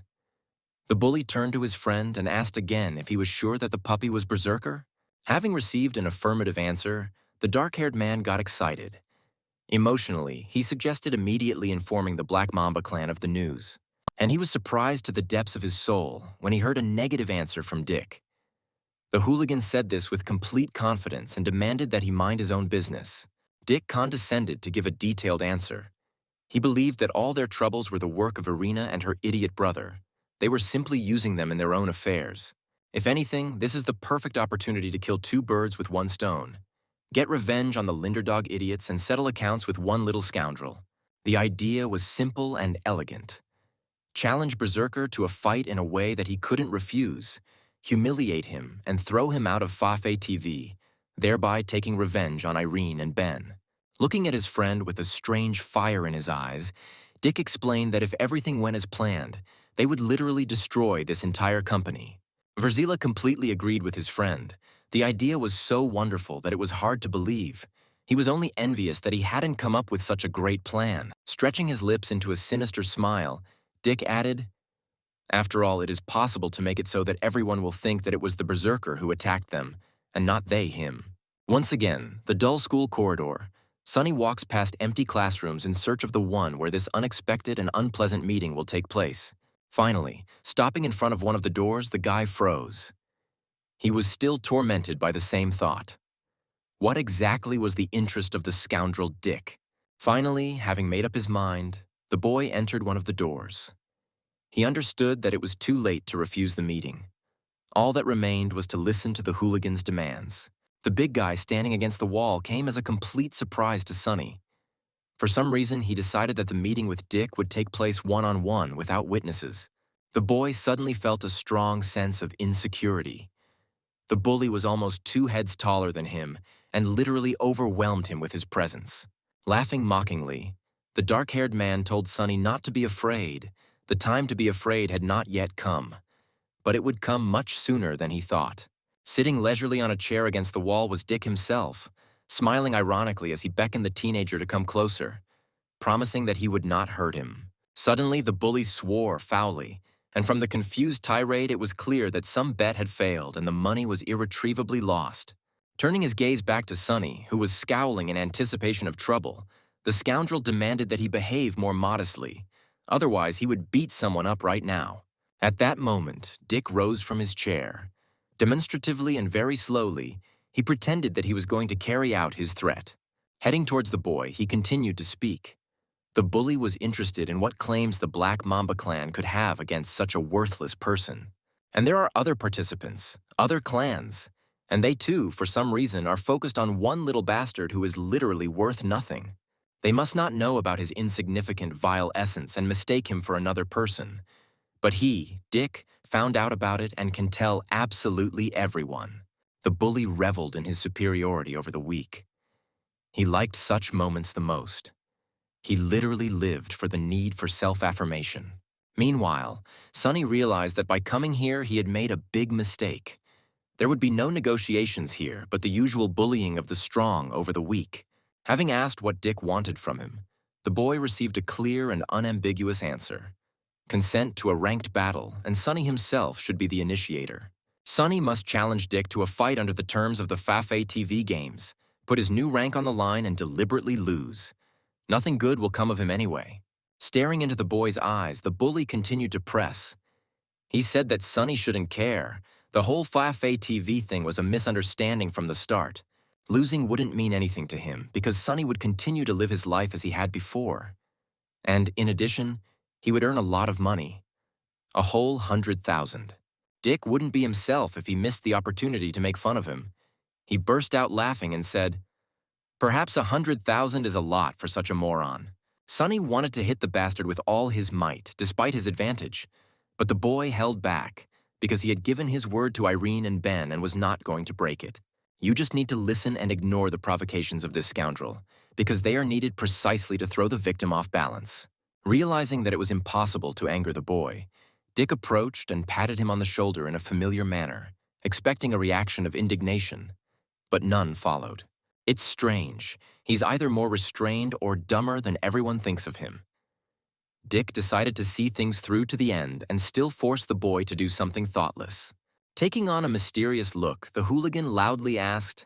A: The bully turned to his friend and asked again if he was sure that the puppy was Berserker. Having received an affirmative answer, the dark-haired man got excited. Emotionally, he suggested immediately informing the Black Mamba clan of the news. And he was surprised to the depths of his soul when he heard a negative answer from Dick. The hooligan said this with complete confidence and demanded that he mind his own business. Dick condescended to give a detailed answer. He believed that all their troubles were the work of Irina and her idiot brother. They were simply using them in their own affairs. If anything, this is the perfect opportunity to kill two birds with one stone. Get revenge on the Linderdog idiots and settle accounts with one little scoundrel. The idea was simple and elegant. Challenge Berserker to a fight in a way that he couldn't refuse, humiliate him, and throw him out of Fafe TV, thereby taking revenge on Irene and Ben. Looking at his friend with a strange fire in his eyes, Dick explained that if everything went as planned, they would literally destroy this entire company. Verzila completely agreed with his friend. The idea was so wonderful that it was hard to believe. He was only envious that he hadn't come up with such a great plan. Stretching his lips into a sinister smile, Dick added, "After all, it is possible to make it so that everyone will think that it was the Berserker who attacked them, and not they him." Once again, the dull school corridor. Sunny walks past empty classrooms in search of the one where this unexpected and unpleasant meeting will take place. Finally, stopping in front of one of the doors, the guy froze. He was still tormented by the same thought. What exactly was the interest of the scoundrel Dick? Finally, having made up his mind, the boy entered one of the doors. He understood that it was too late to refuse the meeting. All that remained was to listen to the hooligan's demands. The big guy standing against the wall came as a complete surprise to Sunny. For some reason, he decided that the meeting with Dick would take place one-on-one without witnesses. The boy suddenly felt a strong sense of insecurity. The bully was almost 2 heads taller than him and literally overwhelmed him with his presence. Laughing mockingly, the dark-haired man told Sunny not to be afraid. The time to be afraid had not yet come, but it would come much sooner than he thought. Sitting leisurely on a chair against the wall was Dick himself, smiling ironically as he beckoned the teenager to come closer, promising that he would not hurt him. Suddenly, the bully swore foully, and from the confused tirade it was clear that some bet had failed and the money was irretrievably lost. Turning his gaze back to Sunny, who was scowling in anticipation of trouble, the scoundrel demanded that he behave more modestly. Otherwise, he would beat someone up right now. At that moment, Dick rose from his chair. Demonstratively and very slowly, he pretended that he was going to carry out his threat. Heading towards the boy, he continued to speak. The bully was interested in what claims the Black Mamba clan could have against such a worthless person. And there are other participants, other clans, and they too, for some reason, are focused on one little bastard who is literally worth nothing. They must not know about his insignificant, vile essence and mistake him for another person. But he, Dick, found out about it and can tell absolutely everyone. The bully reveled in his superiority over the weak. He liked such moments the most. He literally lived for the need for self-affirmation. Meanwhile, Sunny realized that by coming here, he had made a big mistake. There would be no negotiations here, but the usual bullying of the strong over the weak. Having asked what Dick wanted from him, the boy received a clear and unambiguous answer. Consent to a ranked battle, and Sunny himself should be the initiator. Sunny must challenge Dick to a fight under the terms of the Fafe TV games, put his new rank on the line and deliberately lose. Nothing good will come of him anyway. Staring into the boy's eyes, the bully continued to press. He said that Sunny shouldn't care. The whole Fafe TV thing was a misunderstanding from the start. Losing wouldn't mean anything to him because Sunny would continue to live his life as he had before. And in addition, he would earn a lot of money. A whole 100,000. Dick wouldn't be himself if he missed the opportunity to make fun of him. He burst out laughing and said, "Perhaps 100,000 is a lot for such a moron." Sunny wanted to hit the bastard with all his might, despite his advantage. But the boy held back, because he had given his word to Irene and Ben and was not going to break it. You just need to listen and ignore the provocations of this scoundrel, because they are needed precisely to throw the victim off balance. Realizing that it was impossible to anger the boy, Dick approached and patted him on the shoulder in a familiar manner, expecting a reaction of indignation, but none followed. It's strange. He's either more restrained or dumber than everyone thinks of him. Dick decided to see things through to the end and still force the boy to do something thoughtless. Taking on a mysterious look, the hooligan loudly asked,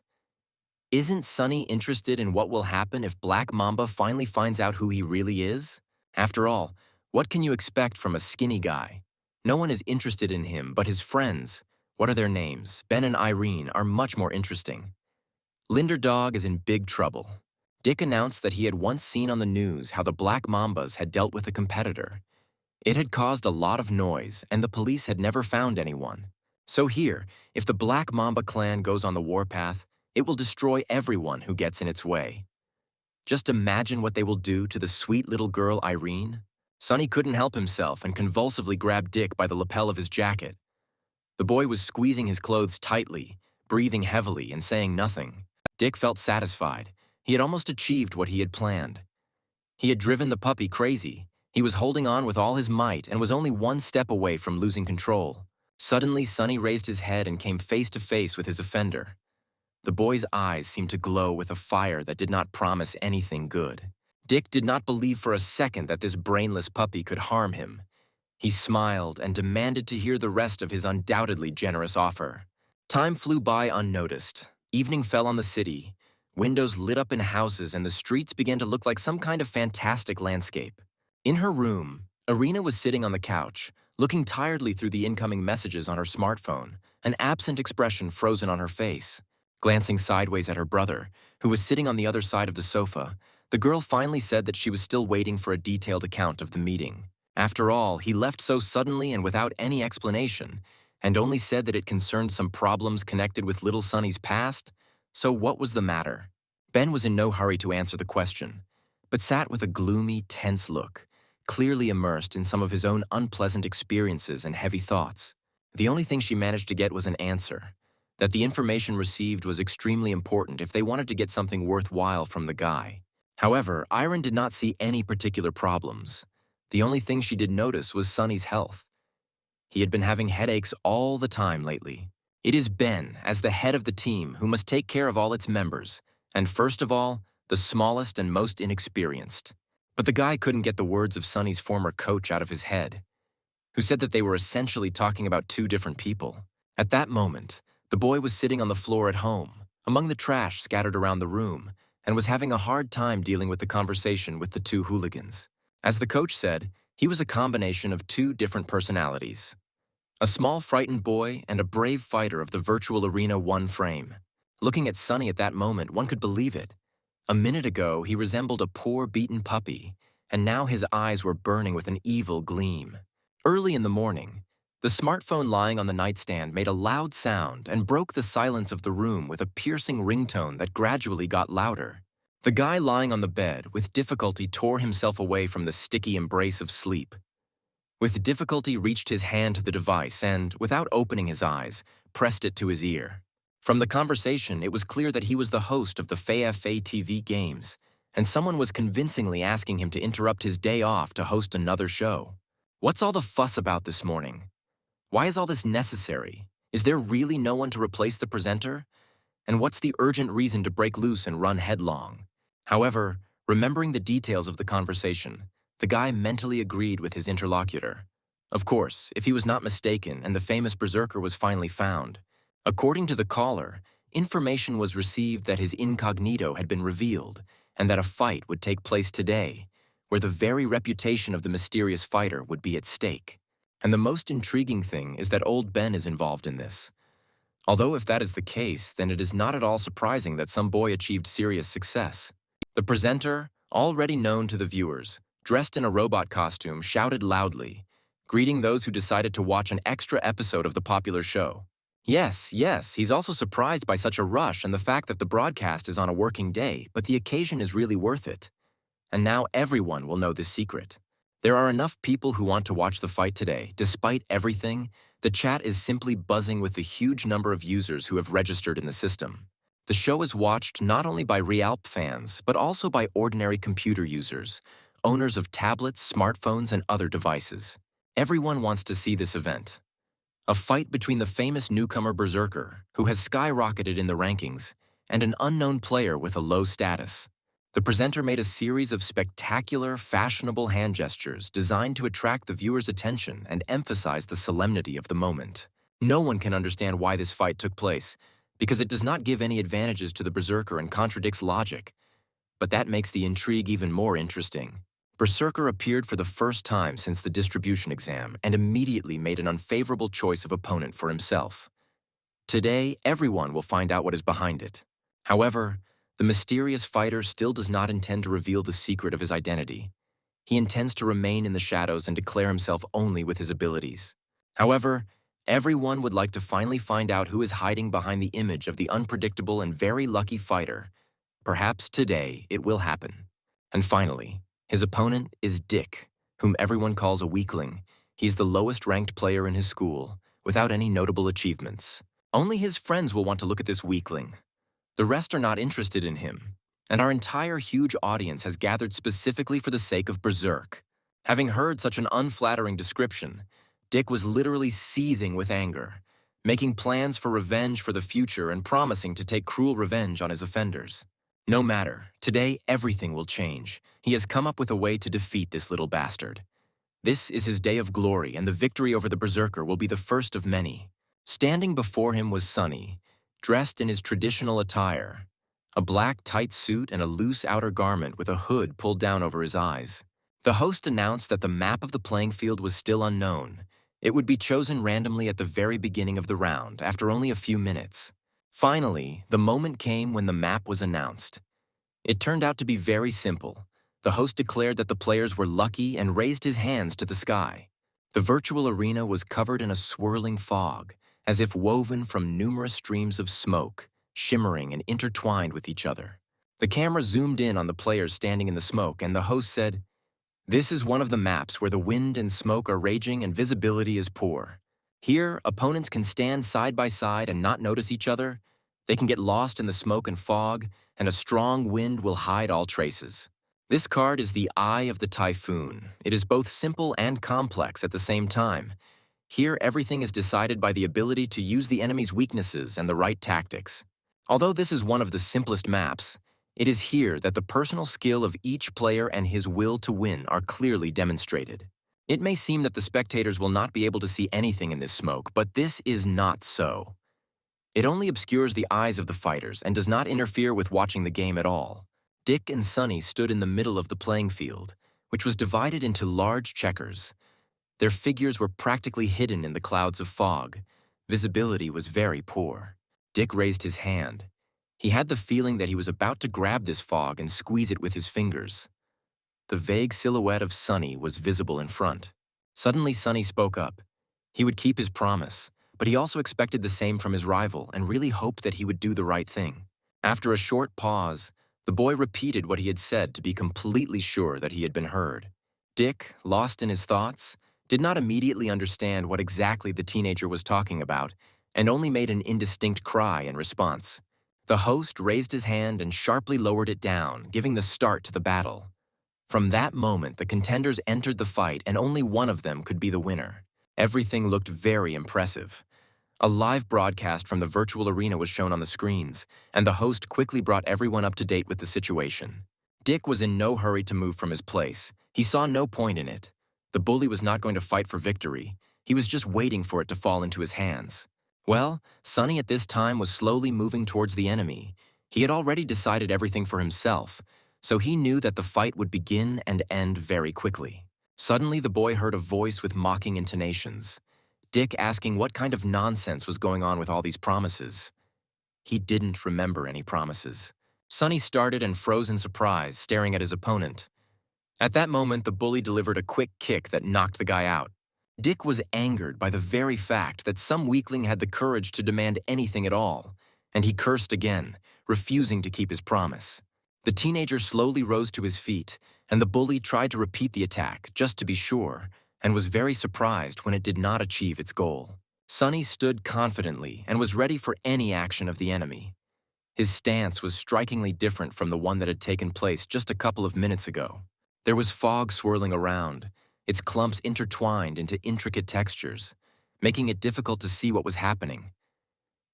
A: "Isn't Sunny interested in what will happen if Black Mamba finally finds out who he really is? After all, What can you expect from a skinny guy? No one is interested in him, but his friends, what are their names? Ben and Irene are much more interesting. Dog is in big trouble. Dick announced that he had once seen on the news how the Black Mambas had dealt with a competitor. It had caused a lot of noise, and the police had never found anyone. So here, if the Black Mamba clan goes on the warpath, it will destroy everyone who gets in its way. Just imagine what they will do to the sweet little girl Irene. Sonny couldn't help himself and convulsively grabbed Dick by the lapel of his jacket. The boy was squeezing his clothes tightly, breathing heavily and saying nothing. Dick felt satisfied. He had almost achieved what he had planned. He had driven the puppy crazy. He was holding on with all his might and was only one step away from losing control. Suddenly, Sonny raised his head and came face to face with his offender. The boy's eyes seemed to glow with a fire that did not promise anything good. Dick did not believe for a second that this brainless puppy could harm him. He smiled and demanded to hear the rest of his undoubtedly generous offer. Time flew by unnoticed. Evening fell on the city. Windows lit up in houses and the streets began to look like some kind of fantastic landscape. In her room, Irina was sitting on the couch, looking tiredly through the incoming messages on her smartphone, an absent expression frozen on her face. Glancing sideways at her brother, who was sitting on the other side of the sofa, the girl finally said that she was still waiting for a detailed account of the meeting. After all, he left so suddenly and without any explanation, and only said that it concerned some problems connected with little Sonny's past. So what was the matter? Ben was in no hurry to answer the question, but sat with a gloomy, tense look, clearly immersed in some of his own unpleasant experiences and heavy thoughts. The only thing she managed to get was an answer, that the information received was extremely important if they wanted to get something worthwhile from the guy. However, Irene did not see any particular problems. The only thing she did notice was Sonny's health. He had been having headaches all the time lately. It is Ben, as the head of the team, who must take care of all its members, and first of all, the smallest and most inexperienced. But the guy couldn't get the words of Sonny's former coach out of his head, who said that they were essentially talking about two different people. At that moment, the boy was sitting on the floor at home, among the trash scattered around the room, and was having a hard time dealing with the conversation with the two hooligans. As the coach said, he was a combination of two different personalities. A small frightened boy and a brave fighter of the virtual arena one frame. Looking at Sonny at that moment, one could believe it. A minute ago, he resembled a poor, beaten puppy, and now his eyes were burning with an evil gleam. Early in the morning, the smartphone lying on the nightstand made a loud sound and broke the silence of the room with a piercing ringtone that gradually got louder. The guy lying on the bed with difficulty tore himself away from the sticky embrace of sleep. With difficulty reached his hand to the device and, without opening his eyes, pressed it to his ear. From the conversation, it was clear that he was the host of the FAFA TV games, and someone was convincingly asking him to interrupt his day off to host another show. What's all the fuss about this morning? Why is all this necessary? Is there really no one to replace the presenter? And what's the urgent reason to break loose and run headlong? However, remembering the details of the conversation, the guy mentally agreed with his interlocutor. Of course, if he was not mistaken and the famous berserker was finally found. According to the caller, information was received that his incognito had been revealed and that a fight would take place today, where the very reputation of the mysterious fighter would be at stake. And the most intriguing thing is that old Ben is involved in this. Although if that is the case, then it is not at all surprising that some boy achieved serious success. The presenter, already known to the viewers, dressed in a robot costume, shouted loudly, greeting those who decided to watch an extra episode of the popular show. Yes, he's also surprised by such a rush and the fact that the broadcast is on a working day, but the occasion is really worth it. And now everyone will know this secret. There are enough people who want to watch the fight today. Despite everything, the chat is simply buzzing with the huge number of users who have registered in the system. The show is watched not only by Realp fans, but also by ordinary computer users, owners of tablets, smartphones, and other devices. Everyone wants to see this event. A fight between the famous newcomer berserker, who has skyrocketed in the rankings, and an unknown player with a low status. The presenter made a series of spectacular, fashionable hand gestures designed to attract the viewer's attention and emphasize the solemnity of the moment. No one can understand why this fight took place, because it does not give any advantages to the berserker and contradicts logic. But that makes the intrigue even more interesting. Berserker appeared for the first time since the distribution exam and immediately made an unfavorable choice of opponent for himself. Today, everyone will find out what is behind it. However, the mysterious fighter still does not intend to reveal the secret of his identity. He intends to remain in the shadows and declare himself only with his abilities. However, everyone would like to finally find out who is hiding behind the image of the unpredictable and very lucky fighter. Perhaps today it will happen. And finally, his opponent is Dick, whom everyone calls a weakling. He's the lowest-ranked player in his school, without any notable achievements. Only his friends will want to look at this weakling. The rest are not interested in him, and our entire huge audience has gathered specifically for the sake of Berserk. Having heard such an unflattering description, Dick was literally seething with anger, making plans for revenge for the future and promising to take cruel revenge on his offenders. No matter, today everything will change. He has come up with a way to defeat this little bastard. This is his day of glory, and the victory over the Berserker will be the first of many. Standing before him was Sunny, dressed in his traditional attire, a black tight suit and a loose outer garment with a hood pulled down over his eyes. The host announced that the map of the playing field was still unknown. It would be chosen randomly at the very beginning of the round, after only a few minutes. Finally, the moment came when the map was announced. It turned out to be very simple. The host declared that the players were lucky and raised his hands to the sky. The virtual arena was covered in a swirling fog, as if woven from numerous streams of smoke, shimmering and intertwined with each other. The camera zoomed in on the players standing in the smoke, and the host said, "This is one of the maps where the wind and smoke are raging and visibility is poor. Here, opponents can stand side by side and not notice each other. They can get lost in the smoke and fog, and a strong wind will hide all traces." This card is the Eye of the Typhoon. It is both simple and complex at the same time. Here, everything is decided by the ability to use the enemy's weaknesses and the right tactics. Although this is one of the simplest maps, it is here that the personal skill of each player and his will to win are clearly demonstrated. It may seem that the spectators will not be able to see anything in this smoke, but this is not so. It only obscures the eyes of the fighters and does not interfere with watching the game at all. Dick and Sunny stood in the middle of the playing field, which was divided into large checkers. Their figures were practically hidden in the clouds of fog. Visibility was very poor. Dick raised his hand. He had the feeling that he was about to grab this fog and squeeze it with his fingers. The vague silhouette of Sunny was visible in front. Suddenly, Sunny spoke up. He would keep his promise, but he also expected the same from his rival and really hoped that he would do the right thing. After a short pause, the boy repeated what he had said to be completely sure that he had been heard. Dick, lost in his thoughts, did not immediately understand what exactly the teenager was talking about and only made an indistinct cry in response. The host raised his hand and sharply lowered it down, giving the start to the battle. From that moment, the contenders entered the fight and only one of them could be the winner. Everything looked very impressive. A live broadcast from the virtual arena was shown on the screens, and the host quickly brought everyone up to date with the situation. Dick was in no hurry to move from his place. He saw no point in it. The bully was not going to fight for victory. He was just waiting for it to fall into his hands. Well, Sunny at this time was slowly moving towards the enemy. He had already decided everything for himself, so he knew that the fight would begin and end very quickly. Suddenly, the boy heard a voice with mocking intonations. Dick asking what kind of nonsense was going on with all these promises. He didn't remember any promises. Sunny started and froze in surprise, staring at his opponent. At that moment, the bully delivered a quick kick that knocked the guy out. Dick was angered by the very fact that some weakling had the courage to demand anything at all, and he cursed again, refusing to keep his promise. The teenager slowly rose to his feet, and the bully tried to repeat the attack, just to be sure, and was very surprised when it did not achieve its goal. Sunny stood confidently and was ready for any action of the enemy. His stance was strikingly different from the one that had taken place just a couple of minutes ago. There was fog swirling around, its clumps intertwined into intricate textures, making it difficult to see what was happening.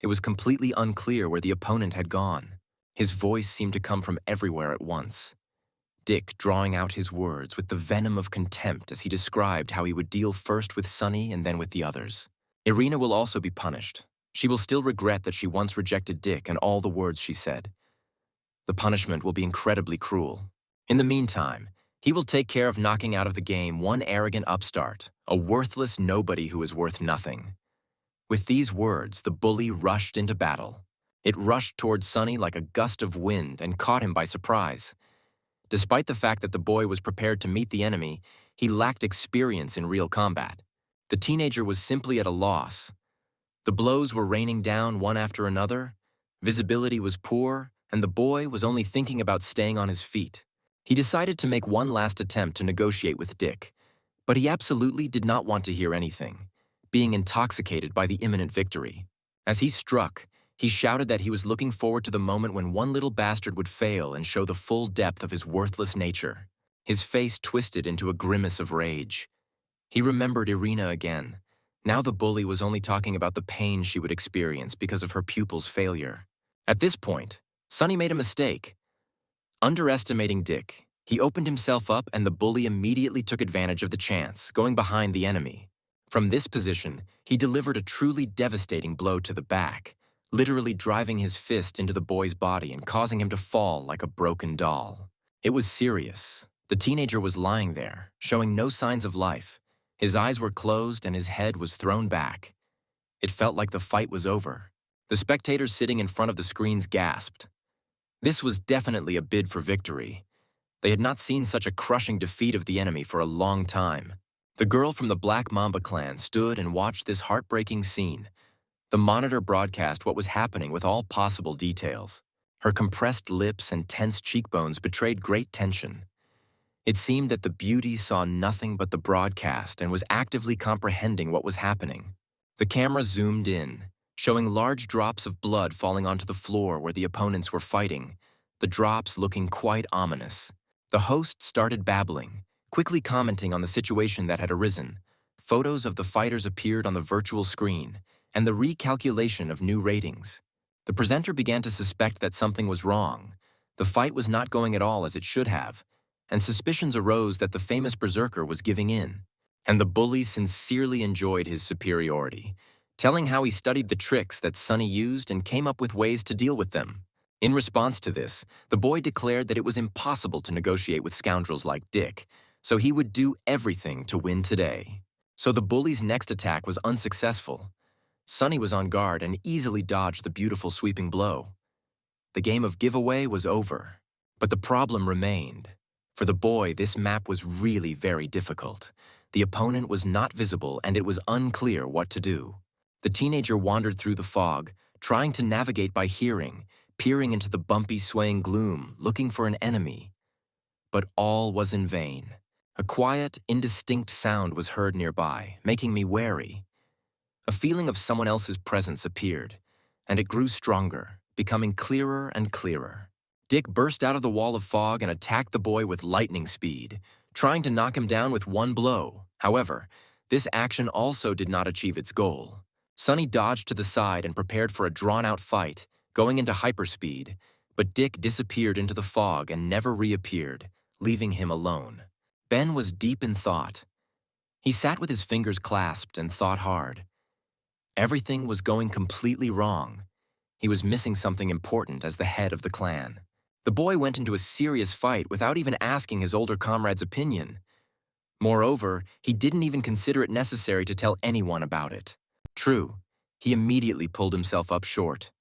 A: It was completely unclear where the opponent had gone. His voice seemed to come from everywhere at once. Dick drawing out his words with the venom of contempt as he described how he would deal first with Sunny and then with the others. Irina will also be punished. She will still regret that she once rejected Dick and all the words she said. The punishment will be incredibly cruel. In the meantime, He will take care of knocking out of the game one arrogant upstart, a worthless nobody who is worth nothing. With these words, the bully rushed into battle. It rushed towards Sunny like a gust of wind and caught him by surprise. Despite the fact that the boy was prepared to meet the enemy, he lacked experience in real combat. The teenager was simply at a loss. The blows were raining down one after another, visibility was poor, and the boy was only thinking about staying on his feet. He decided to make one last attempt to negotiate with Dick, but he absolutely did not want to hear anything, being intoxicated by the imminent victory. As he struck, he shouted that he was looking forward to the moment when one little bastard would fail and show the full depth of his worthless nature. His face twisted into a grimace of rage. He remembered Irina again. Now the bully was only talking about the pain she would experience because of her pupil's failure. At this point, Sunny made a mistake. Underestimating Dick, he opened himself up and the bully immediately took advantage of the chance, going behind the enemy. From this position, he delivered a truly devastating blow to the back, literally driving his fist into the boy's body and causing him to fall like a broken doll. It was serious. The teenager was lying there, showing no signs of life. His eyes were closed and his head was thrown back. It felt like the fight was over. The spectators sitting in front of the screens gasped. This was definitely a bid for victory. They had not seen such a crushing defeat of the enemy for a long time. The girl from the Black Mamba clan stood and watched this heartbreaking scene. The monitor broadcast what was happening with all possible details. Her compressed lips and tense cheekbones betrayed great tension. It seemed that the beauty saw nothing but the broadcast and was actively comprehending what was happening. The camera zoomed in, showing large drops of blood falling onto the floor where the opponents were fighting, the drops looking quite ominous. The host started babbling, quickly commenting on the situation that had arisen. Photos of the fighters appeared on the virtual screen, and the recalculation of new ratings. The presenter began to suspect that something was wrong. The fight was not going at all as it should have, and suspicions arose that the famous berserker was giving in. And the bully sincerely enjoyed his superiority, telling how he studied the tricks that Sunny used and came up with ways to deal with them. In response to this, the boy declared that it was impossible to negotiate with scoundrels like Dick, so he would do everything to win today. So the bully's next attack was unsuccessful. Sunny was on guard and easily dodged the beautiful sweeping blow. The game of giveaway was over, but the problem remained. For the boy, this map was really very difficult. The opponent was not visible and it was unclear what to do. The teenager wandered through the fog, trying to navigate by hearing, peering into the bumpy, swaying gloom, looking for an enemy. But all was in vain. A quiet, indistinct sound was heard nearby, making me wary. A feeling of someone else's presence appeared, and it grew stronger, becoming clearer and clearer. Dick burst out of the wall of fog and attacked the boy with lightning speed, trying to knock him down with one blow. However, this action also did not achieve its goal. Sunny dodged to the side and prepared for a drawn-out fight, going into hyperspeed, but Dick disappeared into the fog and never reappeared, leaving him alone. Ben was deep in thought. He sat with his fingers clasped and thought hard. Everything was going completely wrong. He was missing something important as the head of the clan. The boy went into a serious fight without even asking his older comrade's opinion. Moreover, he didn't even consider it necessary to tell anyone about it. True, he immediately pulled himself up short.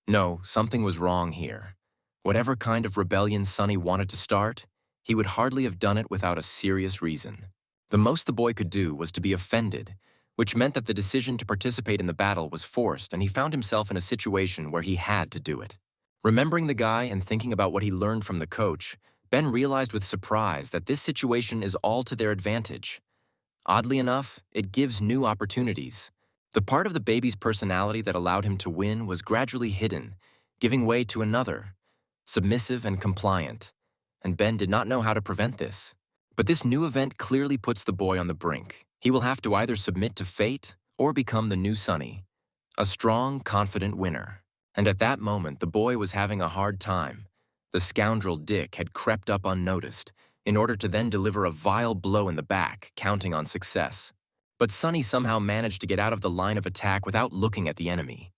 A: No, something was wrong here. Whatever kind of rebellion Sunny wanted to start, he would hardly have done it without a serious reason. The most the boy could do was to be offended, which meant that the decision to participate in the battle was forced and he found himself in a situation where he had to do it. Remembering the guy and thinking about what he learned from the coach, Ben realized with surprise that this situation is all to their advantage. Oddly enough, it gives new opportunities. The part of the baby's personality that allowed him to win was gradually hidden, giving way to another, submissive and compliant, and Ben did not know how to prevent this. But this new event clearly puts the boy on the brink. He will have to either submit to fate or become the new Sunny, a strong, confident winner. And at that moment, the boy was having a hard time. The scoundrel Dick had crept up unnoticed, in order to then deliver a vile blow in the back, counting on success. But Sunny somehow managed to get out of the line of attack without looking at the enemy.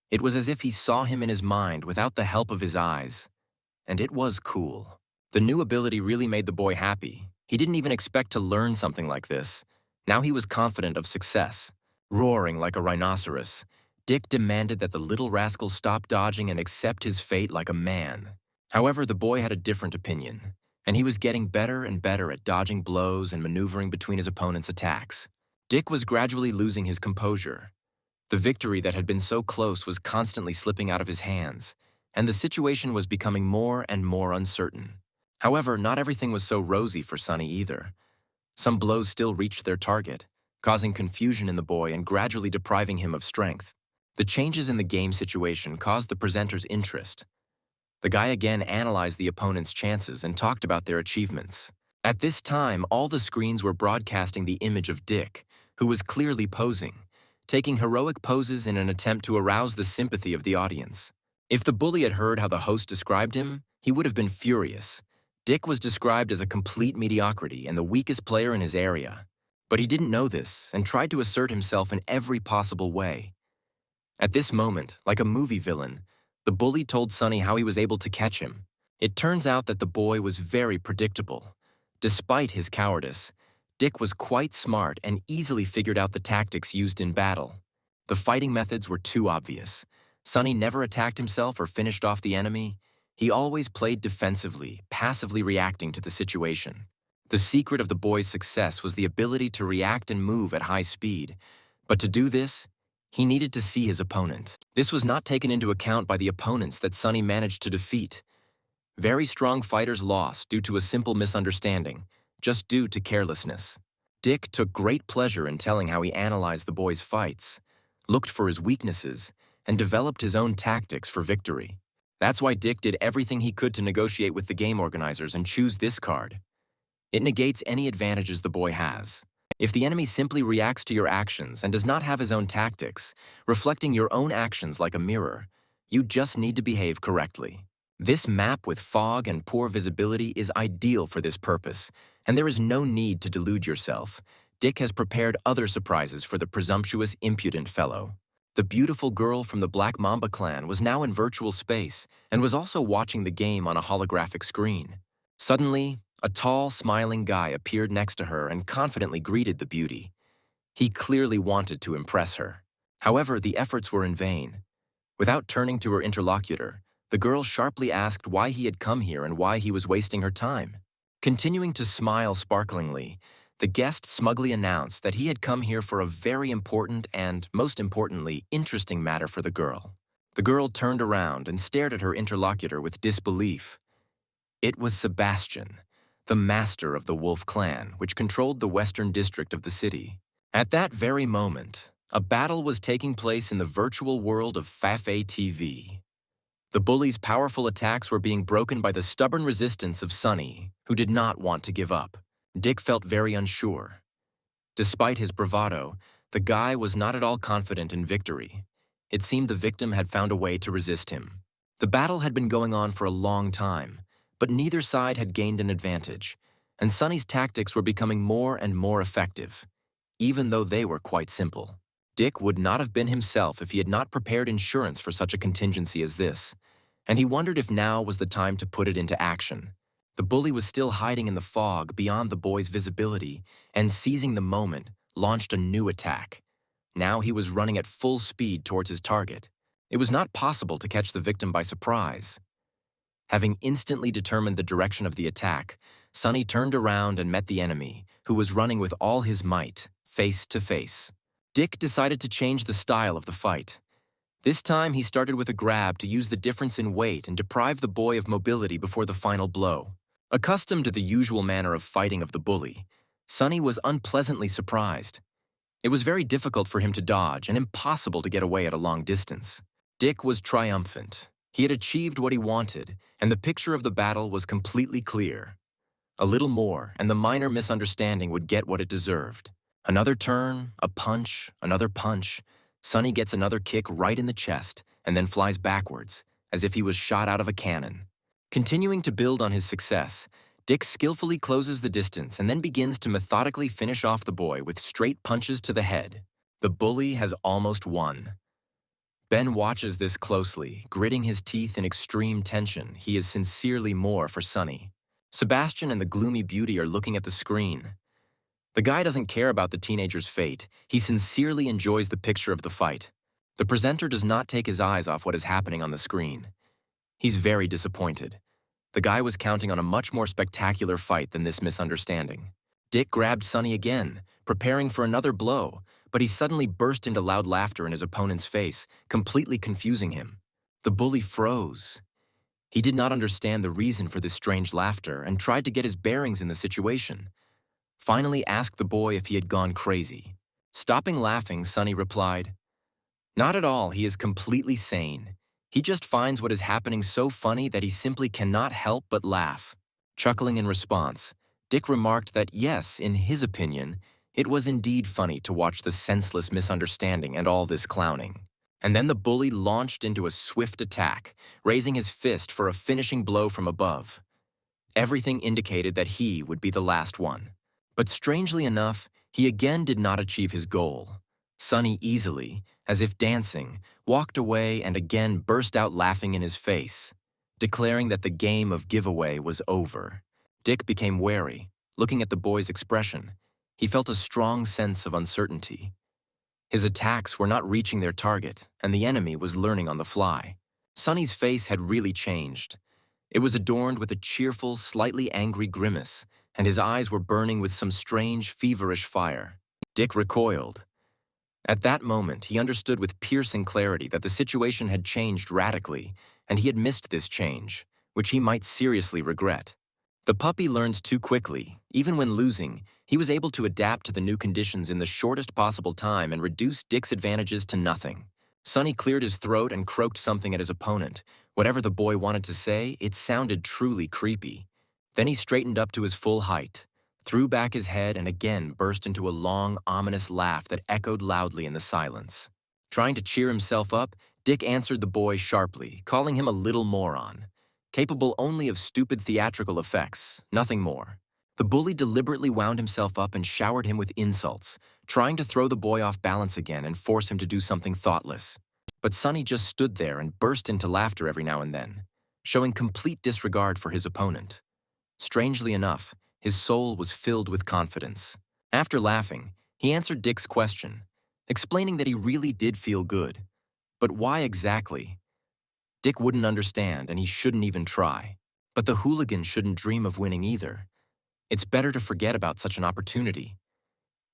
A: It was as if he saw him in his mind without the help of his eyes, and it was cool. The new ability really made the boy happy. He didn't even expect to learn something like this. Now he was confident of success. Roaring like a rhinoceros, Dick demanded that the little rascal stop dodging and accept his fate like a man. However, the boy had a different opinion, and he was getting better and better at dodging blows and maneuvering between his opponent's attacks. Dick was gradually losing his composure. The victory that had been so close was constantly slipping out of his hands, and the situation was becoming more and more uncertain. However, not everything was so rosy for Sonny either. Some blows still reached their target, causing confusion in the boy and gradually depriving him of strength. The changes in the game situation caused the presenter's interest. The guy again analyzed the opponent's chances and talked about their achievements. At this time, all the screens were broadcasting the image of Dick, who was clearly posing, taking heroic poses in an attempt to arouse the sympathy of the audience. If the bully had heard how the host described him, he would have been furious. Dick was described as a complete mediocrity and the weakest player in his area. But he didn't know this and tried to assert himself in every possible way. At this moment, like a movie villain, the bully told Sonny how he was able to catch him. It turns out that the boy was very predictable. Despite his cowardice, Dick was quite smart and easily figured out the tactics used in battle. The fighting methods were too obvious. Sonny never attacked himself or finished off the enemy. He always played defensively, passively reacting to the situation. The secret of the boy's success was the ability to react and move at high speed. But to do this, he needed to see his opponent. This was not taken into account by the opponents that Sonny managed to defeat. Very strong fighters lost due to a simple misunderstanding, just due to carelessness. Dick took great pleasure in telling how he analyzed the boy's fights, looked for his weaknesses, and developed his own tactics for victory. That's why Dick did everything he could to negotiate with the game organizers and choose this card. It negates any advantages the boy has. If the enemy simply reacts to your actions and does not have his own tactics, reflecting your own actions like a mirror, you just need to behave correctly. This map with fog and poor visibility is ideal for this purpose, and there is no need to delude yourself. Dick has prepared other surprises for the presumptuous, impudent fellow. The beautiful girl from the Black Mamba clan was now in virtual space and was also watching the game on a holographic screen. Suddenly, a tall, smiling guy appeared next to her and confidently greeted the beauty. He clearly wanted to impress her. However, the efforts were in vain. Without turning to her interlocutor, the girl sharply asked why he had come here and why he was wasting her time. Continuing to smile sparklingly, the guest smugly announced that he had come here for a very important and, most importantly, interesting matter for the girl. The girl turned around and stared at her interlocutor with disbelief. It was Sebastian, the master of the Wolf clan, which controlled the western district of the city. At that very moment, a battle was taking place in the virtual world of Fafe TV. The bully's powerful attacks were being broken by the stubborn resistance of Sonny, who did not want to give up. Dick felt very unsure. Despite his bravado, the guy was not at all confident in victory. It seemed the victim had found a way to resist him. The battle had been going on for a long time, but neither side had gained an advantage, and Sonny's tactics were becoming more and more effective, even though they were quite simple. Dick would not have been himself if he had not prepared insurance for such a contingency as this, and he wondered if now was the time to put it into action. The bully was still hiding in the fog beyond the boy's visibility, and seizing the moment, launched a new attack. Now he was running at full speed towards his target. It was not possible to catch the victim by surprise. Having instantly determined the direction of the attack, Sonny turned around and met the enemy, who was running with all his might, face to face. Dick decided to change the style of the fight. This time he started with a grab to use the difference in weight and deprive the boy of mobility before the final blow. Accustomed to the usual manner of fighting of the bully, Sonny was unpleasantly surprised. It was very difficult for him to dodge and impossible to get away at a long distance. Dick was triumphant. He had achieved what he wanted, and the picture of the battle was completely clear. A little more, and the minor misunderstanding would get what it deserved. Another turn, a punch, another punch. Sonny gets another kick right in the chest, and then flies backwards, as if he was shot out of a cannon. Continuing to build on his success, Dick skillfully closes the distance and then begins to methodically finish off the boy with straight punches to the head. The bully has almost won. Ben watches this closely, gritting his teeth in extreme tension. He is sincerely more for Sonny. Sebastian and the gloomy beauty are looking at the screen. The guy doesn't care about the teenager's fate. He sincerely enjoys the picture of the fight. The presenter does not take his eyes off what is happening on the screen. He's very disappointed. The guy was counting on a much more spectacular fight than this misunderstanding. Dick grabbed Sonny again, preparing for another blow, but he suddenly burst into loud laughter in his opponent's face, completely confusing him. The bully froze. He did not understand the reason for this strange laughter and tried to get his bearings in the situation. Finally asked the boy if he had gone crazy. Stopping laughing, Sonny replied, "Not at all, he is completely sane. He just finds what is happening so funny that he simply cannot help but laugh." Chuckling in response, Dick remarked that yes, in his opinion, it was indeed funny to watch the senseless misunderstanding and all this clowning. And then the bully launched into a swift attack, raising his fist for a finishing blow from above. Everything indicated that he would be the last one. But strangely enough, he again did not achieve his goal. Sonny easily, as if dancing, walked away and again burst out laughing in his face, declaring that the game of giveaway was over. Dick became wary, looking at the boy's expression. He felt a strong sense of uncertainty. His attacks were not reaching their target, and the enemy was learning on the fly. Sonny's face had really changed. It was adorned with a cheerful, slightly angry grimace, and his eyes were burning with some strange, feverish fire. Dick recoiled. At that moment, he understood with piercing clarity that the situation had changed radically, and he had missed this change, which he might seriously regret. The puppy learns too quickly. Even when losing, he was able to adapt to the new conditions in the shortest possible time and reduce Dick's advantages to nothing. Sonny cleared his throat and croaked something at his opponent. Whatever the boy wanted to say, it sounded truly creepy. Then he straightened up to his full height, threw back his head, and again burst into a long, ominous laugh that echoed loudly in the silence. Trying to cheer himself up, Dick answered the boy sharply, calling him a little moron, capable only of stupid theatrical effects, nothing more. The bully deliberately wound himself up and showered him with insults, trying to throw the boy off balance again and force him to do something thoughtless. But Sonny just stood there and burst into laughter every now and then, showing complete disregard for his opponent. Strangely enough, his soul was filled with confidence. After laughing, he answered Dick's question, explaining that he really did feel good. But why exactly? Dick wouldn't understand, and he shouldn't even try. But the hooligan shouldn't dream of winning either. It's better to forget about such an opportunity.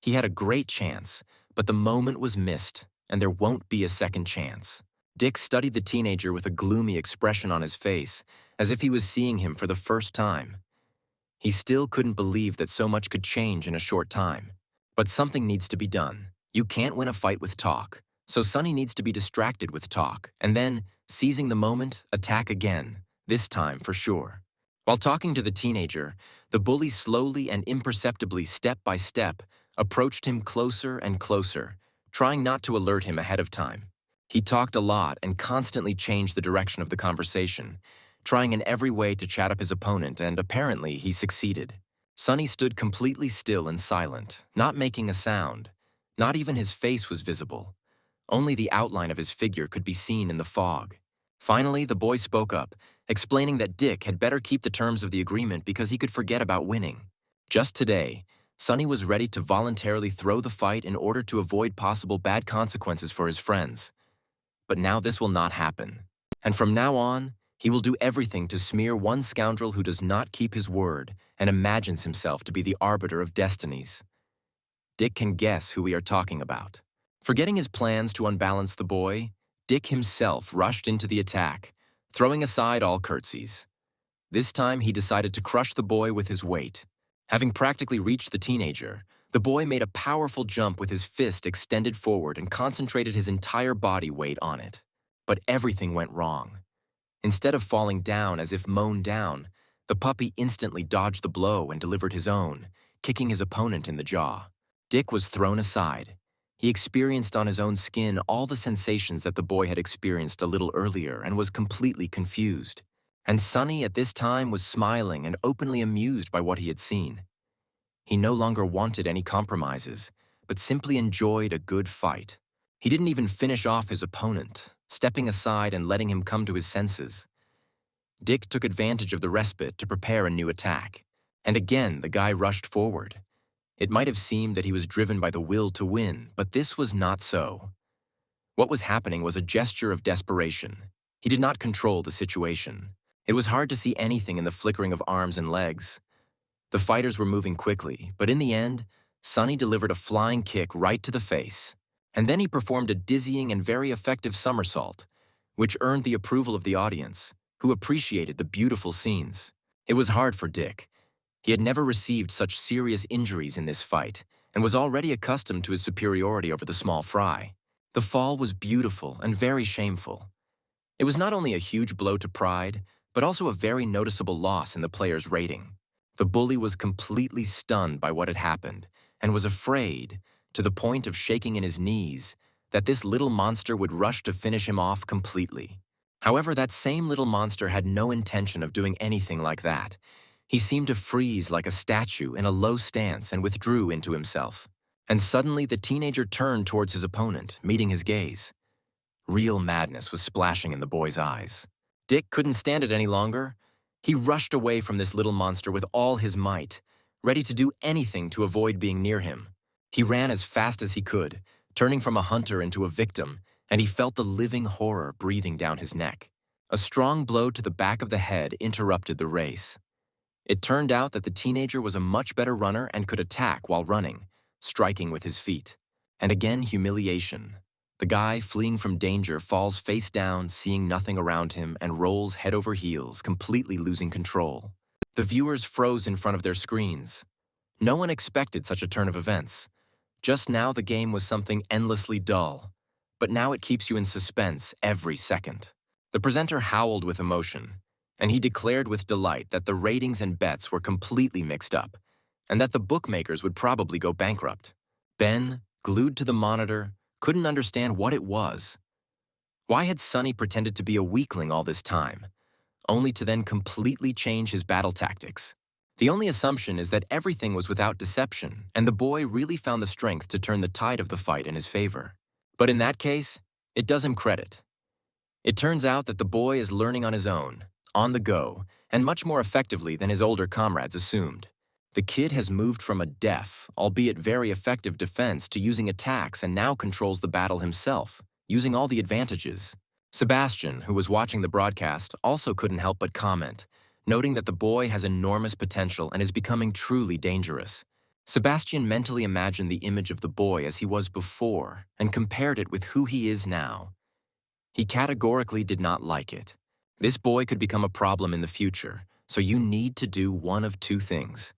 A: He had a great chance, but the moment was missed, and there won't be a second chance. Dick studied the teenager with a gloomy expression on his face, as if he was seeing him for the first time. He still couldn't believe that so much could change in a short time. But something needs to be done. You can't win a fight with talk, so Sonny needs to be distracted with talk, and then, seizing the moment, attack again, this time for sure. While talking to the teenager, the bully slowly and imperceptibly, step by step, approached him closer and closer, trying not to alert him ahead of time. He talked a lot and constantly changed the direction of the conversation, trying in every way to chat up his opponent, and apparently he succeeded. Sonny stood completely still and silent, not making a sound. Not even his face was visible. Only the outline of his figure could be seen in the fog. Finally, the boy spoke up, explaining that Dick had better keep the terms of the agreement because he could forget about winning. Just today, Sonny was ready to voluntarily throw the fight in order to avoid possible bad consequences for his friends. But now this will not happen. And from now on, he will do everything to smear one scoundrel who does not keep his word and imagines himself to be the arbiter of destinies. Dick can guess who we are talking about. Forgetting his plans to unbalance the boy, Dick himself rushed into the attack, throwing aside all curtsies. This time he decided to crush the boy with his weight. Having practically reached the teenager, the boy made a powerful jump with his fist extended forward and concentrated his entire body weight on it. But everything went wrong. Instead of falling down as if mown down, the puppy instantly dodged the blow and delivered his own, kicking his opponent in the jaw. Dick was thrown aside. He experienced on his own skin all the sensations that the boy had experienced a little earlier and was completely confused. And Sonny at this time was smiling and openly amused by what he had seen. He no longer wanted any compromises, but simply enjoyed a good fight. He didn't even finish off his opponent, stepping aside and letting him come to his senses. Dick took advantage of the respite to prepare a new attack. And again, the guy rushed forward. It might have seemed that he was driven by the will to win, but this was not so. What was happening was a gesture of desperation. He did not control the situation. It was hard to see anything in the flickering of arms and legs. The fighters were moving quickly, but in the end, Sonny delivered a flying kick right to the face. And then he performed a dizzying and very effective somersault, which earned the approval of the audience, who appreciated the beautiful scenes. It was hard for Dick. He had never received such serious injuries in this fight, and was already accustomed to his superiority over the small fry. The fall was beautiful and very shameful. It was not only a huge blow to pride, but also a very noticeable loss in the player's rating. The bully was completely stunned by what had happened, and was afraid, to the point of shaking in his knees, that this little monster would rush to finish him off completely. However, that same little monster had no intention of doing anything like that. He seemed to freeze like a statue in a low stance and withdrew into himself. And suddenly the teenager turned towards his opponent, meeting his gaze. Real madness was splashing in the boy's eyes. Dick couldn't stand it any longer. He rushed away from this little monster with all his might, ready to do anything to avoid being near him. He ran as fast as he could, turning from a hunter into a victim, and he felt the living horror breathing down his neck. A strong blow to the back of the head interrupted the race. It turned out that the teenager was a much better runner and could attack while running, striking with his feet. And again, humiliation. The guy, fleeing from danger, falls face down, seeing nothing around him, and rolls head over heels, completely losing control. The viewers froze in front of their screens. No one expected such a turn of events. Just now the game was something endlessly dull, but now it keeps you in suspense every second. The presenter howled with emotion, and he declared with delight that the ratings and bets were completely mixed up, and that the bookmakers would probably go bankrupt. Ben, glued to the monitor, couldn't understand what it was. Why had Sonny pretended to be a weakling all this time, only to then completely change his battle tactics? The only assumption is that everything was without deception, and the boy really found the strength to turn the tide of the fight in his favor. But in that case, it does him credit. It turns out that the boy is learning on his own, on the go, and much more effectively than his older comrades assumed. The kid has moved from a deaf, albeit very effective defense to using attacks and now controls the battle himself, using all the advantages. Sebastian, who was watching the broadcast, also couldn't help but comment, noting that the boy has enormous potential and is becoming truly dangerous. Sebastian mentally imagined the image of the boy as he was before and compared it with who he is now. He categorically did not like it. This boy could become a problem in the future, so you need to do one of two things.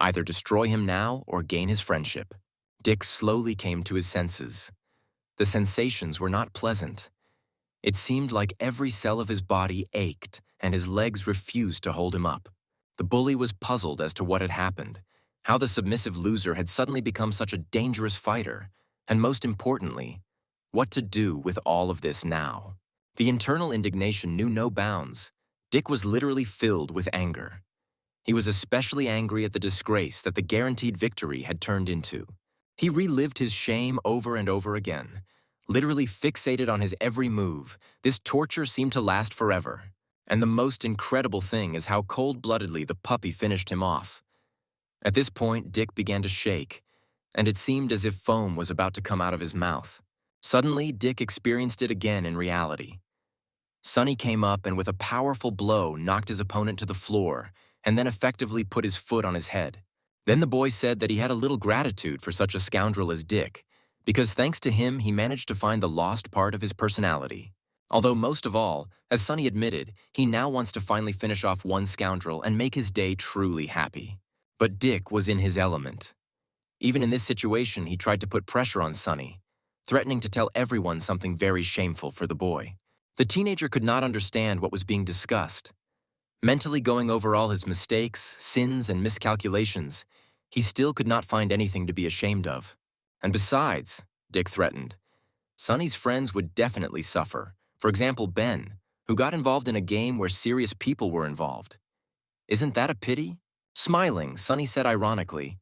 A: Either destroy him now or gain his friendship. Dick slowly came to his senses. The sensations were not pleasant. It seemed like every cell of his body ached and his legs refused to hold him up. The bully was puzzled as to what had happened, how the submissive loser had suddenly become such a dangerous fighter, and most importantly, what to do with all of this now. The internal indignation knew no bounds. Dick was literally filled with anger. He was especially angry at the disgrace that the guaranteed victory had turned into. He relived his shame over and over again, literally fixated on his every move. This torture seemed to last forever. And the most incredible thing is how cold-bloodedly the puppy finished him off. At this point, Dick began to shake, and it seemed as if foam was about to come out of his mouth. Suddenly, Dick experienced it again in reality. Sonny came up and with a powerful blow knocked his opponent to the floor and then effectively put his foot on his head. Then the boy said that he had a little gratitude for such a scoundrel as Dick, because thanks to him he managed to find the lost part of his personality. Although most of all, as Sonny admitted, he now wants to finally finish off one scoundrel and make his day truly happy. But Dick was in his element. Even in this situation, he tried to put pressure on Sonny, threatening to tell everyone something very shameful for the boy. The teenager could not understand what was being discussed. Mentally going over all his mistakes, sins, and miscalculations, he still could not find anything to be ashamed of. And besides, Dick threatened, Sonny's friends would definitely suffer. For example, Ben, who got involved in a game where serious people were involved. Isn't that a pity? Smiling, Sonny said ironically,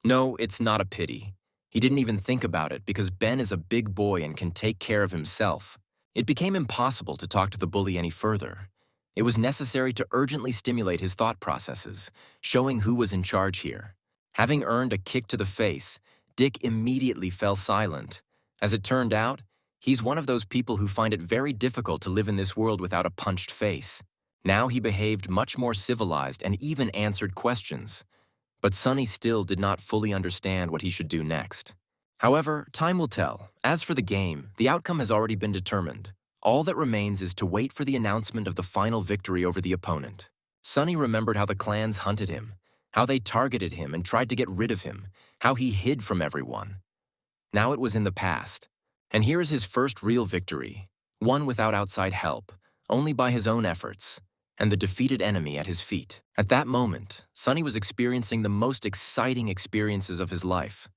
A: "No, it's not a pity. He didn't even think about it because Ben is a big boy and can take care of himself." It became impossible to talk to the bully any further. It was necessary to urgently stimulate his thought processes, showing who was in charge here. Having earned a kick to the face, Dick immediately fell silent. As it turned out, he's one of those people who find it very difficult to live in this world without a punched face. Now he behaved much more civilized and even answered questions. But Sonny still did not fully understand what he should do next. However, time will tell. As for the game, the outcome has already been determined. All that remains is to wait for the announcement of the final victory over the opponent. Sonny remembered how the clans hunted him, how they targeted him and tried to get rid of him, how he hid from everyone. Now it was in the past, and here is his first real victory, one without outside help, only by his own efforts, and the defeated enemy at his feet. At that moment, Sonny was experiencing the most exciting experiences of his life.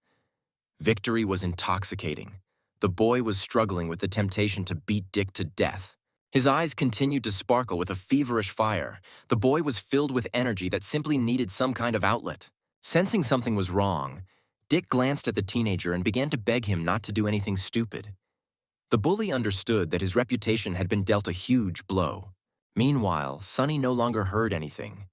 A: Victory was intoxicating. The boy was struggling with the temptation to beat Dick to death. His eyes continued to sparkle with a feverish fire. The boy was filled with energy that simply needed some kind of outlet. Sensing something was wrong, Dick glanced at the teenager and began to beg him not to do anything stupid. The bully understood that his reputation had been dealt a huge blow. Meanwhile, Sonny no longer heard anything.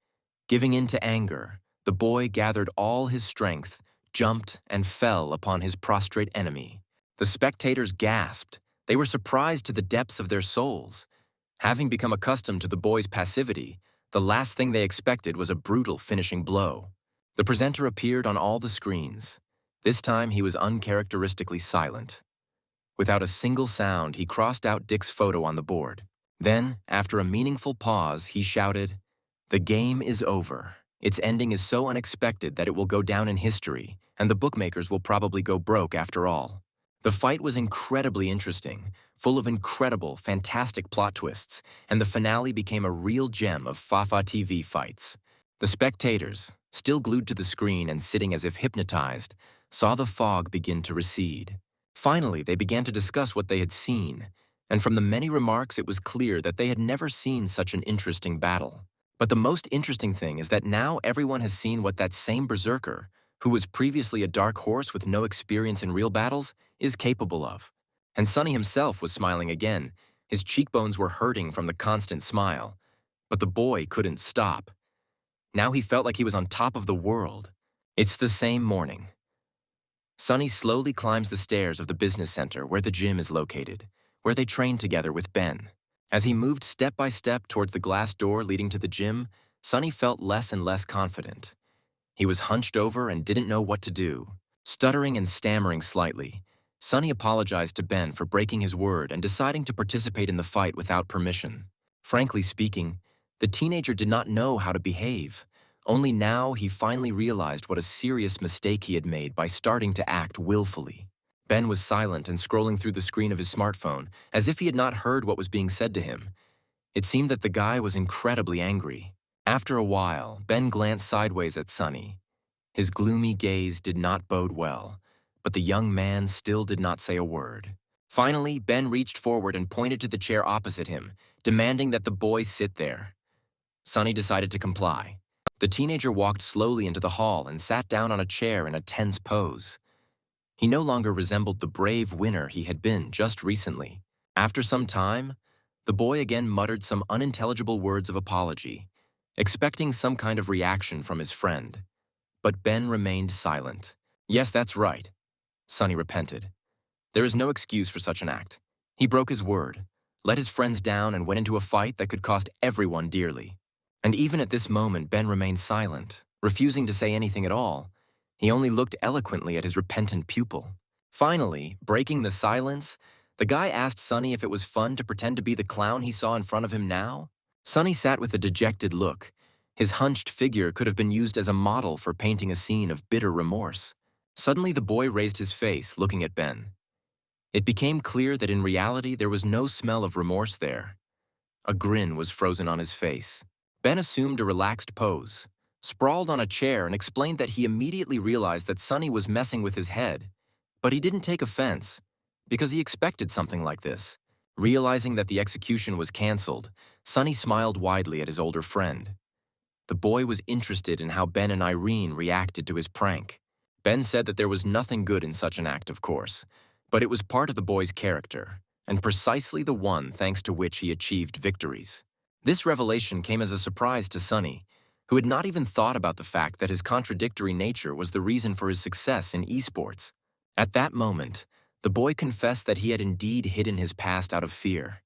A: Giving in to anger, the boy gathered all his strength, jumped, and fell upon his prostrate enemy. The spectators gasped. They were surprised to the depths of their souls. Having become accustomed to the boy's passivity, the last thing they expected was a brutal finishing blow. The presenter appeared on all the screens. This time he was uncharacteristically silent. Without a single sound, he crossed out Dick's photo on the board. Then, after a meaningful pause, he shouted, "The game is over. Its ending is so unexpected that it will go down in history, and the bookmakers will probably go broke after all." The fight was incredibly interesting, full of incredible, fantastic plot twists, and the finale became a real gem of Fafa TV fights. The spectators, still glued to the screen and sitting as if hypnotized, saw the fog begin to recede. Finally, they began to discuss what they had seen, and from the many remarks it was clear that they had never seen such an interesting battle. But the most interesting thing is that now everyone has seen what that same berserker, who was previously a dark horse with no experience in real battles, is capable of. And Sonny himself was smiling again. His cheekbones were hurting from the constant smile. But the boy couldn't stop. Now he felt like he was on top of the world. It's the same morning. Sonny slowly climbs the stairs of the business center where the gym is located, where they train together with Ben. As he moved step by step towards the glass door leading to the gym, Sonny felt less and less confident. He was hunched over and didn't know what to do. Stuttering and stammering slightly, Sonny apologized to Ben for breaking his word and deciding to participate in the fight without permission. Frankly speaking, the teenager did not know how to behave. Only now he finally realized what a serious mistake he had made by starting to act willfully. Ben was silent and scrolling through the screen of his smartphone, as if he had not heard what was being said to him. It seemed that the guy was incredibly angry. After a while, Ben glanced sideways at Sonny. His gloomy gaze did not bode well, but the young man still did not say a word. Finally, Ben reached forward and pointed to the chair opposite him, demanding that the boy sit there. Sonny decided to comply. The teenager walked slowly into the hall and sat down on a chair in a tense pose. He no longer resembled the brave winner he had been just recently. After some time, the boy again muttered some unintelligible words of apology, expecting some kind of reaction from his friend. But Ben remained silent. "Yes, that's right," Sonny repented. There is no excuse for such an act. He broke his word, let his friends down, and went into a fight that could cost everyone dearly. And even at this moment, Ben remained silent, refusing to say anything at all. He only looked eloquently at his repentant pupil. Finally, breaking the silence, the guy asked Sonny if it was fun to pretend to be the clown he saw in front of him now. Sonny sat with a dejected look. His hunched figure could have been used as a model for painting a scene of bitter remorse. Suddenly, the boy raised his face, looking at Ben. It became clear that in reality there was no smell of remorse there. A grin was frozen on his face. Ben assumed a relaxed pose, sprawled on a chair, and explained that he immediately realized that Sonny was messing with his head. But he didn't take offense, because he expected something like this. Realizing that the execution was canceled, Sonny smiled widely at his older friend. The boy was interested in how Ben and Irene reacted to his prank. Ben said that there was nothing good in such an act, of course, but it was part of the boy's character, and precisely the one thanks to which he achieved victories. This revelation came as a surprise to Sunny, who had not even thought about the fact that his contradictory nature was the reason for his success in esports. At that moment, the boy confessed that he had indeed hidden his past out of fear.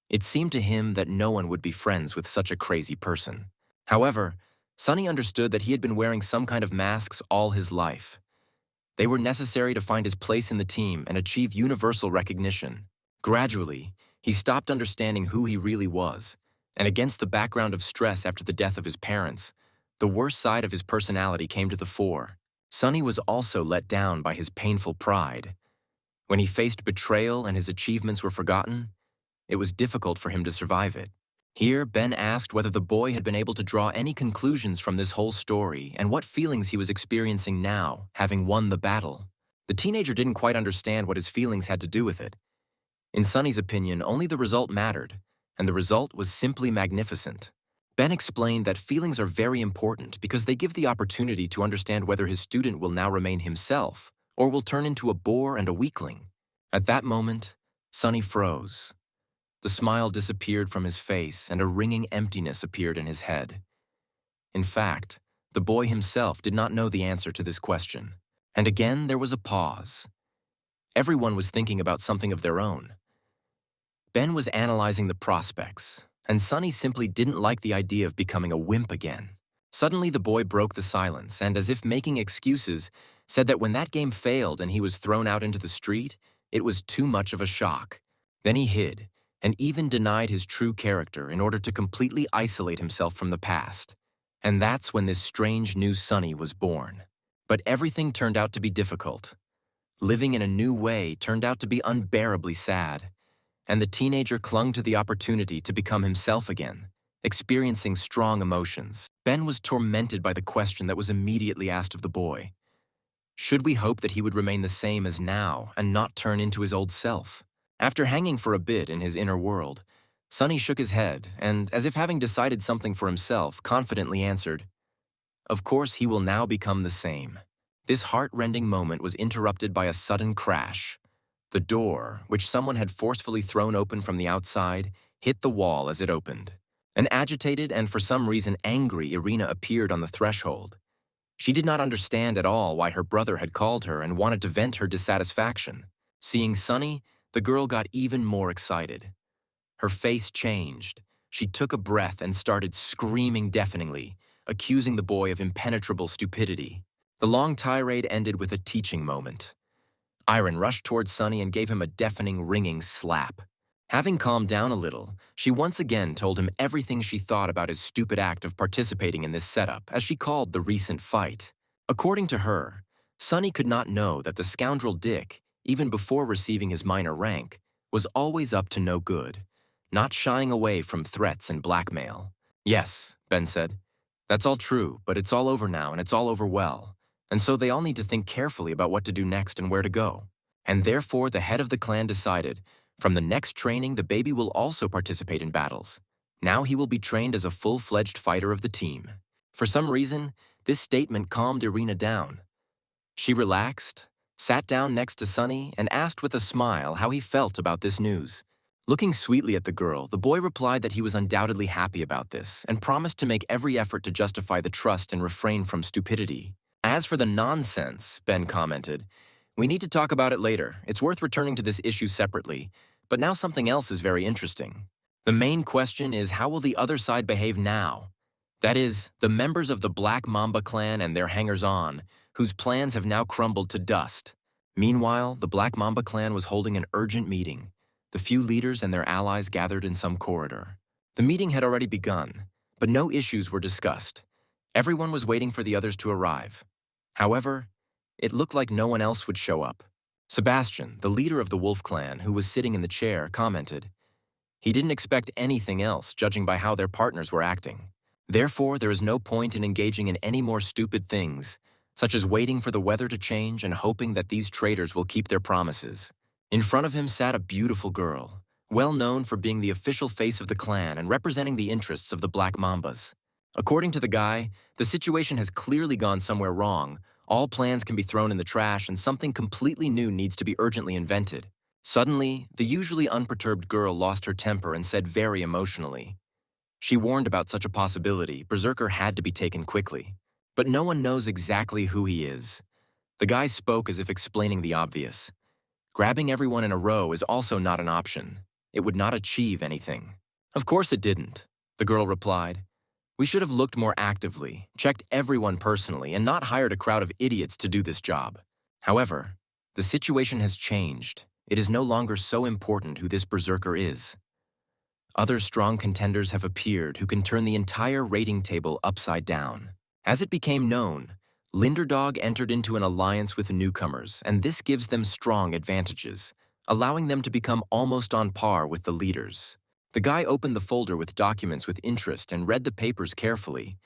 A: It seemed to him that no one would be friends with such a crazy person. However, Sunny understood that he had been wearing some kind of masks all his life. They were necessary to find his place in the team and achieve universal recognition. Gradually, he stopped understanding who he really was, and against the background of stress after the death of his parents, the worst side of his personality came to the fore. Sunny was also let down by his painful pride. When he faced betrayal and his achievements were forgotten, it was difficult for him to survive it. Here, Ben asked whether the boy had been able to draw any conclusions from this whole story and what feelings he was experiencing now, having won the battle. The teenager didn't quite understand what his feelings had to do with it. In Sunny's opinion, only the result mattered, and the result was simply magnificent. Ben explained that feelings are very important because they give the opportunity to understand whether his student will now remain himself or will turn into a bore and a weakling. At that moment, Sunny froze. The smile disappeared from his face and a ringing emptiness appeared in his head. In fact, the boy himself did not know the answer to this question. And again there was a pause. Everyone was thinking about something of their own. Ben was analyzing the prospects, and Sunny simply didn't like the idea of becoming a wimp again. Suddenly the boy broke the silence and, as if making excuses, said that when that game failed and he was thrown out into the street, it was too much of a shock. Then he hid, and even denied his true character in order to completely isolate himself from the past. And that's when this strange new Sunny was born. But everything turned out to be difficult. Living in a new way turned out to be unbearably sad, and the teenager clung to the opportunity to become himself again, experiencing strong emotions. Ben was tormented by the question that was immediately asked of the boy. Should we hope that he would remain the same as now and not turn into his old self? After hanging for a bit in his inner world, Sunny shook his head and, as if having decided something for himself, confidently answered, "Of course he will now become the same." This heart-rending moment was interrupted by a sudden crash. The door, which someone had forcefully thrown open from the outside, hit the wall as it opened. An agitated and for some reason angry Irina appeared on the threshold. She did not understand at all why her brother had called her and wanted to vent her dissatisfaction. Seeing Sunny, the girl got even more excited. Her face changed. She took a breath and started screaming deafeningly, accusing the boy of impenetrable stupidity. The long tirade ended with a teaching moment. Iron rushed towards Sunny and gave him a deafening, ringing slap. Having calmed down a little, she once again told him everything she thought about his stupid act of participating in this setup, as she called the recent fight. According to her, Sunny could not know that the scoundrel Dick, even before receiving his minor rank, was always up to no good, not shying away from threats and blackmail. "Yes," Ben said. "That's all true, but it's all over now and it's all over well. And so they all need to think carefully about what to do next and where to go." And therefore the head of the clan decided, from the next training the baby will also participate in battles. Now he will be trained as a full-fledged fighter of the team. For some reason, this statement calmed Irina down. She relaxed, sat down next to Sunny, and asked with a smile how he felt about this news. Looking sweetly at the girl, the boy replied that he was undoubtedly happy about this and promised to make every effort to justify the trust and refrain from stupidity. "As for the nonsense," Ben commented, "we need to talk about it later. It's worth returning to this issue separately, but now something else is very interesting. The main question is, how will the other side behave now? That is, the members of the Black Mamba clan and their hangers-on, whose plans have now crumbled to dust." Meanwhile, the Black Mamba clan was holding an urgent meeting. The few leaders and their allies gathered in some corridor. The meeting had already begun, but no issues were discussed. Everyone was waiting for the others to arrive. However, it looked like no one else would show up. Sebastian, the leader of the Wolf clan, who was sitting in the chair, commented, he didn't expect anything else, judging by how their partners were acting. Therefore, there is no point in engaging in any more stupid things, such as waiting for the weather to change and hoping that these traitors will keep their promises. In front of him sat a beautiful girl, well known for being the official face of the clan and representing the interests of the Black Mambas. According to the guy, the situation has clearly gone somewhere wrong. All plans can be thrown in the trash and something completely new needs to be urgently invented. Suddenly, the usually unperturbed girl lost her temper and said very emotionally, She warned about such a possibility. Berserker had to be taken quickly. But no one knows exactly who he is. The guy spoke as if explaining the obvious. Grabbing everyone in a row is also not an option. It would not achieve anything. Of course it didn't, the girl replied. We should have looked more actively, checked everyone personally, and not hired a crowd of idiots to do this job. However, the situation has changed. It is no longer so important who this berserker is. Other strong contenders have appeared who can turn the entire rating table upside down. As it became known, Linderdog entered into an alliance with the newcomers, and this gives them strong advantages, allowing them to become almost on par with the leaders. The guy opened the folder with documents with interest and read the papers carefully.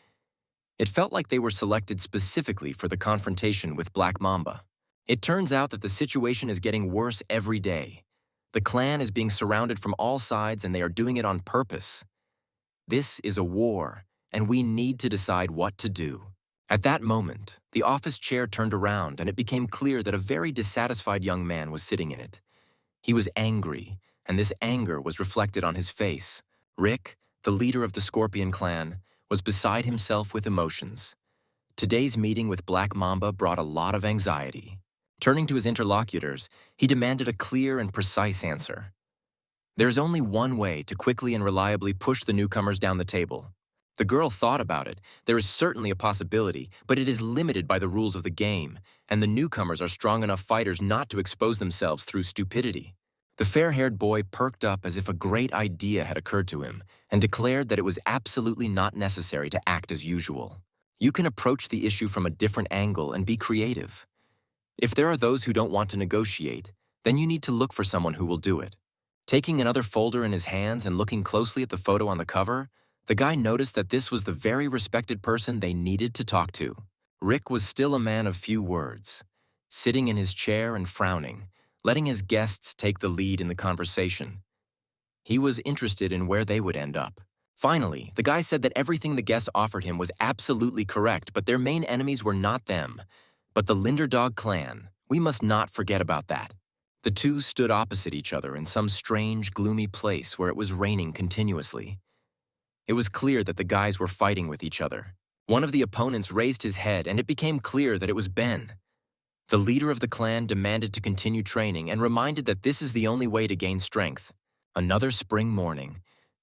A: It felt like they were selected specifically for the confrontation with Black Mamba. It turns out that the situation is getting worse every day. The clan is being surrounded from all sides and they are doing it on purpose. This is a war, and we need to decide what to do. At that moment, the office chair turned around and it became clear that a very dissatisfied young man was sitting in it. He was angry, and this anger was reflected on his face. Rick, the leader of the Scorpion clan, was beside himself with emotions. Today's meeting with Black Mamba brought a lot of anxiety. Turning to his interlocutors, he demanded a clear and precise answer. There's only one way to quickly and reliably push the newcomers down the table. The girl thought about it. There is certainly a possibility, but it is limited by the rules of the game, and the newcomers are strong enough fighters not to expose themselves through stupidity. The fair-haired boy perked up as if a great idea had occurred to him and declared that it was absolutely not necessary to act as usual. You can approach the issue from a different angle and be creative. If there are those who don't want to negotiate, then you need to look for someone who will do it. Taking another folder in his hands and looking closely at the photo on the cover, the guy noticed that this was the very respected person they needed to talk to. Rick was still a man of few words, sitting in his chair and frowning, letting his guests take the lead in the conversation. He was interested in where they would end up. Finally, the guy said that everything the guests offered him was absolutely correct, but their main enemies were not them, but the Linderdog clan. We must not forget about that. The two stood opposite each other in some strange, gloomy place where it was raining continuously. It was clear that the guys were fighting with each other. One of the opponents raised his head, and it became clear that it was Ben. The leader of the clan demanded to continue training and reminded that this is the only way to gain strength. Another spring morning.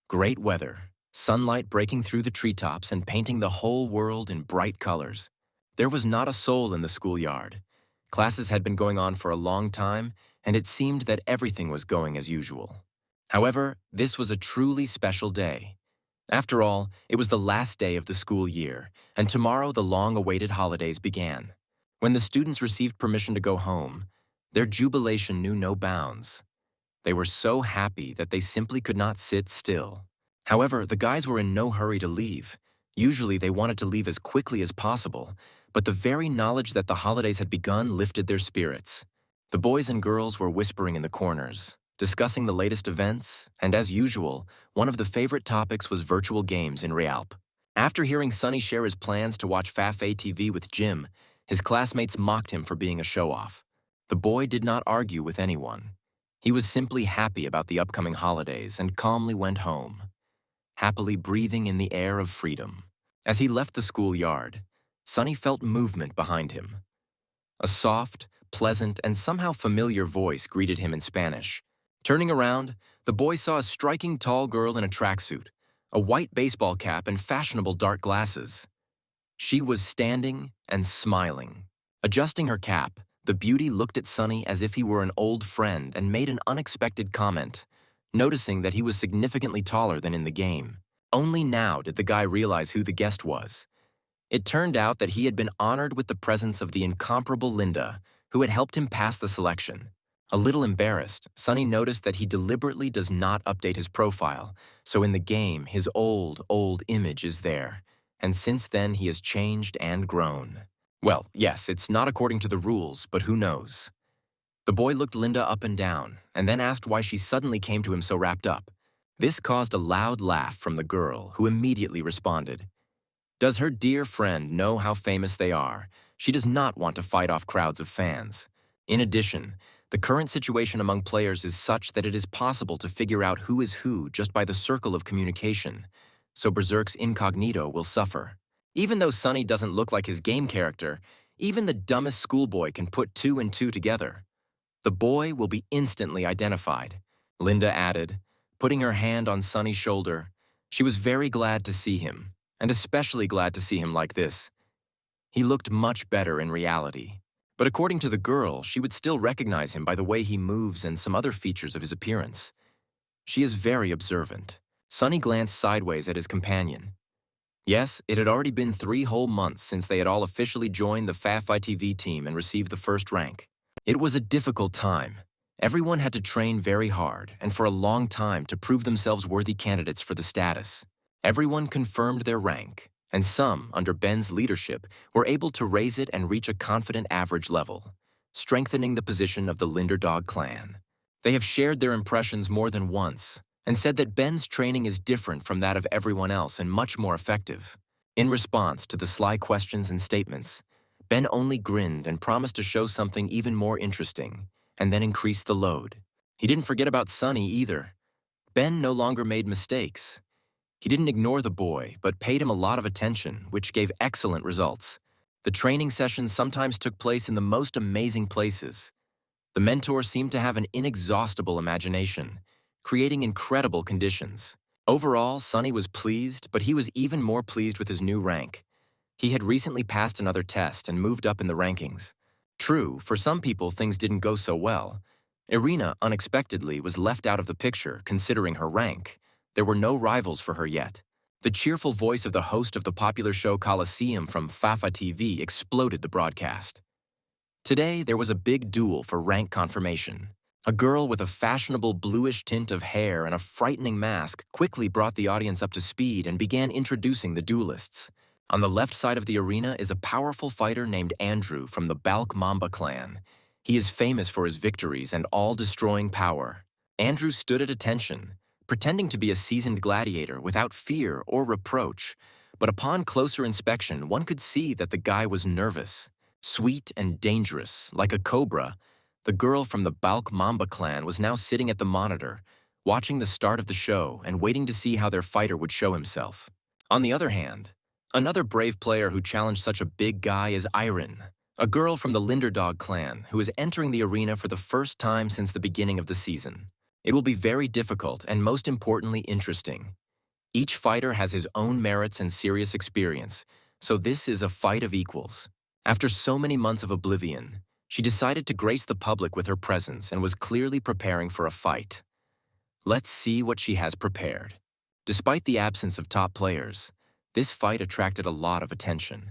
A: Great weather. Sunlight breaking through the treetops and painting the whole world in bright colors. There was not a soul in the schoolyard. Classes had been going on for a long time, and it seemed that everything was going as usual. However, this was a truly special day. After all, it was the last day of the school year, and tomorrow the long-awaited holidays began. When the students received permission to go home, their jubilation knew no bounds. They were so happy that they simply could not sit still. However, the guys were in no hurry to leave. Usually they wanted to leave as quickly as possible, but the very knowledge that the holidays had begun lifted their spirits. The boys and girls were whispering in the corners, discussing the latest events, and as usual, one of the favorite topics was virtual games in Realp. After hearing Sonny share his plans to watch Fafe TV with Jim, his classmates mocked him for being a show-off. The boy did not argue with anyone. He was simply happy about the upcoming holidays and calmly went home, happily breathing in the air of freedom. As he left the schoolyard, Sonny felt movement behind him. A soft, pleasant, and somehow familiar voice greeted him in Spanish. Turning around, the boy saw a striking tall girl in a tracksuit, a white baseball cap, and fashionable dark glasses. She was standing and smiling. Adjusting her cap, the beauty looked at Sonny as if he were an old friend and made an unexpected comment, noticing that he was significantly taller than in the game. Only now did the guy realize who the guest was. It turned out that he had been honored with the presence of the incomparable Linda, who had helped him pass the selection. A little embarrassed, Sonny noticed that he deliberately does not update his profile, so in the game, his old image is there. And since then, he has changed and grown. Well, yes, it's not according to the rules, but who knows? The boy looked Linda up and down, and then asked why she suddenly came to him so wrapped up. This caused a loud laugh from the girl, who immediately responded. Does her dear friend know how famous they are? She does not want to fight off crowds of fans. In addition, the current situation among players is such that it is possible to figure out who is who just by the circle of communication. so Berserk's incognito will suffer. Even though Sunny doesn't look like his game character, even the dumbest schoolboy can put two and two together. The boy will be instantly identified, Linda added, putting her hand on Sunny's shoulder. She was very glad to see him, and especially glad to see him like this. He looked much better in reality. But according to the girl, she would still recognize him by the way he moves and some other features of his appearance. She is very observant. Sunny glanced sideways at his companion. Yes, it had already been 3 whole months since they had all officially joined the FAFI TV team and received the first rank. It was a difficult time. Everyone had to train very hard and for a long time to prove themselves worthy candidates for the status. Everyone confirmed their rank, and some, under Ben's leadership, were able to raise it and reach a confident average level, strengthening the position of the Linderdog clan. They have shared their impressions more than once and said that Ben's training is different from that of everyone else and much more effective. In response to the sly questions and statements, Ben only grinned and promised to show something even more interesting, and then increased the load. He didn't forget about Sunny either. Ben no longer made mistakes. He didn't ignore the boy, but paid him a lot of attention, which gave excellent results. The training sessions sometimes took place in the most amazing places. The mentor seemed to have an inexhaustible imagination, creating incredible conditions. Overall, Sunny was pleased, but he was even more pleased with his new rank. He had recently passed another test and moved up in the rankings. True, for some people things didn't go so well. Irina, unexpectedly, was left out of the picture, considering her rank. There were no rivals for her yet. The cheerful voice of the host of the popular show Coliseum from FAFA TV exploded the broadcast. Today, there was a big duel for rank confirmation. A girl with a fashionable bluish tint of hair and a frightening mask quickly brought the audience up to speed and began introducing the duelists. On the left side of the arena is a powerful fighter named Andrew from the Balk Mamba clan. He is famous for his victories and all-destroying power. Andrew stood at attention, pretending to be a seasoned gladiator without fear or reproach. But upon closer inspection, one could see that the guy was nervous. Sweet and dangerous, like a cobra, the girl from the Balk Mamba clan was now sitting at the monitor, watching the start of the show and waiting to see how their fighter would show himself. On the other hand, another brave player who challenged such a big guy is Irene, a girl from the Linderdog clan who is entering the arena for the first time since the beginning of the season. It will be very difficult and most importantly interesting. Each fighter has his own merits and serious experience, so this is a fight of equals. After so many months of oblivion, she decided to grace the public with her presence and was clearly preparing for a fight. Let's see what she has prepared. Despite the absence of top players, this fight attracted a lot of attention.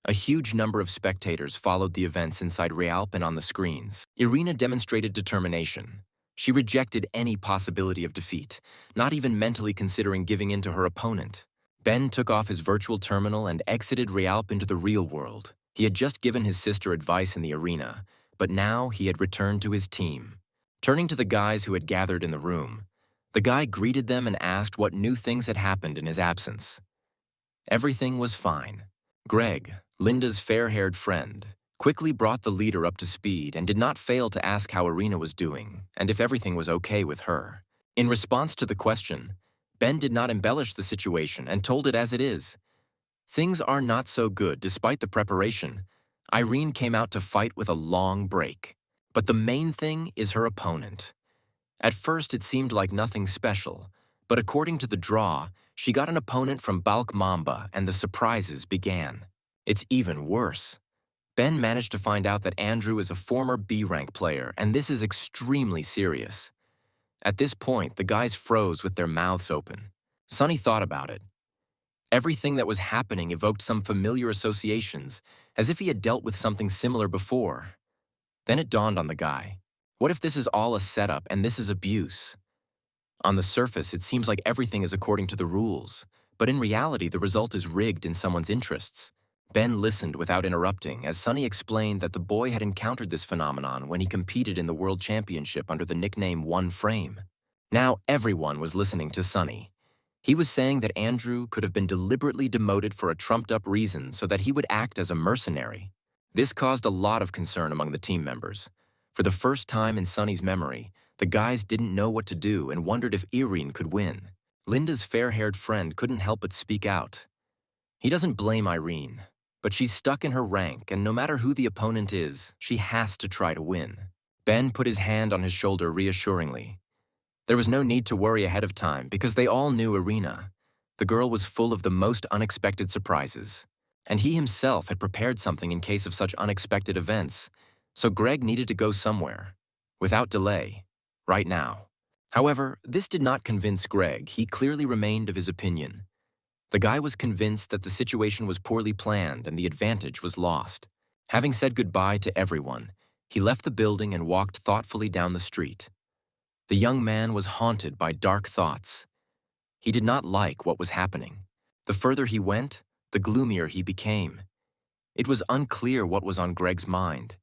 A: A huge number of spectators followed the events inside Realp and on the screens. Irina demonstrated determination. She rejected any possibility of defeat, not even mentally considering giving in to her opponent. Ben took off his virtual terminal and exited Realp into the real world. He had just given his sister advice in the arena, but now he had returned to his team. Turning to the guys who had gathered in the room, the guy greeted them and asked what new things had happened in his absence. Everything was fine. Greg, Linda's fair-haired friend, quickly brought the leader up to speed and did not fail to ask how Irina was doing and if everything was okay with her. In response to the question, Ben did not embellish the situation and told it as it is. Things are not so good despite the preparation. Irene came out to fight with a long break. But the main thing is her opponent. At first it seemed like nothing special, but according to the draw, she got an opponent from Balk Mamba and the surprises began. It's even worse. Ben managed to find out that Andrew is a former B-rank player, and this is extremely serious. At this point, the guys froze with their mouths open. Sunny thought about it. Everything that was happening evoked some familiar associations, as if he had dealt with something similar before. Then it dawned on the guy. What if this is all a setup and this is abuse? On the surface, it seems like everything is according to the rules, but in reality, the result is rigged in someone's interests. Ben listened without interrupting as Sunny explained that the boy had encountered this phenomenon when he competed in the World Championship under the nickname One Frame. Now everyone was listening to Sunny. He was saying that Andrew could have been deliberately demoted for a trumped-up reason so that he would act as a mercenary. This caused a lot of concern among the team members. For the first time in Sunny's memory, the guys didn't know what to do and wondered if Irene could win. Linda's fair-haired friend couldn't help but speak out. He doesn't blame Irene, but she's stuck in her rank, and no matter who the opponent is, she has to try to win. Ben put his hand on his shoulder reassuringly. There was no need to worry ahead of time because they all knew Irina. The girl was full of the most unexpected surprises, and he himself had prepared something in case of such unexpected events, so Greg needed to go somewhere, without delay, right now. However, this did not convince Greg. He clearly remained of his opinion. The guy was convinced that the situation was poorly planned and the advantage was lost. Having said goodbye to everyone, he left the building and walked thoughtfully down the street. The young man was haunted by dark thoughts. He did not like what was happening. The further he went, the gloomier he became. It was unclear what was on Greg's mind.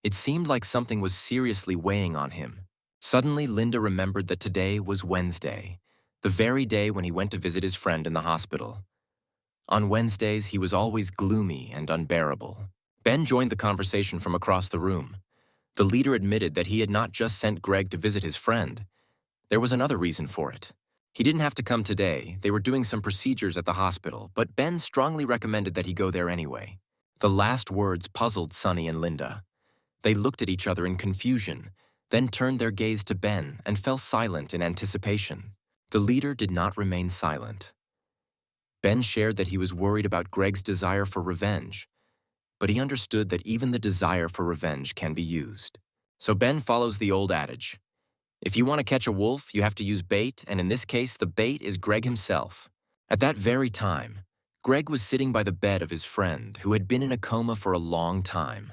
A: It seemed like something was seriously weighing on him. Suddenly, Linda remembered that today was Wednesday, the very day when he went to visit his friend in the hospital. On Wednesdays, he was always gloomy and unbearable. Ben joined the conversation from across the room. The leader admitted that he had not just sent Greg to visit his friend. There was another reason for it. He didn't have to come today. They were doing some procedures at the hospital, but Ben strongly recommended that he go there anyway. The last words puzzled Sunny and Linda. They looked at each other in confusion, then turned their gaze to Ben and fell silent in anticipation. The leader did not remain silent. Ben shared that he was worried about Greg's desire for revenge, but he understood that even the desire for revenge can be used. So Ben follows the old adage. If you want to catch a wolf, you have to use bait, and in this case, the bait is Greg himself. At that very time, Greg was sitting by the bed of his friend, who had been in a coma for a long time.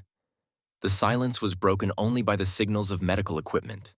A: The silence was broken only by the signals of medical equipment.